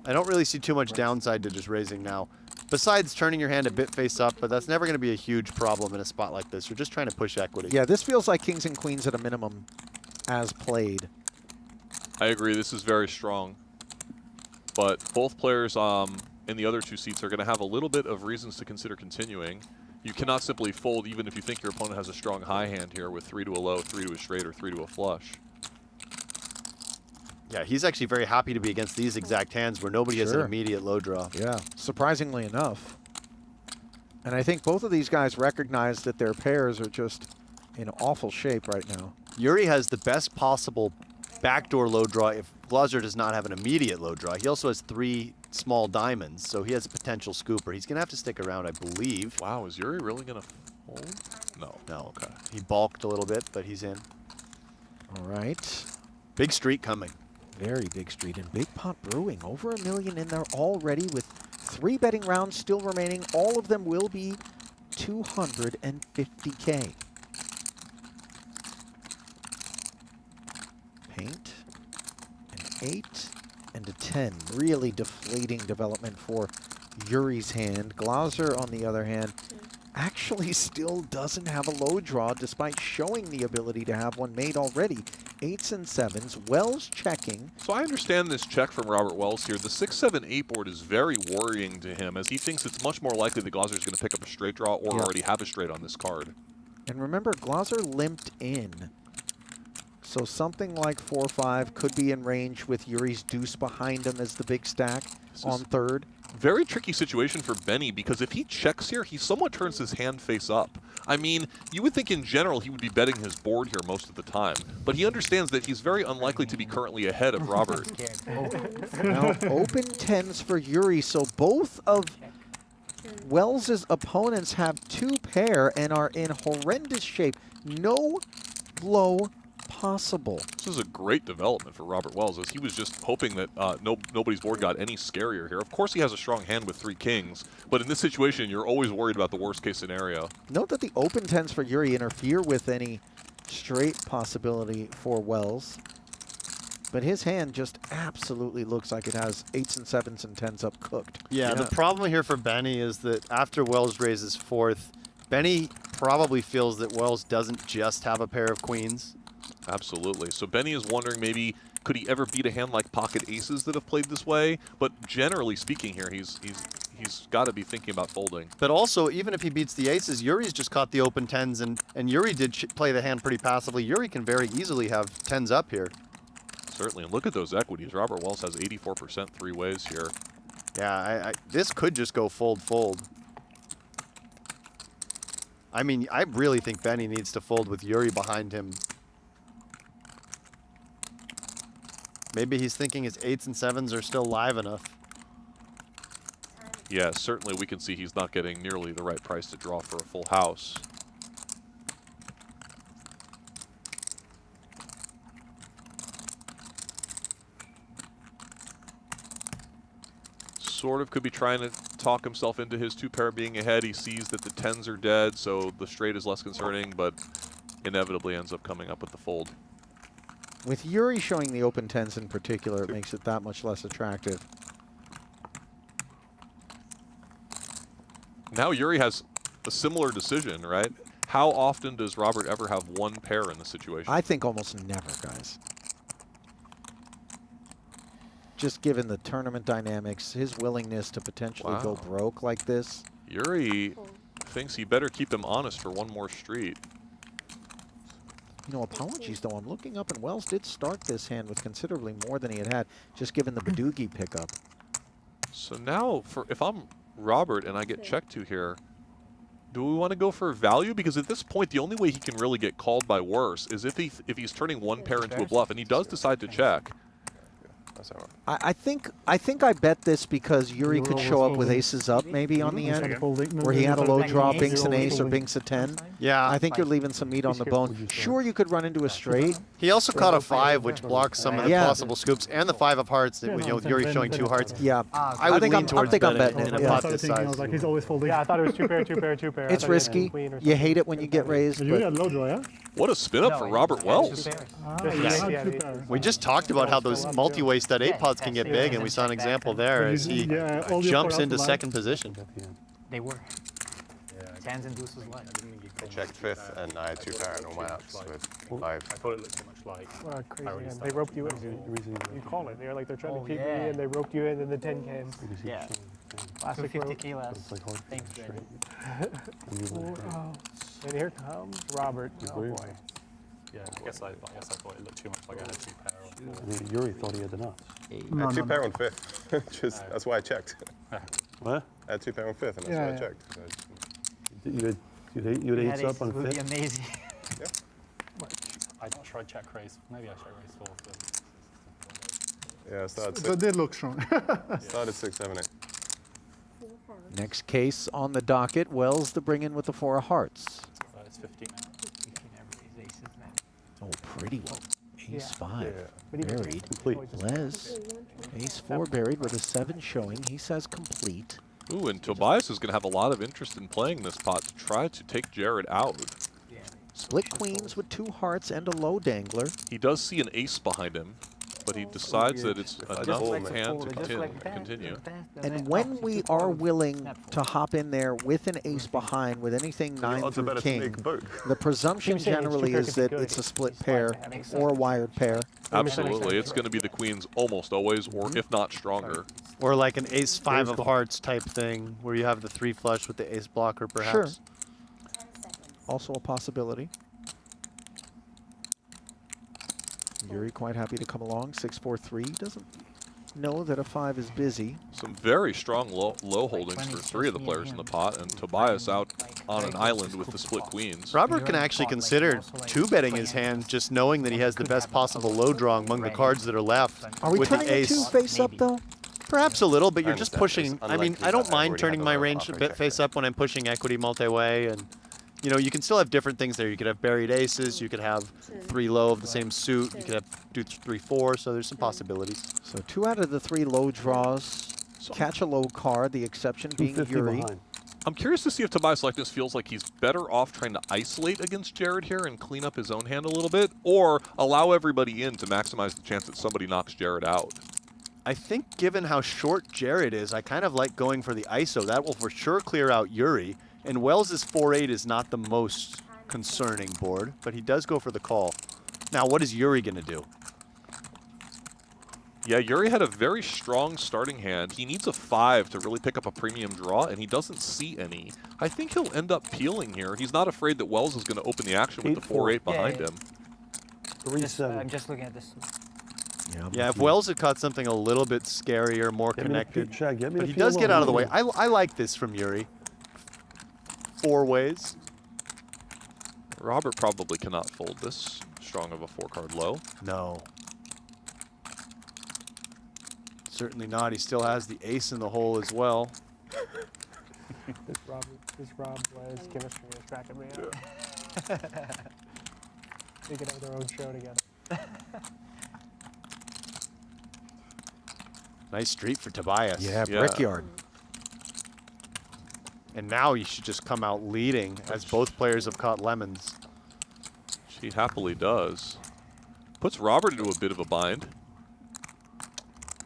I don't really see too much downside to just raising now. Besides turning your hand a bit face up, but that's never going to be a huge problem in a spot like this. You're just trying to push equity. Yeah, this feels like kings and queens at a minimum as played. I agree. This is very strong. But both players in the other two seats are going to have a little bit of reasons to consider continuing. You cannot simply fold even if you think your opponent has a strong high hand here with 3 to a low, 3 to a straight, or 3 to a flush. Yeah, he's actually very happy to be against these exact hands where nobody has an immediate low draw. Yeah, surprisingly enough. And I think both of these guys recognize that their pairs are just in awful shape right now. Yuri has the best possible backdoor low draw if Glaser does not have an immediate low draw. He also has 3 small diamonds, so he has a potential scooper. He's going to have to stick around, I believe. Wow, is Yuri really going to fold? No. No. Okay. He balked a little bit, but he's in. All right. Big street coming. Very big street and big pot brewing. Over $1 million in there already with 3 betting rounds still remaining. All of them will be 250K. Paint, an 8, and a 10. Really deflating development for Yuri's hand. Glaser, on the other hand, actually still doesn't have a low draw despite showing the ability to have one made already. 8s and 7s. Wells checking. So I understand this check from Robert Wells here. The 6-7-8 board is very worrying to him as he thinks it's much more likely that Glaser is going to pick up a straight draw or already have a straight on this card. And remember, Glaser limped in. So something like 4-5 could be in range with Yuri's deuce behind him as the big stack on 3rd. Very tricky situation for Benny because if he checks here, he somewhat turns his hand face up. I mean, you would think in general he would be betting his board here most of the time, but he understands that he's very unlikely to be currently ahead of Robert. Now, open 10s for Yuri, so both of Wells' opponents have 2 pair and are in horrendous shape. No blow possible. This is a great development for Robert Wells as he was just hoping that nobody's board got any scarier here. Of course he has a strong hand with 3 kings, but in this situation you're always worried about the worst case scenario. Note that the open 10s for Yuri interfere with any straight possibility for Wells, but his hand just absolutely looks like it has 8s and 7s and 10s up cooked. Yeah, the problem here for Benny is that after Wells raises 4th, Benny probably feels that Wells doesn't just have a pair of queens. Absolutely. So Benny is wondering maybe could he ever beat a hand like pocket aces that have played this way? But generally speaking here, he's got to be thinking about folding. But also, even if he beats the aces, Yuri's just caught the open 10s, and Yuri did play the hand pretty passively. Yuri can very easily have 10s up here. Certainly. And look at those equities. Robert Wells has 84% 3 ways here. Yeah, this could just go fold. I mean, I really think Benny needs to fold with Yuri behind him. Maybe he's thinking his 8s and 7s are still live enough. Yeah, certainly we can see he's not getting nearly the right price to draw for a full house. Sort of could be trying to talk himself into his 2 pair being ahead. He sees that the 10s are dead, so the straight is less concerning, but inevitably ends up coming up with the fold. With Yuri showing the open 10s in particular, it makes it that much less attractive. Now Yuri has a similar decision, right? How often does Robert ever have 1 pair in this situation? I think almost never, guys. Just given the tournament dynamics, his willingness to potentially go broke like this. Yuri thinks he better keep him honest for 1 more street. You know, apologies though. I'm looking up, and Wells did start this hand with considerably more than he had, just given the Badoogie pickup. So now, if I'm Robert and I get checked to here, do we want to go for value? Because at this point, the only way he can really get called by worse is if he's turning one pair into a bluff, and he does decide to check. I think I bet this because Yuri could show up with aces up maybe on the end, where he had a low draw, binks an ace or binks a 10. Yeah. I think you're leaving some meat on the bone. Sure, you could run into a straight. He also caught a 5, which blocks some of the possible scoops, and the 5 of hearts, with Yuri showing 2 hearts. Yeah. I would lean towards betting in a pot this size. Like he's always folding. Yeah, I thought it was 2 pair, 2 pair, 2 pair. It's risky. You hate it when you get raised. You had low draw, yeah? What a spin up for Robert Wells. We just talked about how those multi-way stud 8 pots can get big, and we saw an example there as he jumps into second position. They were. Tens and deuces light. I checked 5th, and I had 2 pair on all my apps with 5. I thought it looked too much like. What a crazy hand. They roped you in. You call it. They're like, they're trying to keep me in, they roped you in, and the 10 came. Yeah. Classic 50 rope. kilos. Thanks, baby. And here comes Robert. Oh boy. Yeah, I guess I thought it looked too much like I had 2 pair. Yuri thought he had the nuts. I had 2 pair on 5th. That's why I checked. What? I had 2 pair on 5th, and that's why I checked. So You had 8s up on 5th? Would be amazing. Yeah. I tried check raise. Maybe I check raise 4. Yeah, I started 6. That did look strong. Started 6, 7, 8. Next case on the docket, Wells to bring in with the 4 of hearts. It's 15 now. Oh, pretty well. Ace 5 Yeah. buried. Les, ace 4 buried with a 7 showing. He says complete. Ooh, and Tobias is going to have a lot of interest in playing this pot to try to take Jared out. Split queens with 2 hearts and a low dangler. He does see an ace behind him, but he decides that it's enough hand to continue. And when we are willing to hop in there with an ace behind, with anything 9 through king, the presumption generally is that it's a split pair or a wired pair. Absolutely. It's going to be the queens almost always, or if not stronger. Or like an ace 5 of hearts type thing, where you have the 3 flush with the ace blocker, perhaps. Sure. Also a possibility. Yuri quite happy to come along. 6-4-3. Doesn't know that a 5 is busy. Some very strong low holdings for 3 of the players in the pot, and Tobias out on an island with the split queens. Robert can actually consider 2-betting his hand, just knowing that he has the best possible low draw among the cards that are left. Are we with turning the the ace 2 face up though? Perhaps a little, but you're just understand. pushing. It's I mean, I don't unlikely that I mind already turning had my a range a offering bit check face there. up when I'm pushing equity multi-way, and you know, you can still have different things there. You could have buried aces, you could have 3 low of the same suit, you could have do 3-4, so there's some possibilities. So 2 out of the 3 low draws catch a low card, the exception being Yuri. I'm curious to see if Tobias Leknes feels like he's better off trying to isolate against Jared here and clean up his own hand a little bit, or allow everybody in to maximize the chance that somebody knocks Jared out. I think given how short Jared is, I kind of like going for the ISO. That will for sure clear out Yuri. And Wells' 4-8 is not the most concerning board, but he does go for the call. Now, what is Yuri going to do? Yeah, Yuri had a very strong starting hand. He needs a 5 to really pick up a premium draw, and he doesn't see any. I think he'll end up peeling here. He's not afraid that Wells is going to open the action with the 4-8 behind him. 3-7. I'm just looking at this. Yeah, if Wells had caught something a little bit scarier, more connected, but he does get out of the way. I like this from Yuri. 4 ways. Robert probably cannot fold this strong of a 4-card low. No. Certainly not. He still has the ace in the hole as well. This Rob was chemistry is cracking me up. They could have their own show together. Nice street for Tobias. Yeah, Brickyard. And now he should just come out leading, as both players have caught lemons. She happily does. Puts Robert into a bit of a bind.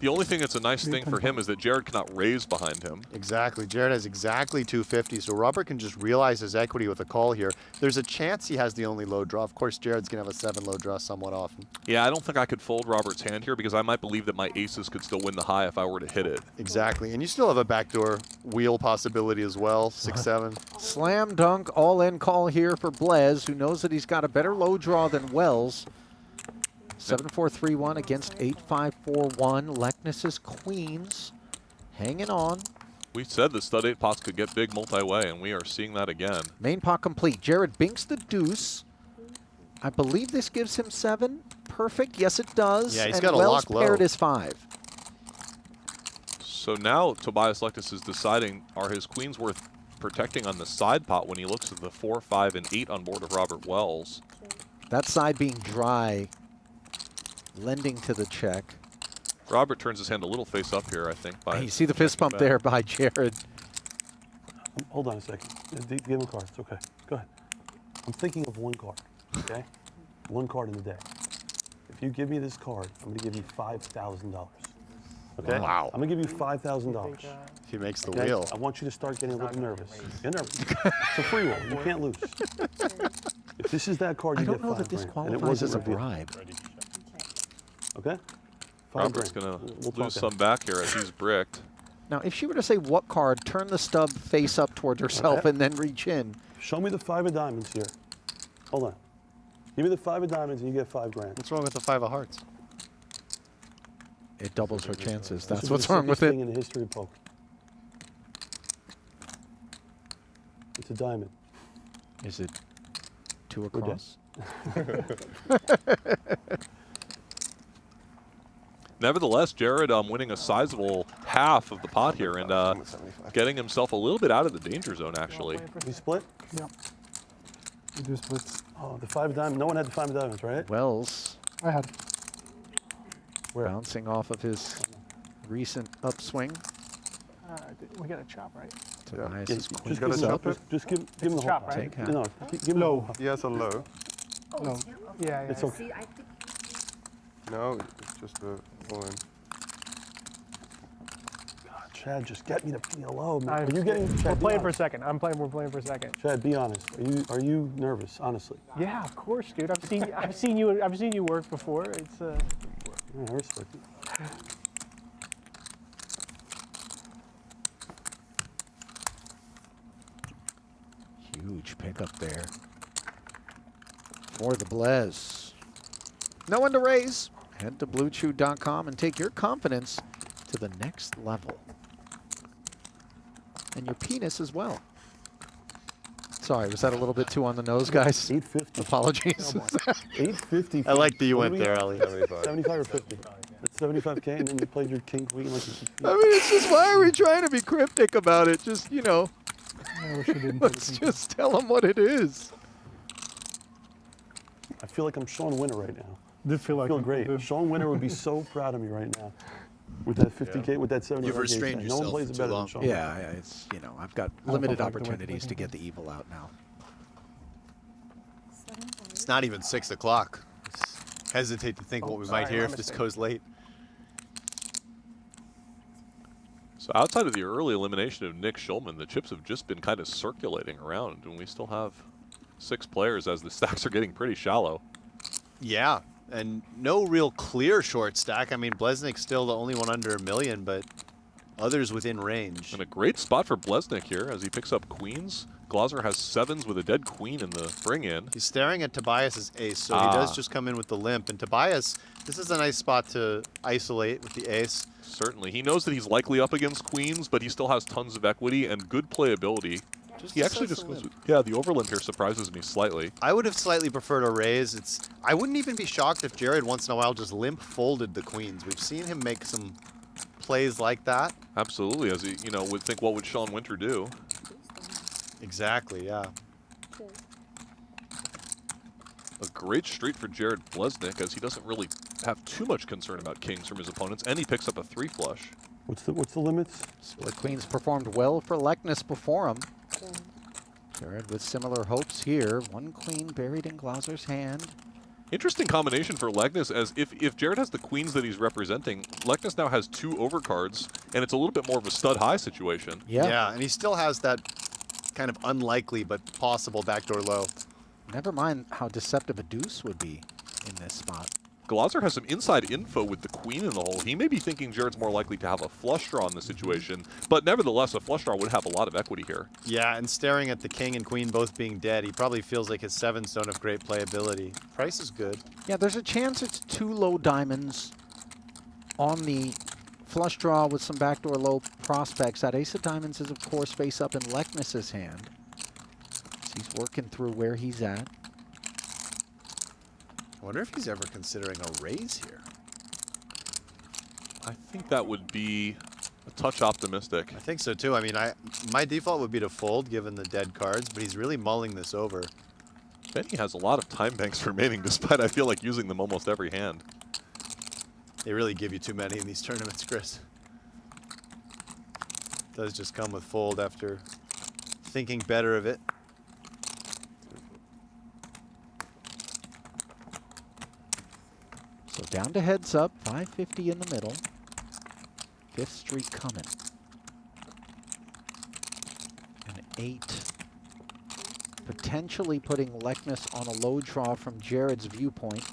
The only thing that's a nice thing for him is that Jared cannot raise behind him. Exactly. Jared has exactly 250, so Robert can just realize his equity with a call here. There's a chance he has the only low draw. Of course, Jared's going to have a 7 low draw somewhat often. Yeah, I don't think I could fold Robert's hand here because I might believe that my aces could still win the high if I were to hit it. Exactly. And you still have a backdoor wheel possibility as well, 6-7. Slam dunk all-in call here for Blez, who knows that he's got a better low draw than Wells. 7-4-3-1 against 8-5-4-1. Leknes's queens hanging on. We said the stud 8 pots could get big multi-way, and we are seeing that again. Main pot complete. Jared binks the deuce. I believe this gives him 7. Perfect. Yes, it does. Yeah, he's and got a Wells lock low. paired his 5. So now Tobias Leknes is deciding, are his queens worth protecting on the side pot when he looks at the 4, 5, and 8 on board of Robert Wells? That side being dry, lending to the check. Robert turns his hand a little face up here, I think. You see the fist bump there by Jared. Hold on a second. Give him a card. It's okay. Go ahead. I'm thinking of one card, okay? One card in the day. If you give me this card, I'm going to give you $5,000. Okay? Wow. I'm going to give you $5,000. If he makes the Okay? wheel. I want you to start getting a little nervous. Get nervous. It's a free roll. You can't lose. If this is that card, you get $5,000. I don't know that this and it qualifies wasn't as a revealed. bribe. Okay? Robert's going to lose some back here as he's bricked. Now, if she were to say what card, turn the stub face up toward herself Okay. and then reach in. Show me the 5 of diamonds here. Hold on. Give me the 5 of diamonds and you get $5,000. What's wrong with the 5 of hearts? It doubles her chances. This That's is what's the wrong with sickest thing it. in the history of poker. It's a diamond. Is it 2 We're dead. across? Nevertheless, Jared winning a sizable half of the pot here and getting himself a little bit out of the danger zone, actually. We split? Yeah. We do splits. Oh, the 5 of diamonds. No one had the 5 of diamonds, right? Wells I had. bouncing off of his recent upswing. We got a chop, right? Tobias's queen Just give is him, up. just give him the whole chop, pot. right? Take No, give him Low. He has a low. No. Yeah, It's okay. See, I think No, it's just a all-in. God, Chad, just get me to be low, man. I'm- Are you getting? We're Chad, be playing for a honest. second. We're playing for a second. Chad, be honest. Are you nervous? Honestly. Yeah, of course, dude. I've seen you work before. It's Yeah, I respect it. Huge pickup there for the Blez. No one to raise. Head to bluechew.com and take your confidence to the next level. And your penis as well. Sorry, was that a little bit too on the nose, guys? 850. Apologies. 850. I like that you What went do we there, have? Ali. 75 or 50? That's 75K, and then you played your king queen like you I mean, it's just, why are we trying to be cryptic about it? Just, you know, I wish I didn't put let's it in. just tell them what it is. I feel like I'm Sean Winter right now. Did feel I like feel it. great. Sean Winter would be so proud of me right now. With that 50K, with that 75K. You've restrained No one yourself plays for it too better than long. Sean. Yeah, it's, you know, I've got don't limited like the way opportunities they to do get the evil out now. It's not even 6 o'clock. Hesitate to think what we might sorry, hear my if this mistake. goes late. So outside of the early elimination of Nick Schulman, the chips have just been kind of circulating around, and we still have 6 players as the stacks are getting pretty shallow. Yeah, and no real clear short stack. I mean, Bleznick's still the only one under $1 million, but others within range. And a great spot for Bleznick here as he picks up queens. Glaser has 7s with a dead queen in the bring-in. He's staring at Tobias's ace, so he does just come in with the limp. And Tobias, this is a nice spot to isolate with the ace. Certainly. He knows that he's likely up against queens, but he still has tons of equity and good playability. He actually just goes with, yeah, the overlimp here surprises me slightly. I would have slightly preferred a raise. I wouldn't even be shocked if Jared once in a while just limp folded the queens. We've seen him make some plays like that. Absolutely, as he, you know, would think, what would Sean Winter do? Exactly, yeah. A great street for Jared Bleznick as he doesn't really have too much concern about kings from his opponents, and he picks up a 3 flush. What's the limits? Split queens performed well for Leknes before him. Jared with similar hopes here. 1 queen buried in Glaser's hand. Interesting combination for Leknes, as if Jared has the queens that he's representing, Leknes now has 2 overcards, and it's a little bit more of a stud-high situation. Yeah, and he still has that kind of unlikely but possible backdoor low. Never mind how deceptive a deuce would be in this spot. Glaser has some inside info with the queen in the hole. He may be thinking Jared's more likely to have a flush draw in this situation, but nevertheless, a flush draw would have a lot of equity here. Yeah, and staring at the king and queen both being dead, he probably feels like his 7s don't have great playability. Price is good. Yeah, there's a chance it's 2 low diamonds on the flush draw with some backdoor low prospects. That ace of diamonds is, of course, face up in Leknes's hand. So he's working through where he's at. I wonder if he's ever considering a raise here. I think that would be a touch optimistic. I think so too. I mean, my default would be to fold given the dead cards, but he's really mulling this over. Benny has a lot of time banks remaining, despite I feel like using them almost every hand. They really give you too many in these tournaments, Chris. It does just come with fold after thinking better of it. So down to heads up, 550 in the middle. 5th Street coming. An 8. Potentially putting Leknes on a low draw from Jared's viewpoint.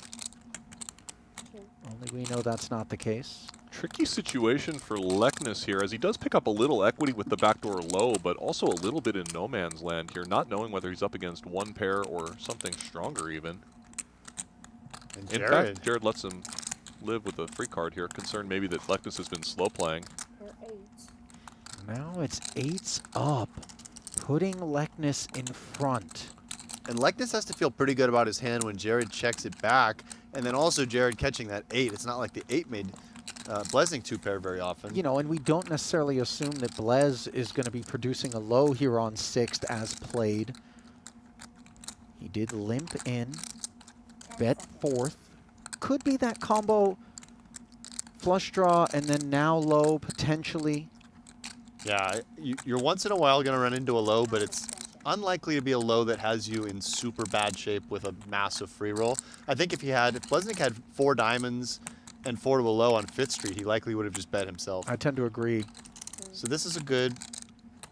Only we know that's not the case. Tricky situation for Leknes here, as he does pick up a little equity with the backdoor low, but also a little bit in no man's land here, not knowing whether he's up against one pair or something stronger even. And In fact, Jared lets him live with a free card here, concerned maybe that Leknes has been slow playing. Now it's 8s up, putting Leknes in front. And Leknes has to feel pretty good about his hand when Jared checks it back, and then also Jared catching that 8. It's not like the 8 made Bleznick 2-pair very often. You know, and we don't necessarily assume that Blez is going to be producing a low here on 6th as played. He did limp in, bet 4th. Could be that combo flush draw and then now low potentially. Yeah, you're once in a while going to run into a low, but it's unlikely to be a low that has you in super bad shape with a massive free roll. I think if Bleznick had 4 diamonds and 4 to a low on 5th Street, he likely would have just bet himself. I tend to agree. So this is a good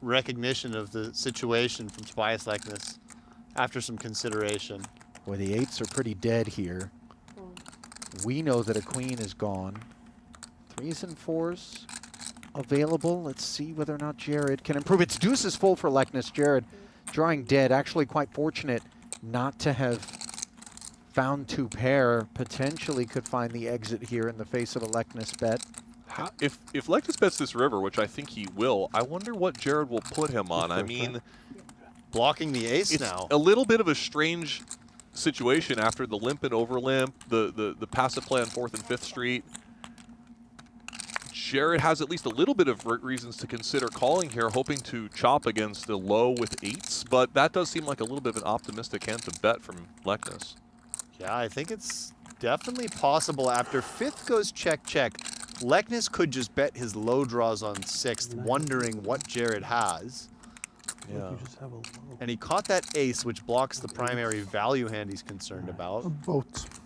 recognition of the situation from Tobias Leknes after some consideration. Boy, the 8s are pretty dead here. We know that a queen is gone. 3s and 4s available. Let's see whether or not Jared can improve. It's deuces full for Leknes. Jared drawing dead. Actually quite fortunate not to have found 2-pair. Potentially could find the exit here in the face of a Leknes bet. If Leknes bets this river, which I think he will, I wonder what Jared will put him on. I mean, blocking the ace it's now. A little bit of a strange situation after the limp and over limp, the passive play on 4th and 5th Street. Jared has at least a little bit of reasons to consider calling here, hoping to chop against a low with 8s, but that does seem like a little bit of an optimistic hand to bet from Leknes. Yeah, I think it's definitely possible. After 5th goes check, check, Leknes could just bet his low draws on 6th, wondering what Jared has. Yeah. And he caught that ace, which blocks the primary value hand he's concerned about. Both.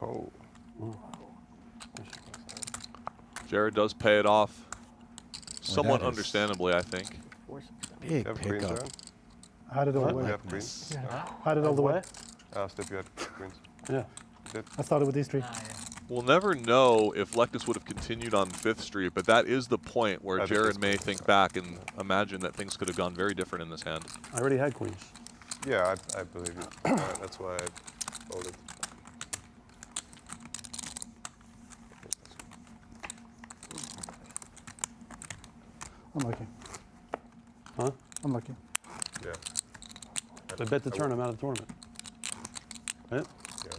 Oh. Jared does pay it off somewhat that is- understandably, I think. Big Have queens pickup. around? I had it all the You way. have queens? I had it all the way. Asked if you had queens. Yeah. Did. I started with these 3. We'll never know if Leknes would have continued on 5th Street, but that is the point where I think Jared it's may good. think back and imagine that things could have gone very different in this hand. I already had queens. Yeah, I believe you. That's why I folded. Unlucky. Huh? Unlucky. Yeah. I bet to turn him out of the tournament. Right? Yeah.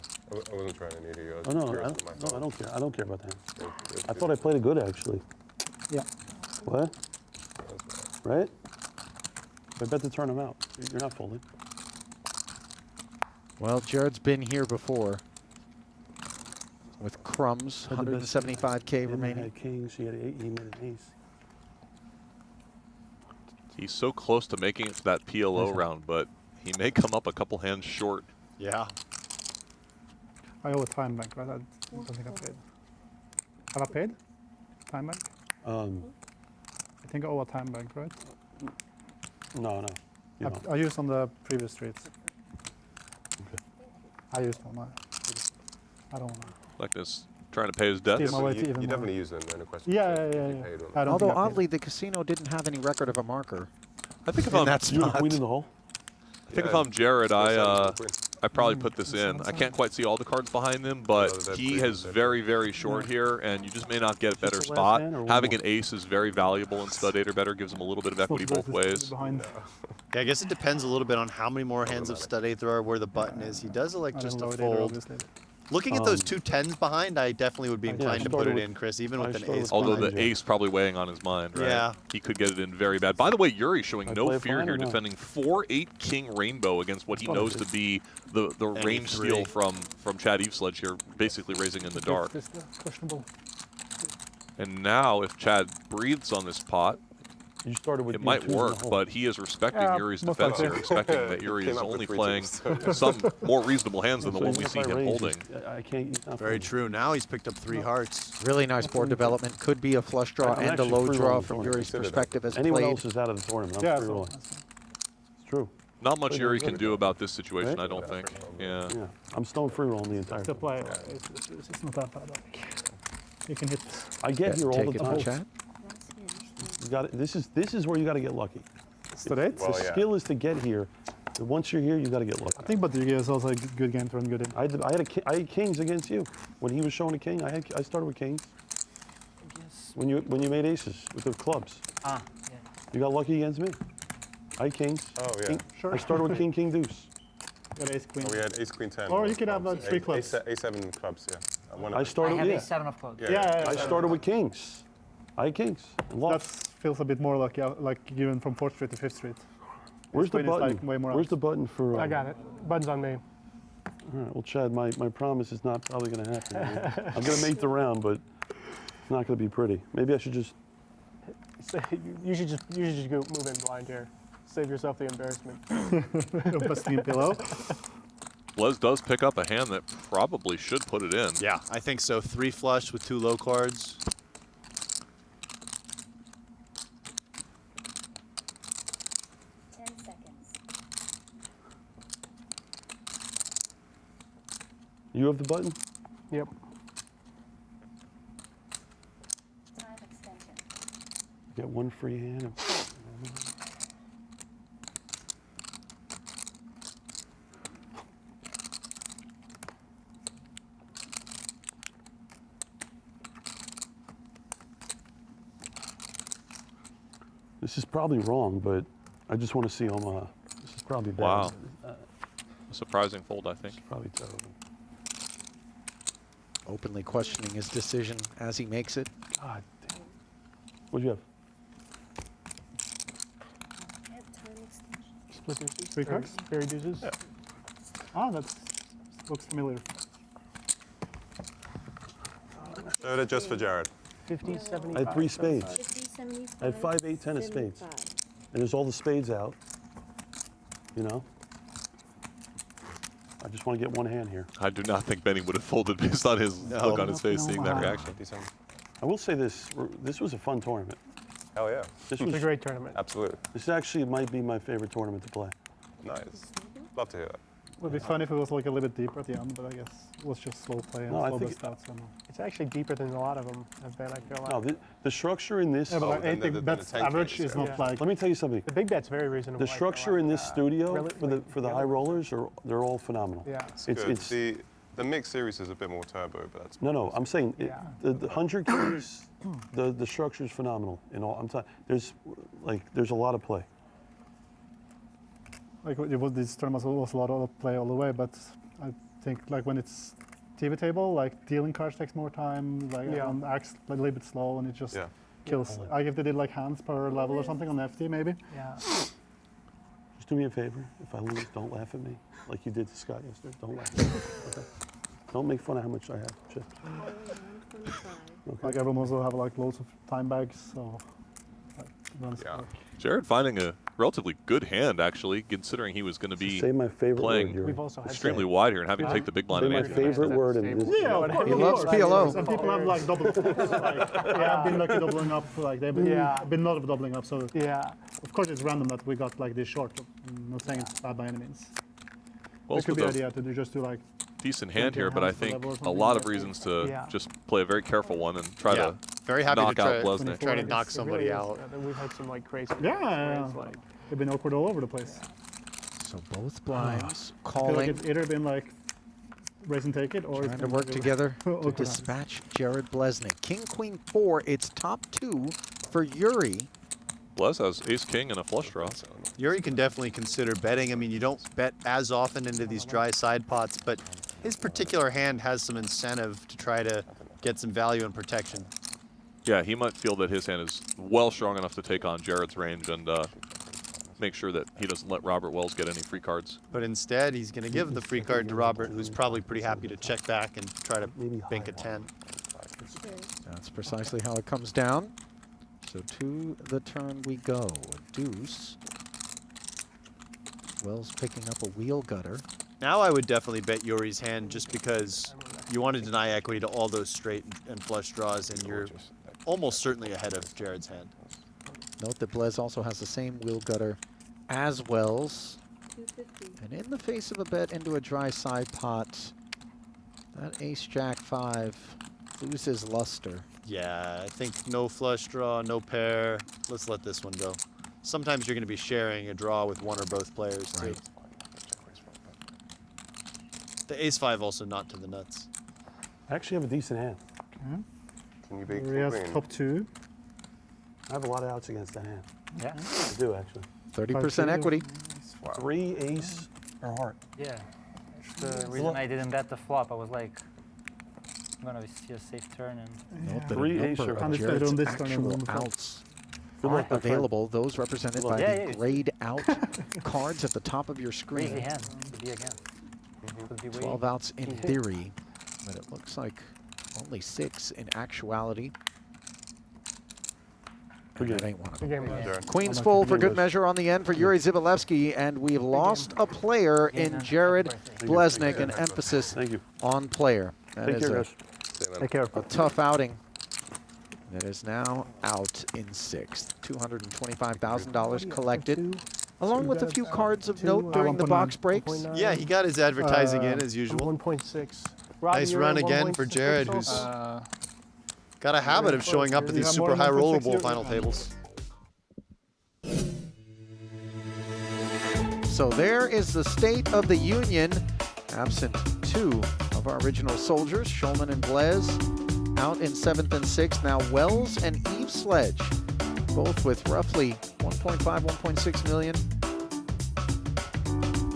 I wasn't trying to need you. Oh, no, I don't care. I don't care about that. I thought I played it good, actually. Yeah. What? Right? I bet to turn him out. You're not folding. Well, Jared's been here before. With crumbs, Had the best- 175K He remaining. had kings, he had 8, he made an ace. He's so close to making it to that PLO round, but he may come up a couple hands short. Yeah. I owe a time bank, right? I don't think I paid. Have I paid? Time bank? I think I owe a time bank, right? No. You don't. I used on the previous streets. Okay. I used one. I don't want to. Leknes trying to pay his debts. Yeah, You definitely use them, no question. Yeah. If you paid or not. Although oddly, the casino didn't have any record of a marker. I think if in I'm that You have a spot. queen in the hole? I think if I'm Jared, I probably put this in. I can't quite see all the cards behind him, but he has very short here, and you just may not get a better the last spot. hand or one Having more? an ace is very valuable in stud 8 or better, gives him a little bit of equity both ways. Yeah, I guess it depends a little bit on how many more hands of stud 8 there are, where the button is. He does elect just to fold. Looking at those 2 10s behind, I definitely would be inclined to put it in, Chris, even with an ace. Although behind the you. ace probably weighing on his mind, right? Yeah. He could get it in very bad. By the way, Yuri showing no play it fear fine here, or no? defending 4-8 king rainbow against what he knows to be the range steal from Chad Eveslage here, basically raising in the dark. Questionable. And now, if Chad breathes on this pot, You started with it might twos in the work, hole. but he is respecting Yeah, Yuri's most defense likely. here, expecting that Yuri Came is up with only 3 playing twos. some more reasonable hands than the So one even we if see I him raise, holding. I can't. He's not Very folding. true. Now he's picked up 3 hearts. Really nice board development. Could be a flush draw I'm and a actually low free draw rolling from the Yuri's tournament. perspective as Anyone played. else is out of the tournament. I'm Yeah, free rolling. It's true. Not much Yuri can do about this situation, I don't think. Yeah. Yeah. I'm stone free rolling the entire Still time. play. It's not that bad. You can hit. I get here all Take the it time. from Chad. You got it. This is where you got to get lucky. Stud 8? The skill is to get here. Once you're here, you got to get lucky. I think Badriga is also a good game to run good in. I had kings against you. When he was showing a king, I started with kings. When you made aces with the clubs. Yeah. You got lucky against me. I had kings. Oh, yeah. King, Sure. I started with king deuce. Got ace queen. Oh, we had ace, queen, 10. Or you could have like 3 clubs. A7 clubs, yeah. I started I have yeah. a 7 of clubs. I started with kings. I had kings. And That lost. feels a bit more like given from 4th Street to 5th Street. Where's the Queen is, button? like, way more Where's out. the button for? I got it. Button's on me. All right. Well, Chad, my promise is not probably going to happen. I'm going to make the round, but it's not going to be pretty. Maybe I should just. You should just go move in blind here. Save yourself the embarrassment. Busting pillow. Blez does pick up a hand that probably should put it in. Yeah, I think so. 3 flush with 2 low cards. You have the button? Yep. Get 1 free hand. This is probably wrong, but I just want to see Omaha. This is probably bad. Wow. A surprising fold, I think. Probably terrible. Openly questioning his decision as he makes it. God damn. What'd you have? Split deuces. 3 cards? Fairy deuces. Yeah. Ah, that looks familiar. So they're just for Jared. 50, 75. I had 3 spades. 50, 75, I had 5, 8, 10 of spades. 75. And there's all the spades out. You know? I just want to get 1 hand here. I do not think Benny would have folded based on his look on his face, seeing that reaction. I will say this. This was a fun tournament. Hell yeah. This It's was a great tournament. Absolutely. This actually might be my favorite tournament to play. Nice. Love to hear that. It would be fun if it was like a little bit deeper at the end, but I guess it was just slow play and No, I slow think bust out. So no. It's actually deeper than a lot of them have been, I feel like. No, the structure in this. Yeah, but like, then 8 big the bets 10Ks, average is yeah. not like. Let me tell you something. The big bet's very reasonable. The I feel structure in like, this studio really- for the high rollers they're all phenomenal. Yeah. It's The mixed series is a bit more turbo, but that's no. I'm saying Yeah. the 100 keys, the structure is phenomenal. In all, I'm telling. There's a lot of play. Like this tournament was a lot of play all the way, but I think like when it's TV table, like dealing cards takes more time. Like Yeah. on acts a little bit slow, and it just Yeah. kills. Like if they did like hands per level or something on FD, maybe. Yeah. Just do me a favor. If I lose, don't laugh at me like you did to Scott yesterday. Don't laugh at me. Okay? Don't make fun of how much I have. Chip. Like everyone also have like loads of time bags, so like, runs Yeah. Jared finding relatively good hand, actually, considering he was going to be Say my favorite playing word, Yuri. We've also had extremely some- wide here and having to take the big blind Say in my hand. favorite word in this. Yeah, of course. He loves PLO. And people have like double. Like, I've been lucky doubling up. Like they've been, been a lot of doubling up. So Yeah. of course it's random that we got like this short. I'm not saying it's bad by any means. Well, It could be with idea to do just do like. decent hand here, but I think level or a something lot like of reasons to Yeah. just play a very careful one and try Yeah. to Very happy knock to out try, Bleznick. try to knock It somebody really is. out. We've had some like crazy. Yeah, plays, like they've been awkward all over the place. So both blinds I feel like calling, it's either been like raise and take it, or trying it's to been work like together to awkward. dispatch Jared Bleznick. King, queen, 4. It's top 2 for Yuri. Blez has ace king and a flush draw. Yuri can definitely consider betting. I mean, you don't bet as often into these dry side pots, but his particular hand has some incentive to try to get some value and protection. Yeah, he might feel that his hand is well strong enough to take on Jared's range and make sure that he doesn't let Robert Wells get any free cards. But instead, he's going to give the free card to Robert, who's probably pretty happy to check back and try to bank a 10. That's precisely how it comes down. So to the turn we go. Deuce. Wells picking up a wheel gutter. Now I would definitely bet Yuri's hand just because you want to deny equity to all those straight and flush draws, and you're almost certainly ahead of Jared's hand. Note that Blez also has the same wheel gutter as Wells. 250. And in the face of a bet into a dry side pot, that ace-jack-5 loses luster. Yeah, I think no flush draw, no pair. Let's let this one go. Sometimes you're going to be sharing a draw with one or both players, too. Right. The ace-5 also not to the nuts. I actually have a decent hand. Can you beat Yuri has queen? top 2. I have a lot of outs against that hand. Yeah. I do, actually. 30% equity. 3 ace or heart. Yeah. That's the reason I didn't bet the flop. I was like, I'm gonna see a safe turn and. Note that a 3 ace number or of heart. Jared's On this turn and actual on the flop. outs Good are luck, my friend. available. Those represented by Yeah, the yeah. grayed out cards at the top of your Crazy screen. hand. Could be again. Could be 12 way. outs in theory, but it looks like only 6 in actuality. And that ain't one of them. Good game, guys. Queen's full for good measure on the end for Yuri Dzivielevski, and we've lost a player in Jared Bleznick, an emphasis on player. That Take is care, a, guys. Take care. a tough outing. That is now out in 6th. $225,000 collected, along with a few cards of note during the box breaks. Yeah, he got his advertising in as usual. 1.6. Nice run again for Jared, who's got a habit of showing up at these super high roller bowl final tables. So there is the state of the union. Absent 2 of our original soldiers, Schulman and Blez, out in 7th and 6th. Now Wells and Eveslage, both with roughly 1.5, 1.6 million.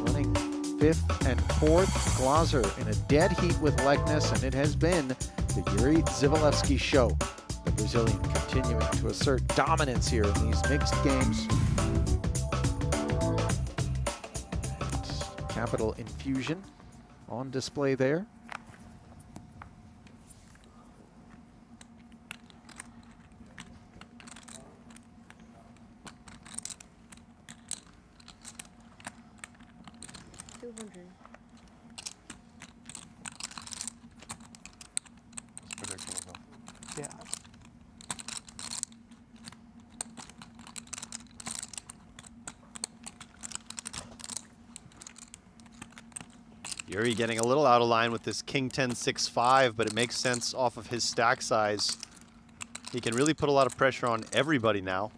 Running 5th and 4th. Glaser in a dead heat with Leknes, and it has been the Yuri Dzivielevski show. The Brazilian continuing to assert dominance here in these mixed games. Capital Infusion on display there. Yeah. Yuri getting a little out of line with this king 10 6-5, but it makes sense off of his stack size. He can really put a lot of pressure on everybody now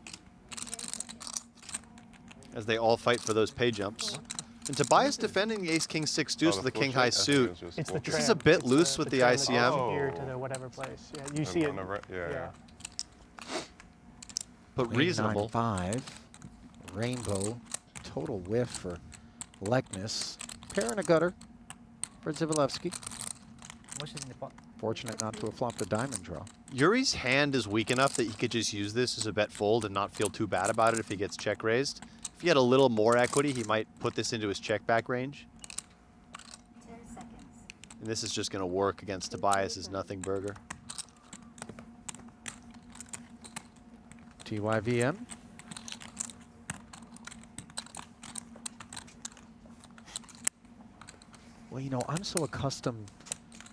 as they all fight for those pay jumps. And Tobias defending the ace king 6 deuce with a king high suit. It's the This is a bit loose with the tram that ICM. goes here to the whatever place. Yeah, you see it. Yeah. But Queen reasonable. 9-5. Rainbow. Total whiff for Leknes. Pair and a gutter for Dzivielevski. Fortunate not to have flopped a diamond draw. Yuri's hand is weak enough that he could just use this as a bet fold and not feel too bad about it if he gets check raised. If he had a little more equity, he might put this into his check back range. 10 seconds. And this is just going to work against Tobias's nothing burger. TYVM. Well, you know, I'm so accustomed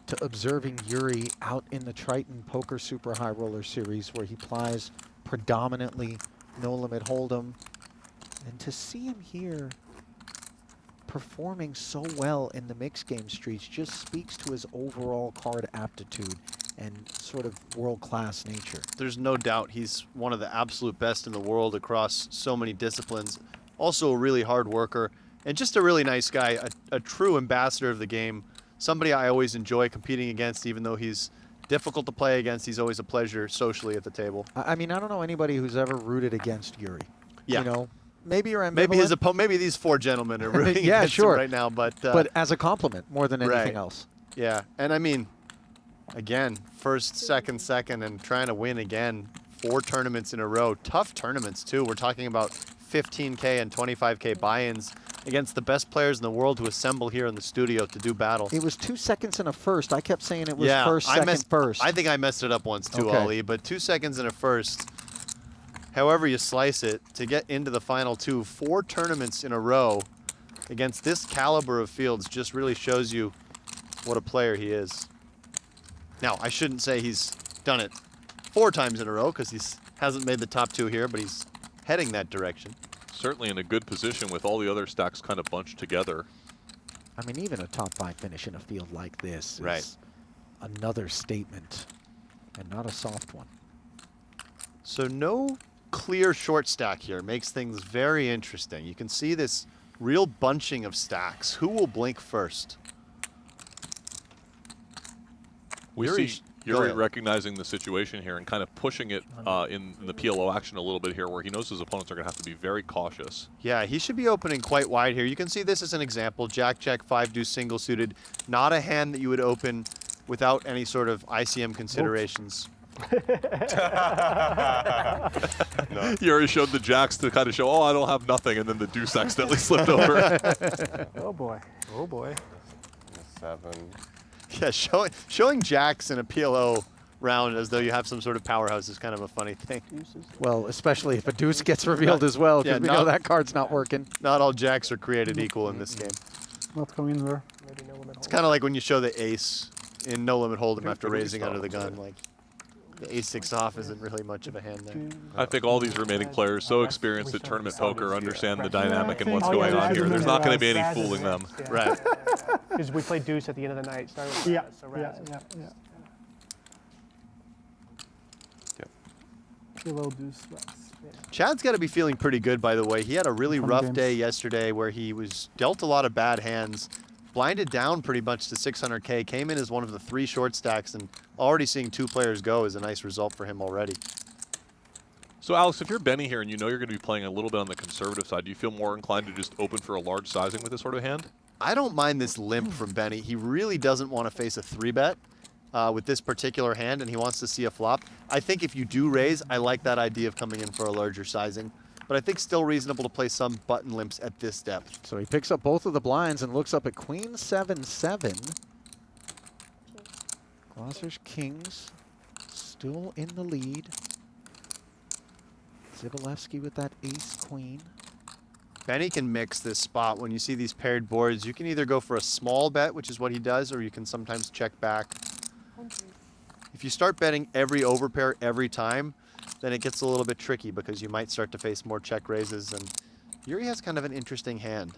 to observing Yuri out in the Triton Poker Super High Roller Series where he plays predominantly no limit hold'em, and to see him here performing so well in the mixed game streets just speaks to his overall card aptitude and sort of world-class nature. There's no doubt he's one of the absolute best in the world across so many disciplines. Also a really hard worker and just a really nice guy, a true ambassador of the game. Somebody I always enjoy competing against, even though he's difficult to play against. He's always a pleasure socially at the table. I mean, I don't know anybody who's ever rooted against Yuri. Yeah. You know, maybe you're ambivalent. Maybe these 4 gentlemen are rooting yeah, against sure. him right now, but as a compliment more than anything right. else. Yeah, and I mean, again, first, second, and trying to win again. 4 tournaments in a row. Tough tournaments too. We're talking about 15K and 25K buy-ins against the best players in the world who assemble here in the studio to do battle. It was 2 seconds and a first. I kept saying it was Yeah, first, second, first. I think I messed it up once too, Okay. Ali, but 2 seconds and a first. However you slice it, to get into the final 2, 4 tournaments in a row against this caliber of fields just really shows you what a player he is. Now, I shouldn't say he's done it 4 times in a row because he hasn't made the top 2 here, but he's heading that direction. Certainly in a good position with all the other stacks kind of bunched together. I mean, even a top 5 finish in a field like this Right. is another statement, and not a soft one. So no clear short stack here makes things very interesting. You can see this real bunching of stacks. Who will blink first? We Yuri, see go Yuri ahead. recognizing the situation here and kind of pushing it in the PLO action a little bit here, where he knows his opponents are going to have to be very cautious. Yeah, he should be opening quite wide here. You can see this as an example. Jack, Jack, 5 deuce single suited. Not a hand that you would open without any sort of ICM considerations. No. Yuri showed the jacks to kind of show, oh, I don't have nothing, and then the deuce accidentally slipped over. Oh boy. Oh boy. 7. Yeah, showing jacks in a PLO round as though you have some sort of powerhouse is kind of a funny thing. Well, especially if a deuce gets revealed as well, because we know that card's not working. Not all jacks are created equal in this game. Not coming there. It's kind of like when you show the ace in No Limit Hold'em after raising under the gun. Like the ace-6 off isn't really much of a hand there. I think all these remaining players, so experienced at tournament poker, understand the dynamic and what's going on here. There's not going to be any fooling them. Right. Because we played deuce at the end of the night. Started with Yeah, so yeah, Raz. yeah. Kilo deuce, Raz. Chad's got to be feeling pretty good, by the way. He had a really Fun rough games. day yesterday where he was dealt a lot of bad hands, blinded down pretty much to 600K, came in as one of the 3 short stacks, and already seeing 2 players go is a nice result for him already. So, Alex, if you're Benny here and you know you're going to be playing a little bit on the conservative side, do you feel more inclined to just open for a large sizing with this sort of hand? I don't mind this limp from Benny. He really doesn't want to face a 3-bet with this particular hand, and he wants to see a flop. I think if you do raise, I like that idea of coming in for a larger sizing. But I think still reasonable to play some button limps at this depth. So he picks up both of the blinds and looks up at Queen 7-7. Glaser's kings still in the lead. Dzivielevski with that ace-queen. Benny can mix this spot. When you see these paired boards, you can either go for a small bet, which is what he does, or you can sometimes check back. If you start betting every overpair every time, then it gets a little bit tricky because you might start to face more check raises, and Yuri has kind of an interesting hand.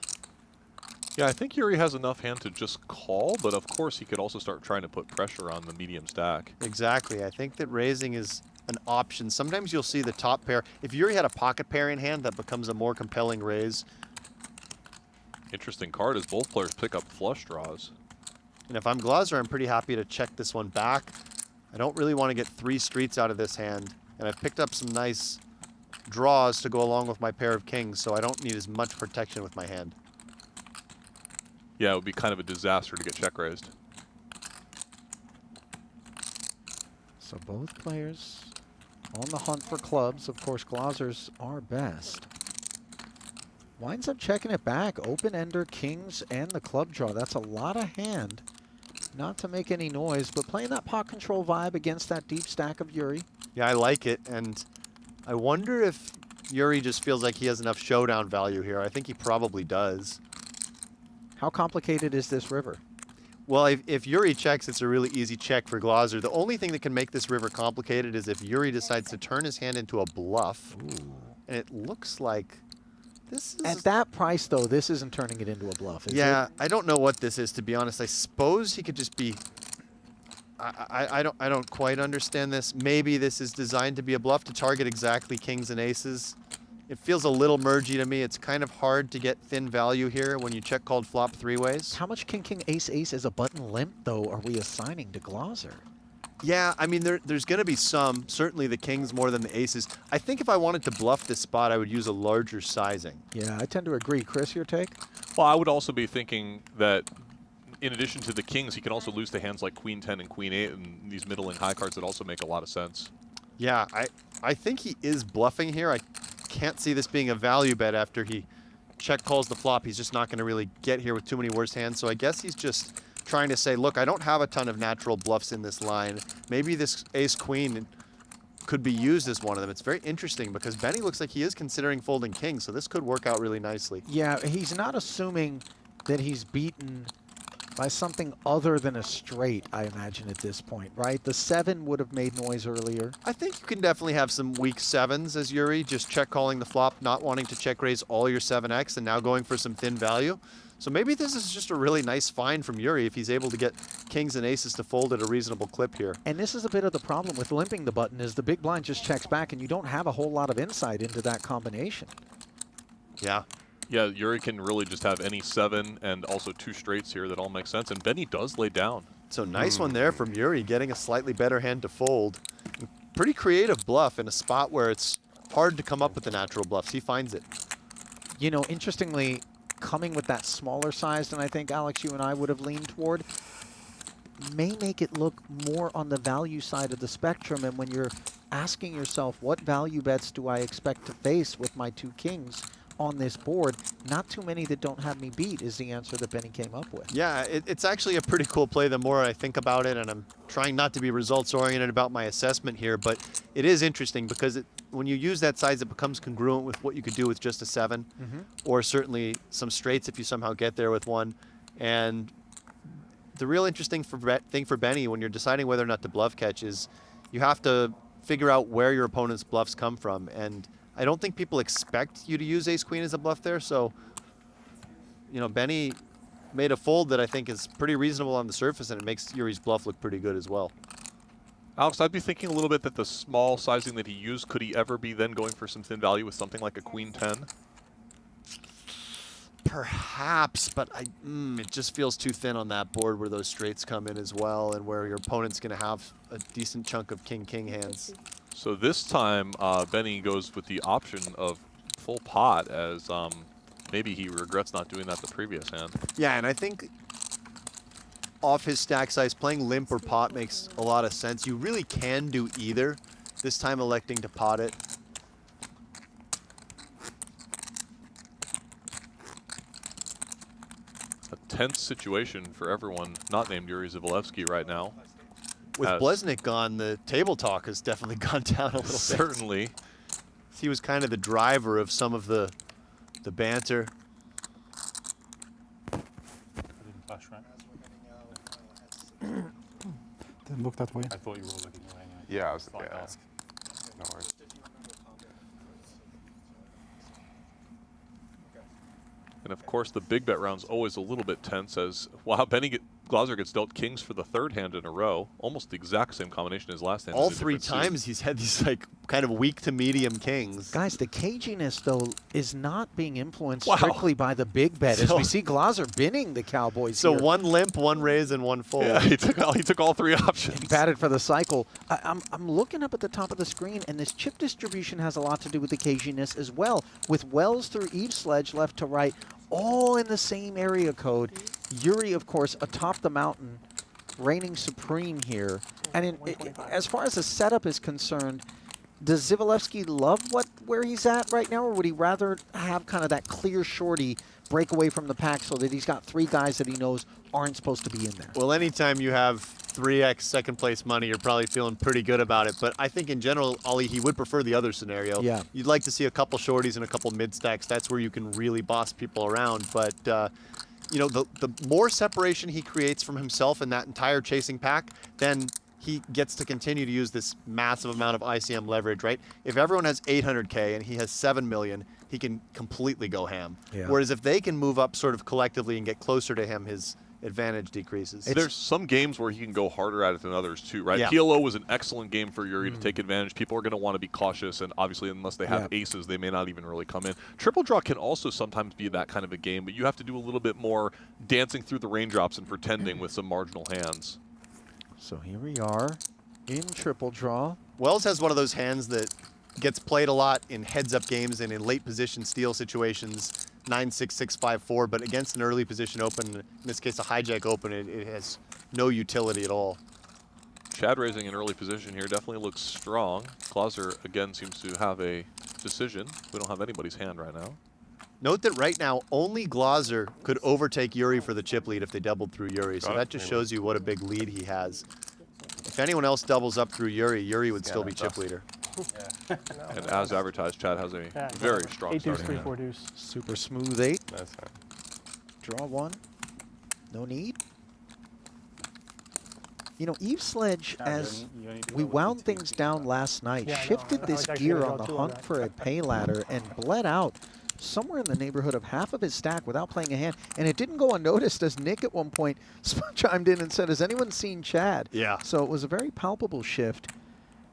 Yeah, I think Yuri has enough hand to just call, but of course he could also start trying to put pressure on the medium stack. Exactly. I think that raising is an option. Sometimes you'll see the top pair. If Yuri had a pocket pair in hand, that becomes a more compelling raise. Interesting card as both players pick up flush draws. And if I'm Glaser, I'm pretty happy to check this one back. I don't really want to get 3 streets out of this hand. And I've picked up some nice draws to go along with my pair of kings, so I don't need as much protection with my hand. Yeah, it would be kind of a disaster to get check raised. So both players on the hunt for clubs. Of course, Glaser's are best. Winds up checking it back. Open-ender, kings, and the club draw. That's a lot of hand. Not to make any noise, but playing that pot control vibe against that deep stack of Yuri. Yeah, I like it, and I wonder if Yuri just feels like he has enough showdown value here. I think he probably does. How complicated is this river? Well, if Yuri checks, it's a really easy check for Glaser. The only thing that can make this river complicated is if Yuri decides to turn his hand into a bluff. And it looks like this is... At that price, though, this isn't turning it into a bluff, is Yeah, it? I don't know what this is, to be honest. I suppose he could just be... I don't quite understand this. Maybe this is designed to be a bluff to target exactly kings and aces. It feels a little mergy to me. It's kind of hard to get thin value here when you check called flop 3 ways. How much king, king, ace, ace as a button limp, though, are we assigning to Glaser? Yeah, I mean, there's going to be some. Certainly the kings more than the aces. I think if I wanted to bluff this spot, I would use a larger sizing. Yeah, I tend to agree. Chris, your take? Well, I would also be thinking that in addition to the kings, he can also lose to hands like Queen 10 and Queen 8 and these middling high cards that also make a lot of sense. Yeah, I think he is bluffing here. I can't see this being a value bet after he check calls the flop. He's just not going to really get here with too many worse hands. So I guess he's just trying to say, look, I don't have a ton of natural bluffs in this line. Maybe this ace-queen could be used as one of them. It's very interesting because Benny looks like he is considering folding kings, so this could work out really nicely. Yeah, he's not assuming that he's beaten by something other than a straight, I imagine, at this point, right? The 7 would have made noise earlier. I think you can definitely have some weak 7s as Yuri, just check calling the flop, not wanting to check raise all your 7x and now going for some thin value. So maybe this is just a really nice find from Yuri if he's able to get kings and aces to fold at a reasonable clip here. And this is a bit of the problem with limping the button is the big blind just checks back and you don't have a whole lot of insight into that combination. Yeah. Yeah, Yuri can really just have any 7 and also 2 straights here that all make sense. And Benny does lay down. So nice one there from Yuri, getting a slightly better hand to fold. Pretty creative bluff in a spot where it's hard to come up with the natural bluffs. He finds it. You know, interestingly, coming with that smaller size than I think, Alex, you and I would have leaned toward, may make it look more on the value side of the spectrum. And when you're asking yourself, what value bets do I expect to face with my 2 kings on this board, not too many that don't have me beat is the answer that Benny came up with. Yeah, it's actually a pretty cool play the more I think about it, and I'm trying not to be results oriented about my assessment here, but it is interesting because when you use that size, it becomes congruent with what you could do with just a 7, or certainly some straights if you somehow get there with 1. And the real interesting thing for Benny when you're deciding whether or not to bluff catch is you have to figure out where your opponent's bluffs come from. And I don't think people expect you to use ace-queen as a bluff there. So, you know, Benny made a fold that I think is pretty reasonable on the surface, and it makes Yuri's bluff look pretty good as well. Alex, I'd be thinking a little bit that the small sizing that he used, could he ever be then going for some thin value with something like a Queen 10? Perhaps, but it just feels too thin on that board where those straights come in as well and where your opponent's going to have a decent chunk of king-king hands. So this time, Benny goes with the option of full pot as maybe he regrets not doing that the previous hand. Yeah, and I think off his stack size, playing limp or pot makes a lot of sense. You really can do either. This time electing to pot it. A tense situation for everyone not named Yuri Dzivielevski right now. With Bleznick gone, the table talk has definitely gone down a little bit. Certainly. He was kind of the driver of some of the banter. Didn't look that way. I thought you were looking away anyway. Yeah, no worries. And of course, the big bet round's always a little bit tense as, wow, Glaser gets dealt kings for the 3rd hand in a row. Almost the exact same combination as last hand. All 3 times he's had these like kind of weak to medium kings. Guys, the caginess, though, is not being influenced strictly by the big bet, as we see Glaser binning the Cowboys So here. 1 limp, 1 raise, and 1 fold. Yeah, he took all 3 options. He batted for the cycle. I'm looking up at the top of the screen, and this chip distribution has a lot to do with the caginess as well, with Wells through Eveslage left to right, all in the same area code. Yuri, of course, atop the mountain, reigning supreme here. And as far as the setup is concerned, does Dzivielevski love where he's at right now, or would he rather have kind of that clear shorty break away from the pack so that he's got 3 guys that he knows aren't supposed to be in there? Well, anytime you have 3x second place money, you're probably feeling pretty good about it. But I think in general, Ollie, he would prefer the other scenario. Yeah. You'd like to see a couple shorties and a couple mid stacks. That's where you can really boss people around. But you know, the more separation he creates from himself in that entire chasing pack, then he gets to continue to use this massive amount of ICM leverage, right? If everyone has 800K and he has 7 million, he can completely go ham. Yeah. Whereas if they can move up sort of collectively and get closer to him, his advantage decreases. There's some games where he can go harder at it than others too, right? Yeah. PLO was an excellent game for Yuri to take advantage. People are going to want to be cautious, and obviously unless they have aces, they may not even really come in. Triple draw can also sometimes be that kind of a game, but you have to do a little bit more dancing through the raindrops and pretending with some marginal hands. So here we are in triple draw. Wells has one of those hands that gets played a lot in heads-up games and in late position steal situations, 9-6, 6-5-4, but against an early position open, in this case a hijack open, it has no utility at all. Chad raising an early position here definitely looks strong. Glaser again seems to have a decision. We don't have anybody's hand right now. Note that right now only Glaser could overtake Yuri for the chip lead if they doubled through Yuri, so that just shows you what a big lead he has. If anyone else doubles up through Yuri, Yuri would still be chip leader. And as advertised, Chad has a very strong 8 deuce, starting 3, hand. 4 deuce. Super smooth 8. That's it. Draw 1. No need. You know, Eveslage, as we wound things down last night, shifted this gear on the hunt for a pay ladder and bled out somewhere in the neighborhood of half of his stack without playing a hand. And it didn't go unnoticed as Nick at one point chimed in and said, has anyone seen Chad? Yeah. So it was a very palpable shift.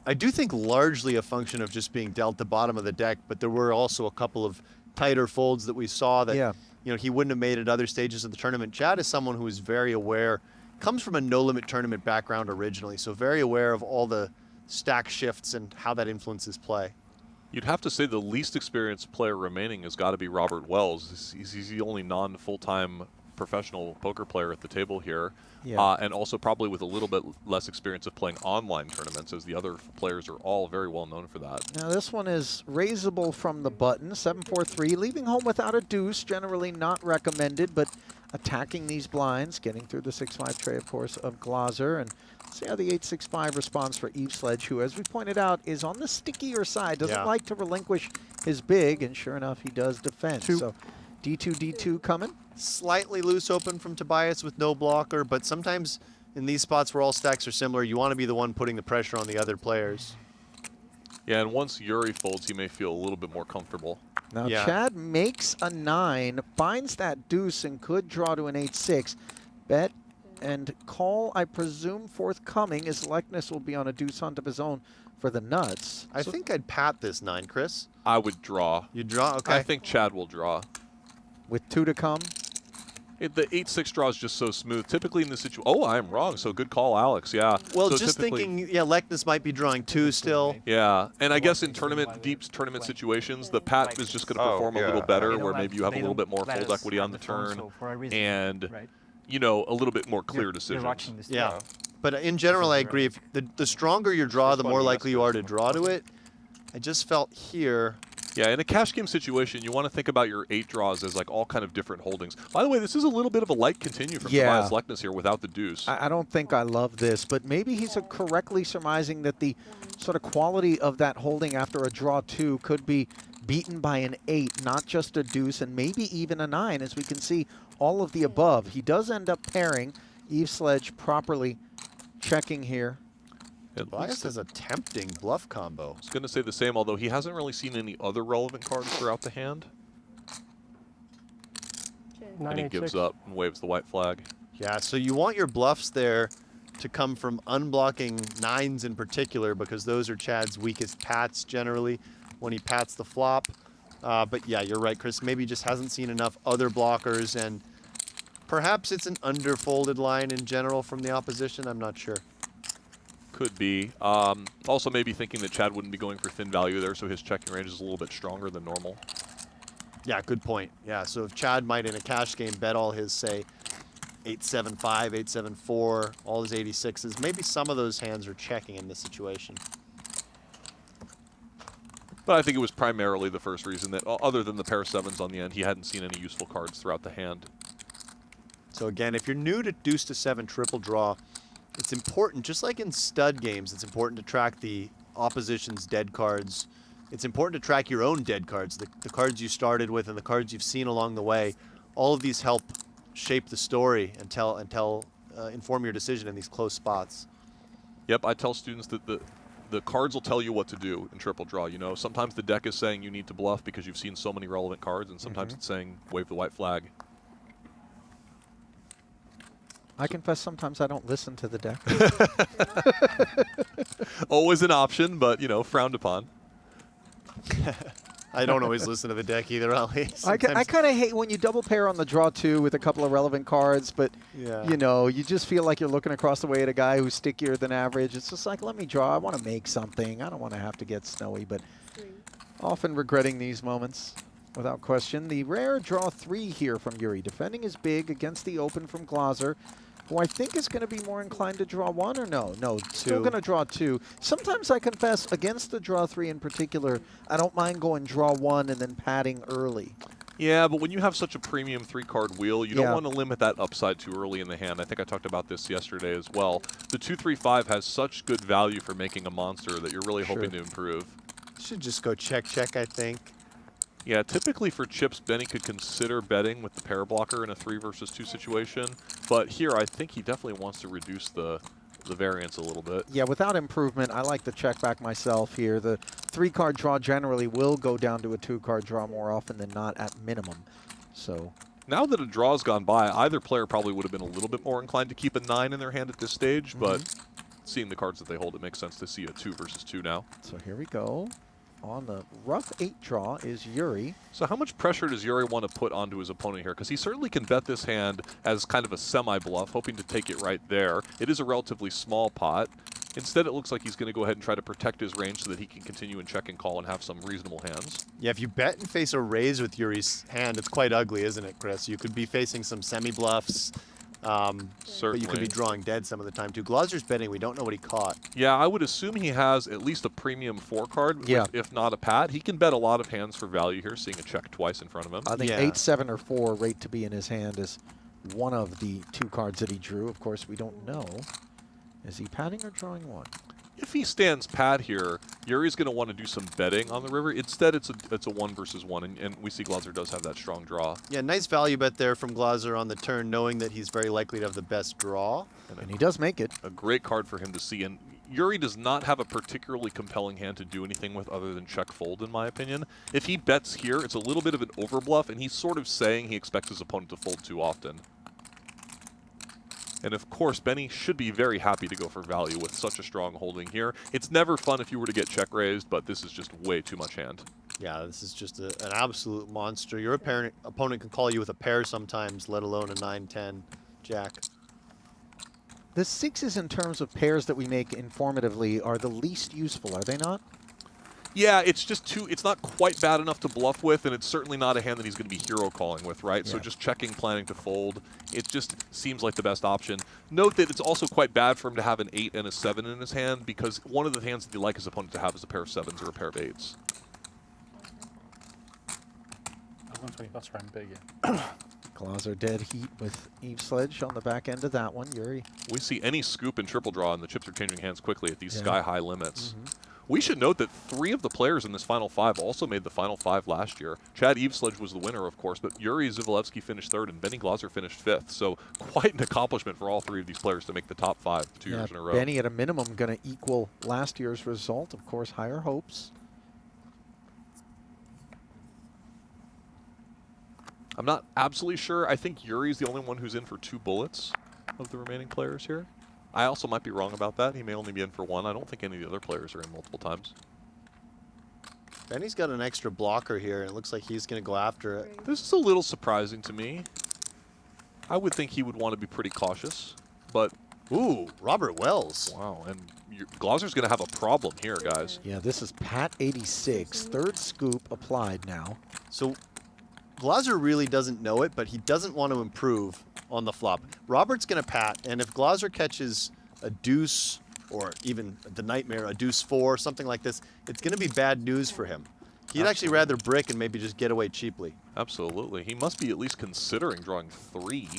I do think largely a function of just being dealt the bottom of the deck, but there were also a couple of tighter folds that we saw that you know, he wouldn't have made at other stages of the tournament. Chad is someone who is very aware, comes from a no-limit tournament background originally, so very aware of all the stack shifts and how that influences play. You'd have to say the least experienced player remaining has got to be Robert Wells. He's the only non-full-time professional poker player at the table here, and also probably with a little bit less experience of playing online tournaments, as the other players are all very well known for that. Now this one is raisable from the button, 7-4-3, leaving home without a deuce, generally not recommended, but attacking these blinds, getting through the 6-5 tray, of course, of Glaser, and see how the 8-6-5 responds for Eveslage, who, as we pointed out, is on the stickier side, doesn't like to relinquish his big, and sure enough, he does defend. So D2, D2 coming. Slightly loose open from Tobias with no blocker, but sometimes in these spots where all stacks are similar, you want to be the one putting the pressure on the other players. Yeah, and once Yuri folds, he may feel a little bit more comfortable. Now Chad makes a 9, finds that deuce, and could draw to an 8-6. Bet and call, I presume, forthcoming, as Leknes will be on a deuce hunt of his own for the nuts. I think I'd pat this 9, Chris. I would draw. You draw? Okay. I think Chad will draw. With 2 to come? The 8-6 draw is just so smooth. Typically in this situation, oh, I'm wrong. So good call, Alex. Yeah. Well, so just thinking, Leknes might be drawing 2 still. Yeah, and I guess in deep tournament situations, the pat is just going to perform a little better, where maybe you have a little bit more fold equity on the turn, and you know, a little bit more clear decisions. Yeah, but in general, I agree. If the stronger your draw, the more likely you are to draw to it. I just felt here. Yeah, in a cash game situation, you want to think about your 8 draws as like all kind of different holdings. By the way, this is a little bit of a light continue from Tobias Leknes here without the deuce. I don't think I love this, but maybe he's correctly surmising that the sort of quality of that holding after a draw 2 could be beaten by an 8, not just a deuce, and maybe even a 9, as we can see all of the above. He does end up pairing. Eveslage properly checking here. Tobias has a tempting bluff combo. I was going to say the same, although he hasn't really seen any other relevant cards throughout the hand. And he gives up and waves the white flag. Yeah, so you want your bluffs there to come from unblocking 9s in particular, because those are Chad's weakest pats generally when he pats the flop. But yeah, you're right, Chris. Maybe he just hasn't seen enough other blockers, and perhaps it's an underfolded line in general from the opposition. I'm not sure. Could be. Also maybe thinking that Chad wouldn't be going for thin value there, so his checking range is a little bit stronger than normal. Yeah, good point. Yeah, so if Chad might in a cash game bet all his, say, 8-7-5, 8-7-4, all his 86s, maybe some of those hands are checking in this situation. But I think it was primarily the first reason that, other than the pair of 7s on the end, he hadn't seen any useful cards throughout the hand. So again, if you're new to deuce to 7 triple draw, it's important, just like in stud games, it's important to track the opposition's dead cards. It's important to track your own dead cards, the cards you started with and the cards you've seen along the way. All of these help shape the story and inform your decision in these close spots. Yep, I tell students that the cards will tell you what to do in triple draw. You know, sometimes the deck is saying you need to bluff because you've seen so many relevant cards, and sometimes it's saying wave the white flag. I confess sometimes I don't listen to the deck. Always an option, but, you know, frowned upon. I don't always listen to the deck either, Ali. I kind of hate when you double pair on the draw 2 with a couple of relevant cards, but, you know, you just feel like you're looking across the way at a guy who's stickier than average. It's just like, let me draw. I want to make something. I don't want to have to get snowy, but often regretting these moments. Without question, the rare draw 3 here from Yuri. Defending his big against the open from Glaser, who I think is going to be more inclined to draw 1 or no? No, still going to draw 2. Sometimes I confess, against the draw 3 in particular, I don't mind going draw 1 and then padding early. Yeah, but when you have such a premium 3-card wheel, you don't want to limit that upside too early in the hand. I think I talked about this yesterday as well. The 2-3-5 has such good value for making a monster that you're really hoping to improve. Should just go check, I think. Yeah, typically for chips, Benny could consider betting with the pair blocker in a 3 versus 2 situation. But here, I think he definitely wants to reduce the variance a little bit. Yeah, without improvement, I like the check back myself here. The 3-card draw generally will go down to a 2-card draw more often than not at minimum. So now that a draw's gone by, either player probably would have been a little bit more inclined to keep a 9 in their hand at this stage, but seeing the cards that they hold, it makes sense to see a 2 versus 2 now. So here we go. On the rough 8 draw is Yuri. So how much pressure does Yuri want to put onto his opponent here? Because he certainly can bet this hand as kind of a semi-bluff, hoping to take it right there. It is a relatively small pot. Instead, it looks like he's going to go ahead and try to protect his range so that he can continue and check and call and have some reasonable hands. Yeah, if you bet and face a raise with Yuri's hand, it's quite ugly, isn't it, Chris? You could be facing some semi-bluffs. But you could be drawing dead some of the time too. Glaser's betting. We don't know what he caught. Yeah, I would assume he has at least a premium 4 card, if not a pat. He can bet a lot of hands for value here, seeing a check twice in front of him. I think 8, 7, or 4 rate to be in his hand is one of the 2 cards that he drew. Of course, we don't know. Is he patting or drawing 1? If he stands pat here, Yuri's going to want to do some betting on the river. Instead, it's a 1 versus 1, and we see Glaser does have that strong draw. Yeah, nice value bet there from Glaser on the turn, knowing that he's very likely to have the best draw. And he does make it. A great card for him to see. And Yuri does not have a particularly compelling hand to do anything with other than check fold, in my opinion. If he bets here, it's a little bit of an overbluff, and he's sort of saying he expects his opponent to fold too often. And of course, Benny should be very happy to go for value with such a strong holding here. It's never fun if you were to get check raised, but this is just way too much hand. Yeah, this is just an absolute monster. Your opponent can call you with a pair sometimes, let alone a 9-10 jack. The 6s in terms of pairs that we make informatively are the least useful, are they not? Yeah, it's just it's not quite bad enough to bluff with, and it's certainly not a hand that he's going to be hero calling with, right? Yeah. So just checking, planning to fold, it just seems like the best option. Note that it's also quite bad for him to have an 8 and a 7 in his hand, because one of the hands that he'd like his opponent to have is a pair of 7s or a pair of 8s. 120 plus round big, yeah. Glaser dead heat with Eveslage on the back end of that one, Yuri. We see any scoop in triple draw, and the chips are changing hands quickly at these sky-high limits. We should note that 3 of the players in this Final 5 also made the Final 5 last year. Chad Eveslage was the winner, of course, but Yuri Dzivielevski finished 3rd and Benny Glaser finished 5th. So quite an accomplishment for all 3 of these players to make the top 5 2 years in a row. Benny, at a minimum, going to equal last year's result. Of course, higher hopes. I'm not absolutely sure. I think Yuri's the only one who's in for 2 bullets of the remaining players here. I also might be wrong about that. He may only be in for 1. I don't think any of the other players are in multiple times. Benny's got an extra blocker here, and it looks like he's going to go after it. This is a little surprising to me. I would think he would want to be pretty cautious, but... Ooh, Robert Wells. Wow, and Glaser's going to have a problem here, guys. Yeah, this is Pat 86. 3rd scoop applied now. So Glaser really doesn't know it, but he doesn't want to improve on the flop. Robert's going to pat, and if Glaser catches a deuce or even the nightmare, a deuce 4, something like this, it's going to be bad news for him. He'd actually rather brick and maybe just get away cheaply. Absolutely. He must be at least considering drawing 3,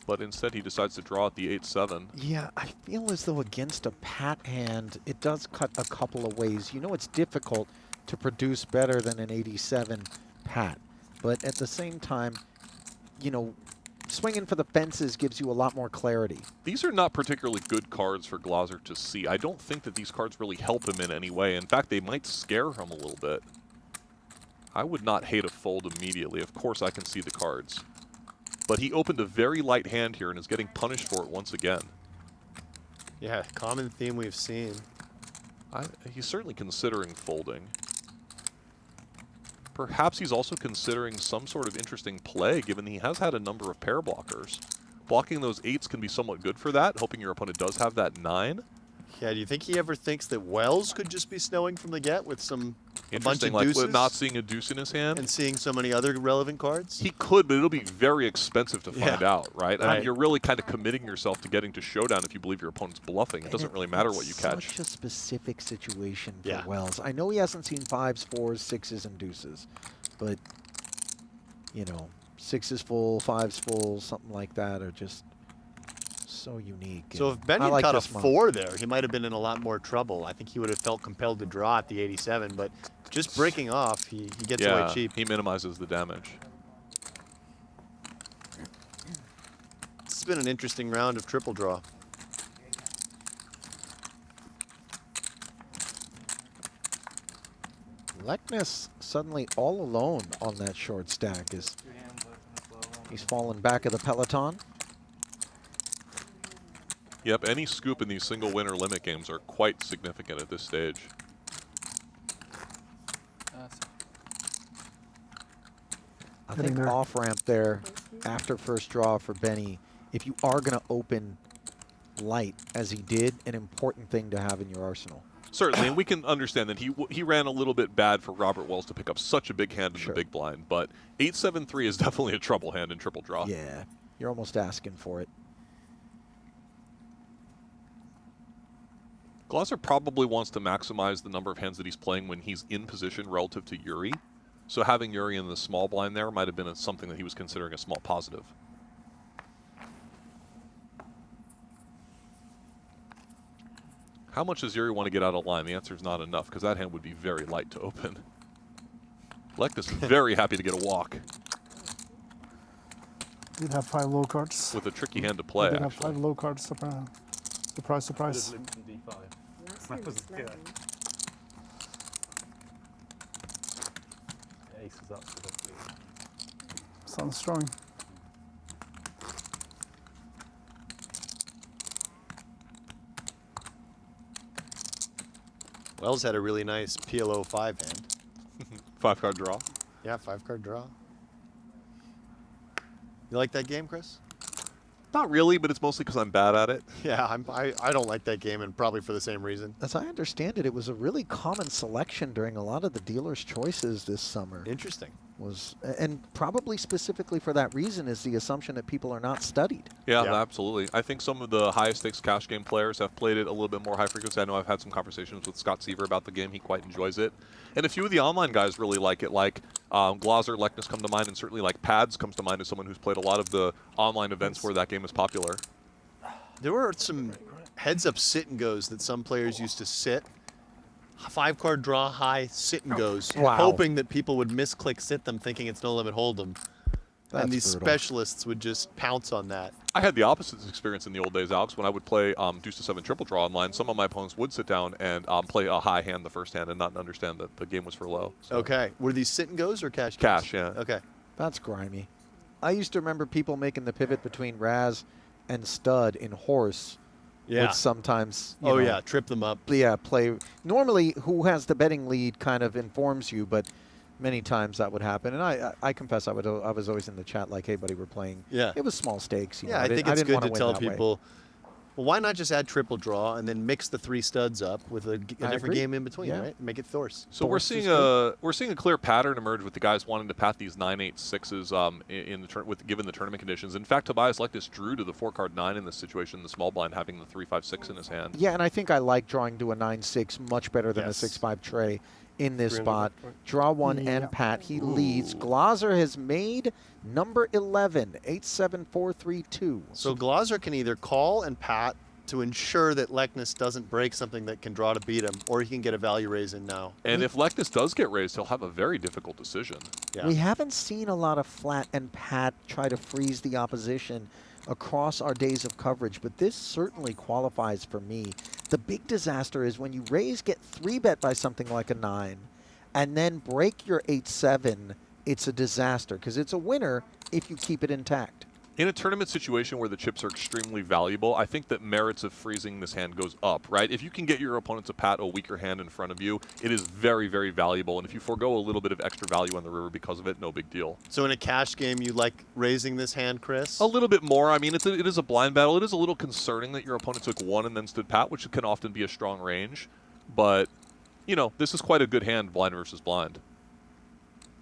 but instead he decides to draw at the 8-7. Yeah, I feel as though against a pat hand, it does cut a couple of ways. You know, it's difficult to produce better than an 87 pat, but at the same time, you know, swinging for the fences gives you a lot more clarity. These are not particularly good cards for Glaser to see. I don't think that these cards really help him in any way. In fact, they might scare him a little bit. I would not hate a fold immediately. Of course, I can see the cards. But he opened a very light hand here and is getting punished for it once again. Yeah, common theme we've seen. He's certainly considering folding. Perhaps he's also considering some sort of interesting play, given he has had a number of pair blockers. Blocking those 8s can be somewhat good for that, hoping your opponent does have that 9. Yeah, do you think he ever thinks that Wells could just be snowing from the get with a bunch of like deuces? not seeing a deuce in his hand? And seeing so many other relevant cards? He could, but it'll be very expensive to find out, right? I Right. mean, you're really kind of committing yourself to getting to showdown if you believe your opponent's bluffing. It doesn't really matter what you catch. Such a specific situation for Wells. I know he hasn't seen 5s, 4s, 6s, and deuces, but, you know, 6s full, 5s full, something like that are just so unique. So if Benny had caught a 4 there, he might have been in a lot more trouble. I think he would have felt compelled to draw at the 87, but just breaking off, he gets away cheap. He minimizes the damage. This has been an interesting round of triple draw. Leknes suddenly all alone on that short stack. He's fallen back of the peloton. Yep, any scoop in these single winner limit games are quite significant at this stage. I think off ramp there after first draw for Benny. If you are going to open light as he did, an important thing to have in your arsenal. Certainly, and we can understand that he ran a little bit bad for Robert Wells to pick up such a big hand in the big blind, but 8-7-3 is definitely a trouble hand in triple draw. Yeah, you're almost asking for it. Glaser probably wants to maximize the number of hands that he's playing when he's in position relative to Yuri. So having Yuri in the small blind there might have been something that he was considering a small positive. How much does Yuri want to get out of line? The answer is not enough, because that hand would be very light to open. Leknes is very happy to get a walk. Did have 5 low cards. With a tricky hand to play, Did have 5 low cards. Surprise, surprise. That was good. Ace is up. Sounds strong. Wells had a really nice PLO 5 hand. 5-card draw? Yeah, 5-card draw. You like that game, Chris? Not really, but it's mostly because I'm bad at it. Yeah, I don't like that game, and probably for the same reason. As I understand it, it was a really common selection during a lot of the dealers' choices this summer. Interesting. And probably specifically for that reason is the assumption that people are not studied. Yeah, absolutely. I think some of the highest stakes cash game players have played it a little bit more high frequency. I know I've had some conversations with Scott Seaver about the game. He quite enjoys it. And a few of the online guys really like it, like Glaser, Leknes come to mind, and certainly like Pads comes to mind as someone who's played a lot of the online events where that game is popular. There were some heads-up sit-and-goes that some players used to sit. 5-card draw high, sit and goes, hoping that people would misclick sit them, thinking it's no limit hold them. And these specialists would just pounce on that. I had the opposite experience in the old days, Alex. When I would play deuce to 7 triple draw online, some of my opponents would sit down and play a high hand the first hand and not understand that the game was for low. So. Okay. Were these sit and goes or cash games? Cash, yeah. Okay. That's grimy. I used to remember people making the pivot between Raz and Stud in horse. Yeah. Would sometimes, you know, trip them up. Yeah, play. Normally, who has the betting lead kind of informs you, but many times that would happen. And I confess, I was always in the chat like, hey, buddy, we're playing. Yeah. It was small stakes. You know, I think it's good to tell people. people, well, why not just add triple draw and then mix the 3 studs up with a different game in between, right? Make it Thorse. So we're seeing a clear pattern emerge with the guys wanting to pat these 9-8-6s in the given the tournament conditions. In fact, Tobias Leknes drew to the 4-card 9 in this situation, the small blind having the 3-5-6 in his hand. Yeah, and I think I like drawing to a 9-6 much better than a 6-5 tray in this spot. Draw 1 and pat. He leads. Glaser has made number 11, 8-7-4-3-2. So Glaser can either call and pat to ensure that Leknes doesn't break something that can draw to beat him, or he can get a value raise in now. And if Leknes does get raised, he'll have a very difficult decision. Yeah. We haven't seen a lot of Flat and Pat try to freeze the opposition across our days of coverage, but this certainly qualifies for me. The big disaster is when you raise, get 3-bet by something like a 9, and then break your 8-7, it's a disaster, because it's a winner if you keep it intact. In a tournament situation where the chips are extremely valuable, I think that merits of freezing this hand goes up, right? If you can get your opponent to pat a weaker hand in front of you, it is very, very valuable. And if you forego a little bit of extra value on the river because of it, no big deal. So in a cash game, you like raising this hand, Chris? A little bit more. I mean, it is a blind battle. It is a little concerning that your opponent took 1 and then stood pat, which can often be a strong range. But, you know, this is quite a good hand, blind versus blind.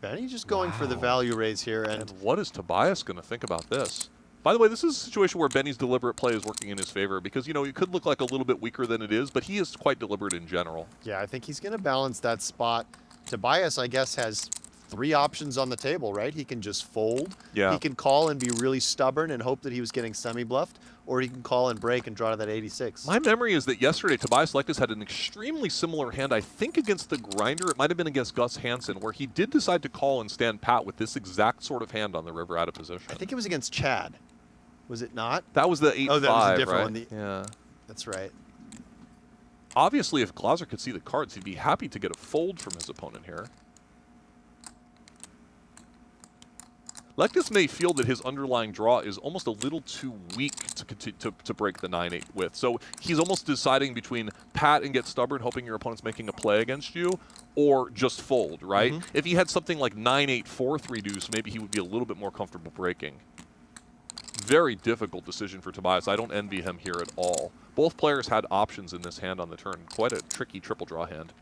Benny just going for the value raise here. And what is Tobias going to think about this? By the way, this is a situation where Benny's deliberate play is working in his favor because, you know, it could look like a little bit weaker than it is, but he is quite deliberate in general. Yeah, I think he's going to balance that spot. Tobias, I guess, has 3 options on the table, right? He can just fold. Yeah. He can call and be really stubborn and hope that he was getting semi-bluffed, or he can call and break and draw to that 86. My memory is that yesterday, Tobias Leknes had an extremely similar hand, I think against the Grinder. It might have been against Gus Hansen, where he did decide to call and stand pat with this exact sort of hand on the river out of position. I think it was against Chad. Was it not? That was the 8-5, Oh, that was a different right? one. Yeah. That's right. Obviously, if Glaser could see the cards, he'd be happy to get a fold from his opponent here. Leknes may feel that his underlying draw is almost a little too weak to break the 9-8 with. So he's almost deciding between pat and get stubborn, hoping your opponent's making a play against you, or just fold, right? If he had something like 9-8, 4-3 deuce, maybe he would be a little bit more comfortable breaking. Very difficult decision for Tobias. I don't envy him here at all. Both players had options in this hand on the turn. Quite a tricky triple draw hand.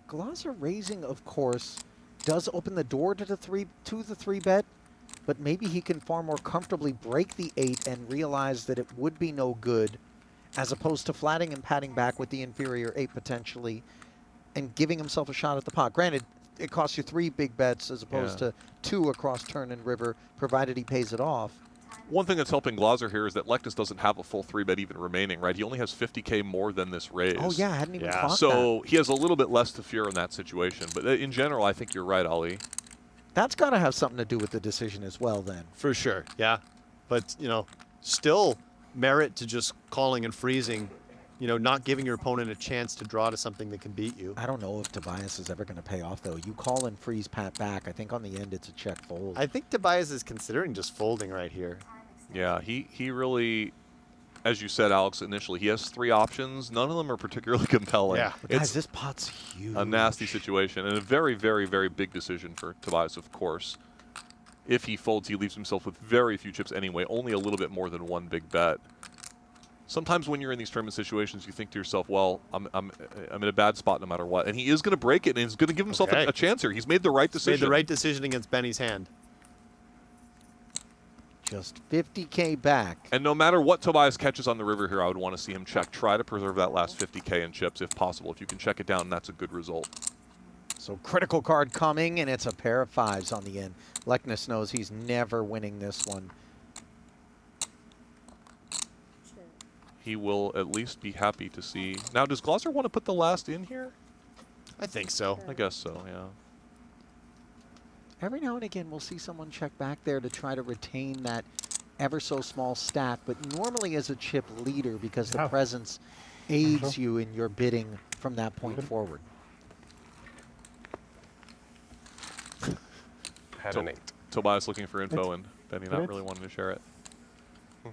Glaser raising, of course, does open the door to the 3-bet, but maybe he can far more comfortably break the 8 and realize that it would be no good, as opposed to flatting and patting back with the inferior 8 potentially, and giving himself a shot at the pot. Granted, it costs you 3 big bets as opposed to 2 across turn and river, provided he pays it off. One thing that's helping Glaser here is that Leknes doesn't have a full 3-bet even remaining, right? He only has 50K more than this raise. Oh yeah, I hadn't even clocked So he has a little bit less to fear in that situation. But in general, I think you're right, Ali. That's got to have something to do with the decision as well then. For sure, yeah. But, you know, still merit to just calling and freezing, you know, not giving your opponent a chance to draw to something that can beat you. I don't know if Tobias is ever going to pay off, though. You call and freeze pat back. I think on the end it's a check fold. I think Tobias is considering just folding right here. Yeah, he really, as you said, Alex, initially, he has 3 options. None of them are particularly compelling. Yeah. But guys, this pot's huge. A nasty situation and a very, very, very big decision for Tobias, of course. If he folds, he leaves himself with very few chips anyway, only a little bit more than 1 big bet. Sometimes when you're in these tournament situations, you think to yourself, well, I'm in a bad spot no matter what. And he is going to break it, and he's going to give himself a chance here. He's made the right decision. Made the right decision against Benny's hand. Just 50K back. And no matter what Tobias catches on the river here, I would want to see him check. Try to preserve that last 50K in chips if possible. If you can check it down, that's a good result. So critical card coming, and it's a pair of 5s on the end. Leknes knows he's never winning this one. He will at least be happy to see. Now, does Glaser want to put the last in here? I think so. I guess so, yeah. Every now and again, we'll see someone check back there to try to retain that ever so small stack, but normally as a chip leader, because the presence aids you in your bidding from that point forward. Had an 8. Tobias looking for info and Benny not really wanting to share it. I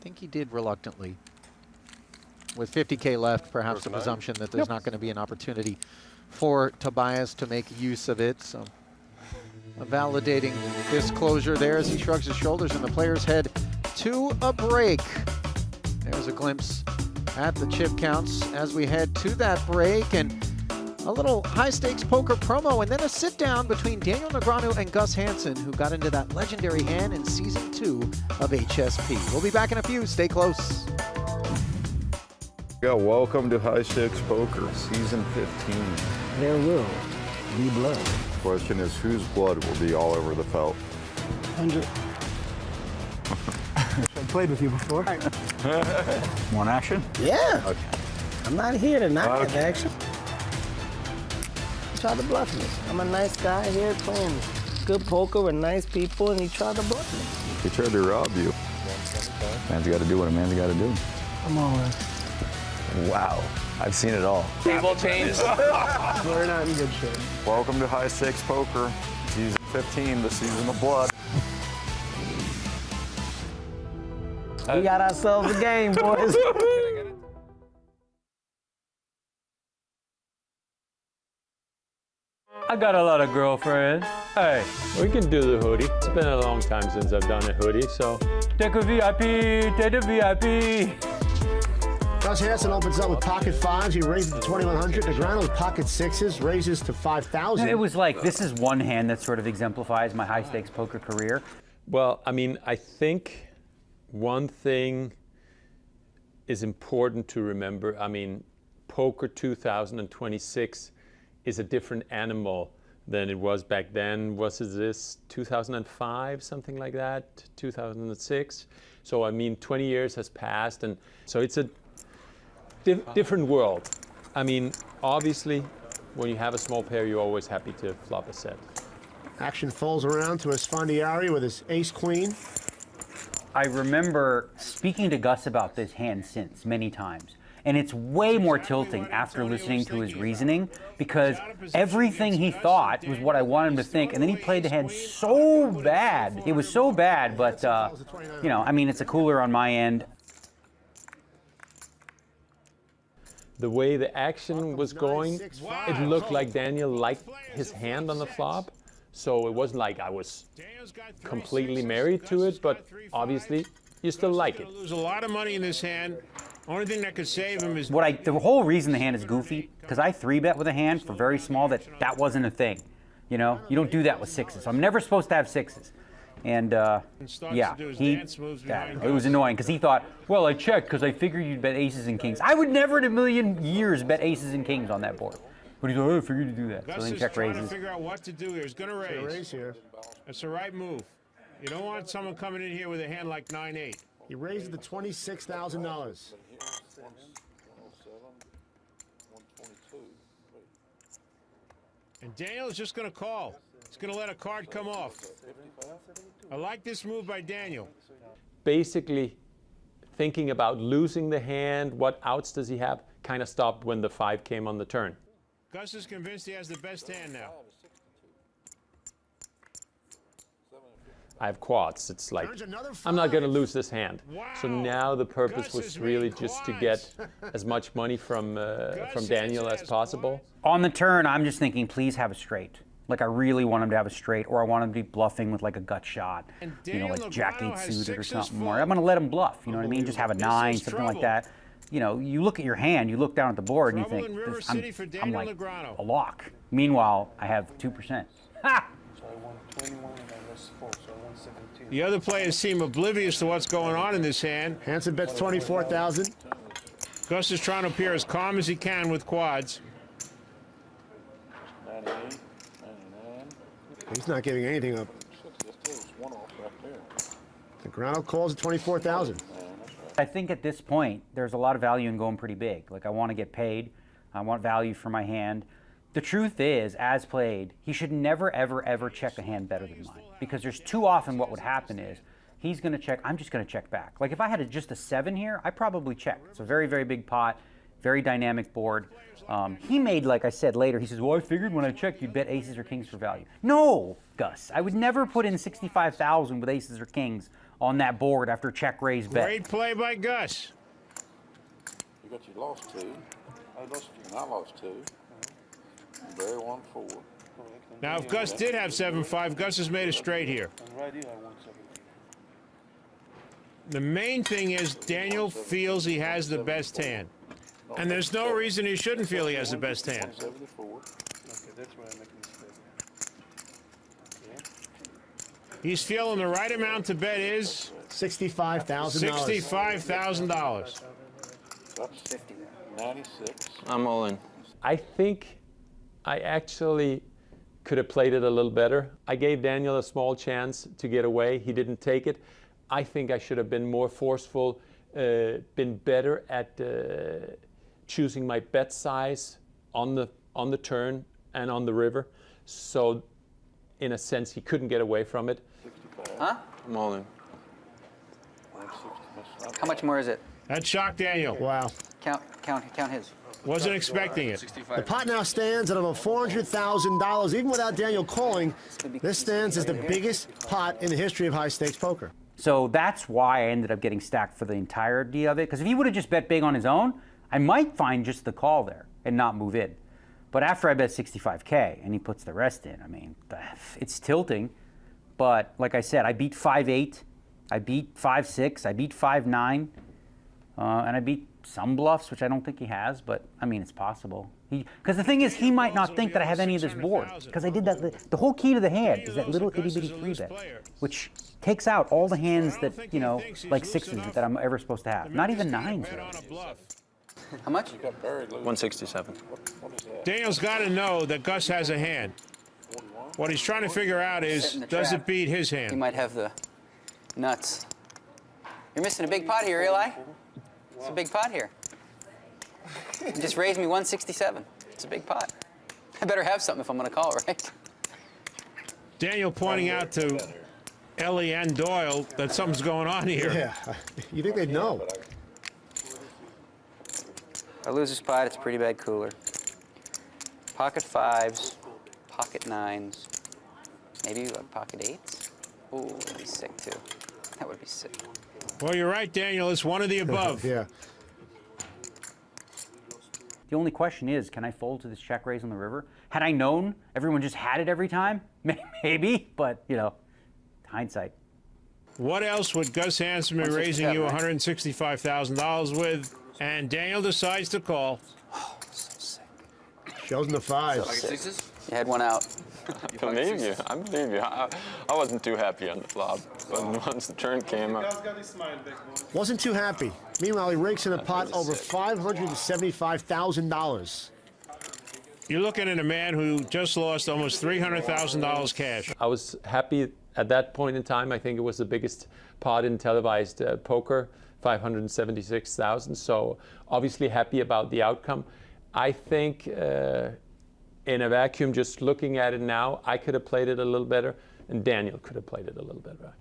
think he did reluctantly. With 50K left, perhaps the presumption that there's not going to be an opportunity for Tobias to make use of it. So a validating disclosure there as he shrugs his shoulders and the players head to a break. There's a glimpse at the chip counts as we head to that break, and a little high-stakes poker promo, and then a sit-down between Daniel Negreanu and Gus Hansen, who got into that legendary hand in Season 2 of HSP. We'll be back in a few. Stay close. Yeah, welcome to High Stakes Poker, Season 15. There will be blood. Question is, whose blood will be all over the felt? 100. I've played with you before. Want action? Yeah. Okay. I'm not here to not have action. He tried to bluff me. I'm a nice guy here playing good poker with nice people, and he tried to bluff me. He tried to rob you. Man's got to do what a man's got to do. I'm all in. Wow. I've seen it all. Table change. We're not in good shape. Welcome to High Stakes Poker, Season 15, the season of blood. We got ourselves a game, boys. I got a lot of girlfriends. Hey, we can do the hoodie. It's been a long time since I've done a hoodie, so. Take a VIP, take a VIP. Gus Hansen opens up with pocket fives. He raises to 2,100. Negrano with pocket sixes raises to 5,000. It was like, this is one hand that sort of exemplifies my high stakes poker career. Well, I mean, I think one thing is important to remember. I mean, poker 2026 is a different animal than it was back then. Was this 2005, something like that, 2006? So, I mean, 20 years has passed, and so it's a different world. I mean, obviously, when you have a small pair, you're always happy to flop a set. Action folds around to Esfandiari with his ace-queen. I remember speaking to Gus about this hand since many times. And it's way more tilting after listening to his reasoning, because everything he thought was what I wanted him to think, and then he played the hand so bad. It was so bad, but, you know, I mean, it's a cooler on my end. The way the action was going, it looked like Daniel liked his hand on the flop. So it wasn't like I was completely married to it, but obviously you still like it. Lose a lot of money in this hand. Only thing that could save him is The whole reason the hand is goofy, because I 3-bet with a hand for very small that wasn't a thing. You know, you don't do that with sixes. So I'm never supposed to have sixes. And yeah, it was annoying because he thought, well, I checked because I figured you'd bet aces and kings. I would never in a million years bet aces and kings on that board. But he's like, oh, I figured you'd do that. Gus So then is check trying raises. to figure out what to do here. He's going to raise. Here. That's the right move. You don't want someone coming in here with a hand like 9-8. He raises to $26,000. And Daniel is just going to call. He's going to let a card come off. I like this move by Daniel. Basically, thinking about losing the hand, what outs does he have, kind of stopped when the 5 came on the turn. Gus is convinced he has the best hand now. I have quads. It's like, I'm not going to lose this hand. So now the purpose was really just to get as much money from Daniel as possible. On the turn, I'm just thinking, please have a straight. Like, I really want him to have a straight, or I want him to be bluffing with like a gut shot, you know, like Jack 8 suited or something more. I'm going to let him bluff, you know what I mean? Just have a 9, something like that. You know, you look at your hand, you look down at the board, and you think, I'm like a lock. Meanwhile, I have 2%. Ha! The other players seem oblivious to what's going on in this hand. Hansen bets 24,000. Gus is trying to appear as calm as he can with quads. 98, 99. He's not giving anything up. Negrano calls at 24,000. I think at this point, there's a lot of value in going pretty big. Like, I want to get paid. I want value for my hand. The truth is, as played, he should never, ever, ever check a hand better than mine. Because there's too often what would happen is, he's going to check, I'm just going to check back. Like, if I had just a 7 here, I probably check. It's a very, very big pot, very dynamic board. He made, like I said later, he says, well, I figured when I checked, you'd bet aces or kings for value. No, Gus, I would never put in 65,000 with aces or kings on that board after check raise bet. Great play by Gus. You got your lost 2. I lost 2. Barry won 4. Now, if Gus did have 7-5, Gus has made a straight here. The main thing is Daniel feels he has the best hand. And there's no reason he shouldn't feel he has the best hand. He's feeling the right amount to bet is $65,000. $65,000. 96. I'm all in. I think I actually could have played it a little better. I gave Daniel a small chance to get away. He didn't take it. I think I should have been more forceful, been better at choosing my bet size on the turn and on the river. So, in a sense, he couldn't get away from it. Huh? I'm all in. How much more is it? That shocked Daniel. Wow. Count his. Wasn't expecting it. The pot now stands at over $400,000. Even without Daniel calling, this stands as the biggest pot in the history of high-stakes poker. So that's why I ended up getting stacked for the entirety of it. Because if he would have just bet big on his own, I might find just the call there and not move in. But after I bet 65K and he puts the rest in, I mean, it's tilting. But like I said, I beat 5-8, I beat 5-6, I beat 5-9, and I beat some bluffs, which I don't think he has, but I mean, it's possible. Because the thing is, he might not think that I have any of this board, because I did that. The whole key to the hand is that little itty bitty 3-bet, which takes out all the hands that, you know, like sixes that I'm ever supposed to have. Not even nines, really. How much? 167. Daniel's got to know that Gus has a hand. What he's trying to figure out is, does it beat his hand? He might have the nuts. You're missing a big pot here, Eli. It's a big pot here. You just raised me 167. It's a big pot. I better have something if I'm going to call, right? Daniel pointing out to Ellie and Doyle that something's going on here. Yeah, you think they'd know. If I lose a spot, it's a pretty bad cooler. Pocket fives, pocket nines, maybe like pocket eights. Ooh, that'd be sick too. That would be sick. Well, you're right, Daniel. It's one of the above. Yeah. The only question is, can I fold to this check raise on the river? Had I known everyone just had it every time, maybe, but, you know, hindsight. What else would Gus Hansen be raising you $165,000 with? And Daniel decides to call. Oh, so sick. Shows in the fives. You had one out. I believe you. I wasn't too happy on the flop, but once the turn came up. Wasn't too happy. Meanwhile, he rakes in a pot over $575,000. You're looking at a man who just lost almost $300,000 cash. I was happy at that point in time. I think it was the biggest pot in televised poker, 576,000. So obviously happy about the outcome. I think in a vacuum, just looking at it now, I could have played it a little better, and Daniel could have played it a little better.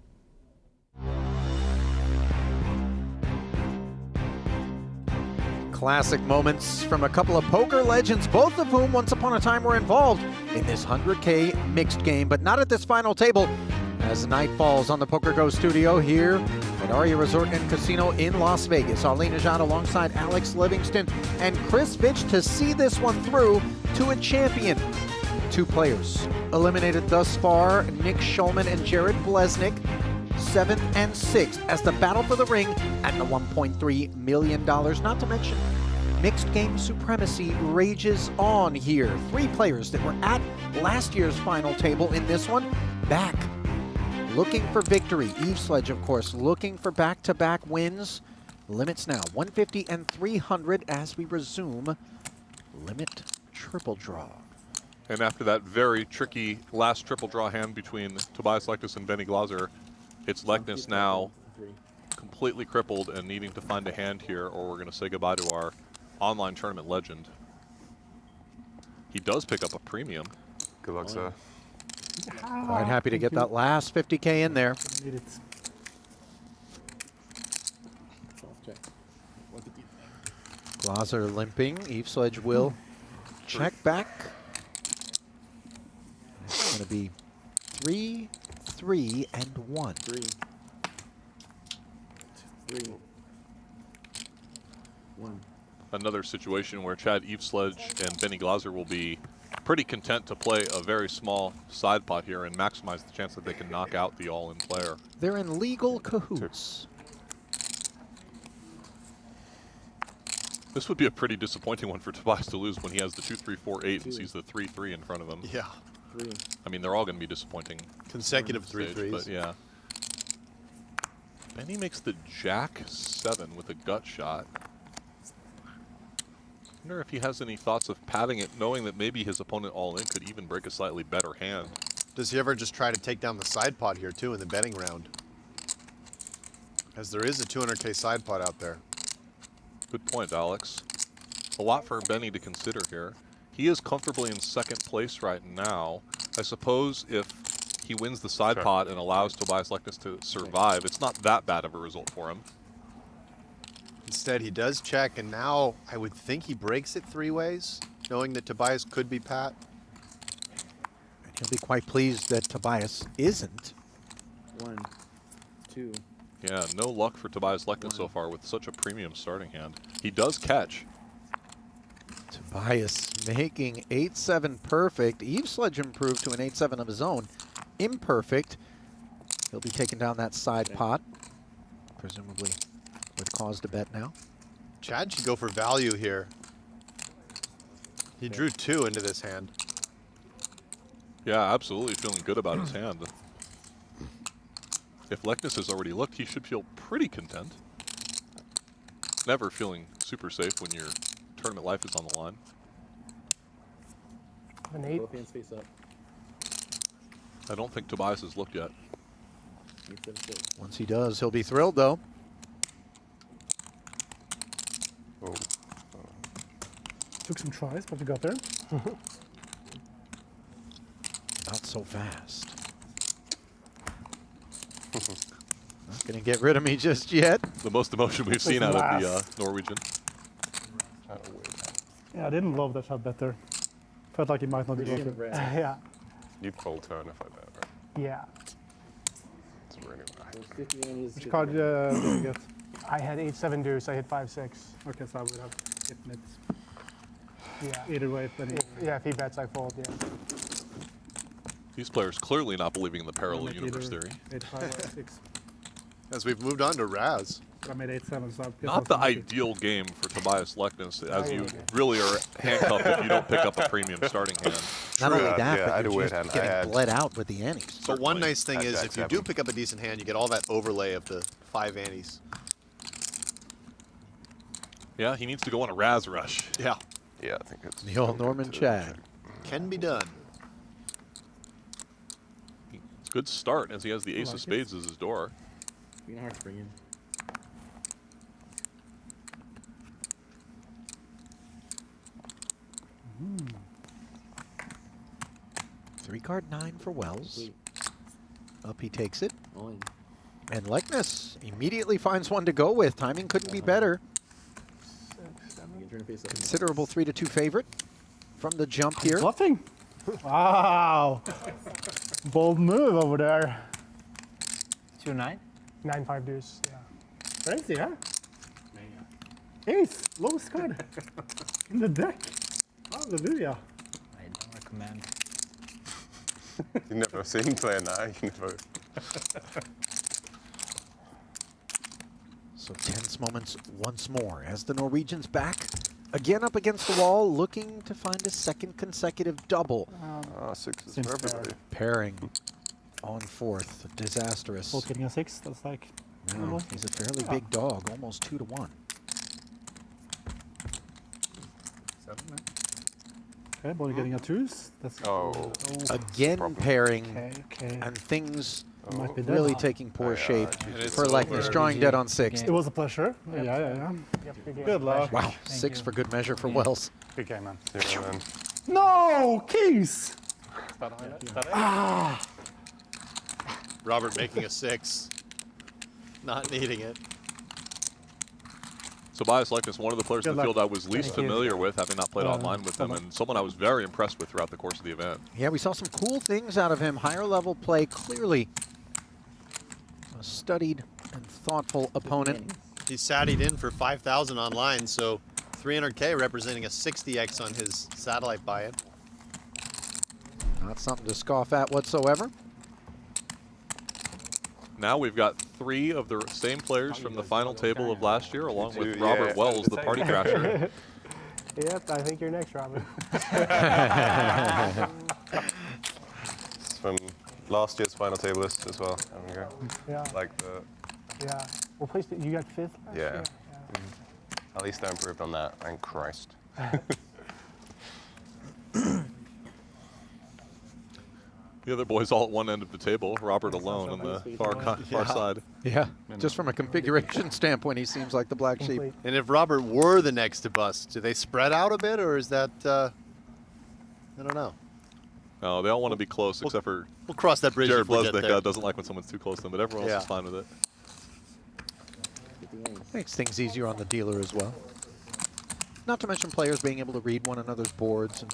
Classic moments from a couple of poker legends, both of whom once upon a time were involved in this 100K mixed game, but not at this final table. As the night falls on the Poker Go studio here at Aria Resort and Casino in Las Vegas. Arlene Najad alongside Alex Livingston and Chris Fitch to see this one through to a champion. Two players eliminated thus far, Nick Schulman and Jared Bleznick, 7th and 6th, as the battle for the ring and the $1.3 million, not to mention mixed game supremacy rages on here. Three players that were at last year's final table in this one, back looking for victory. Eveslage, of course, looking for back-to-back wins. Limits now 150 and 300 as we resume limit triple draw. And after that very tricky last triple draw hand between Tobias Leknes and Benny Glaser, it's Leknes now completely crippled and needing to find a hand here, or we're going to say goodbye to our online tournament legend. He does pick up a premium. Good luck, sir. Quite happy to get that last 50K in there. Glaser limping. Eveslage will check back. It's going to be 3, 3, and 1. 3, 1. Another situation where Chad Eveslage and Benny Glaser will be pretty content to play a very small side pot here and maximize the chance that they can knock out the all-in player. They're in legal cahoots. This would be a pretty disappointing one for Tobias to lose when he has the 2, 3, 4, 8 and sees the 3, 3 in front of him. Yeah. 3. I mean, they're all going to be disappointing. Consecutive 3 threes. But yeah. Benny makes the Jack 7 with a gut shot. I wonder if he has any thoughts of padding it, knowing that maybe his opponent all-in could even break a slightly better hand. Does he ever just try to take down the side pot here, too, in the betting round? As there is a 200K side pot out there. Good point, Alex. A lot for Benny to consider here. He is comfortably in second place right now. I suppose if he wins the side pot and allows Tobias Leknes to survive, it's not that bad of a result for him. Instead, he does check, and now I would think he breaks it 3 ways, knowing that Tobias could be pat. And he'll be quite pleased that Tobias isn't. 1, 2. Yeah, no luck for Tobias Leknes so far with such a premium starting hand. He does catch. Tobias making 8-7 perfect. Eveslage improved to an 8-7 of his own. Imperfect. He'll be taking down that side pot, presumably with cause to bet now. Chad should go for value here. He drew 2 into this hand. Yeah, absolutely feeling good about his hand. If Leknes has already looked, he should feel pretty content. Never feeling super safe when your tournament life is on the line. An 8. Both hands face up. I don't think Tobias has looked yet. 8, 7, 6. Once he does, he'll be thrilled, though. Oh. Took some tries, but we got there. Not so fast. Not going to get rid of me just yet. The most emotion we've seen out of the Norwegian. Yeah, I didn't love that shot better. Felt like he might not be You- working. Yeah. You'd fold turn if I bet, right? Yeah. It's really Which card did you get? I had 8-7 deuce. I hit 5-6. Okay, so I would have hit it. Yeah. Either way, but Yeah, if he bets, I fold. Yeah. These players clearly not believing in the parallel I made universe either theory. 8, 5, or 6. As we've moved on to Raz. I made 8-7, so I guess Not the I'll take it. ideal game for Tobias Leknes, as you really are handcuffed if you don't pick up a premium starting hand. Not only that, Yeah, I had but a you're weird just hand. I getting had- bled out with the antes. But one nice thing At is Jack if you 7. do pick up a decent hand, you get all that overlay of the 5 antes. Yeah, he needs to go on a Raz rush. Yeah. Yeah, I think it's... The old Norman Chad. Can be done. It's a good start as he has the ace of spades as his door. Queen of hearts bring in. Three-card 9 for Wells. Up he takes it. All in. And Leknes immediately finds one to go with. Timing couldn't be better. You can turn face up. Considerable 3-2 favorite from the jump here. Bluffing. Wow. Bold move over there. 2-9? 9-5 deuce. Yeah. Crazy, huh? Ace, lowest card in the deck. Hallelujah. I don't recommend. You've never seen player now. You never... So tense moments once more as the Norwegians back again up against the wall, looking to find a second consecutive double. 6 is for everybody. Pairing on fourth, disastrous. Both getting a 6, that's like... No, he's a fairly big dog, almost 2-1. 7, man. Okay, both getting a 2s. That's Again pairing, okay. and things Might be really dead. taking poor shape it's for Leknes, over. drawing dead on 6. It was a pleasure. Yeah. Good luck. Wow, 6 for good measure for Wells. Good game, man. Yeah, man. No, kings. Robert making a 6. Not needing it. Tobias Leknes, one of the players in the Good luck. field I was least Thank you. familiar with, having not played online with him, and someone I was very impressed with throughout the course of the event. Yeah, we saw some cool things out of him. Higher level play, clearly a studied and thoughtful opponent. He sattied in for 5,000 online, so 300K representing a 60x on his satellite buy-in. Not something to scoff at whatsoever. Now we've got 3 of the same players from the final table of last year, along with Yeah. Robert Wells, the party crasher. Yep, I think you're next, Robin. It's from last year's final table list as well. There we go. Yeah. Like the... Yeah. What place did you got 5th last Yeah. year? At least I improved on that. Thank Christ. The other boys all at one end of the table. Robert alone on the far side. Yeah, just from a configuration standpoint, he seems like the black sheep. And if Robert were the next to bust, do they spread out a bit, or is that, I don't know. No, they all want to be close, except for we'll cross that bridge Jared if we get Bleznick there. doesn't like when someone's too close to him, but everyone else is fine with it. Makes things easier on the dealer as well. Not to mention players being able to read one another's boards. And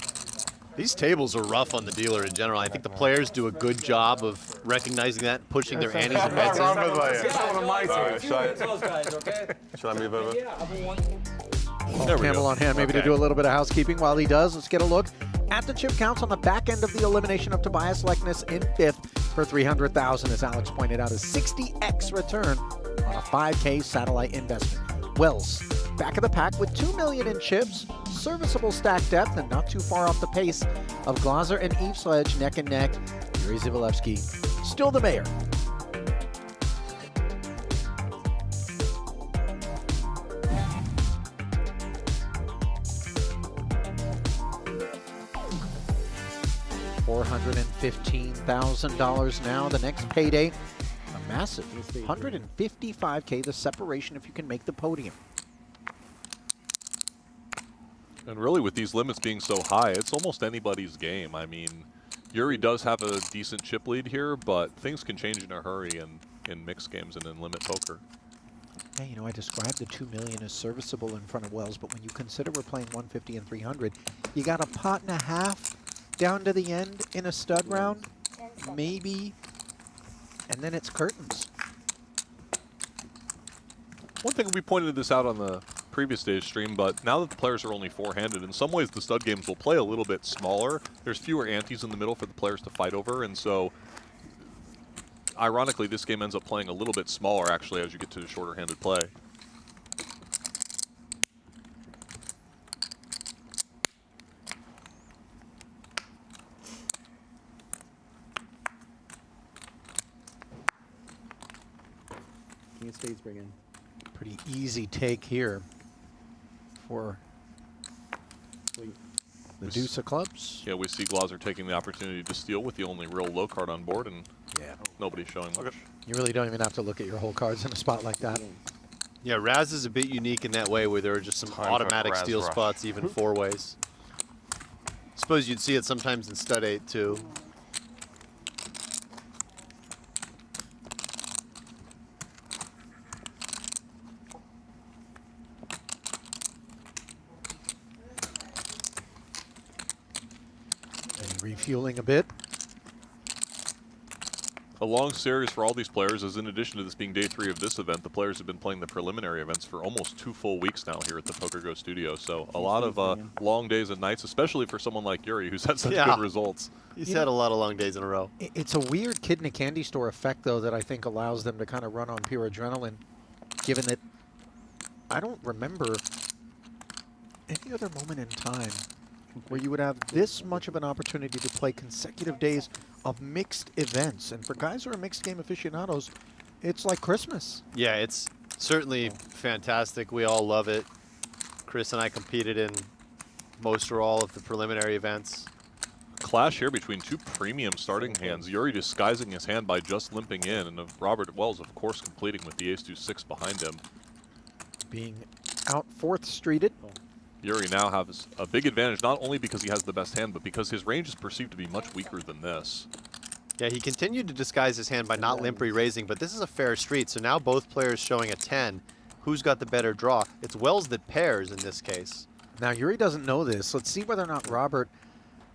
these tables are rough on the dealer in general. I think the players do a good job of recognizing that and pushing their antes and bets in. Shall I move over? Camel on hand, maybe to do a little bit of housekeeping. While he does, let's get a look at the chip counts on the back end of the elimination of Tobias Leknes in 5th for 300,000, as Alex pointed out, a 60x return on a 5K satellite investment. Wells, back of the pack with 2 million in chips, serviceable stack depth, and not too far off the pace of Glaser and Eveslage neck and neck. Yuri Dzivielevski, still the mayor. $415,000 now. The next payday, a massive 155K, the separation if you can make the podium. And really, with these limits being so high, it's almost anybody's game. I mean, Yuri does have a decent chip lead here, but things can change in a hurry in mixed games and in limit poker. Yeah, you know, I described the 2 million as serviceable in front of Wells, but when you consider we're playing 150 and 300, you got a pot and a half down to the end in a stud round, maybe, and then it's curtains. One thing, we pointed this out on the previous day's stream, but now that the players are only four-handed, in some ways the stud games will play a little bit smaller. There's fewer antes in the middle for the players to fight over, and so ironically this game ends up playing a little bit smaller actually as you get to the shorter-handed play. King of spades bring in. Pretty easy take here for the deuce of clubs. Yeah, we see Glaser taking the opportunity to steal with the only real low card on board, and nobody's showing much. You really don't even have to look at your whole cards in a spot like that. Yeah, Raz is a bit unique in that way where there are just some automatic steal spots, even four ways. Suppose you'd see it sometimes in stud 8 too. And refueling a bit. A long series for all these players, as in addition to this being day 3 of this event, the players have been playing the preliminary events for almost 2 full weeks now here at the Poker Go studio. So a lot of long days and nights, especially for someone like Yuri, who's had such good results. He's had a lot of long days in a row. It's a weird kid in a candy store effect, though, that I think allows them to kind of run on pure adrenaline, given that I don't remember any other moment in time where you would have this much of an opportunity to play consecutive days of mixed events. And for guys who are mixed game aficionados, it's like Christmas. Yeah, it's certainly fantastic. We all love it. Chris and I competed in most or all of the preliminary events. Clash here between two premium starting hands. Yuri disguising his hand by just limping in, and Robert Wells, of course, completing with the ace-2-6 behind him. Being out 4th streeted. Yuri now has a big advantage, not only because he has the best hand, but because his range is perceived to be much weaker than this. Yeah, he continued to disguise his hand by not limp re-raising, but this is a fair street, so now both players showing a 10. Who's got the better draw? It's Wells that pairs in this case. Now, Yuri doesn't know this. Let's see whether or not Robert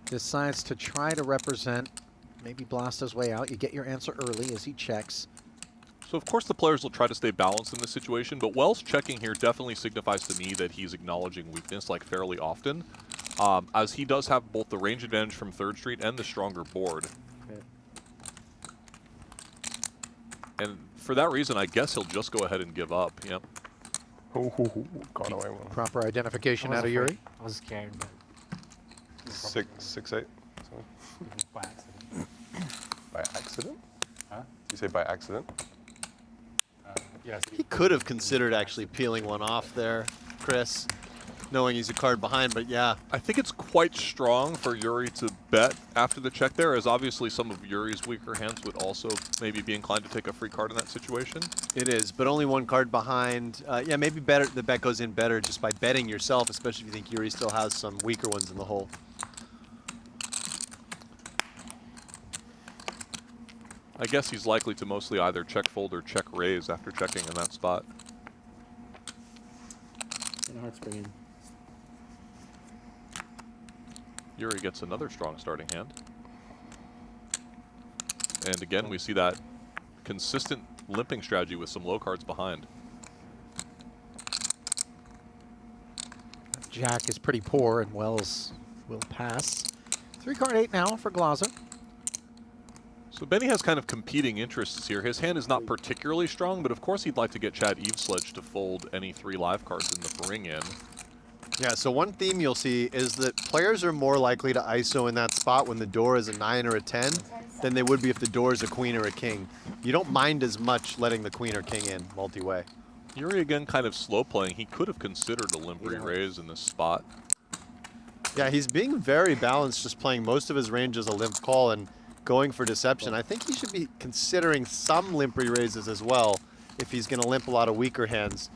decides to try to represent, maybe blast his way out. You get your answer early as he checks. So, of course, the players will try to stay balanced in this situation, but Wells checking here definitely signifies to me that he's acknowledging weakness like fairly often, as he does have both the range advantage from 3rd Street and the stronger board. Okay. And for that reason, I guess he'll just go ahead and give up. Yep. Got away with him. Proper identification out of Yuri. I was scared, but 6-8. by accident. By accident? Huh? You say by accident? Yes. He could have considered actually peeling one off there, Chris. knowing he's a card behind, but yeah. I think it's quite strong for Yuri to bet after the check there, as obviously some of Yuri's weaker hands would also maybe be inclined to take a free card in that situation. It is, but only one card behind. Yeah, maybe better. The bet goes in better just by betting yourself, especially if you think Yuri still has some weaker ones in the hole. I guess he's likely to mostly either check fold or check raise after checking in that spot. And hearts bring in. Yuri gets another strong starting hand. And again, we see that consistent limping strategy with some low cards behind. Jack is pretty poor, and Wells will pass. 3-card 8 now for Glaser. So Benny has kind of competing interests here. His hand is not particularly strong, but of course he'd like to get Chad Eveslage to fold any 3 live cards in the bring in. Yeah, so one theme you'll see is that players are more likely to ISO in that spot when the door is a 9 or a 10 than they would be if the door is a queen or a king. You don't mind as much letting the queen or king in multi-way. Yuri again kind of slow playing. He could have considered a limp raise in this spot. Yeah, he's being very balanced, just playing most of his range as a limp call and going for deception. I think he should be considering some limp raises as well if he's going to limp a lot of weaker hands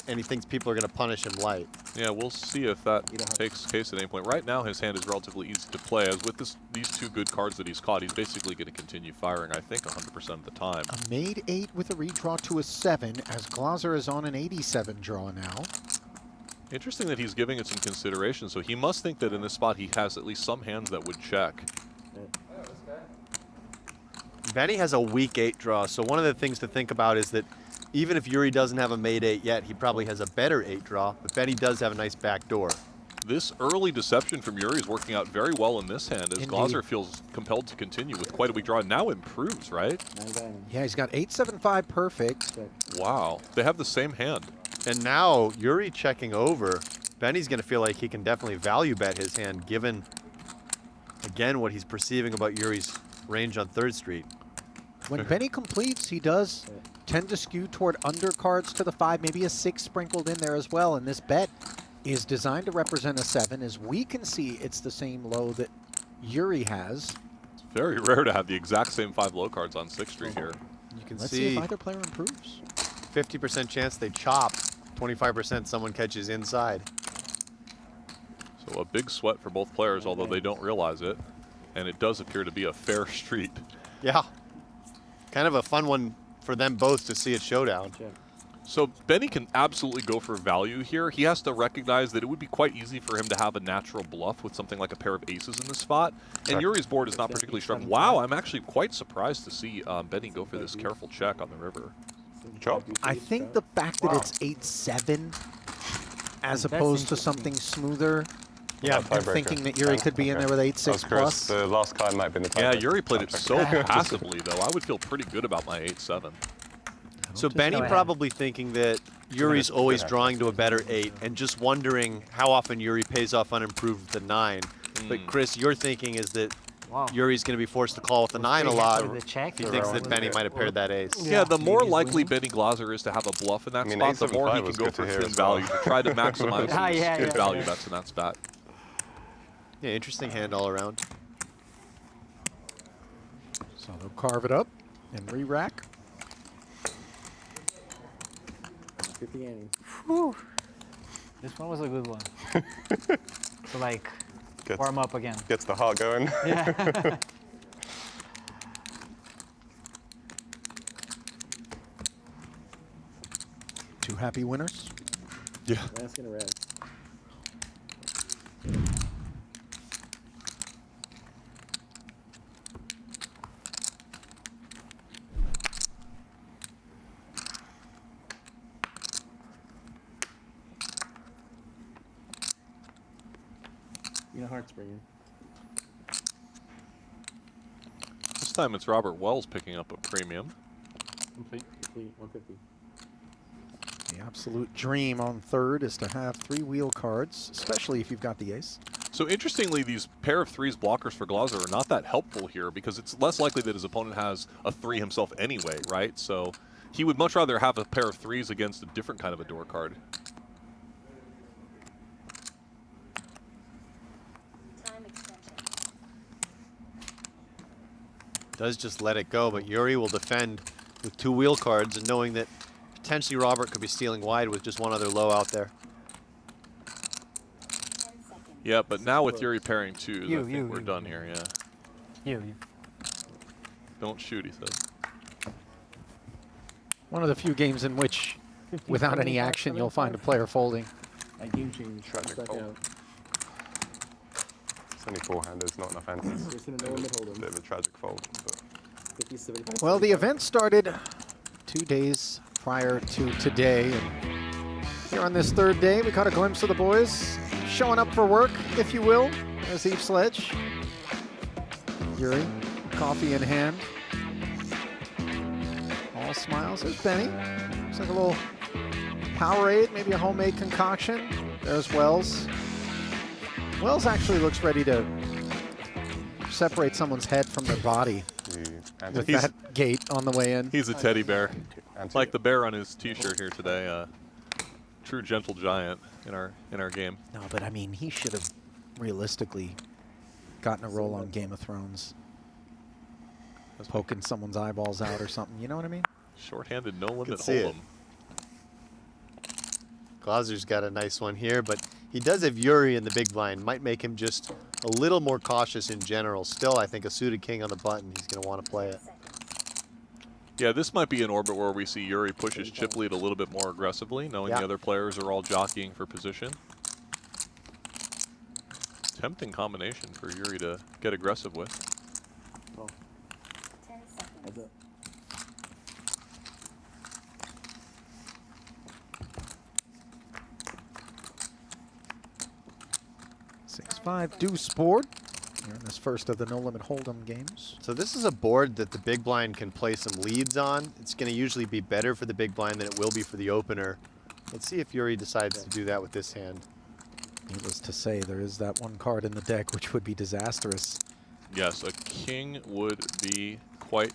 and he thinks people are going to punish him light. Yeah, we'll see if that takes case at any point. Right now, his hand is relatively easy to play, as with these 2 good cards that he's caught, he's basically going to continue firing, I think, 100% of the time. A made 8 with a redraw to a 7, as Glaser is on an 87 draw now. Interesting that he's giving it some consideration, so he must think that in this spot he has at least some hands that would check. Benny has a weak 8 draw, so one of the things to think about is that even if Yuri doesn't have a made 8 yet, he probably has a better 8 draw, but Benny does have a nice back door. This early deception from Yuri is working out very well in this hand, as Glaser feels compelled to continue with quite a weak draw. Now improves, right? Yeah, he's got 8-7-5 perfect. Wow, they have the same hand. And now Yuri checking over. Benny's going to feel like he can definitely value bet his hand, given, again, what he's perceiving about Yuri's range on 3rd Street. When Benny completes, he does tend to skew toward undercards to the 5, maybe a 6 sprinkled in there as well. And this bet is designed to represent a 7. As we can see, it's the same low that Yuri has. It's very rare to have the exact same 5 low cards on 6th Street here. You can Let's see if either player improves. 50% chance they chop, 25% someone catches inside. So a big sweat for both players, although they don't realize it. And it does appear to be a fair street. Yeah. Kind of a fun one for them both to see a showdown. So Benny can absolutely go for value here. He has to recognize that it would be quite easy for him to have a natural bluff with something like a pair of aces in this spot. And Yuri's board is not particularly strong. Wow, I'm actually quite surprised to see Benny go for this careful check on the river. I think the fact that it's 8-7 as opposed to something smoother. Yeah, and thinking that Yuri could be in there with 8-6 plus. The last card might have been the Yeah, Yuri played it so passively, though. I would feel pretty good about my 8-7. So Benny probably thinking that Yuri's always drawing to a better 8 and just wondering how often Yuri pays off unimproved with the 9. But Chris, your thinking is that Yuri's going to be forced to call with the 9 a lot. He thinks that Benny might have paired that ace. Yeah, the more likely Benny Glaser is to have a bluff in that spot, the more he can go for thin value to try to maximize his good value bets in that spot. Yeah, interesting hand all around. So they'll carve it up and re-rack. 50 annies. Whew. This one was a good one. So like, warm up again. Gets the heart going. Yeah. 2 happy winners. Yeah. That's gonna rest. Hearts bringing. This time it's Robert Wells picking up a premium. Complete, 150. The absolute dream on 3rd is to have 3 wheel cards, especially if you've got the ace. So interestingly, these pair of 3s blockers for Glaser are not that helpful here because it's less likely that his opponent has a 3 himself anyway, right? So he would much rather have a pair of 3s against a different kind of a door card. Does just let it go, but Yuri will defend with 2 wheel cards and knowing that potentially Robert could be stealing wide with just one other low out there. Yeah, but now with Yuri pairing 2s, I think we're done here, yeah. You. Don't shoot, he says. One of the few games in which, without any action, you'll find a player folding. That game change. Tragic Back fold. out. It's only 4-handers, not enough hands. Just in a no limit hold'em. Bit of a tragic fold. But 50, 75, Well, the 75. event started 2 days prior to today, and here on this 3rd day, we caught a glimpse of the boys showing up for work, if you will. There's Eveslage. Yuri, coffee in hand. All smiles. There's Benny. Looks like a little Powerade, maybe a homemade concoction. There's Wells. Wells actually looks ready to separate someone's head from their body with that gait on the way in. He's a teddy bear. Like the bear on his t-shirt here today. True gentle giant in our game. No, but I mean, he should have realistically gotten a role on Game of Thrones. Poking someone's eyeballs out or something, you know what I mean? Short-handed, no limit see it. hold'em. Glaser's got a nice one here, but he does have Yuri in the big blind. Might make him just a little more cautious in general. Still, I think a suited king on the button, he's going to want to play it. Yeah, this might be an orbit where we see Yuri push his chip lead a little bit more aggressively, knowing the other players are all jockeying for position. Tempting combination for Yuri to get aggressive with. Oh. 10 seconds. Heads up. Five deuce board here in this first of the no limit hold'em games. So this is a board that the big blind can play some leads on. It's going to usually be better for the big blind than it will be for the opener. Let's see if Yuri decides to do that with this hand. Needless to say, there is that one card in the deck which would be disastrous. Yes, a king would be quite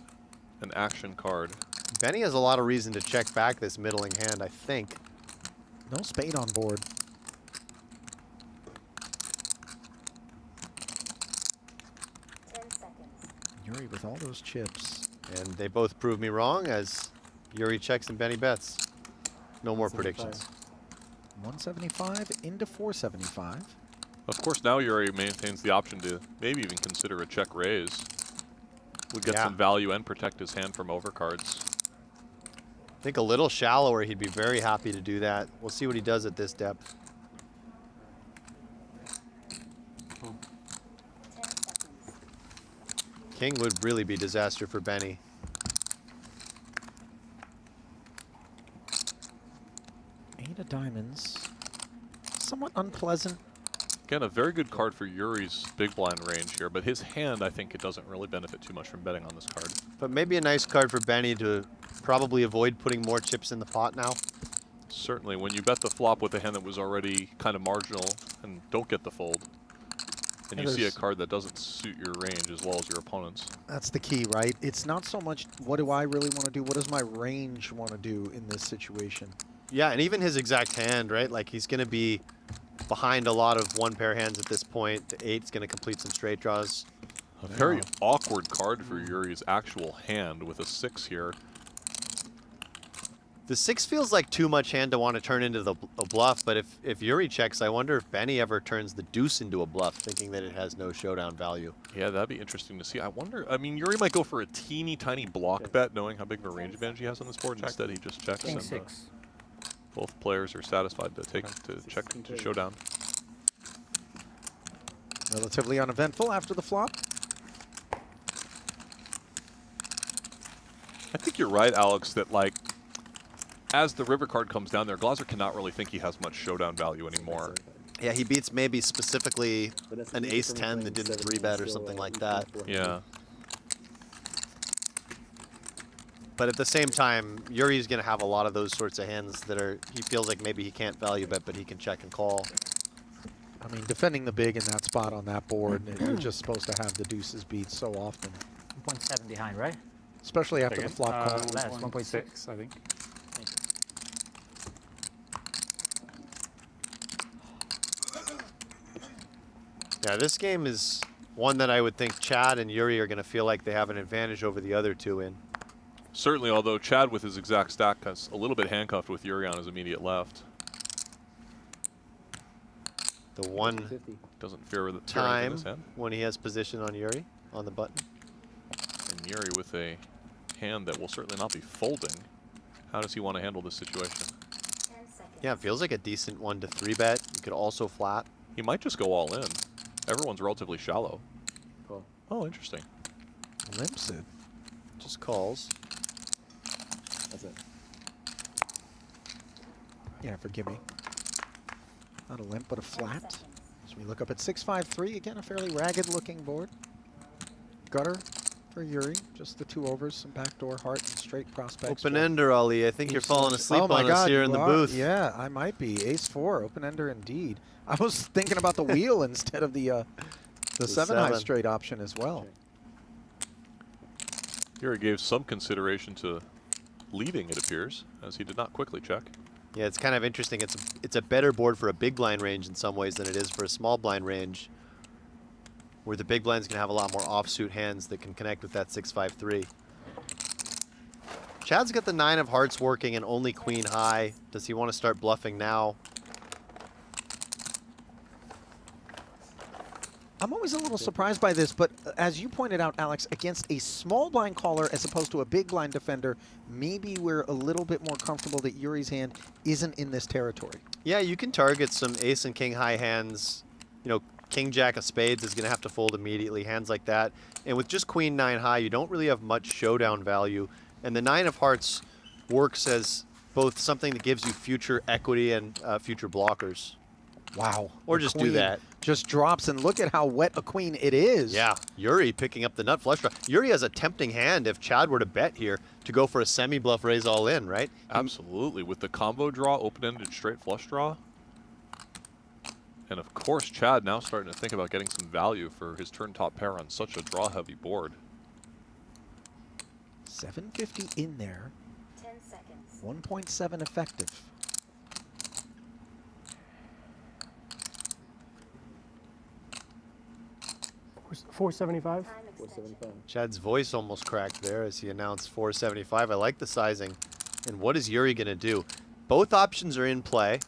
an action card. Benny has a lot of reason to check back this middling hand, I think. No spade on board. Yuri with all those chips. And they both prove me wrong as Yuri checks and Benny bets. No more 75. predictions. 175 into 475. Of course, now Yuri maintains the option to maybe even consider a check raise. Would get some value and protect his hand from overcards. I think a little shallower, he'd be very happy to do that. We'll see what he does at this depth. King would really be disaster for Benny. Eight of diamonds. Somewhat unpleasant. Again, a very good card for Yuri's big blind range here, but his hand, I think it doesn't really benefit too much from betting on this card. But maybe a nice card for Benny to probably avoid putting more chips in the pot now. Certainly, when you bet the flop with a hand that was already kind of marginal and don't get the fold, and you see a card that doesn't suit your range as well as your opponent's. That's the key, right? It's not so much what do I really want to do, what does my range want to do in this situation? Yeah, and even his exact hand, right? Like he's going to be behind a lot of one pair hands at this point. The 8's going to complete some straight draws. A very awkward card for Yuri's actual hand with a 6 here. The 6 feels like too much hand to want to turn into a bluff, but if Yuri checks, I wonder if Benny ever turns the deuce into a bluff, thinking that it has no showdown value. Yeah, that'd be interesting to see. I wonder, I mean, Yuri might go for a teeny tiny block bet, knowing how big of a range advantage he has on this board. Instead, he just checks. King And, 6. both players are satisfied to take check to showdown. Relatively uneventful after the flop. I think you're right, Alex, that like, as the river card comes down there, Glaser cannot really think he has much showdown value anymore. Yeah, he beats maybe specifically an ace-10 that didn't 3-bet or something like that. Yeah. But at the same time, Yuri's going to have a lot of those sorts of hands that are, he feels like maybe he can't value bet, but he can check and call. I mean, defending the big in that spot on that board, you're just supposed to have the deuces beat so often. 1.7 behind, right? Especially after the flop call. Less, 1.6, I think. Yeah, this game is One that I would think Chad and Yuri are going to feel like they have an advantage over the other two in. Certainly, although Chad with his exact stack is a little bit handcuffed with Yuri on his immediate left. The one doesn't fear the time his hand. when he has position on Yuri on the button. And Yuri with a hand that will certainly not be folding. How does he want to handle this situation? Yeah, it feels like a decent 1 to 3 bet. You could also flat. He might just go all in. Everyone's relatively shallow. Cool. Oh, interesting. Limps it. Just calls. That's it. Yeah, forgive me. Not a limp, but a flat. So we look up at 6-5-3. Again, a fairly ragged-looking board. Gutter for Yuri. Just the 2 overs, some backdoor heart and straight prospects. Open-ender, Ali. I think you're falling asleep on us here in the booth. Yeah, I might be. Ace-4, open-ender indeed. I was thinking about the wheel instead of the 7-high straight option as well. Yuri gave some consideration to leading, it appears, as he did not quickly check. Yeah, it's kind of interesting. It's a better board for a big blind range in some ways than it is for a small blind range, where the big blind's gonna have a lot more offsuit hands that can connect with that 6-5-3. Chad's got the 9 of hearts working and only queen high. Does he want to start bluffing now? I'm always a little surprised by this, but as you pointed out, Alex, against a small blind caller as opposed to a big blind defender, maybe we're a little bit more comfortable that Yuri's hand isn't in this territory. Yeah, you can target some ace and king high hands. You know, king jack of spades is going to have to fold immediately, hands like that. And with just queen 9 high, you don't really have much showdown value. And the 9 of hearts works as both something that gives you future equity and future blockers. Wow. Or just do that. Just drops, and look at how wet a queen it is. Yeah, Yuri picking up the nut flush draw. Yuri has a tempting hand if Chad were to bet here to go for a semi-bluff raise all in, right? Absolutely. With the combo draw, open-ended straight flush draw. And of course, Chad now starting to think about getting some value for his turn top pair on such a draw-heavy board. 750 in there. 10 seconds. 1.7 effective. $475. 475. Chad's voice almost cracked there as he announced 475. I like the sizing. And what is Yuri going to do? Both options are in play.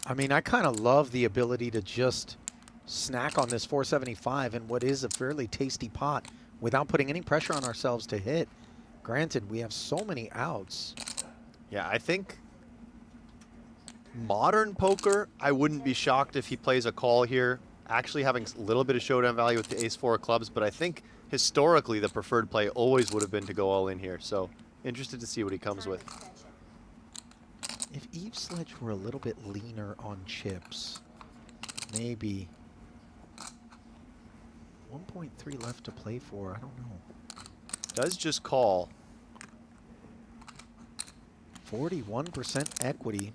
I mean, I kind of love the ability to just snack on this 475 in what is a fairly tasty pot without putting any pressure on ourselves to hit. Granted, we have so many outs. Yeah, I think modern poker, I wouldn't be shocked if he plays a call here, actually having a little bit of showdown value with the ace-4 of clubs, but I think historically the preferred play always would have been to go all in here. So interested to see what he comes with. If Eveslage were a little bit leaner on chips, maybe 1.3 left to play for, I don't know. Does just call. 41% equity.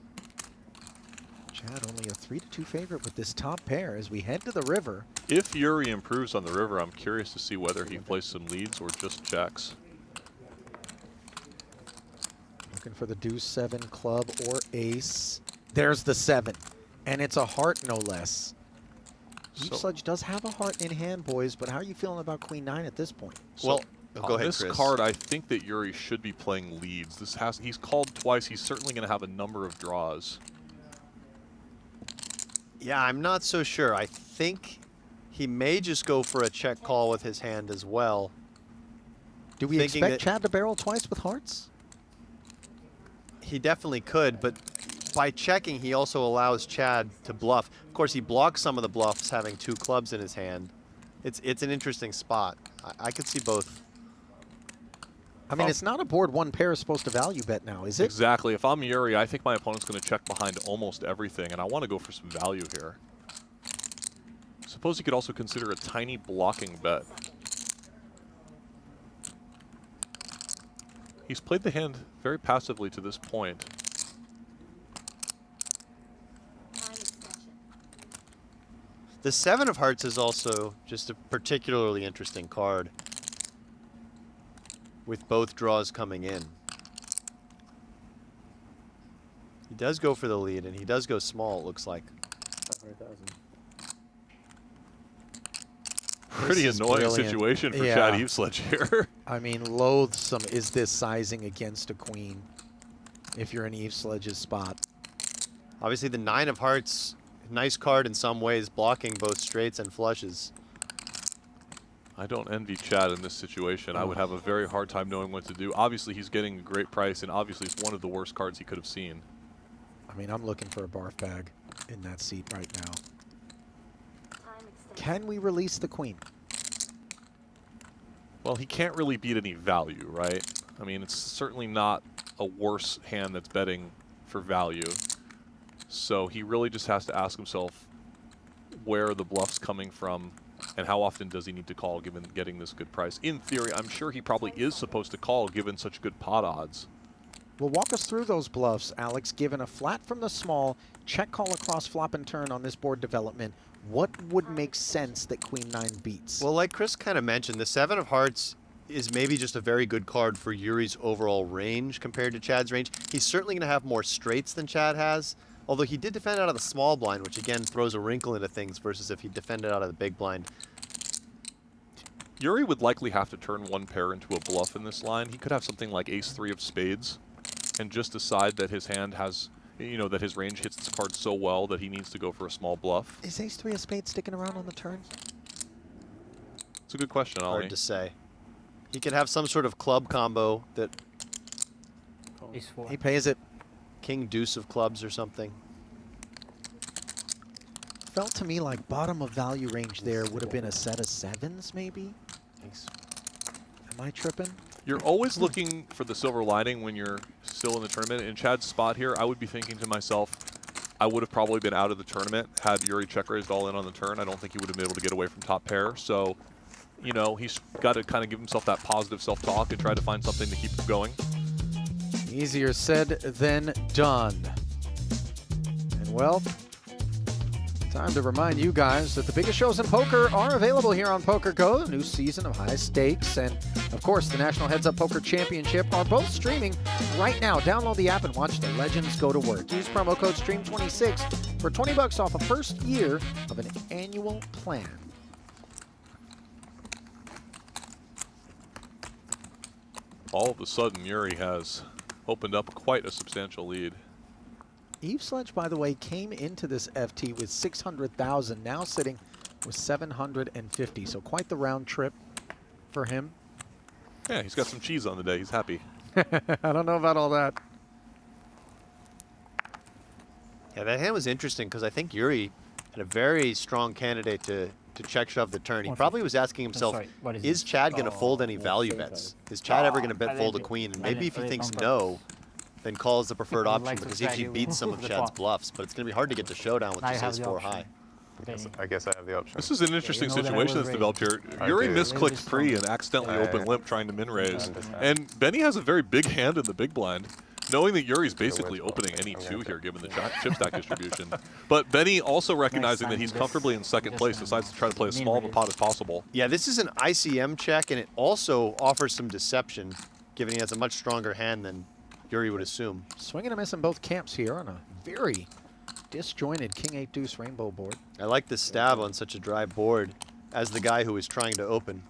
Chad only a 3-2 favorite with this top pair as we head to the river. If Yuri improves on the river, I'm curious to see whether he plays some leads or just checks. Looking for the deuce, 7 club or ace. There's the 7, and it's a heart no less. Eveslage does have a heart in hand, boys, but how are you feeling about queen 9 at this point? Well, go ahead, this Chris. card, I think that Yuri should be playing leads. He's called twice. He's certainly going to have a number of draws. Yeah, I'm not so sure. I think he may just go for a check call with his hand as well. Do we expect Chad to barrel twice with hearts? He definitely could, but by checking, he also allows Chad to bluff. Of course, he blocks some of the bluffs having 2 clubs in his hand. It's an interesting spot. I could see both. I mean, it's not a board one pair is supposed to value bet now, is it? Exactly. If I'm Yuri, I think my opponent's going to check behind almost everything, and I want to go for some value here. Suppose you could also consider a tiny blocking bet. He's played the hand very passively to this point. The 7 of hearts is also just a particularly interesting card, with both draws coming in. He does go for the lead, and he does go small, it looks like. 500,000. pretty is annoying brilliant. situation for Yeah. Chad Eveslage here. I mean, loathsome is this sizing against a queen if you're in Eveslage's spot. Obviously, the 9 of hearts, nice card in some ways, blocking both straights and flushes. I don't envy Chad in this situation. I would have a very hard time knowing what to do. Obviously, he's getting a great price, and obviously it's one of the worst cards he could have seen. I mean, I'm looking for a barf bag in that seat right now. Can we release the queen? Well, he can't really beat any value, right? I mean, it's certainly not a worse hand that's betting for value. So he really just has to ask himself where are the bluffs coming from and how often does he need to call given getting this good price. In theory, I'm sure he probably is supposed to call given such good pot odds. Well, walk us through those bluffs, Alex. Given a flat from the small, check call across flop and turn on this board development, what would make sense that Queen 9 beats? Well, like Chris kind of mentioned, the 7 of hearts is maybe just a very good card for Yuri's overall range compared to Chad's range. He's certainly going to have more straights than Chad has, although he did defend out of the small blind, which again throws a wrinkle into things versus if he defended out of the big blind. Yuri would likely have to turn one pair into a bluff in this line. He could have something like ace-3 of spades and just decide that his hand has, you know, that his range hits this card so well that he needs to go for a small bluff. Is ace-3 of spades sticking around on the turn? It's a good question, Ollie. Hard to say. He could have some sort of club combo that... Ace-4. He pays it. King deuce of clubs or something. Felt to me like bottom of value range there would have been a set of 7s, maybe? Thanks. Am I tripping? You're always looking for the silver lining when you're still in the tournament. In Chad's spot here, I would be thinking to myself, I would have probably been out of the tournament had Yuri check raised all in on the turn. I don't think he would have been able to get away from top pair. So, you know, he's got to kind of give himself that positive self-talk and try to find something to keep going. Easier said than done. And well, time to remind you guys that the biggest shows in poker are available here on Poker Go. A new season of high stakes and, of course, the National Heads Up Poker Championship are both streaming right now. Download the app and watch the legends go to work. Use promo code STREAM26 for $20 off a first year of an annual plan. All of a sudden, Yuri has opened up quite a substantial lead. Eveslage, by the way, came into this FT with 600,000, now sitting with 750, so quite the round trip for him. Yeah, he's got some cheese on the day. He's happy. I don't know about all that. Yeah, that hand was interesting because I think Yuri had a very strong candidate to check shove the turn. He probably was asking himself, is Chad going to fold any value bets? Is Chad ever going to bet fold a queen? And maybe if he thinks no, then calls the preferred option because he actually beats some of Chad's bluffs. But it's going to be hard to get to showdown with just ace-4 high. I guess I have the option. This is an interesting situation that's developed here. Yuri misclicked pre and accidentally opened limp trying to min-raise. And Benny has a very big hand in the big blind, knowing that Yuri's basically opening any 2 here given the chip stack distribution. But Benny also recognizing that he's comfortably in second place decides to try to play as small of a pot as possible. Yeah, this is an ICM check, and it also offers some deception, given he has a much stronger hand than Yuri would assume. Swing and a miss in both camps here on a very disjointed King 8 Deuce rainbow board. I like the stab on such a dry board as the guy who is trying to open.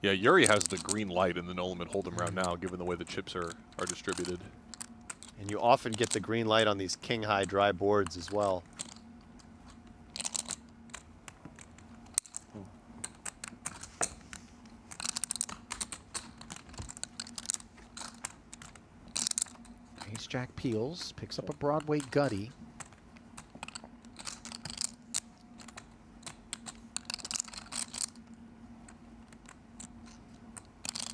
Yeah, Yuri has the green light in the no limit hold'em round now, given the way the chips are distributed. And you often get the green light on these king high dry boards as well. Ace Jack peels, picks up a Broadway gutty.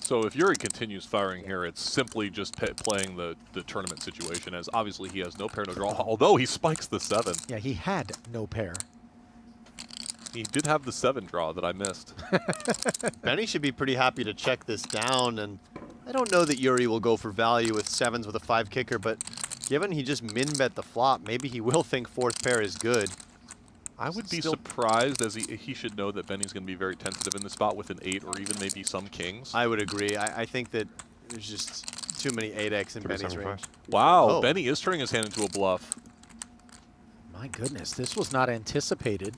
So if Yuri continues firing here, it's simply just playing the tournament situation, as obviously he has no pair, no draw, although he spikes the 7. Yeah, he had no pair. He did have the 7 draw that I missed. Benny should be pretty happy to check this down, and I don't know that Yuri will go for value with 7s with a 5 kicker, but given he just min-bet the flop, maybe he will think 4th pair is good. I would be surprised, as he should know that Benny's going to be very tentative in the spot with an 8 or even maybe some kings. I would agree. I think that there's just too many 8x in Benny's range. Wow, Oh. Benny is turning his hand into a bluff. My goodness, this was not anticipated.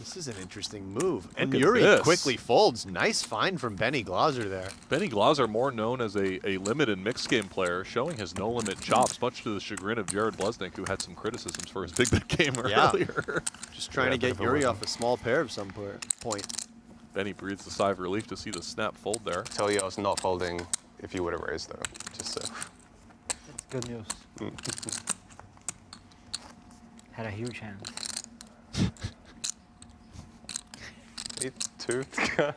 This is an interesting move. And Look at Yuri this. quickly folds. Nice find from Benny Glaser there. Benny Glaser, more known as a limited mixed game player, showing his no-limit chops, much to the chagrin of Jared Bleznick, who had some criticisms for his big bet game earlier. Just trying to get Yuri off a small pair of some point. Benny breathes a sigh of relief to see the snap fold there. Tell you I was not folding if you would have raised, though. Just so. That's good news. Had a huge hand. 8-2.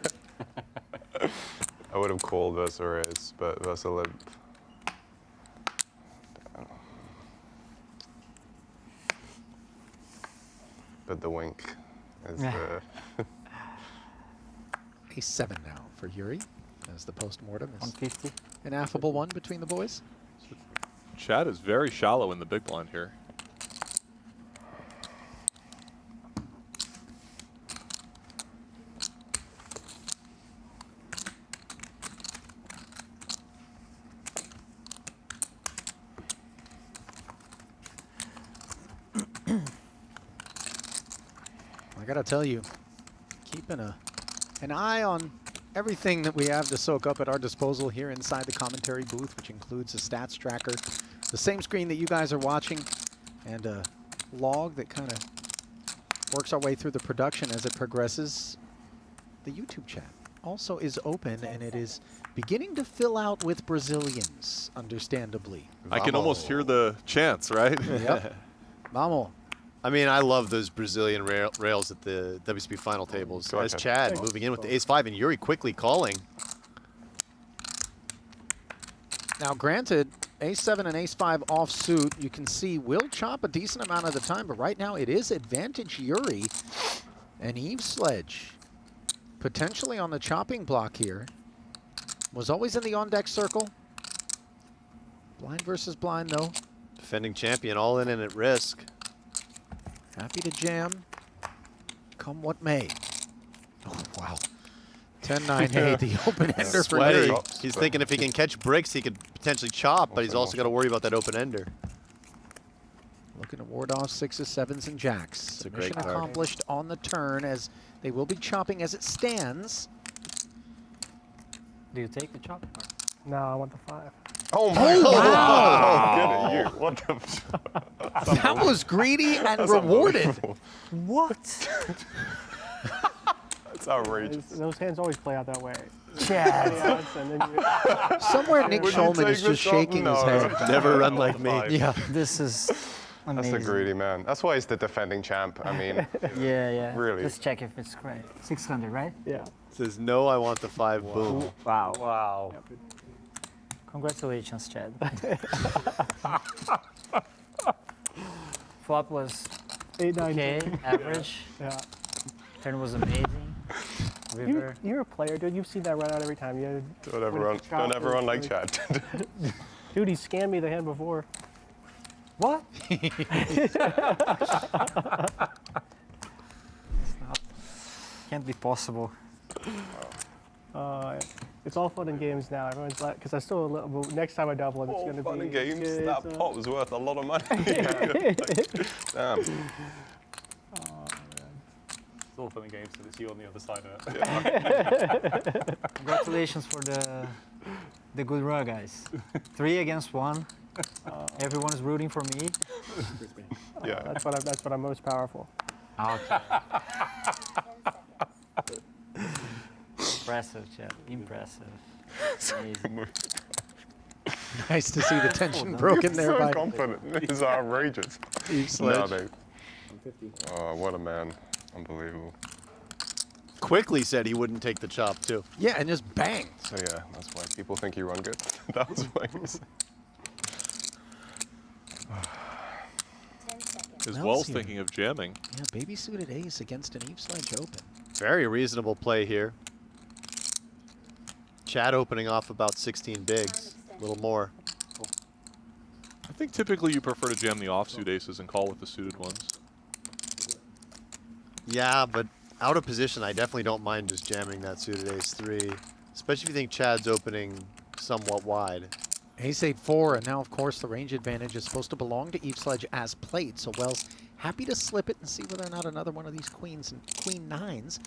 I would have called versus a raise, but versus a limp. But the wink is the... Ace-7 now for Yuri, as the post-mortem is 150. an affable one between the boys. Chad is very shallow in the big blind here. I gotta tell you, keeping an eye on everything that we have to soak up at our disposal here inside the commentary booth, which includes a stats tracker, the same screen that you guys are watching, and a log that kind of works our way through the production as it progresses. The YouTube chat also is open, and it is beginning to fill out with Brazilians, understandably. I can almost hear the chants, right? Yep. Vamos. I mean, I love those Brazilian rails at the WSB final tables. Go As ahead. Chad moving in with the ace-5 and Yuri quickly calling. Now, granted, ace-7 and ace-5 offsuit, you can see will chop a decent amount of the time, but right now it is advantage Yuri. And Eveslage, potentially on the chopping block here, was always in the on-deck circle. Blind versus blind, though. Defending champion all in and at risk. Happy to jam, come what may. Oh, wow. 10-9-8, the open ender for Sweaty. Yuri. He's thinking if he can catch bricks, he could potentially chop, but he's also got to worry about that open ender. Looking to ward off 6s, 7s, and jacks. It's a great Mission card. accomplished on the turn, as they will be chopping as it stands. Do you take the chop? No, I want the 5. Oh my Oh, God! wow. Good at you. What the? That was greedy and rewarded. What? That's outrageous. Those hands always play out that way. Chad. And then you, Somewhere Nick Would you Schulman take is the just chop? shaking his No. head. Never run like me. Yeah. This is That's amazing. a greedy man. That's why he's the defending champ. I mean, Yeah. Really. Let's check if it's correct. 600, right? yeah. Says, no, I want the 5, boom. Wow. Wow. Congratulations, Chad. Flop was 8-9. okay, average. Yeah. Turn was amazing. River. You're a player, dude. You've seen that run out every time. You don't ever run like Chad. Dude, he scammed me the hand before. What? Can't be possible. It's all fun and games now. Everyone's like, because I still a little. But next time I double it, it's gonna Fun be and games. good, That so- pot was worth a lot of money. Damn. It's all fun and games, so it's you on the other side of it. Congratulations for the good run, guys. 3 against 1. Everyone is rooting for me. Yeah. That's what I'm most powerful. Okay. Impressive, Chad. Impressive. Amazing. Nice to see the tension Hold on. broken there so by confident. He's outrageous. Eveslage. No, they, oh, what a man. Unbelievable. Quickly said he wouldn't take the chop, too. Yeah, and just bang. So yeah, that's why people think you run good. That was why he said. Is Mel's Wells here. thinking of jamming? Yeah, baby suited ace against an Eveslage open. Very reasonable play here. Chad opening off about 16 bigs, a little more. I think typically you prefer to jam the offsuit aces and call with the suited ones. Yeah, but out of position, I definitely don't mind just jamming that suited ace-3, especially if you think Chad's opening somewhat wide. Ace 8-4, and now, of course, the range advantage is supposed to belong to Eveslage as played, so Wells happy to slip it and see whether or not another one of these queens and queen nines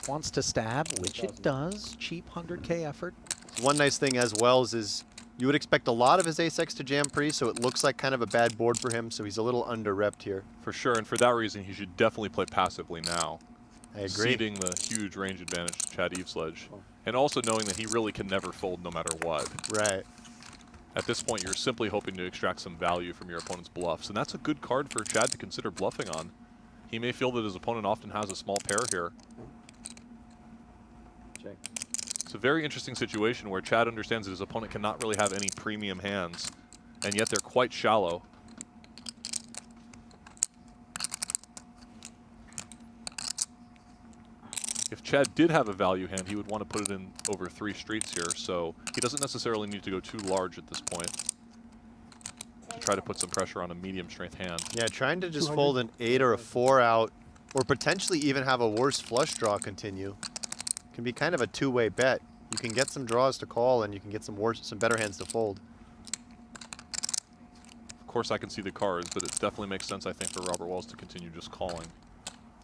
wants to stab, which it does. Cheap 100K effort. One nice thing as well is you would expect a lot of his ace-x to jam pre, so it looks like kind of a bad board for him, so he's a little under-repped here. For sure, and for that reason, he should definitely play passively now. I agree. Ceding the huge range advantage to Chad Eveslage. And also knowing that he really can never fold no matter what. Right. At this point, you're simply hoping to extract some value from your opponent's bluffs, and that's a good card for Chad to consider bluffing on. He may feel that his opponent often has a small pair here. Check. It's a very interesting situation where Chad understands that his opponent cannot really have any premium hands, and yet they're quite shallow. If Chad did have a value hand, he would want to put it in over 3 streets here, so he doesn't necessarily need to go too large at this point to try to put some pressure on a medium strength hand. Yeah, trying to just fold an 8 or a 4 out, or potentially even have a worse flush draw continue, can be kind of a two-way bet. You can get some draws to call, and you can get some better hands to fold. Of course, I can see the cards, but it definitely makes sense, I think, for Robert Wells to continue just calling.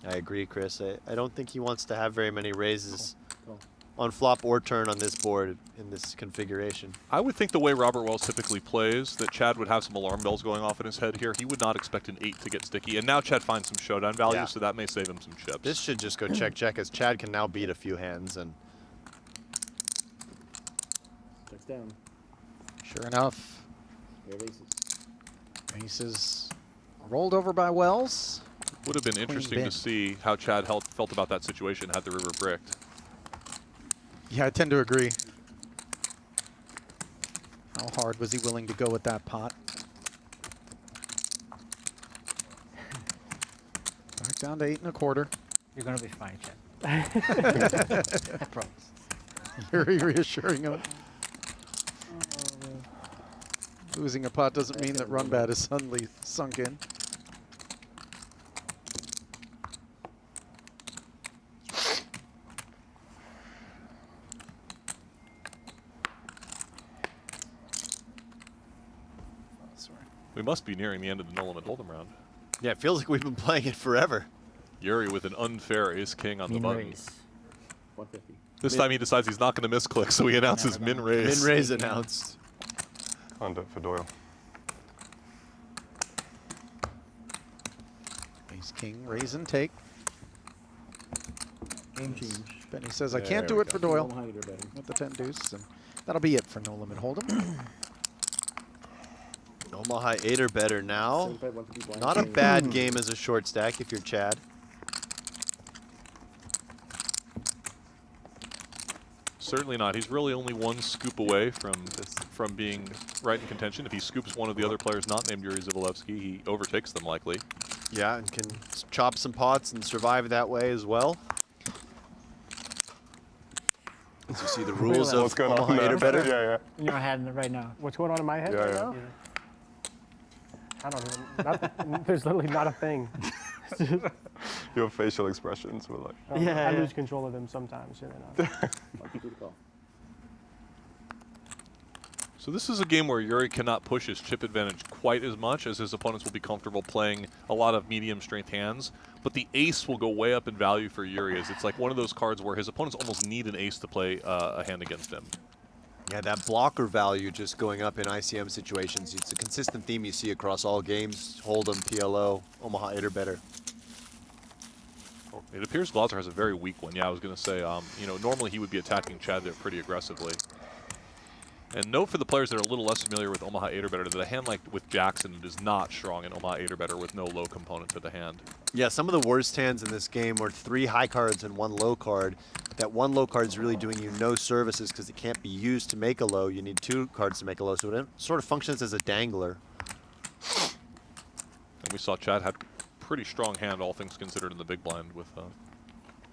I agree, Chris. I don't think he wants to have very many raises on flop or turn on this board in this configuration. I would think the way Robert Wells typically plays, that Chad would have some alarm bells going off in his head here. He would not expect an 8 to get sticky, and now Chad finds some showdown value, so that may save him some chips. This should just go check-check, as Chad can now beat a few hands. And Checks down. Sure enough, We have aces. aces rolled over by Wells. Would have been interesting to see how Chad felt about that situation had the river bricked. Yeah, I tend to agree. How hard was he willing to go with that pot? Back down to 8 1/4. You're going to be fine, Chad. I promise. Very reassuring him. Losing a pot doesn't mean that run bad is suddenly sunk in. We must be nearing the end of the no limit hold'em round. Yeah, it feels like we've been playing it forever. Yuri with an unfair ace-king on the button. Raise. 150. This time he decides he's not going to misclick, so he announces min raise. Min raise announced. On to for Doyle. Ace king, raise and take. Game change. Benny says, I There can't do we it go. for Doyle Omaha Eater betting. with the 10 deuce. And that'll be it for no limit hold'em. Omaha 8 or better now. 75, 150 blind. Not a bad game as a short stack if you're Chad. Certainly not. He's really only one scoop away from being right in contention. If he scoops one of the other players not named Yuri Dzivielevski, he overtakes them likely. Yeah, and can chop some pots and survive that way as well. As you see the rules of Omaha 8 or better. Yeah, In your head right now. What's going on in my head Yeah, right yeah. now? I don't even. There's literally not a thing. Your facial expressions were like. I lose control of them sometimes. You know. People to call. So this is a game where Yuri cannot push his chip advantage quite as much, as his opponents will be comfortable playing a lot of medium strength hands. But the ace will go way up in value for Yuri, as it's like one of those cards where his opponents almost need an ace to play a hand against him. Yeah, that blocker value just going up in ICM situations. It's a consistent theme you see across all games. Hold'em, PLO, Omaha 8 or better. It appears Glaser has a very weak one. Yeah, I was going to say, you know, normally he would be attacking Chad there pretty aggressively. And note for the players that are a little less familiar with Omaha 8 or better that a hand like with Jackson is not strong in Omaha 8 or better with no low component to the hand. Yeah, some of the worst hands in this game were 3 high cards and 1 low card. That 1 low card is really doing you no services because it can't be used to make a low. You need 2 cards to make a low, so it sort of functions as a dangler. And we saw Chad had pretty strong hand, all things considered, in the big blind with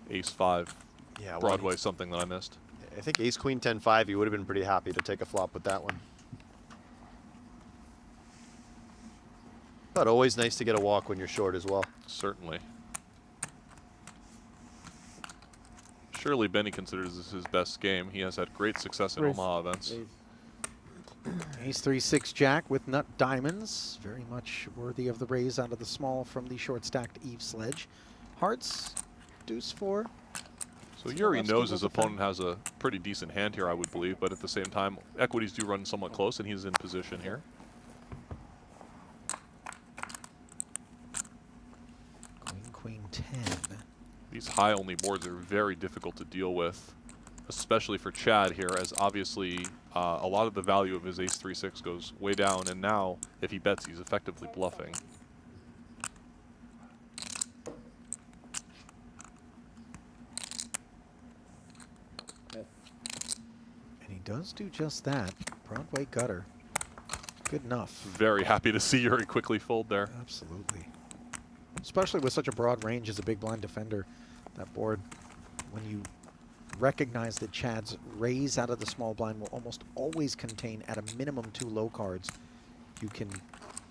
ace 5. Yeah, Broadway, something that I missed. I think ace queen 10-5, you would have been pretty happy to take a flop with that one. But always nice to get a walk when you're short as well. Certainly. Surely Benny considers this his best game. He has had great success in Omaha events. Ace 3, 6 Jack with nut diamonds. Very much worthy of the raise out of the small from the short stacked Eveslage. Hearts, deuce 4. So Yuri knows his opponent has a pretty decent hand here, I would believe, but at the same time, equities do run somewhat close, and he's in position here. Queen 10. These high-only boards are very difficult to deal with, especially for Chad here, as obviously a lot of the value of his ace 3-6 goes way down, and now if he bets, he's effectively bluffing. And he does do just that. Broadway gutter. Good enough. Very happy to see Yuri quickly fold there. Absolutely. Especially with such a broad range as a big blind defender. That board, when you recognize that Chad's raise out of the small blind will almost always contain at a minimum 2 low cards, you can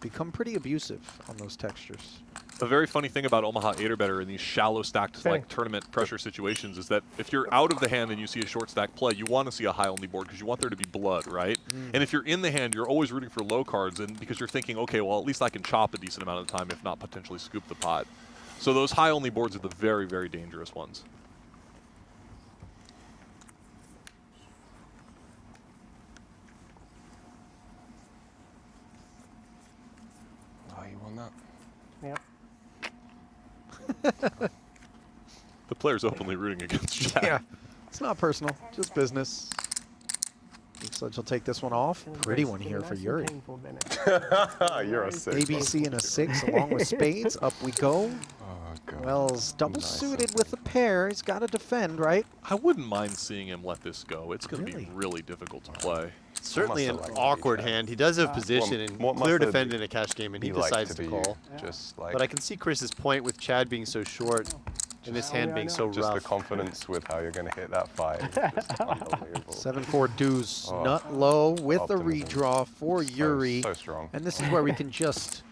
become pretty abusive on those textures. A very funny thing about Omaha 8 or better in these shallow stacked like tournament pressure situations is that if you're out of the hand and you see a short stack play, you want to see a high only board because you want there to be blood, right? And if you're in the hand, you're always rooting for low cards, and because you're thinking, okay, well, at least I can chop a decent amount of the time, if not potentially scoop the pot. So those high only boards are the very, very dangerous ones. Oh, you won that. Yep. The player's openly rooting against Chad. Yeah, it's not personal, just business. Eveslage will take this one off. Pretty one here for Yuri. You're a 6. ABC and a 6 along with spades. Up we go. Oh, God. Wells double suited with a pair. He's got to defend, right? I wouldn't mind seeing him let this go. It's going to be really difficult to play. Certainly an awkward hand. He does have position and clear defend in a cash game, and he decides to call. Just like But I can see Chris's point with Chad being so short and this hand being so just rough. the confidence with how you're going to hit that 5 is just unbelievable. 7-4 deuce, nut low with a redraw for Yuri. So strong. And this is where we can just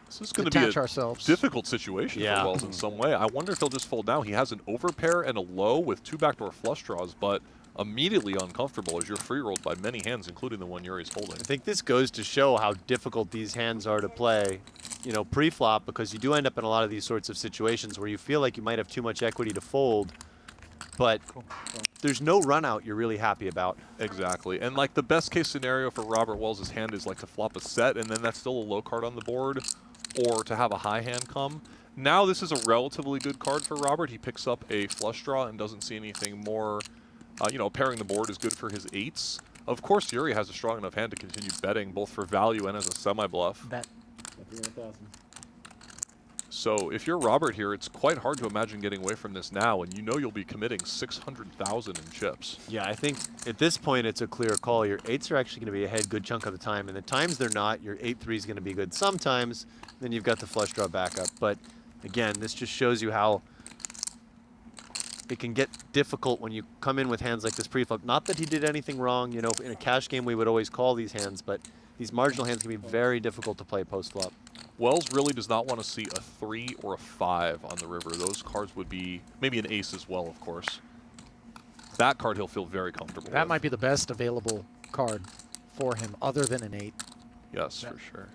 This is going to be a ourselves. difficult situation for Wells in some way. I wonder if he'll just fold now. He has an overpair and a low with 2 backdoor flush draws, but immediately uncomfortable as you're free rolled by many hands, including the one Yuri's holding. I think this goes to show how difficult these hands are to play, you know, pre-flop, because you do end up in a lot of these sorts of situations where you feel like you might have too much equity to fold, but there's no run out you're really happy about. Exactly. And like the best case scenario for Robert Wells' hand is like to flop a set and then that's still a low card on the board, or to have a high hand come. Now this is a relatively good card for Robert. He picks up a flush draw and doesn't see anything more. You know, pairing the board is good for his 8s. Of course, Yuri has a strong enough hand to continue betting, both for value and as a semi-bluff. Bet. 300,000. So if you're Robert here, it's quite hard to imagine getting away from this now, and you know you'll be committing 600,000 in chips. Yeah, I think at this point it's a clear call. Your 8s are actually going to be ahead a good chunk of the time, and the times they're not, your 8-3 is going to be good sometimes. Then you've got the flush draw backup. But again, this just shows you how it can get difficult when you come in with hands like this pre-flop. Not that he did anything wrong. You know, in a cash game we would always call these hands, but these marginal hands can be very difficult to play post-flop. Wells really does not want to see a 3 or a 5 on the river. Those cards would be maybe an ace as well, of course. That card he'll feel very comfortable That with. might be the best available card for him, other than an 8. Yes, for sure.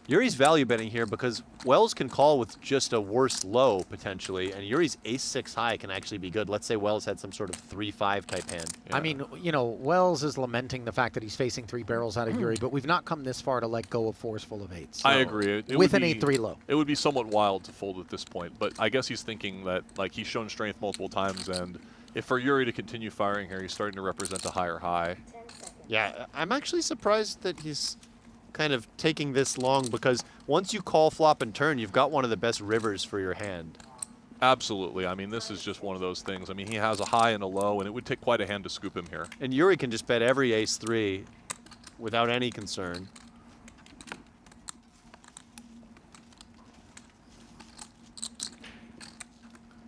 Yuri's value betting here because Wells can call with just a worse low, potentially, and Yuri's ace-6 high can actually be good. Let's say Wells had some sort of 3-5 type hand. I mean, you know, Wells is lamenting the fact that he's facing 3 barrels out of Yuri, but we've not come this far to let go of 4s full of 8s. I agree. It with would an be- 8-3 low. It would be somewhat wild to fold at this point, but I guess he's thinking that like he's shown strength multiple times, and if for Yuri to continue firing here, he's starting to represent a higher high. Yeah, I'm actually surprised that he's kind of taking this long, because once you call flop and turn, you've got one of the best rivers for your hand. Absolutely. I mean, this is just one of those things. I mean, he has a high and a low, and it would take quite a hand to scoop him here. And Yuri can just bet every ace-3 without any concern.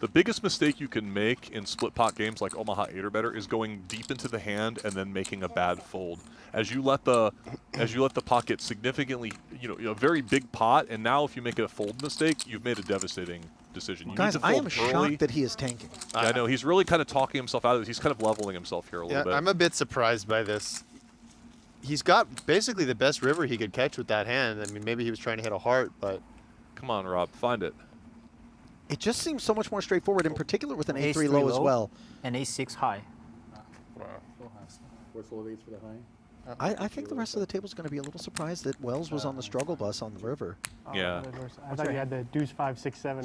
The biggest mistake you can make in split pot games like Omaha 8 or better is going deep into the hand and then making a bad fold. As you let the pot get significantly, you know, a very big pot, and now if you make a fold mistake, you've made a devastating decision. You Guys, need to I fold am early. shocked that he is tanking. Yeah, I know. He's really kind of talking himself out of this. He's kind of leveling himself here a little bit. I'm a bit surprised by this. he's got basically the best river he could catch with that hand. I mean, maybe he was trying to hit a heart, but... Come on, Rob, find it. It just seems so much more straightforward, in particular with an A3 low as well. And A6 high. Where's low eights for the high? I think the rest of the table is going to be a little surprised that Wells was on the struggle bus on the river. Yeah. I thought you had the deuce 5, 6, 7.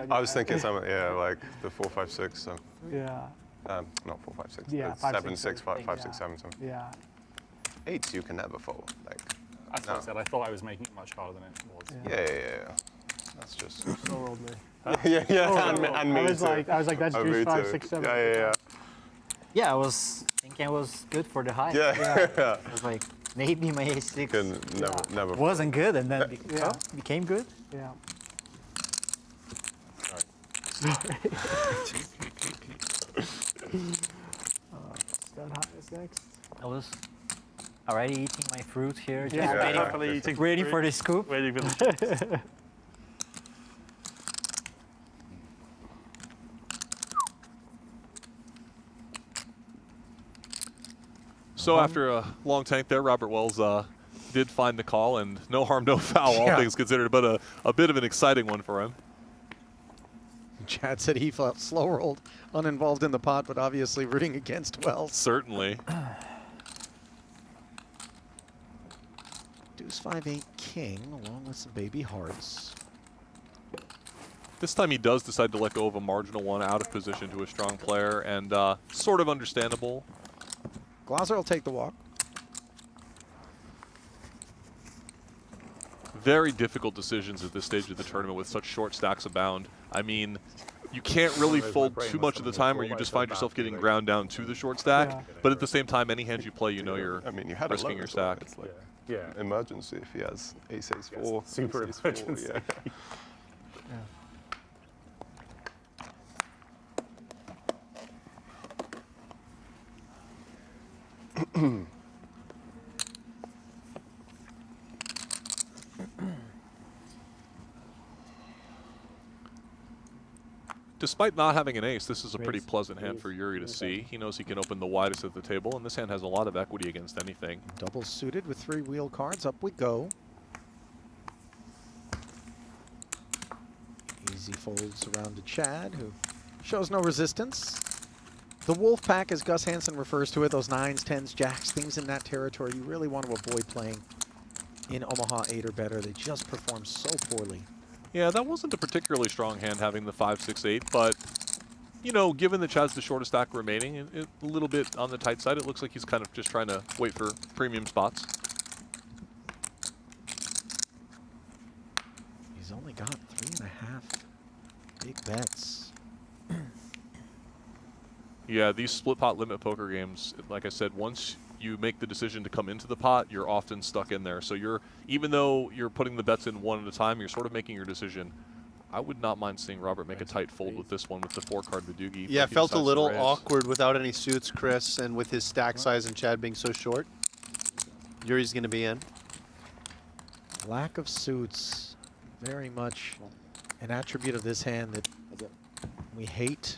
I was thinking some, yeah, like the 4, 5, 6. So. Yeah. Not 4, 5, 6. Yeah, 7, 6, 5, 6, 7. So. Yeah. 8s you can never fold. Like. That's what I said. I thought I was making it much harder than it was. Yeah. That's just. So rolled me. Yeah. And me I was too. like, that's deuce 5, 6, 7. Yeah. Yeah, I was thinking it was good for the high. Yeah. I was like, maybe my A6 never wasn't good, and then became good. Yeah. Stud high is next. I was already eating my fruit here, just Yeah. waiting for the scoop. Waiting for the So after a long tank there, Robert Wells did find the call, and no harm, no foul, all things considered, but a bit of an exciting one for him. Chad said he felt slow rolled, uninvolved in the pot, but obviously rooting against Wells. Certainly. Deuce 5-8 king, along with some baby hearts. This time he does decide to let go of a marginal one out of position to a strong player, and sort of understandable. Glaser will take the walk. Very difficult decisions at this stage of the tournament with such short stacks abound. I mean, you can't really fold too much of the time, or you just find yourself getting ground down to the short stack. But at the same time, any hand you play, you know you're risking your stack. It's like emergency if he has ace, ace 4. Super ace, ace 4, emergency. Despite not having an ace, this is a pretty pleasant hand for Yuri to see. He knows he can open the widest at the table, and this hand has a lot of equity against anything. Double suited with 3 wheel cards. Up we go. Easy folds around to Chad, who shows no resistance. The wolf pack, as Gus Hansen refers to it, those 9s, 10s, jacks, things in that territory, you really want to avoid playing in Omaha 8 or better. They just perform so poorly. Yeah, that wasn't a particularly strong hand having the 5, 6, 8, but, you know, given that Chad's the shortest stack remaining, a little bit on the tight side, it looks like he's kind of just trying to wait for premium spots. He's only got 3.5 big bets. Yeah, these split pot limit poker games, like I said, once you make the decision to come into the pot, you're often stuck in there. So even though you're putting the bets in one at a time, you're sort of making your decision. I would not mind seeing Robert make a tight fold with this one with the 4-card Vidoogie. Yeah, felt a little awkward without any suits, Chris, and with his stack size and Chad being so short. Yuri's going to be in. Lack of suits, very much an attribute of this hand that we hate.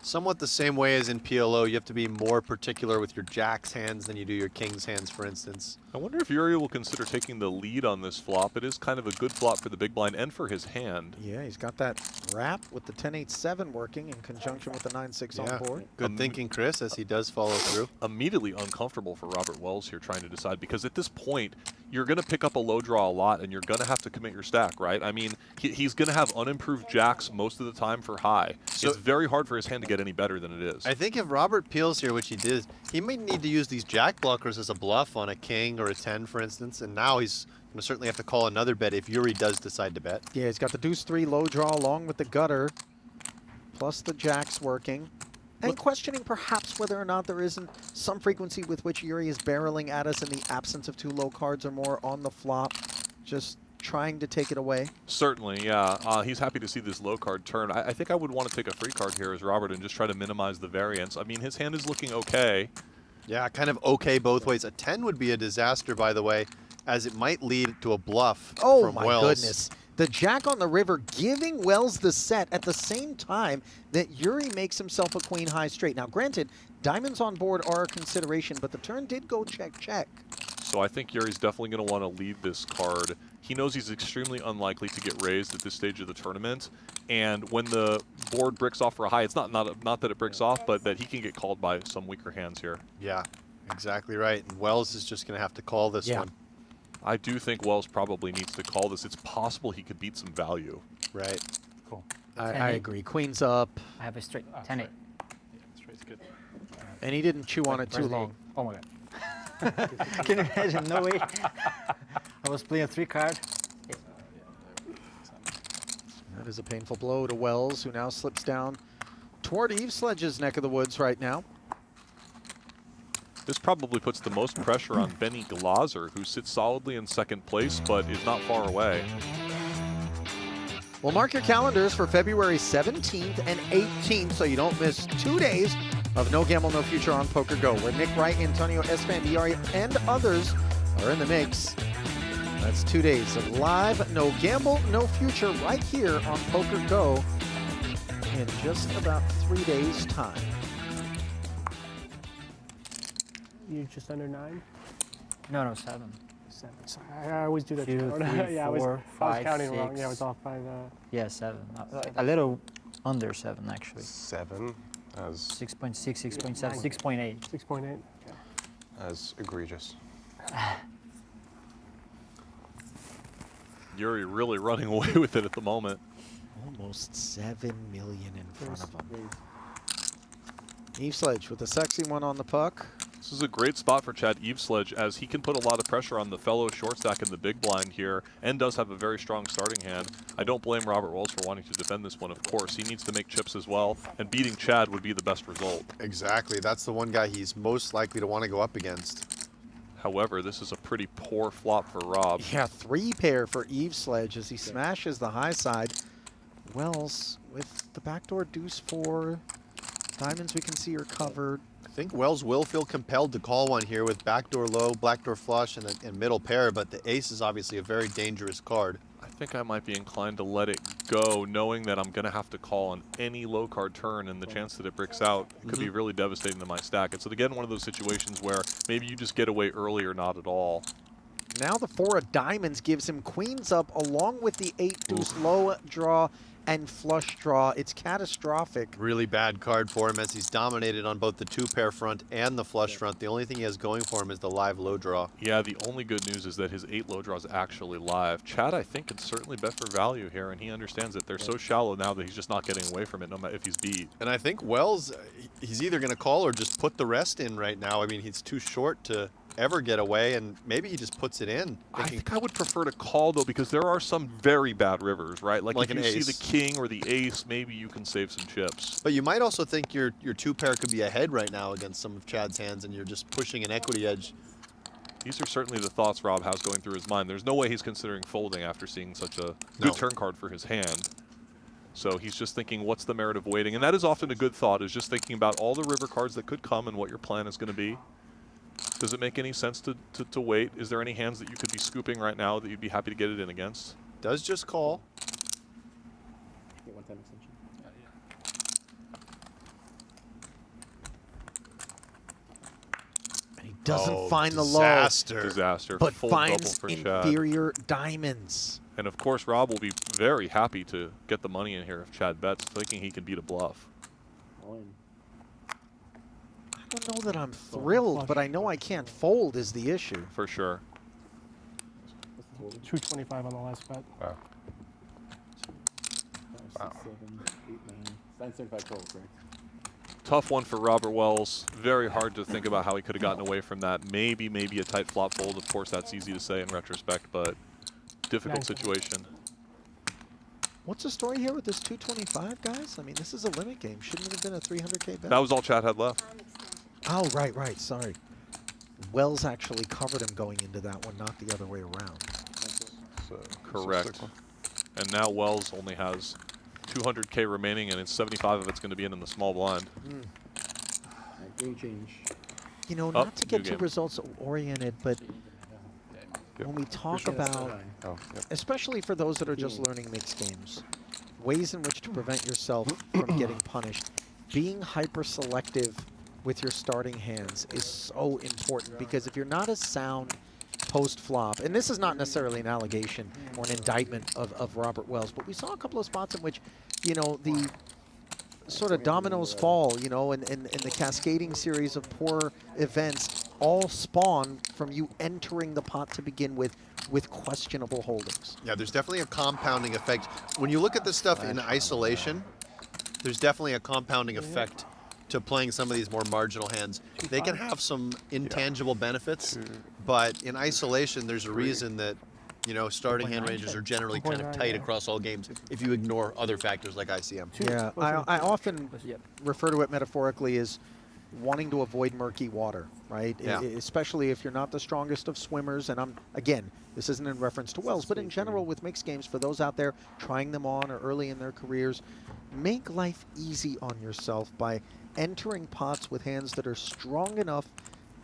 Somewhat the same way as in PLO, you have to be more particular with your jacks hands than you do your kings hands, for instance. I wonder if Yuri will consider taking the lead on this flop. It is kind of a good flop for the big blind and for his hand. Yeah, he's got that wrap with the 10-8-7 working in conjunction with the 9-6 on board. Good thinking, Chris, as he does follow through. Immediately uncomfortable for Robert Wells here trying to decide, because at this point, you're going to pick up a low draw a lot, and you're going to have to commit your stack, right? I mean, he's going to have unimproved jacks most of the time for high. So it's very hard for his hand to get any better than it is. I think if Robert peels here, which he did, he might need to use these jack blockers as a bluff on a king or a 10, for instance, and now he's going to certainly have to call another bet if Yuri does decide to bet. Yeah, he's got the deuce 3 low draw along with the gutter, plus the jacks working. And questioning perhaps whether or not there isn't some frequency with which Yuri is barreling at us in the absence of 2 low cards or more on the flop, just trying to take it away. Certainly, yeah. He's happy to see this low card turn. I think I would want to take a free card here as Robert and just try to minimize the variance. I mean, his hand is looking okay. Yeah, kind of okay both ways. A 10 would be a disaster, by the way, as it might lead to a bluff from Wells. Goodness. The jack on the river giving Wells the set at the same time that Yuri makes himself a queen high straight. Now, granted, diamonds on board are a consideration, but the turn did go check, check. So I think Yuri's definitely going to want to lead this card. He knows he's extremely unlikely to get raised at this stage of the tournament. And when the board bricks off for a high, it's not that it bricks off, but that he can get called by some weaker hands here. Yeah, exactly right. And Wells is just going to have to call this one. I do think Wells probably needs to call this. It's possible he could beat some value. Right. Cool. I agree. Queen's up. I have a straight 10-8. Straight's good. And he didn't chew on it too long. Oh my god. Can you imagine? No way. I was playing a 3-card. That is a painful blow to Wells, who now slips down toward Eveslage's neck of the woods right now. This probably puts the most pressure on Benny Glaser, who sits solidly in second place, but is not far away. Well, mark your calendars for February 17th and 18th so you don't miss 2 days of No Gamble, No Future on Poker Go, where Nick Wright, Antonio Esfandiari, and others are in the mix. That's 2 days of live No Gamble, No Future right here on Poker Go in just about 3 days' time. You just under 9? No, 7. 7. Sorry, I always do that. 2, 3, yeah, 4, I was 5, counting 6. wrong. Yeah, I was off by the. Yeah, 7. A little under 7 actually. 7 as 6.6, 6.7, 6.8. 6.8. Okay. as egregious. Yuri really running away with it at the moment. Almost 7 million in front of him. Eveslage with a sexy one on the puck. This is a great spot for Chad Eveslage, as he can put a lot of pressure on the fellow short stack in the big blind here, and does have a very strong starting hand. I don't blame Robert Wells for wanting to defend this one, of course. He needs to make chips as well, and beating Chad would be the best result. Exactly. That's the one guy he's most likely to want to go up against. However, this is a pretty poor flop for Rob. Yeah, 3 pair for Eveslage as he smashes the high side. Wells with the backdoor deuce 4. Diamonds we can see are covered. I think Wells will feel compelled to call one here with backdoor low, backdoor flush, and middle pair, but the ace is obviously a very dangerous card. I think I might be inclined to let it go, knowing that I'm going to have to call on any low card turn, and the chance that it bricks out could be really devastating to my stack. It's again one of those situations where maybe you just get away early or not at all. Now the 4 of diamonds gives him queens up along with the 8 deuce low draw and flush draw. It's catastrophic. Really bad card for him as he's dominated on both the 2-pair front and the flush front. The only thing he has going for him is the live low draw. Yeah, the only good news is that his 8 low draw is actually live. Chad, I think, can certainly bet for value here, and he understands that they're so shallow now that he's just not getting away from it, no matter if he's beat. And I think Wells, he's either going to call or just put the rest in right now. I mean, he's too short to ever get away, and maybe he just puts it in. I think I would prefer to call, though, because there are some very bad rivers, right? Like if an you see ace. the king or the ace, maybe you can save some chips. But you might also think your 2-pair could be ahead right now against some of Chad's hands, and you're just pushing an equity edge. These are certainly the thoughts Rob has going through his mind. There's no way he's considering folding after seeing such a good turn card for his hand. So he's just thinking, what's the merit of waiting? And that is often a good thought, is just thinking about all the river cards that could come and what your plan is going to be. Does it make any sense to wait? Is there any hands that you could be scooping right now that you'd be happy to get it in against? Does just call. Get 1-time extension. And he doesn't find the Disaster. but Full finds double for Chad. inferior diamonds. And of course, Rob will be very happy to get the money in here if Chad bets, thinking he can beat a bluff. I don't know that I'm thrilled, but I know I can't fold is the issue. For sure. 225 on the last bet. Wow. 5, 6, 7, 8, 9. 975 total, correct? Tough one for Robert Wells. Very hard to think about how he could have gotten away from that. Maybe a tight flop fold. Of course, that's easy to say in retrospect, but difficult situation. What's the story here with this 225, guys? I mean, this is a limit game. Shouldn't it have been a 300K bet? That was all Chad had left. Oh, right, sorry. Wells actually covered him going into that one, not the other way around. Correct. And now Wells only has 200K remaining, and it's 75 of it's going to be in the small blind. Game change. You know, not to get too results oriented, but when we talk about, especially for those that are just learning mixed games, ways in which to prevent yourself from getting punished, being hyper-selective with your starting hands is so important, because if you're not as sound post-flop, and this is not necessarily an allegation or an indictment of Robert Wells, but we saw a couple of spots in which, you know, the sort of dominoes fall, you know, and the cascading series of poor events all spawn from you entering the pot to begin with questionable holdings. Yeah, there's definitely a compounding effect. When you look at this stuff in isolation, there's definitely a compounding effect to playing some of these more marginal hands. They can have some intangible benefits, but in isolation, there's a reason that, you know, starting hand ranges are generally kind of tight across all games if you ignore other factors like ICM. Yeah, I often refer to it metaphorically as wanting to avoid murky water, right? Yeah. Especially if you're not the strongest of swimmers. And again, this isn't in reference to Wells, but in general with mixed games, for those out there trying them on or early in their careers, make life easy on yourself by entering pots with hands that are strong enough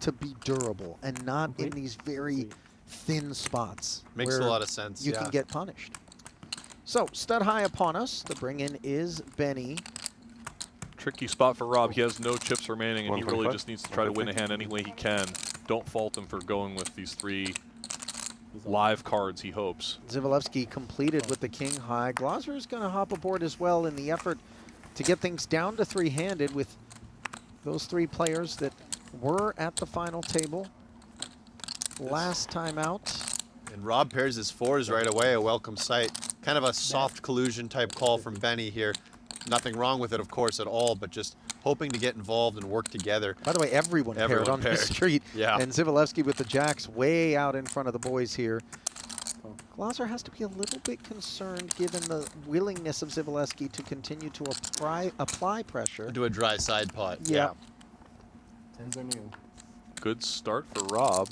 to be durable and not in these very thin spots. Makes a lot of sense. You can get punished. So, stud high upon us. The bring-in is Benny. Tricky spot for Rob. He has no chips remaining, and he really just needs to try to win a hand any way he can. Don't fault him for going with these 3 live cards, he hopes. Dzivielevski completed with the king high. Glaser is going to hop aboard as well in the effort to get things down to 3-handed with those 3 players that were at the final table last time out. And Rob pairs his 4s right away, a welcome sight. Kind of a soft collusion type call from Benny here. Nothing wrong with it, of course, at all, but just hoping to get involved and work together. By the way, everyone paired on the street. Yeah. And Dzivielevski with the jacks way out in front of the boys here. Glaser has to be a little bit concerned given the willingness of Dzivielevski to continue to apply pressure. Into a dry side pot. Yeah. Tens are new. Good start for Rob.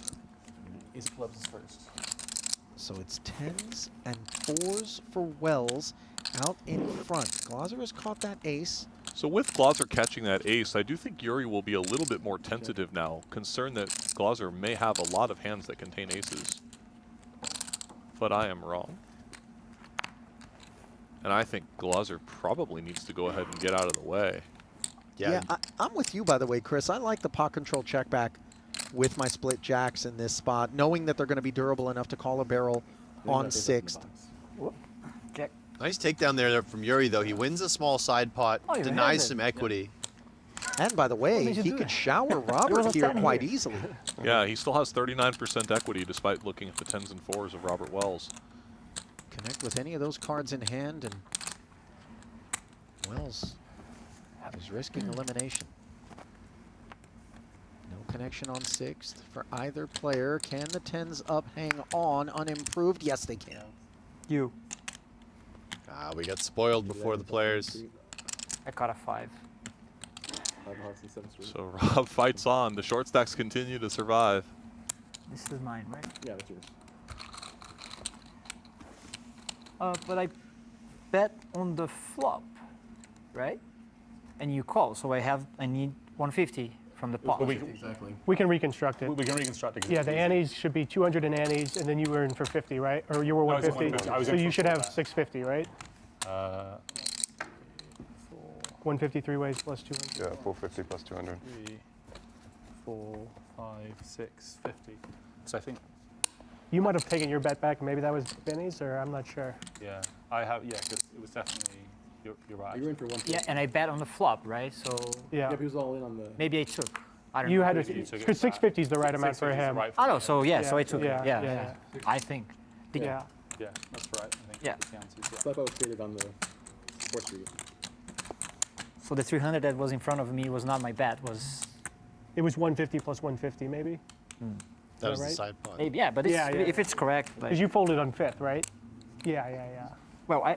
Ace of clubs is first. So it's 10s and 4s for Wells out in front. Glaser has caught that ace. So with Glaser catching that ace, I do think Yuri will be a little bit more tentative now, concerned that Glaser may have a lot of hands that contain aces. But I am wrong. And I think Glaser probably needs to go ahead and get out of the way. Yeah, I'm with you, by the way, Chris. I like the pot control check back with my split jacks in this spot, knowing that they're going to be durable enough to call a barrel on 6th. Check. Nice takedown there from Yuri, though. He wins a small side pot, denies some equity. And by the way, he could shower Robert here quite easily. Yeah, he still has 39% equity despite looking at the 10s and 4s of Robert Wells. Connect with any of those cards in hand, and Wells is risking elimination. No connection on 6th for either player. Can the 10s up hang on unimproved? Yes, they can. You. We got spoiled before the players. I caught a 5. 5 hearts and 7 streets. So Rob fights on. The short stacks continue to survive. This is mine, right? Yeah, that's yours. But I bet on the flop, right? And you call, so I need 150 from the pot. Exactly. We can reconstruct it. We can reconstruct it. Yeah, the antes should be 200 in antes, and then you were in for 50, right? Or you were 150. I was so in you for should have 650, right? 150 3 ways plus 200. Yeah, 450 plus 200. 3, 4, 5, 6, 50. So I think. You might have taken your bet back. Maybe that was Benny's, or I'm not sure. Yeah, I have. Yeah, because it was definitely. You're right. You were in for 150. Yeah, and I bet on the flop, right? So yeah, he was all in on the. Maybe I took. I don't you know. had to, because 650 is the right amount for him. Oh no, so yeah, so I took yeah, it. Yeah. I think. Yeah. Yeah, that's right. I think yeah. I thought I was traded on the sports for you. So the 300 that was in front of me was not my bet. It was 150 plus 150, maybe. That was right? the side pot. Maybe, yeah, but it's, if it's correct. Because you folded on 5th, right? Yeah. Well, I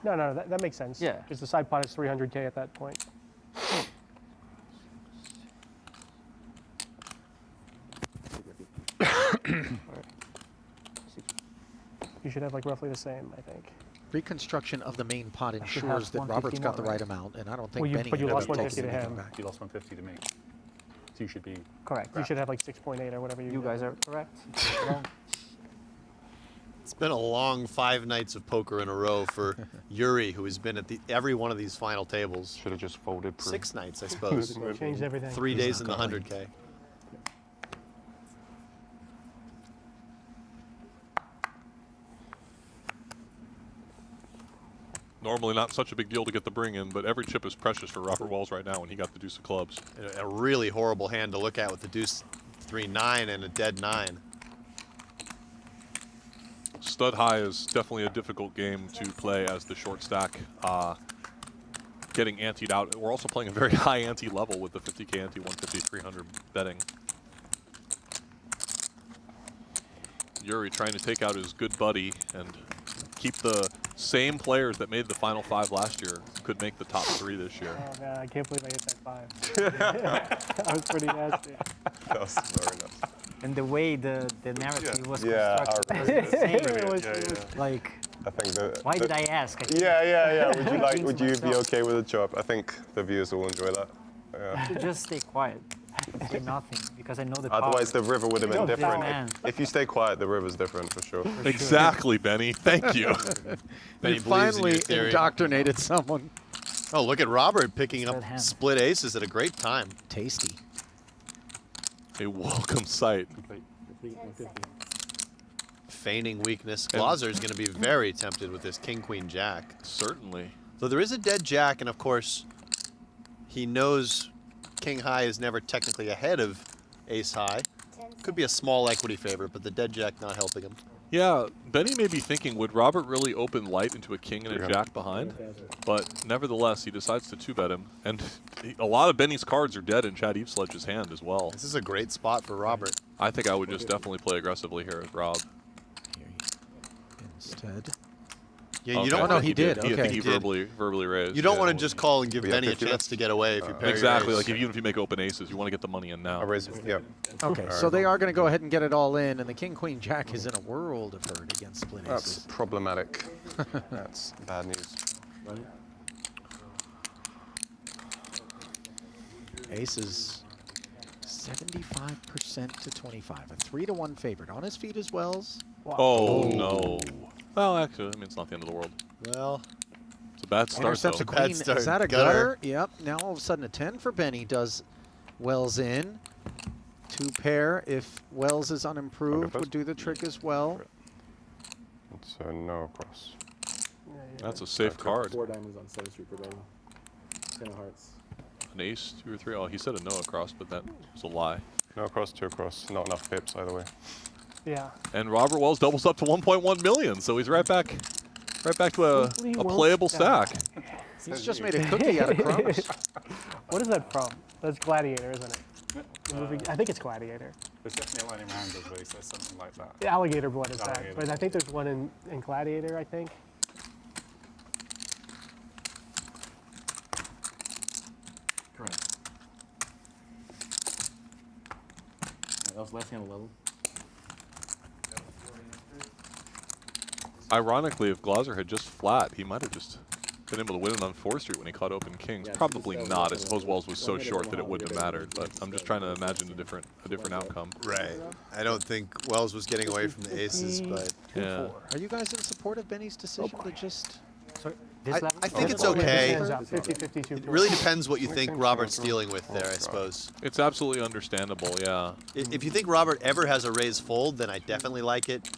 don't know. No, that makes sense. Yeah. Because the side pot is 300K at that point. You should have like roughly the same, I think. Reconstruction of the main pot ensures that Robert's got the right amount, and I don't think Well, Benny but you ended lost up 150 taking to anything him. back. You lost 150 to me. you should be correct. You should have like 6.8 or whatever You guys are correct. It's been a long 5 nights of poker in a row for Yuri, who has been at every one of these final tables. Should have just folded. 6 nights, I suppose. Changed everything. 3 days in the 100K. Normally not such a big deal to get the bring in, but every chip is precious for Robert Wells right now when he got the deuce of clubs. A really horrible hand to look at with the deuce 3-9 and a dead 9. Stud high is definitely a difficult game to play as the short stack. Getting anteed out. We're also playing a very high ante level with the 50K ante, 150, 300 betting. Yuri trying to take out his good buddy and keep the same players that made the final 5 last year could make the top 3 this year. Oh man, I can't believe I hit that 5. That was pretty nasty. That was very nice. And the way the narrative was constructed, it was like, I think why did I ask? Would you be okay with a chop? I think the viewers will enjoy that. Yeah. Just stay quiet. Say nothing, because I know the Otherwise, power. the river would have been different. Man. If you stay quiet, the river's different for sure. Exactly, Benny. Thank you. Benny You finally indoctrinated someone. Oh, look at Robert picking up split aces at a great time. Tasty. A welcome sight. Feigning weakness. Glaser is going to be very tempted with this king, queen, jack. Certainly. So there is a dead jack, and of course, he knows king high is never technically ahead of ace high. Could be a small equity favorite, but the dead jack not helping him. Yeah, Benny may be thinking, would Robert really open light into a king and a jack behind? But nevertheless, he decides to 2-bet him. And a lot of Benny's cards are dead in Chad Eveslage's hand as well. This is a great spot for Robert. I think I would just definitely play aggressively here with Rob. Instead. Yeah, you don't. No, he did. I think he verbally raised. You don't want to just call and give Benny a chance to get away if you pair exactly. your Like even if you make open aces, you want to get the money in now. Okay, so they are going to go ahead and get it all in, and the king, queen, jack is in a world of hurt against split aces. That's problematic. That's bad news. Aces 75% to 25. A 3-1 favorite. On his feet as Wells. Wow. Oh no. Well, actually, I mean, it's not the end of the world. Well, it's a bad start. Intercepts though. a queen. Is that a gutter? Yep. Now all of a sudden a 10 for Benny does Wells in. 2 pair, if Wells is unimproved, would do the trick as well. It's a no cross. That's a safe card. 4 diamonds on 7th Street for Benny. 10 of hearts. An ace, 2 or 3. Oh, he said a no across, but that was a lie. No across, 2 across. Not enough pips either way. Yeah. And Robert Wells doubles up to 1.1 million, so he's right back to a playable stack. He's just made a cookie out of crumbs. What is that from? That's Gladiator, isn't it? The movie, I think it's Gladiator. There's definitely a line in Rambles where he says something like that. The alligator blood is that. Alligator But I think there's one in Gladiator, I think. Correct. That was last hand level. Ironically, if Glaser had just flat, he might have just been able to win it on 4th Street when he caught open kings. Probably not. I suppose Wells was so short that it wouldn't have mattered, but I'm just trying to imagine a different outcome. Right. I don't think Wells was getting away from the aces, but yeah. Are you guys in support of Benny's decision to just... I think it's okay. 50-52. It really depends what you think Robert's dealing with there, I suppose. It's absolutely understandable, yeah. If you think Robert ever has a raise fold, then I definitely like it.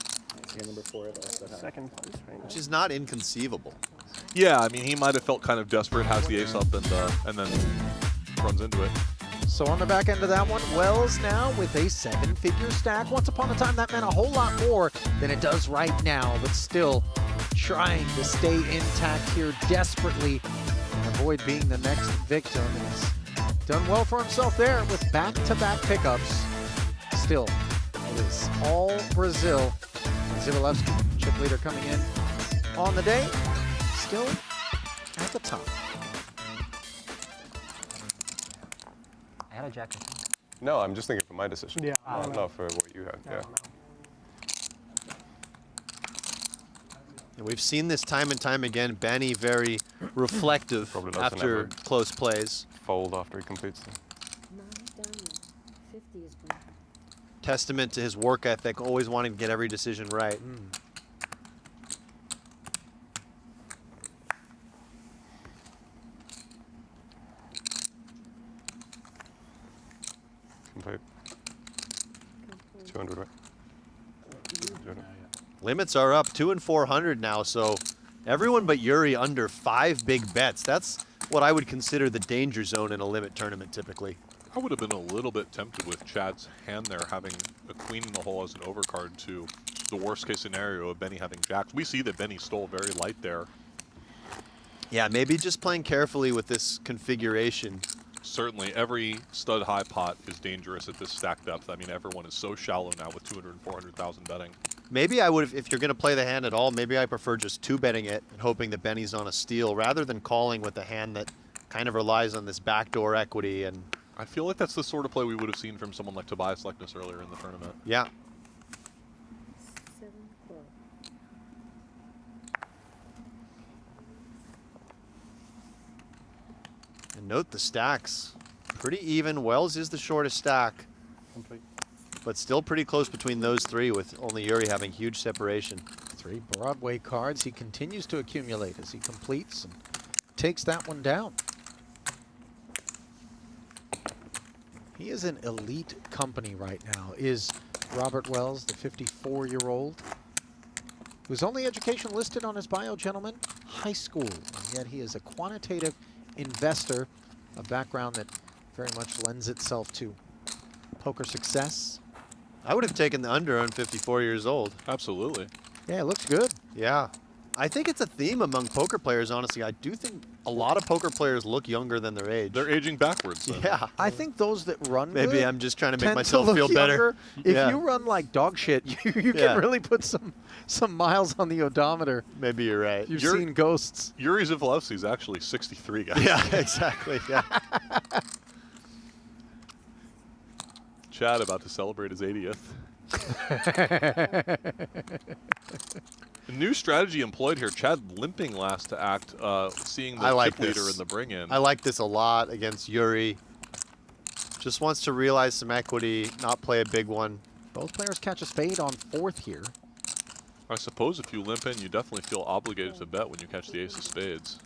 Hand number 4 of us. Second place, right? Which is not inconceivable. Yeah, I mean, he might have felt kind of desperate, has the ace up, and then runs into it. So on the back end of that one, Wells now with a 7-figure stack. Once upon a time, that meant a whole lot more than it does right now, but still trying to stay intact here desperately and avoid being the next victim. He's done well for himself there with back-to-back pickups. Still, it is all Brazil. Dzivielevski, chip leader coming in on the day, still at the top. I had a jack. No, I'm just thinking for my decision. Yeah. Not for what you had. Yeah. And we've seen this time and time again. Benny very reflective Probably doesn't after ever close plays. Fold after he completes them. 50 is blank. Testament to his work ethic, always wanting to get every decision right. Complete. 200, right? Limits are up 2 and 400 now, so everyone but Yuri under 5 big bets. That's what I would consider the danger zone in a limit tournament typically. I would have been a little bit tempted with Chad's hand there, having a queen in the hole as an overcard to the worst case scenario of Benny having jacks. We see that Benny stole very light there. Yeah, maybe just playing carefully with this configuration. Certainly, every stud high pot is dangerous at this stack depth. I mean, everyone is so shallow now with 200 and 400,000 betting. Maybe I would, if you're going to play the hand at all, maybe I prefer just 2-betting it and hoping that Benny's on a steal rather than calling with a hand that kind of relies on this backdoor equity. And I feel like that's the sort of play we would have seen from someone like Tobias Leknes earlier in the tournament. Yeah. 7, 4. And note the stacks. Pretty even. Wells is the shortest stack. Complete. But still pretty close between those three, with only Yuri having huge separation. 3 Broadway cards he continues to accumulate as he completes and takes that one down. He is in elite company right now, is Robert Wells, the 54-year-old, whose only education listed on his bio, gentlemen, high school. And yet he is a quantitative investor, a background that very much lends itself to poker success. I would have taken the under on 54 years old. Absolutely. Yeah, it looks good. Yeah. I think it's a theme among poker players, honestly. I do think a lot of poker players look younger than their age. They're aging backwards. Then. Yeah. I think those that run Maybe good I'm just trying to make tend myself look feel better. younger. If Yeah. you run like dog shit, you Yeah. can really put some miles on the odometer. Maybe you're right. You've seen ghosts. Yuri Dzivielevski is actually 63, guys. Yeah, exactly. Yeah. Chad about to celebrate his 80th. A new strategy employed here. Chad limping last to act, seeing the chip leader in the bring-in. I like this a lot against Yuri. Just wants to realize some equity, not play a big one. Both players catch a spade on 4th here. I suppose if you limp in, you definitely feel obligated to bet when you catch the ace of spades.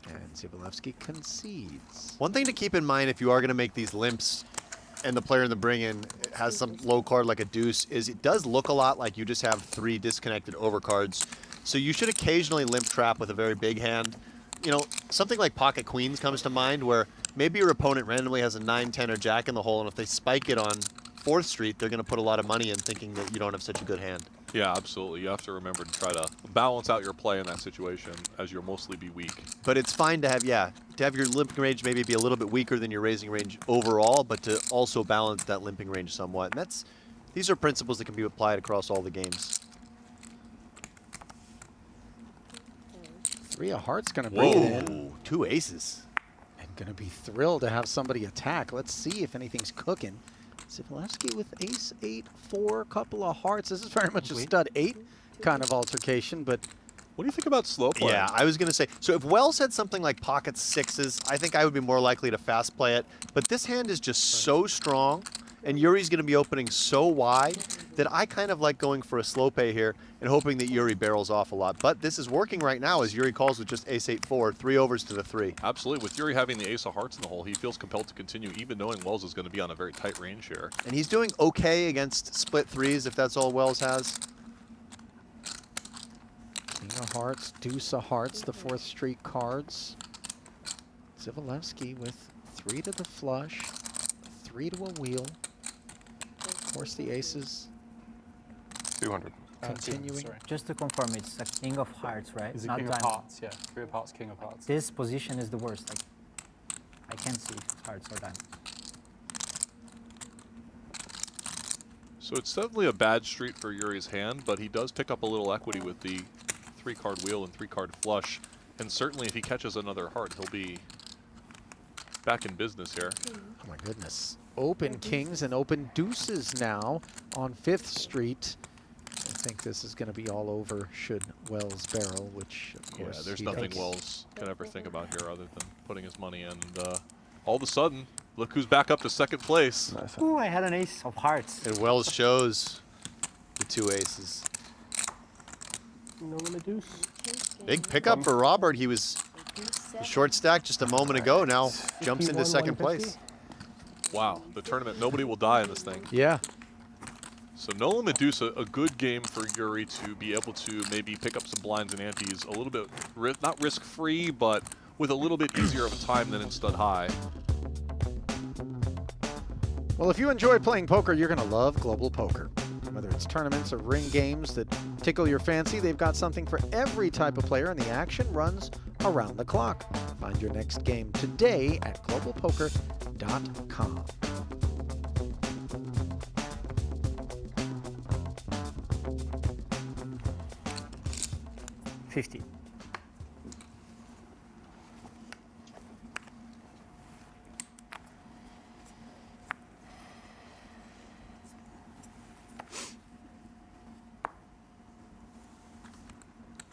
And Dzivielevski concedes. One thing to keep in mind if you are going to make these limps and the player in the bring-in has some low card like a deuce, is it does look a lot like you just have 3 disconnected overcards. So you should occasionally limp trap with a very big hand. You know, something like pocket queens comes to mind where maybe your opponent randomly has a 9, 10, or jack in the hole, and if they spike it on 4th Street, they're going to put a lot of money in thinking that you don't have such a good hand. Yeah, absolutely. You have to remember to try to balance out your play in that situation, as you'll mostly be weak. But it's fine to have, yeah, to have your limping range maybe be a little bit weaker than your raising range overall, but to also balance that limping range somewhat. And these are principles that can be applied across all the games. 3 of hearts going to bring it in. 2 aces. And going to be thrilled to have somebody attack. Let's see if anything's cooking. Dzivielevski with ace 8, 4, couple of hearts. This is very much a stud 8 kind of altercation, but what do you think about slow play? Yeah, I was going to say, so if Wells had something like pocket 6s, I think I would be more likely to fast play it. But this hand is just so strong, and Yuri's going to be opening so wide that I kind of like going for a slow pay here and hoping that Yuri barrels off a lot. But this is working right now as Yuri calls with just ace 8, 4, 3 overs to the 3. Absolutely. With Yuri having the ace of hearts in the hole, he feels compelled to continue, even knowing Wells is going to be on a very tight range here. And he's doing okay against split 3s if that's all Wells has. King of hearts, deuce of hearts, the 4th Street cards. Dzivielevski with 3 to the flush, 3 to a wheel. Of course, the aces. 200. Continuing. Just to confirm, it's a king of hearts, right? It's a Not king of diamond. hearts, yeah. 3 of hearts, king of hearts. This position is the worst. Like, I can't see if it's hearts or diamond. So it's definitely a bad street for Yuri's hand, but he does pick up a little equity with the 3-card wheel and 3-card flush. And certainly if he catches another heart, he'll be back in business here. Oh my goodness. Open kings and open deuces now on 5th Street. I think this is going to be all over should Wells barrel, which of course. Yeah, there's he nothing does. Wells can ever think about here other than putting his money in. And all of a sudden, Look who's back up to second place. Ooh, I had an ace of hearts. It well shows the 2 aces. No limit deuce. Big pickup for Robert. He was short stack just a moment ago. Now jumps into second place. Wow, the tournament, nobody will die in this thing. Yeah. So no limit deuce, a good game for Yuri to be able to maybe pick up some blinds and antes a little bit, not risk-free, but with a little bit easier of a time than in stud high. Well, if you enjoy playing poker, you're going to love Global Poker. Whether it's tournaments or ring games that tickle your fancy, they've got something for every type of player, and the action runs around the clock. Find your next game today at globalpoker.com. $50.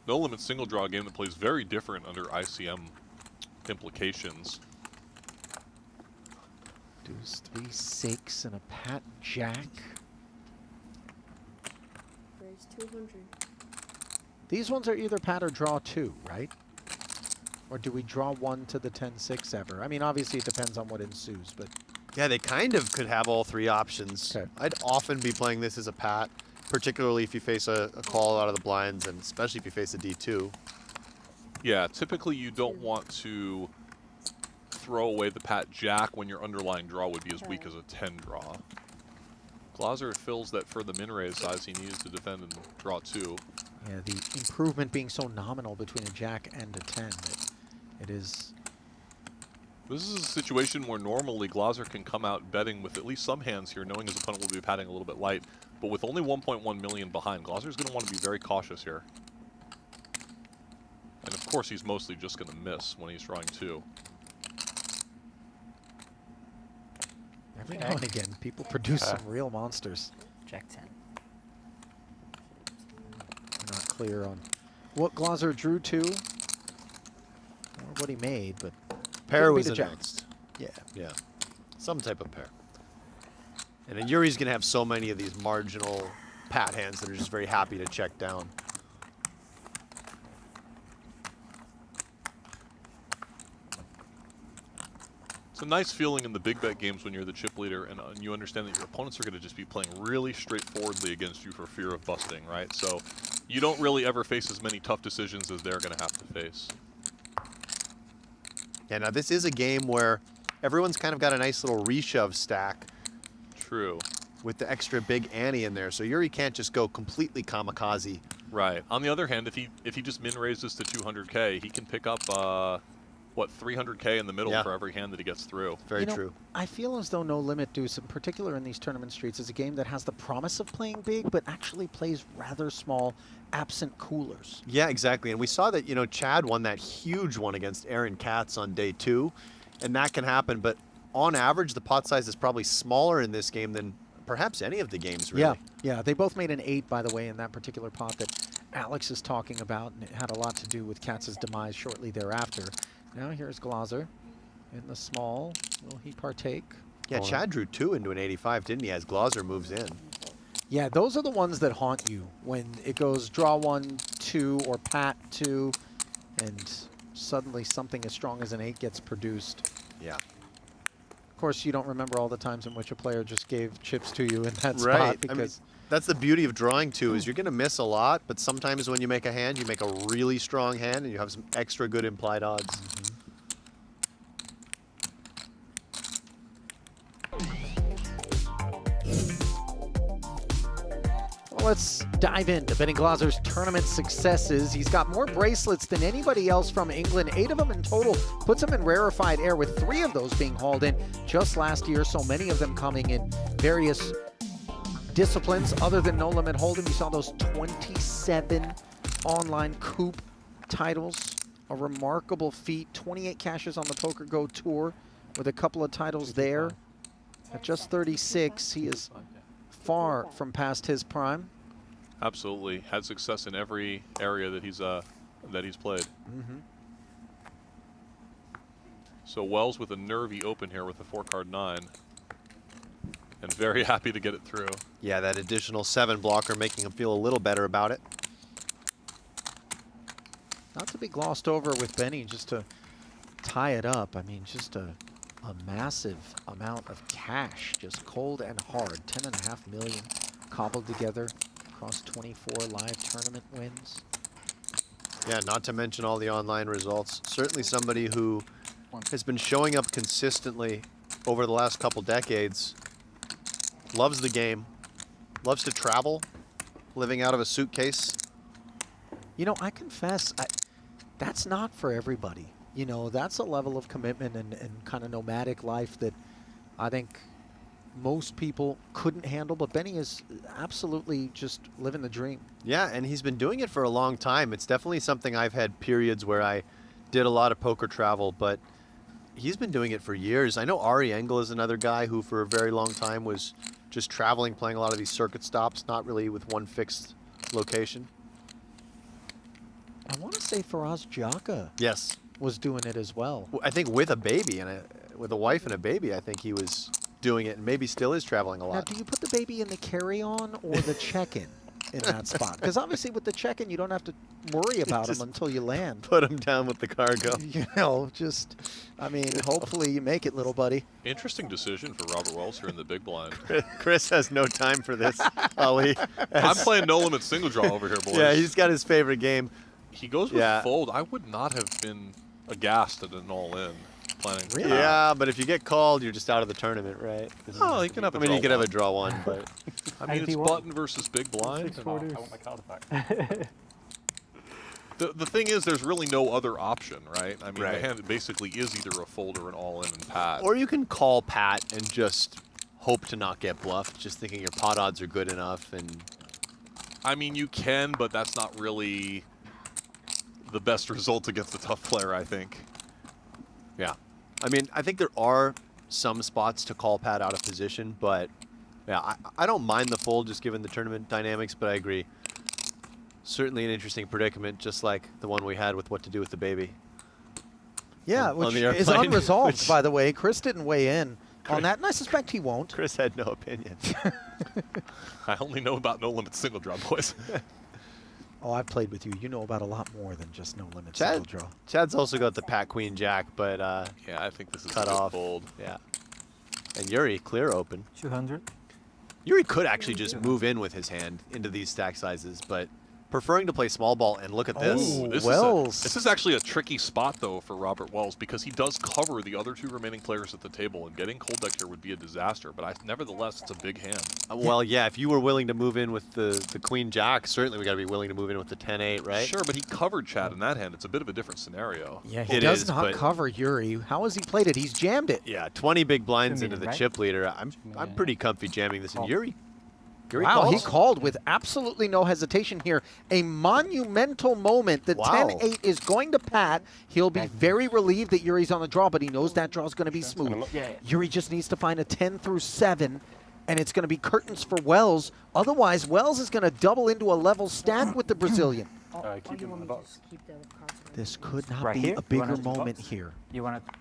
No limit single draw game that plays very different under ICM implications. Deuce 3, 6, and a Pat Jack. Raise 200. These ones are either Pat or draw 2, right? Or do we draw 1 to the 10-6 ever? I mean, obviously it depends on what ensues, but... Yeah, they kind of could have all 3 options. Okay. I'd often be playing this as a Pat, particularly if you face a call out of the blinds, and especially if you face a D2. Yeah, typically you don't want to throw away the Pat Jack when your underlying draw would be as weak as a 10 draw. Glaser fills that for the min-raise size he needs to defend and draw 2. Yeah, the improvement being so nominal between a Jack and a 10 that it is... This is a situation where normally Glaser can come out betting with at least some hands here, knowing his opponent will be patting a little bit light. But with only 1.1 million behind, Glaser's going to want to be very cautious here. And of course, he's mostly just going to miss when he's drawing 2. Every now and again, people produce some real monsters. Jack 10. Not clear on what Glaser drew to, or what he made, but Pair was a Jack. announced. Yeah. Yeah. Some type of pair. And then Yuri's going to have so many of these marginal Pat hands that are just very happy to check down. It's a nice feeling in the big bet games when you're the chip leader and you understand that your opponents are going to just be playing really straightforwardly against you for fear of busting, right? So you don't really ever face as many tough decisions as they're going to have to face. Yeah, now this is a game where everyone's kind of got a nice little reshove stack. True. With the extra big ante in there, so Yuri can't just go completely kamikaze. Right. On the other hand, if he just min raises to 200K, he can pick up what, 300K in the middle for every hand that he gets through. Very true. I feel as though No Limit Deuce, in particular in these tournament streets, is a game that has the promise of playing big, but actually plays rather small, absent coolers. Yeah, exactly. And we saw that, you know, Chad won that huge one against Aaron Katz on day 2, and that can happen. But on average, the pot size is probably smaller in this game than perhaps any of the games, really. Yeah. They both made an 8, by the way, in that particular pot that Alex is talking about, and it had a lot to do with Katz's demise shortly thereafter. Now here's Glaser in the small. Will he partake? Yeah, Chad drew 2 into an 85, didn't he, as Glaser moves in. Yeah, those are the ones that haunt you when it goes draw 1, 2, or pat 2, and suddenly something as strong as an 8 gets produced. Yeah. Of course, you don't remember all the times in which a player just gave chips to you in that Right. spot because... I mean, that's the beauty of drawing 2 is you're going to miss a lot, but sometimes when you make a hand, you make a really strong hand and you have some extra good implied odds. Well, let's dive into Benny Glaser's tournament successes. He's got more bracelets than anybody else from England, 8 of them in total. Puts him in rarefied air, with 3 of those being hauled in just last year, so many of them coming in various disciplines other than No Limit Hold'em. You saw those 27 online coupe titles, a remarkable feat. 28 cashes on the Poker Go Tour with a couple of titles there. At just 36, he is far from past his prime. Absolutely. Had success in every area that he's played. So Wells with a nervy open here with the 4-card 9. And very happy to get it through. Yeah, that additional 7 blocker making him feel a little better about it. Not to be glossed over with Benny, just to tie it up. I mean, just a massive amount of cash, just cold and hard. 10.5 million cobbled together across 24 live tournament wins. Yeah, not to mention all the online results. Certainly somebody who has been showing up consistently over the last couple decades. Loves the game, loves to travel, living out of a suitcase. You know, I confess, that's not for everybody. You know, that's a level of commitment and kind of nomadic life that I think most people couldn't handle, but Benny is absolutely just living the dream. Yeah, and he's been doing it for a long time. It's definitely something I've had periods where I did a lot of poker travel, but he's been doing it for years. I know Ari Engel is another guy who for a very long time was just traveling, playing a lot of these circuit stops, not really with one fixed location. I want to say Faraz Jaka Yes. was doing it as well. I think with a baby and with a wife and a baby, I think he was doing it and maybe still is traveling a lot. Now, do you put the baby in the carry-on or the check-in in that spot? Because obviously with the check-in, you don't have to worry about him until you land. Put him down with the cargo. You know, just, I mean, hopefully you make it, little buddy. Interesting decision for Robert Wells here in the big blind. Chris has no time for this, Ali. I'm playing no limit single draw over here, boys. Yeah, he's got his favorite game. He goes with fold. I would not have been aghast at an all-in. Planning. Really? Yeah, but if you get called, you're just out of the tournament, right? Oh, you can have a draw. I mean, you can have a draw one, but I mean, it's button versus big blind. I want my card back. The thing is, there's really no other option, right? I mean, the hand basically is either a fold or an all-in and pat. Or you can call Pat and just hope to not get bluffed, just thinking your pot odds are good enough. And I mean, you can, but that's not really the best result against a tough player, I think. Yeah. I mean, I think there are some spots to call Pat out of position, but yeah, I don't mind the fold just given the tournament dynamics, but I agree. Certainly an interesting predicament, just like the one we had with what to do with the baby. Yeah, which is unresolved, by the way. Chris didn't weigh in on that, and I suspect he won't. Chris had no opinion. I only know about no limit single draw, boys. Oh, I've played with you. You know about a lot more than just no limit single draw. Chad's also got the Pat Queen Jack, but yeah, I think this is cut a good off. fold. Yeah, and Yuri clear open. 200. Yuri could actually just move in with his hand into these stack sizes, but preferring to play small ball. And look at this. Ooh, this is actually a tricky spot, though, for Robert Wells because he does cover the other two remaining players at the table, and getting cold deck here would be a disaster. But nevertheless, it's a big hand. Well, yeah, if you were willing to move in with the Queen Jack, certainly we got to be willing to move in with the 10-8, right? Sure, but he covered Chad in that hand. It's a bit of a different scenario. Yeah, he does not cover Yuri. How has he played it? He's jammed it. Yeah, 20 big blinds into the chip leader. I'm pretty comfy jamming this in Yuri. Wow, he called with absolutely no hesitation here. A monumental moment. The 10-8 is going to Pat. He'll be very relieved that Yuri's on the draw, but he knows that draw is going to be smooth. Yuri just needs to find a 10 through 7, and it's going to be curtains for Wells. Otherwise, Wells is going to double into a level stack with the Brazilian. Keep them in the box. This could not be a bigger moment here. You want to...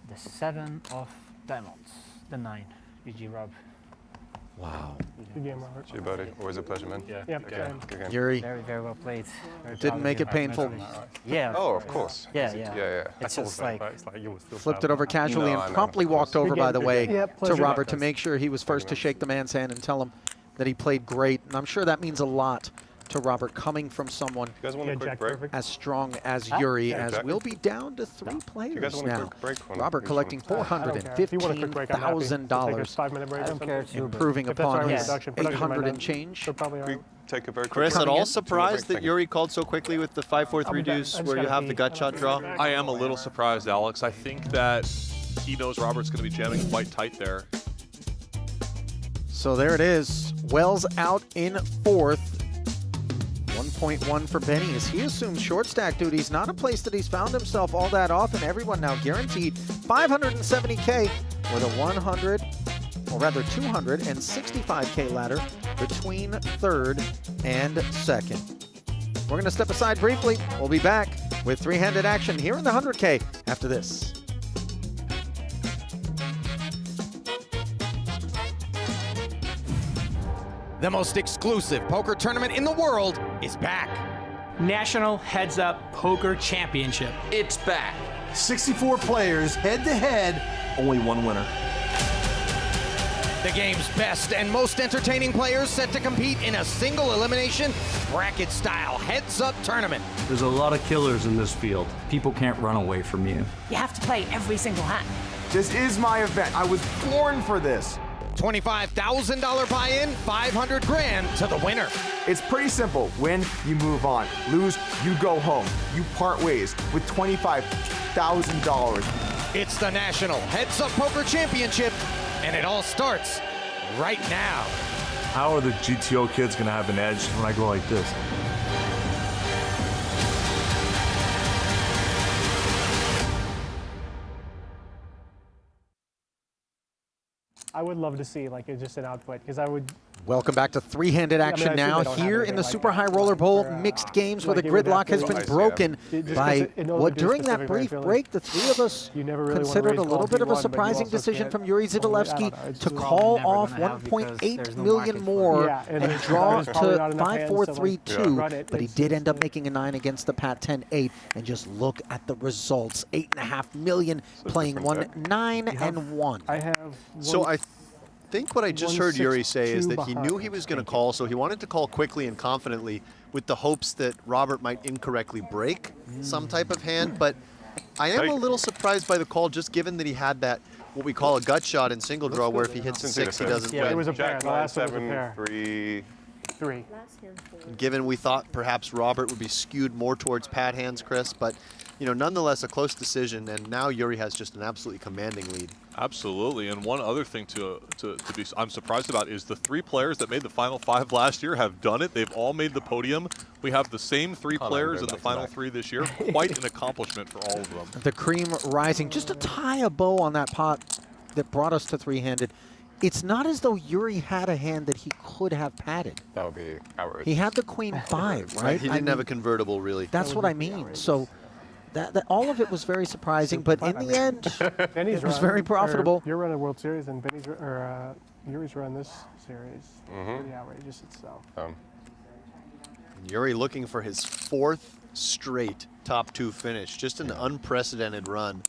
The 7 of diamonds. The 9. GG, Rob. Wow. Good game, Robert. See you, buddy. Always a pleasure, man. Yeah. Good game. Yuri. Very, very well played. Didn't make it painful. Yeah. Oh, of course. Yeah. It's just like... Flipped it over casually and promptly walked over, by the way, to Robert to make sure he was first to shake the man's hand and tell him that he played great. And I'm sure that means a lot to Robert coming from someone as strong as Yuri, as we'll be down to 3 players now. Robert collecting $415,000, improving upon his 800 and change. Chris, at all surprised that Yuri called so quickly with the 5-4-3 deuce where you have the gut shot draw? I am a little surprised, Alex. I think that he knows Robert's going to be jamming quite tight there. So there it is. Wells out in 4th. 1.1 for Benny as he assumes short stack duties, not a place that he's found himself all that often. Everyone now guaranteed $570K with a 265K ladder between 3rd and 2nd. We're going to step aside briefly. We'll be back with three-handed action here in the 100K after this. The most exclusive poker tournament in the world is back. National Heads Up Poker Championship. It's back. 64 players head-to-head, only one winner. The game's best and most entertaining players set to compete in a single elimination, bracket-style heads-up tournament. There's a lot of killers in this field. People can't run away from you. You have to play every single hand. This is my event. I was born for this. $25,000 buy-in, $500 grand to the winner. It's pretty simple. Win, you move on. Lose, you go home. You part ways with $25,000. It's the National Heads Up Poker Championship, and it all starts right now. How are the GTO kids gonna have an edge when I go like this? I would love to see like just an output because I would. Welcome back to three-handed action now here in the Super High Roller Bowl Mixed Games where the gridlock has been broken by what during that brief break the three of us considered a little bit of a surprising decision from Yuri Dzivielevski to call off 1.8 million more and draw to 5-4-3-2, but he did end up making a 9 against the Pat 10-8, and just look at the results, 8.5 million playing 1-9 and 1. So I think what I just heard Yuri say is that he knew he was going to call, so he wanted to call quickly and confidently with the hopes that Robert might incorrectly break some type of hand. But I am a little surprised by the call, just given that he had that, what we call a gut shot in single draw, where if he hits a 6, he doesn't win. It was a pair. The last one was a 7, pair. 3. Given we thought perhaps Robert would be skewed more towards Pat hands, Chris, but you know, nonetheless a close decision, and now Yuri has just an absolutely commanding lead. Absolutely, and one other thing I'm surprised about is the 3 players that made the Final 5 last year have done it. They've all made the podium. We have the same 3 players in the Final 3 this year. Quite an accomplishment for all of them. The cream rising, just to tie a bow on that pot that brought us to three-handed. It's not as though Yuri had a hand that he could have padded. That would be outrageous. He had the queen 5, right? He didn't have a convertible, really. That's what I mean. So that all of it was very surprising, but in the end, it was very profitable. You're running World Series, and Yuri's run this series. Pretty outrageous itself. Yuri looking for his 4th straight top 2 finish. Just an unprecedented run.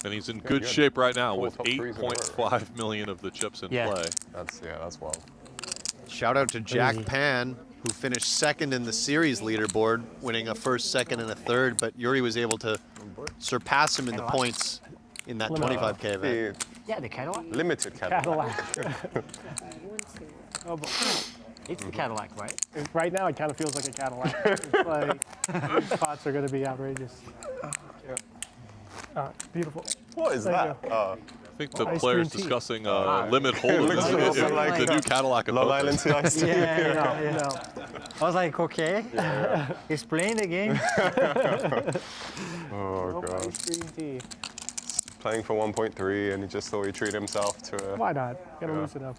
And he's in good shape right now with 8.5 million of the chips in play. That's wild. Shout out to Jack Pan, who finished 2nd in the series leaderboard, winning a 1st, 2nd, and a 3rd, but Yuri was able to surpass him in the points in that 25K event. Yeah, the Cadillac. Limited Cadillac. It's the Cadillac, right? Right now, it kind of feels like a Cadillac. It's like these spots are going to be outrageous. Beautiful. What is that? I think the player's discussing limit hold. The new Cadillac. Long Island Iced Tea. Yeah. I was like, okay, he's playing the game. Oh, God. Playing for 1.3, and he just thought he'd treat himself to a... Why not? Gotta loosen up.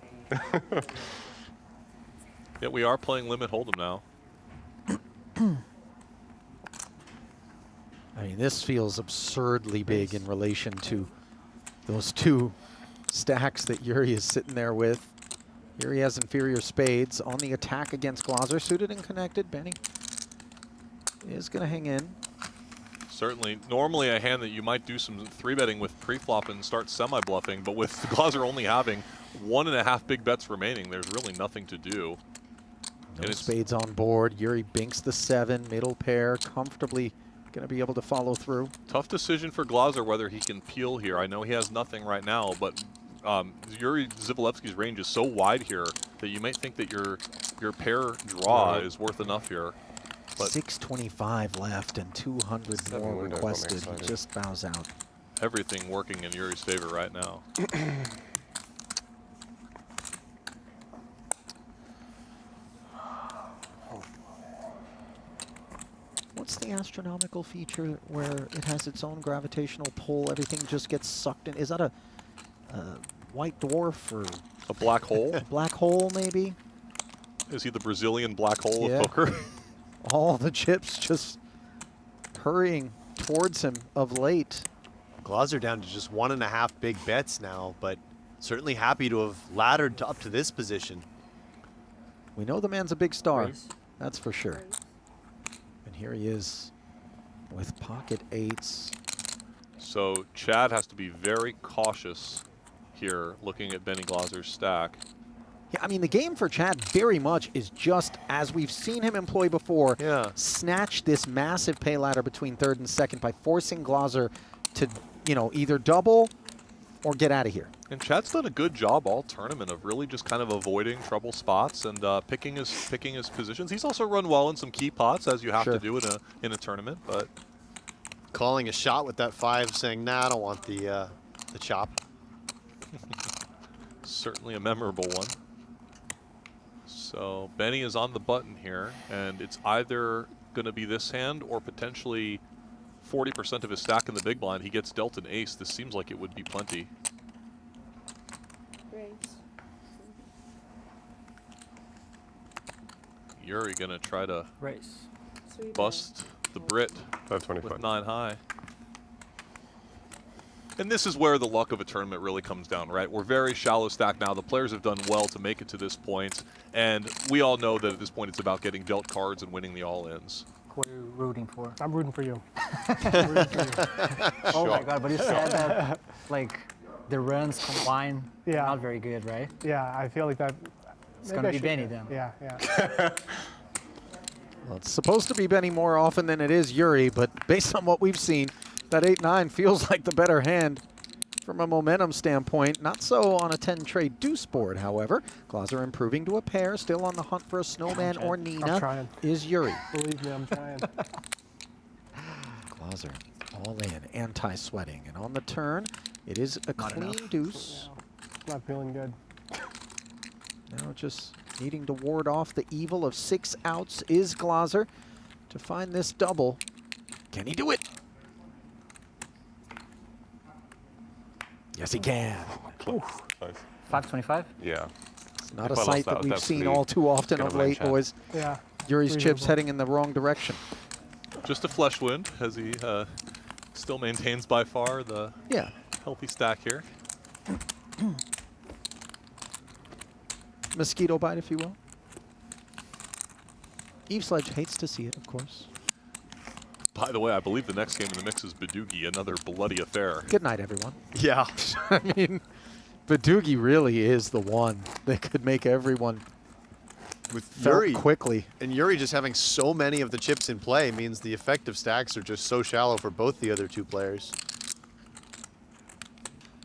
Yeah, we are playing limit hold'em now. I mean, this feels absurdly big in relation to those 2 stacks that Yuri is sitting there with. Yuri has inferior spades on the attack against Glaser, suited and connected. Benny is going to hang in. Certainly, normally a hand that you might do some 3-betting with pre-flop and start semi-bluffing, but with Glaser only having 1.5 big bets remaining, there's really nothing to do. No spades on board. Yuri binks the 7, middle pair, comfortably going to be able to follow through. Tough decision for Glaser whether he can peel here. I know he has nothing right now, but Yuri Dzivielevski's range is so wide here that you might think that your pair draw is worth enough here. But 625 left and 200 more requested. He just bows out. Everything working in Yuri's favor right now. What's the astronomical feature where it has its own gravitational pull? Everything just gets sucked in. Is that a white dwarf or a black hole? A black hole, maybe? Is he the Brazilian black hole of poker? All the chips just hurrying towards him of late. Glaser down to just 1.5 big bets now, but certainly happy to have laddered up to this position. We know the man's a big star, that's for sure. And here he is with pocket 8s. So Chad has to be very cautious here looking at Benny Glaser's stack. Yeah, I mean, the game for Chad very much is just, as we've seen him employ before, snatch this massive pay ladder between 3rd and 2nd by forcing Glaser to, you know, either double or get out of here. And Chad's done a good job all tournament of really just kind of avoiding trouble spots and picking his positions. He's also run well in some key pots, as you have to do in a tournament. But calling a shot with that 5, saying, "Nah, I don't want the chop." Certainly a memorable one. So Benny is on the button here, and it's either going to be this hand or potentially 40% of his stack in the big blind. He gets dealt an ace. This seems like it would be plenty. Yuri going to try to bust the Brit with 9 high. And this is where the luck of a tournament really comes down, right? We're very shallow stack now. The players have done well to make it to this point. And we all know that at this point it's about getting dealt cards and winning the all-ins. What are you rooting for? I'm rooting for you. Oh my God, but you said that, like, the runs combined, not very good, right? Yeah, I feel like that. It's going to be Benny then. Yeah. Well, it's supposed to be Benny more often than it is Yuri, but based on what we've seen, that 8-9 feels like the better hand from a momentum standpoint. Not so on a 10-trade deuce board, however. Glaser improving to a pair, still on the hunt for a snowman or Nina is Yuri. Believe me, I'm trying. Glaser all in, anti-sweating. And on the turn, it is a clean deuce. Not feeling good. Now just needing to ward off the evil of 6 outs is Glaser to find this double. Can he do it? Yes, he can. Nice. 525? Yeah. It's not a sight that we've seen all too often of late, boys. Yeah. Yuri's chips heading in the wrong direction. Just a flesh wound as he still maintains by far the healthy stack here. Mosquito bite, if you will. Eveslage hates to see it, of course. By the way, I believe the next game in the mix is Badugi, another bloody affair. Good night, everyone. Yeah. I mean, Badugi really is the one that could make everyone with Yuri quickly. And Yuri just having so many of the chips in play means the effective stacks are just so shallow for both the other two players.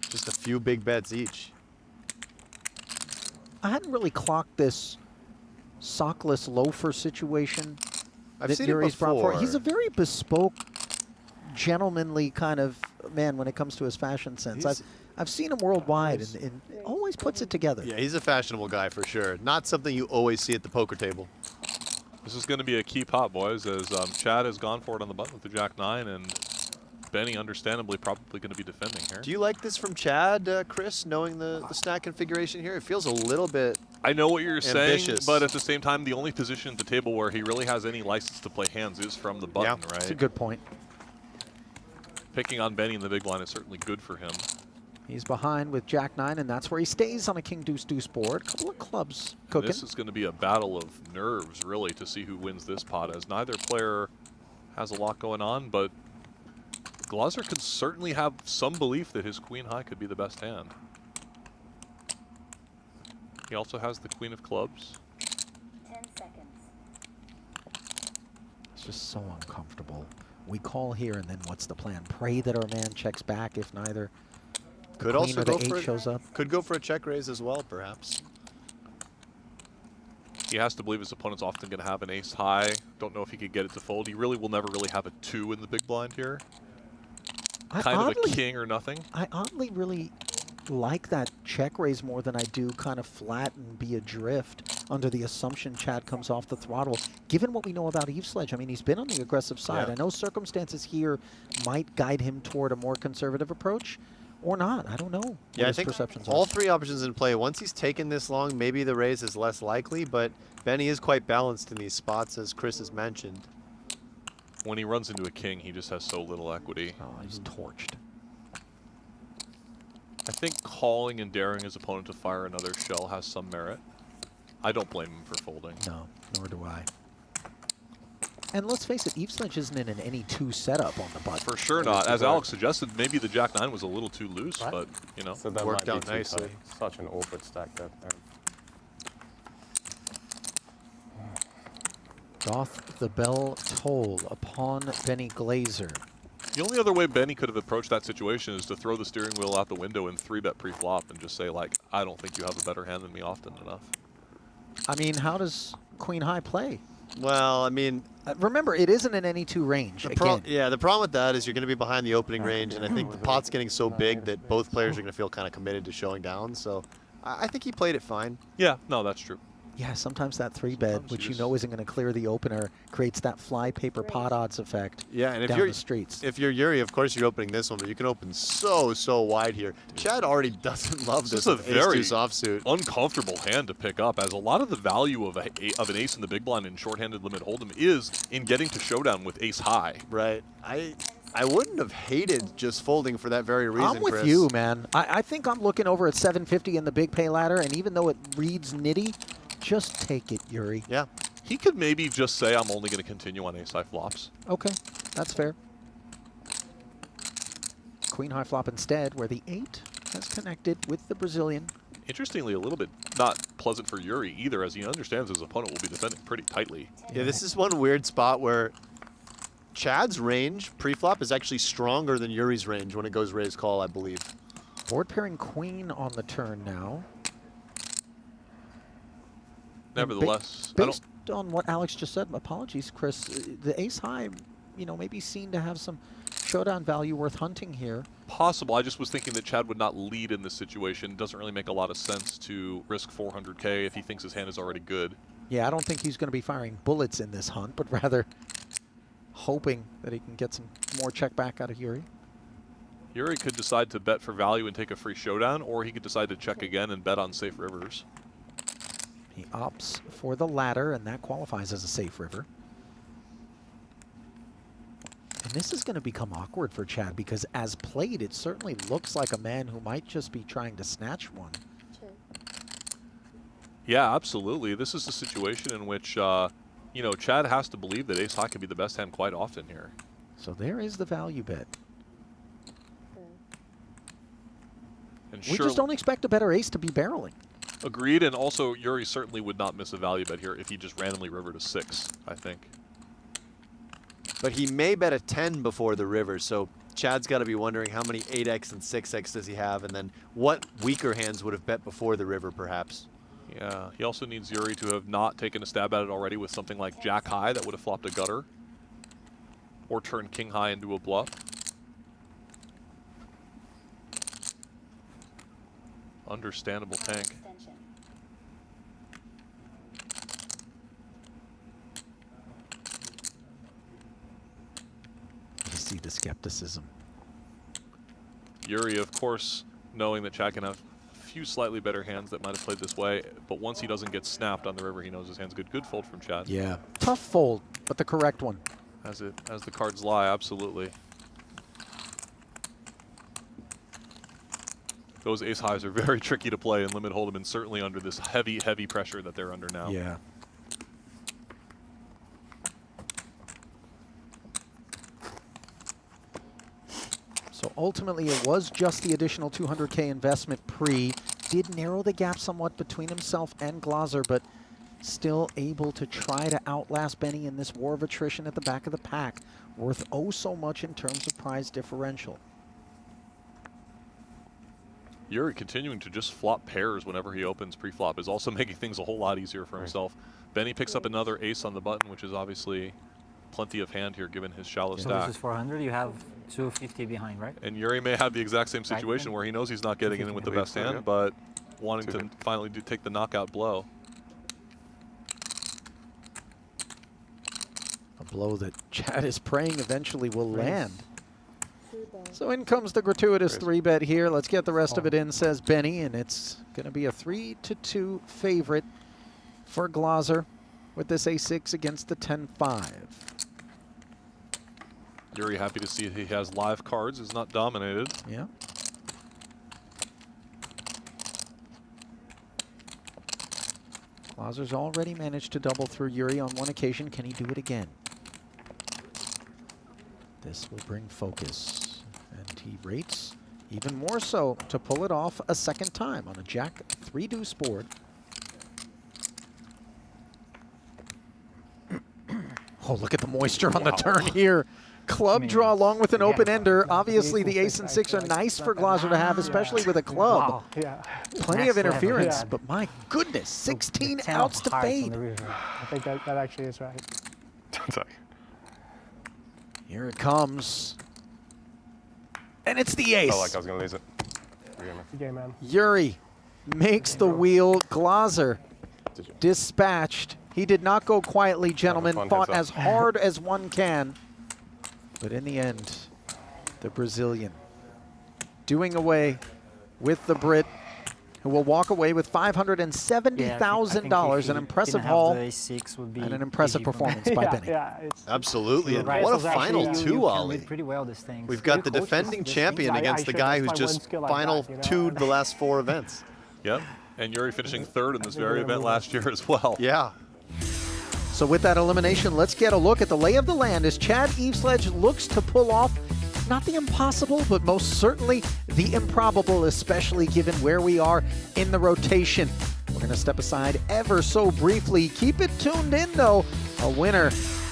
Just a few big bets each. I hadn't really clocked this sockless loafer situation I've seen Yuri's it before. He's a very bespoke, gentlemanly kind of man when it comes to his fashion sense. I've seen him worldwide and always puts it together. Yeah, he's a fashionable guy for sure. Not something you always see at the poker table. This is going to be a key pot, boys, as Chad has gone for it on the button with the Jack-9, and Benny, understandably, probably going to be defending here. Do you like this from Chad, Chris, knowing the stack configuration here? It feels a little bit I know what you're ambitious. saying, but at the same time, the only position at the table where he really has any license to play hands is from the button, right? That's a good point. Picking on Benny in the big blind is certainly good for him. He's behind with Jack-9, and that's where he stays on a King-Deuce-Deuce board. Couple of clubs cooking. This is going to be a battle of nerves, really, to see who wins this pot, as neither player has a lot going on, but Glaser could certainly have some belief that his queen high could be the best hand. He also has the queen of clubs. 10 seconds. It's just so uncomfortable. We call here, and then what's the plan? Pray that our man checks back if neither the Could queen also or the go 8 for shows up. Could go for a check raise as well, perhaps. He has to believe his opponent's often going to have an ace high. Don't know if he could get it to fold. He really will never really have a 2 in the big blind here. Kind of a king or nothing. I oddly really like that check raise more than I do kind of flat and be adrift under the assumption Chad comes off the throttle. Given what we know about Eveslage, I mean, he's been on the aggressive side. I know circumstances here might guide him toward a more conservative approach or not. I don't know. Yeah, I what his think perceptions all are. 3 options in play. Once he's taken this long, maybe the raise is less likely, but Benny is quite balanced in these spots, as Chris has mentioned. When he runs into a king, he just has so little equity. Oh, he's torched. I think calling and daring his opponent to fire another shell has some merit. I don't blame him for folding. No, nor do I. And let's face it, Eveslage isn't in an any 2 setup on the button. For sure not. As Alex suggested, maybe the Jack-9 was a little too loose, but, you know, So that worked might out be too nicely. tight. Such an awkward stack there. Doth the bell toll upon Benny Glaser. The only other way Benny could have approached that situation is to throw the steering wheel out the window and 3-bet pre-flop and just say, like, I don't think you have a better hand than me often enough. I mean, how does Queen High play? Well, I mean, remember, it isn't in any 2 range. Yeah, the problem with that is you're going to be behind the opening range, and I think the pot's getting so big that both players are going to feel kind of committed to showing down. So I think he played it fine. Yeah, no, that's true. Yeah, sometimes that 3-bet, which you know isn't going to clear the opener, creates that fly paper pot odds effect. Yeah, and if down you're the streets. If you're Yuri, of course you're opening this one, but you can open so wide here. Chad already doesn't love This this. is a with very ace-2 offsuit. uncomfortable hand to pick up, as a lot of the value of an ace in the big blind in shorthanded limit hold'em is in getting to showdown with ace high. Right. I wouldn't have hated just folding for that very reason, I'm with Chris. you, man. I think I'm looking over at 750 in the big pay ladder, and even though it reads nitty, just take it, Yuri. Yeah. He could maybe just say, I'm only going to continue on ace-high flops. Okay, that's fair. Queen high flop instead, where the 8 has connected with the Brazilian. Interestingly, a little bit not pleasant for Yuri either, as he understands his opponent will be defending pretty tightly. Yeah, this is one weird spot where Chad's range pre-flop is actually stronger than Yuri's range when it goes raise call, I believe. Board pairing queen on the turn now. Nevertheless, based on what Alex just said, apologies, Chris, the ace high, you know, maybe seen to have some showdown value worth hunting here. Possible. I just was thinking that Chad would not lead in this situation. Doesn't really make a lot of sense to risk 400K if he thinks his hand is already good. Yeah, I don't think he's going to be firing bullets in this hunt, but rather hoping that he can get some more check back out of Yuri. Yuri could decide to bet for value and take a free showdown, or he could decide to check again and bet on safe rivers. He opts for the latter, and that qualifies as a safe river. And this is going to become awkward for Chad, because as played, it certainly looks like a man who might just be trying to snatch one. Yeah, absolutely. This is a situation in which, you know, Chad has to believe that ace high can be the best hand quite often here. So there is the value bet. And We just don't expect a better ace to be barreling. Agreed, and also Yuri certainly would not miss a value bet here if he just randomly rivered a 6, I think. But he may bet a 10 before the river, so Chad's got to be wondering how many 8x and 6x does he have, and then what weaker hands would have bet before the river, perhaps. Yeah, he also needs Yuri to have not taken a stab at it already with something like Jack High that would have flopped a gutter, or turned King High into a bluff. Understandable tank. You see the skepticism. Yuri, of course, knowing that Chad can have a few slightly better hands that might have played this way, but once he doesn't get snapped on the river, he knows his hand's good. Good fold from Chad. Yeah. Tough fold, but the correct one. As the cards lie, absolutely. Those ace highs are very tricky to play in limit hold'em, and certainly under this heavy pressure that they're under now. Yeah. So ultimately, it was just the additional 200K investment pre. Did narrow the gap somewhat between himself and Glaser, but still able to try to outlast Benny in this war of attrition at the back of the pack, worth oh so much in terms of prize differential. Yuri continuing to just flop pairs whenever he opens pre-flop is also making things a whole lot easier for himself. Benny picks up another ace on the button, which is obviously plenty of hand here given his shallow So stack. this is 400, you have 250 behind, right? And Yuri may have the exact same situation where he knows he's not getting in with the best hand, but wanting to finally take the knockout blow. A blow that Chad is praying eventually will land. So in comes the gratuitous 3-bet here. Let's get the rest of it in, says Benny, and it's going to be a 3-2 favorite for Glaser with this a6 against the 10-5. Yuri happy to see he has live cards, is not dominated. Yeah. Glaser's already managed to double through Yuri on one occasion. Can he do it again? This will bring focus. And he rates even more so to pull it off a second time on a Jack 3-deuce board. Oh, look at the moisture on the turn here. Club draw along with an open-ender. Obviously, the ace and six are nice for Glaser to have, especially with a club. Wow. Yeah. Plenty of interference, Yeah. but my goodness, 16 outs to fade. I think that actually is right. Here it comes. And it's the ace. Felt like I was going to lose it. Game, man. Yuri makes the wheel. Glaser dispatched. He did not go quietly, gentlemen. Fought as hard as one can. But in the end, the Brazilian doing away with the Brit, who will walk away with $570,000, an impressive haul, and an impressive performance by Benny. Absolutely, and what a final two, Ollie. Pretty well this thing. We've got the defending champion against the guy who's just final two'd the last 4 events. Yep, and Yuri finishing 3rd in this very event last year as well. Yeah. So with that elimination, let's get a look at the lay of the land as Chad Eveslage looks to pull off not the impossible, but most certainly the improbable, especially given where we are in the rotation. We're going to step aside ever so briefly. Keep it tuned in, though. A winner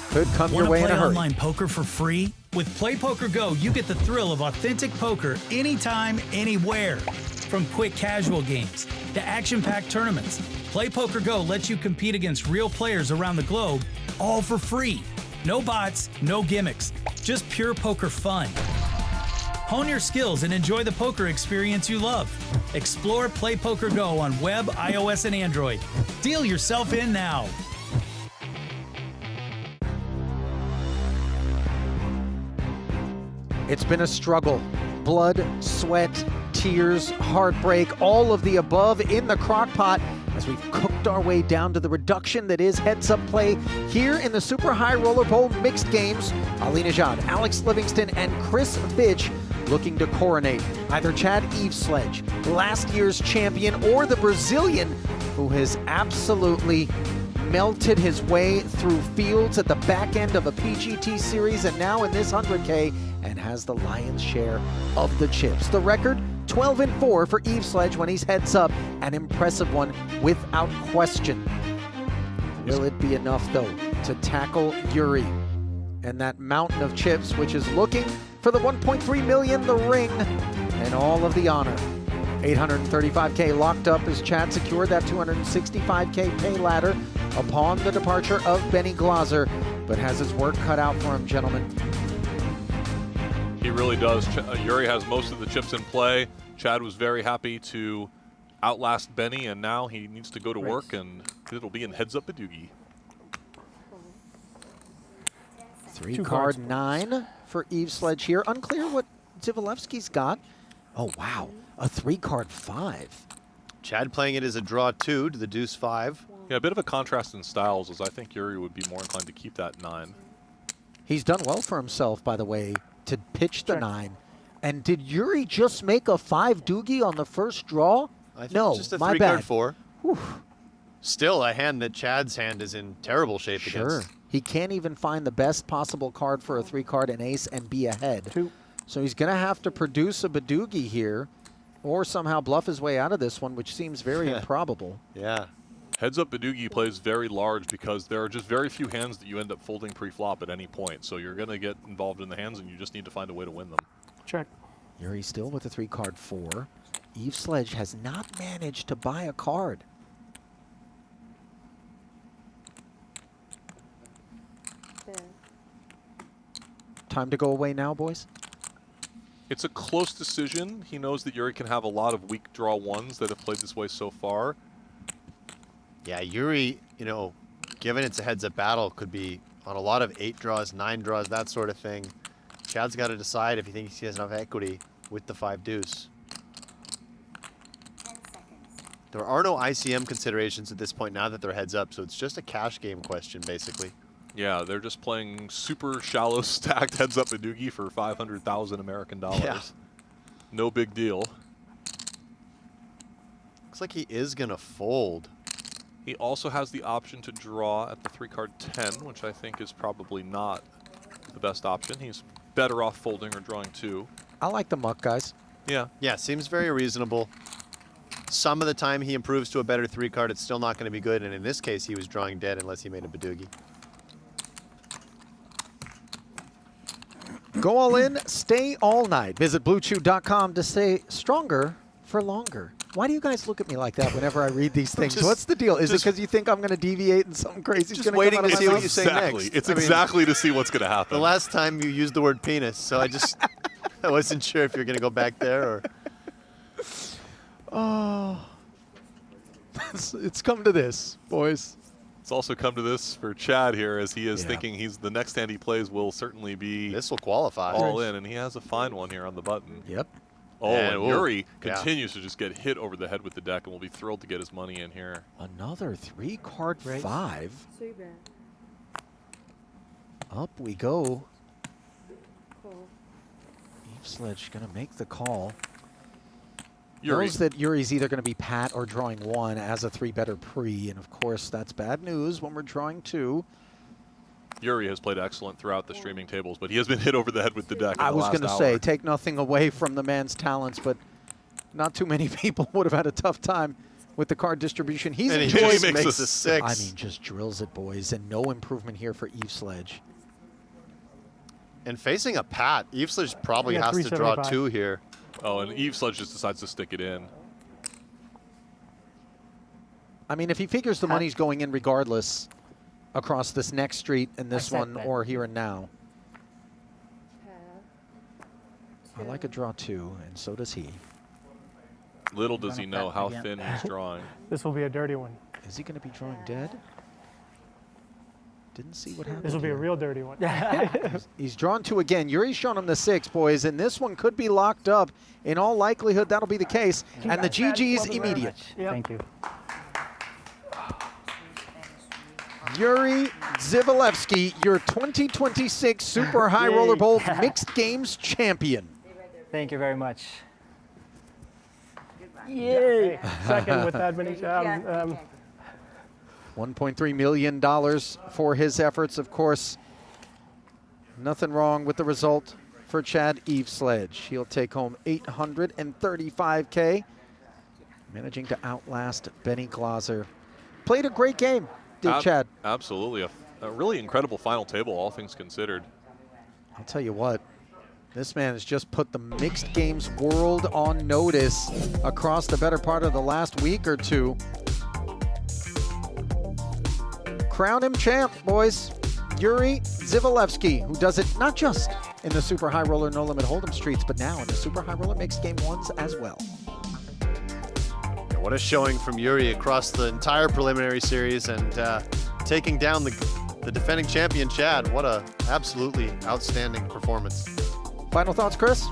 could come your way in a hurry. Want to play online poker for free? With Play Poker Go, you get the thrill of authentic poker anytime, anywhere. From quick casual games to action-packed tournaments, Play Poker Go lets you compete against real players around the globe, all for free. No bots, no gimmicks, just pure poker fun. Hone your skills and enjoy the poker experience you love. Explore Play Poker Go on web, iOS, and Android. Deal yourself in now. It's been a struggle. Blood, sweat, tears, heartbreak, all of the above in the crock pot as we've cooked our way down to the reduction that is heads-up play here in the Super High Roller Bowl Mixed Games. Ali Najad, Alex Livingston, and Chris Fitch looking to coronate either Chad Eveslage, last year's champion, or the Brazilian who has absolutely melted his way through fields at the back end of a PGT series and now in this 100K and has the lion's share of the chips. The record, 12-4 for Eveslage when he's heads up, an impressive one without question. Will it be enough, though, to tackle Yuri and that mountain of chips, which is looking for the 1.3 million, the ring, and all of the honor? 835K locked up as Chad secured that 265K pay ladder upon the departure of Benny Glaser, but has his work cut out for him, gentlemen. He really does. Yuri has most of the chips in play. Chad was very happy to outlast Benny, and now he needs to go to work, and it'll be in heads-up Badoogie. 3-card 9 for Eveslage here. Unclear what Dzivielevski's got. Oh, wow. A 3-card 5. Chad playing it as a draw 2 to the deuce 5. Yeah, a bit of a contrast in styles, as I think Yuri would be more inclined to keep that 9. He's done well for himself, by the way, to pitch the 9. And did Yuri just make a 5 doogie on the first draw? I think no, it's just a my 3-card bad. 4. Whew. Still a hand that Chad's hand is in terrible shape against. He can't even find the best possible card for a 3-card, an ace, and be ahead. So he's going to have to produce a Badoogie here or somehow bluff his way out of this one, which seems very improbable. Yeah. Heads-up Badoogie plays very large because there are just very few hands that you end up folding pre-flop at any point. So you're going to get involved in the hands, and you just need to find a way to win them. Check. Yuri still with a 3-card 4. Eveslage has not managed to buy a card. Time to go away now, boys? It's a close decision. He knows that Yuri can have a lot of weak draw 1s that have played this way so far. Yeah, Yuri, you know, given it's a heads-up battle, could be on a lot of 8 draws, 9 draws, that sort of thing. Chad's got to decide if he thinks he has enough equity with the 5 deuce. There are no ICM considerations at this point now that they're heads up, so it's just a cash game question, basically. Yeah, they're just playing super shallow stacked heads-up Badoogie for 500,000 American dollars. Yeah. No big deal. Looks like he is going to fold. He also has the option to draw at the 3-card 10, which I think is probably not the best option. He's better off folding or drawing 2. I like the muck, guys. Yeah. Yeah, seems very reasonable. Some of the time he improves to a better 3-card, it's still not going to be good. And in this case, he was drawing dead unless he made a Badoogie. Go all in, stay all night. Visit BlueChew.com to stay stronger for longer. Why do you guys look at me like that whenever I read these things? What's the deal? Is it because you think I'm going to deviate and something crazy is going to come out of my mouth? Just waiting to see what you say Exactly. next. It's exactly to see what's going to happen. The last time you used the word penis, so I just I wasn't sure if you're going to go back there or. Oh, it's come to this, boys. It's also come to this for Chad here, as he is thinking the next hand he plays will certainly be. This will qualify. All in, and he has a fine one here on the button. Yep. Oh, and Yuri yeah. continues to just get hit over the head with the deck, and will be thrilled to get his money in here. Another 3-card 5. Up we go. Eveslage going to make the call. Knows that Yuri's either going to be pat or drawing 1 as a 3-better pre, and of course that's bad news when we're drawing 2. Yuri has played excellent throughout the streaming tables, but he has been hit over the head with the deck. I was going to say, take nothing away from the man's talents, but not too many people would have had a tough time with the card distribution. He's and enjoying he makes a 6. I mean, just drills it, boys, and no improvement here for Eveslage. And facing a pat, Eveslage probably has to draw 2 here. Oh, and Eveslage just decides to stick it in. I mean, if he figures the money's going in regardless across this next street and this one or here and now. I like a draw 2, and so does he. Little does he know how thin he's drawing. This will be a dirty one. Is he going to be drawing dead? Didn't see what happened. This will be here. a real dirty one. He's drawn 2 again. Yuri's shown him the 6, boys, and this one could be locked up. In all likelihood, that'll be the case. And the GG's immediate. Thank you. Yuri Dzivielevski, your 2026 Super High Roller Bowl Mixed Games champion. Thank you very much. Yay! Second with that many. $1.3 million for his efforts, of course. Nothing wrong with the result for Chad Eveslage. He'll take home $835K, managing to outlast Benny Glaser. Played a great game, did Chad? Absolutely. A really incredible final table, all things considered. I'll tell you what, this man has just put the mixed games world on notice across the better part of the last week or two. Crown him champ, boys. Yuri Dzivielevski, who does it not just in the Super High Roller No Limit Hold'em streets, but now in the Super High Roller Mixed Game 1s as well. What a showing from Yuri across the entire preliminary series, and taking down the defending champion, Chad. What a absolutely outstanding performance. Final thoughts, Chris?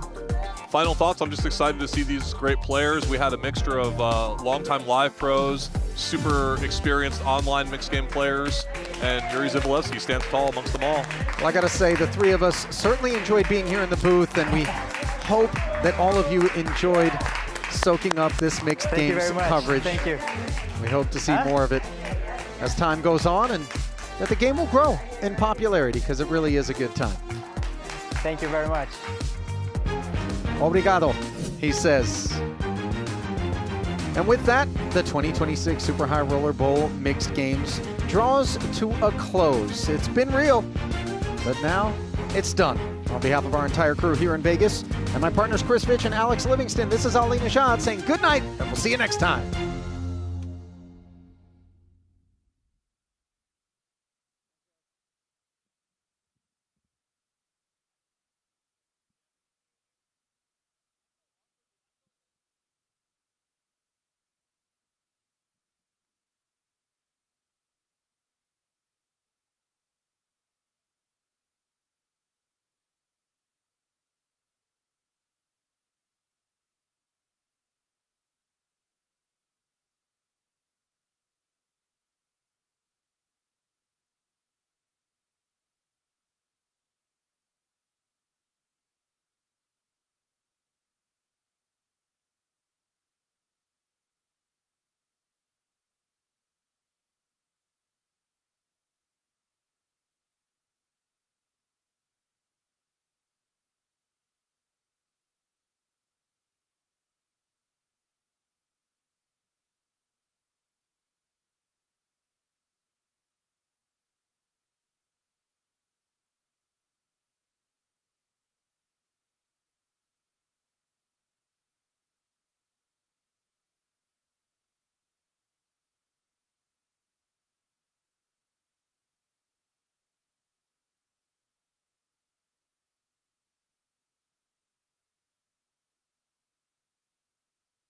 Final thoughts, I'm just excited to see these great players. We had a mixture of longtime live pros, super experienced online mixed game players, and Yuri Dzivielevski stands tall amongst them all. Well, I got to say, the three of us certainly enjoyed being here in the booth, and we hope that all of you enjoyed soaking up this mixed games coverage. Thank you. We hope to see more of it as time goes on, and that the game will grow in popularity, because it really is a good time. Thank you very much. Obrigado, he says. And with that, the 2026 Super High Roller Bowl Mixed Games draws to a close. It's been real, but now it's done. On behalf of our entire crew here in Vegas and my partners Chris Fitch and Alex Livingston, this is Ali Nishad saying good night, and we'll see you next time.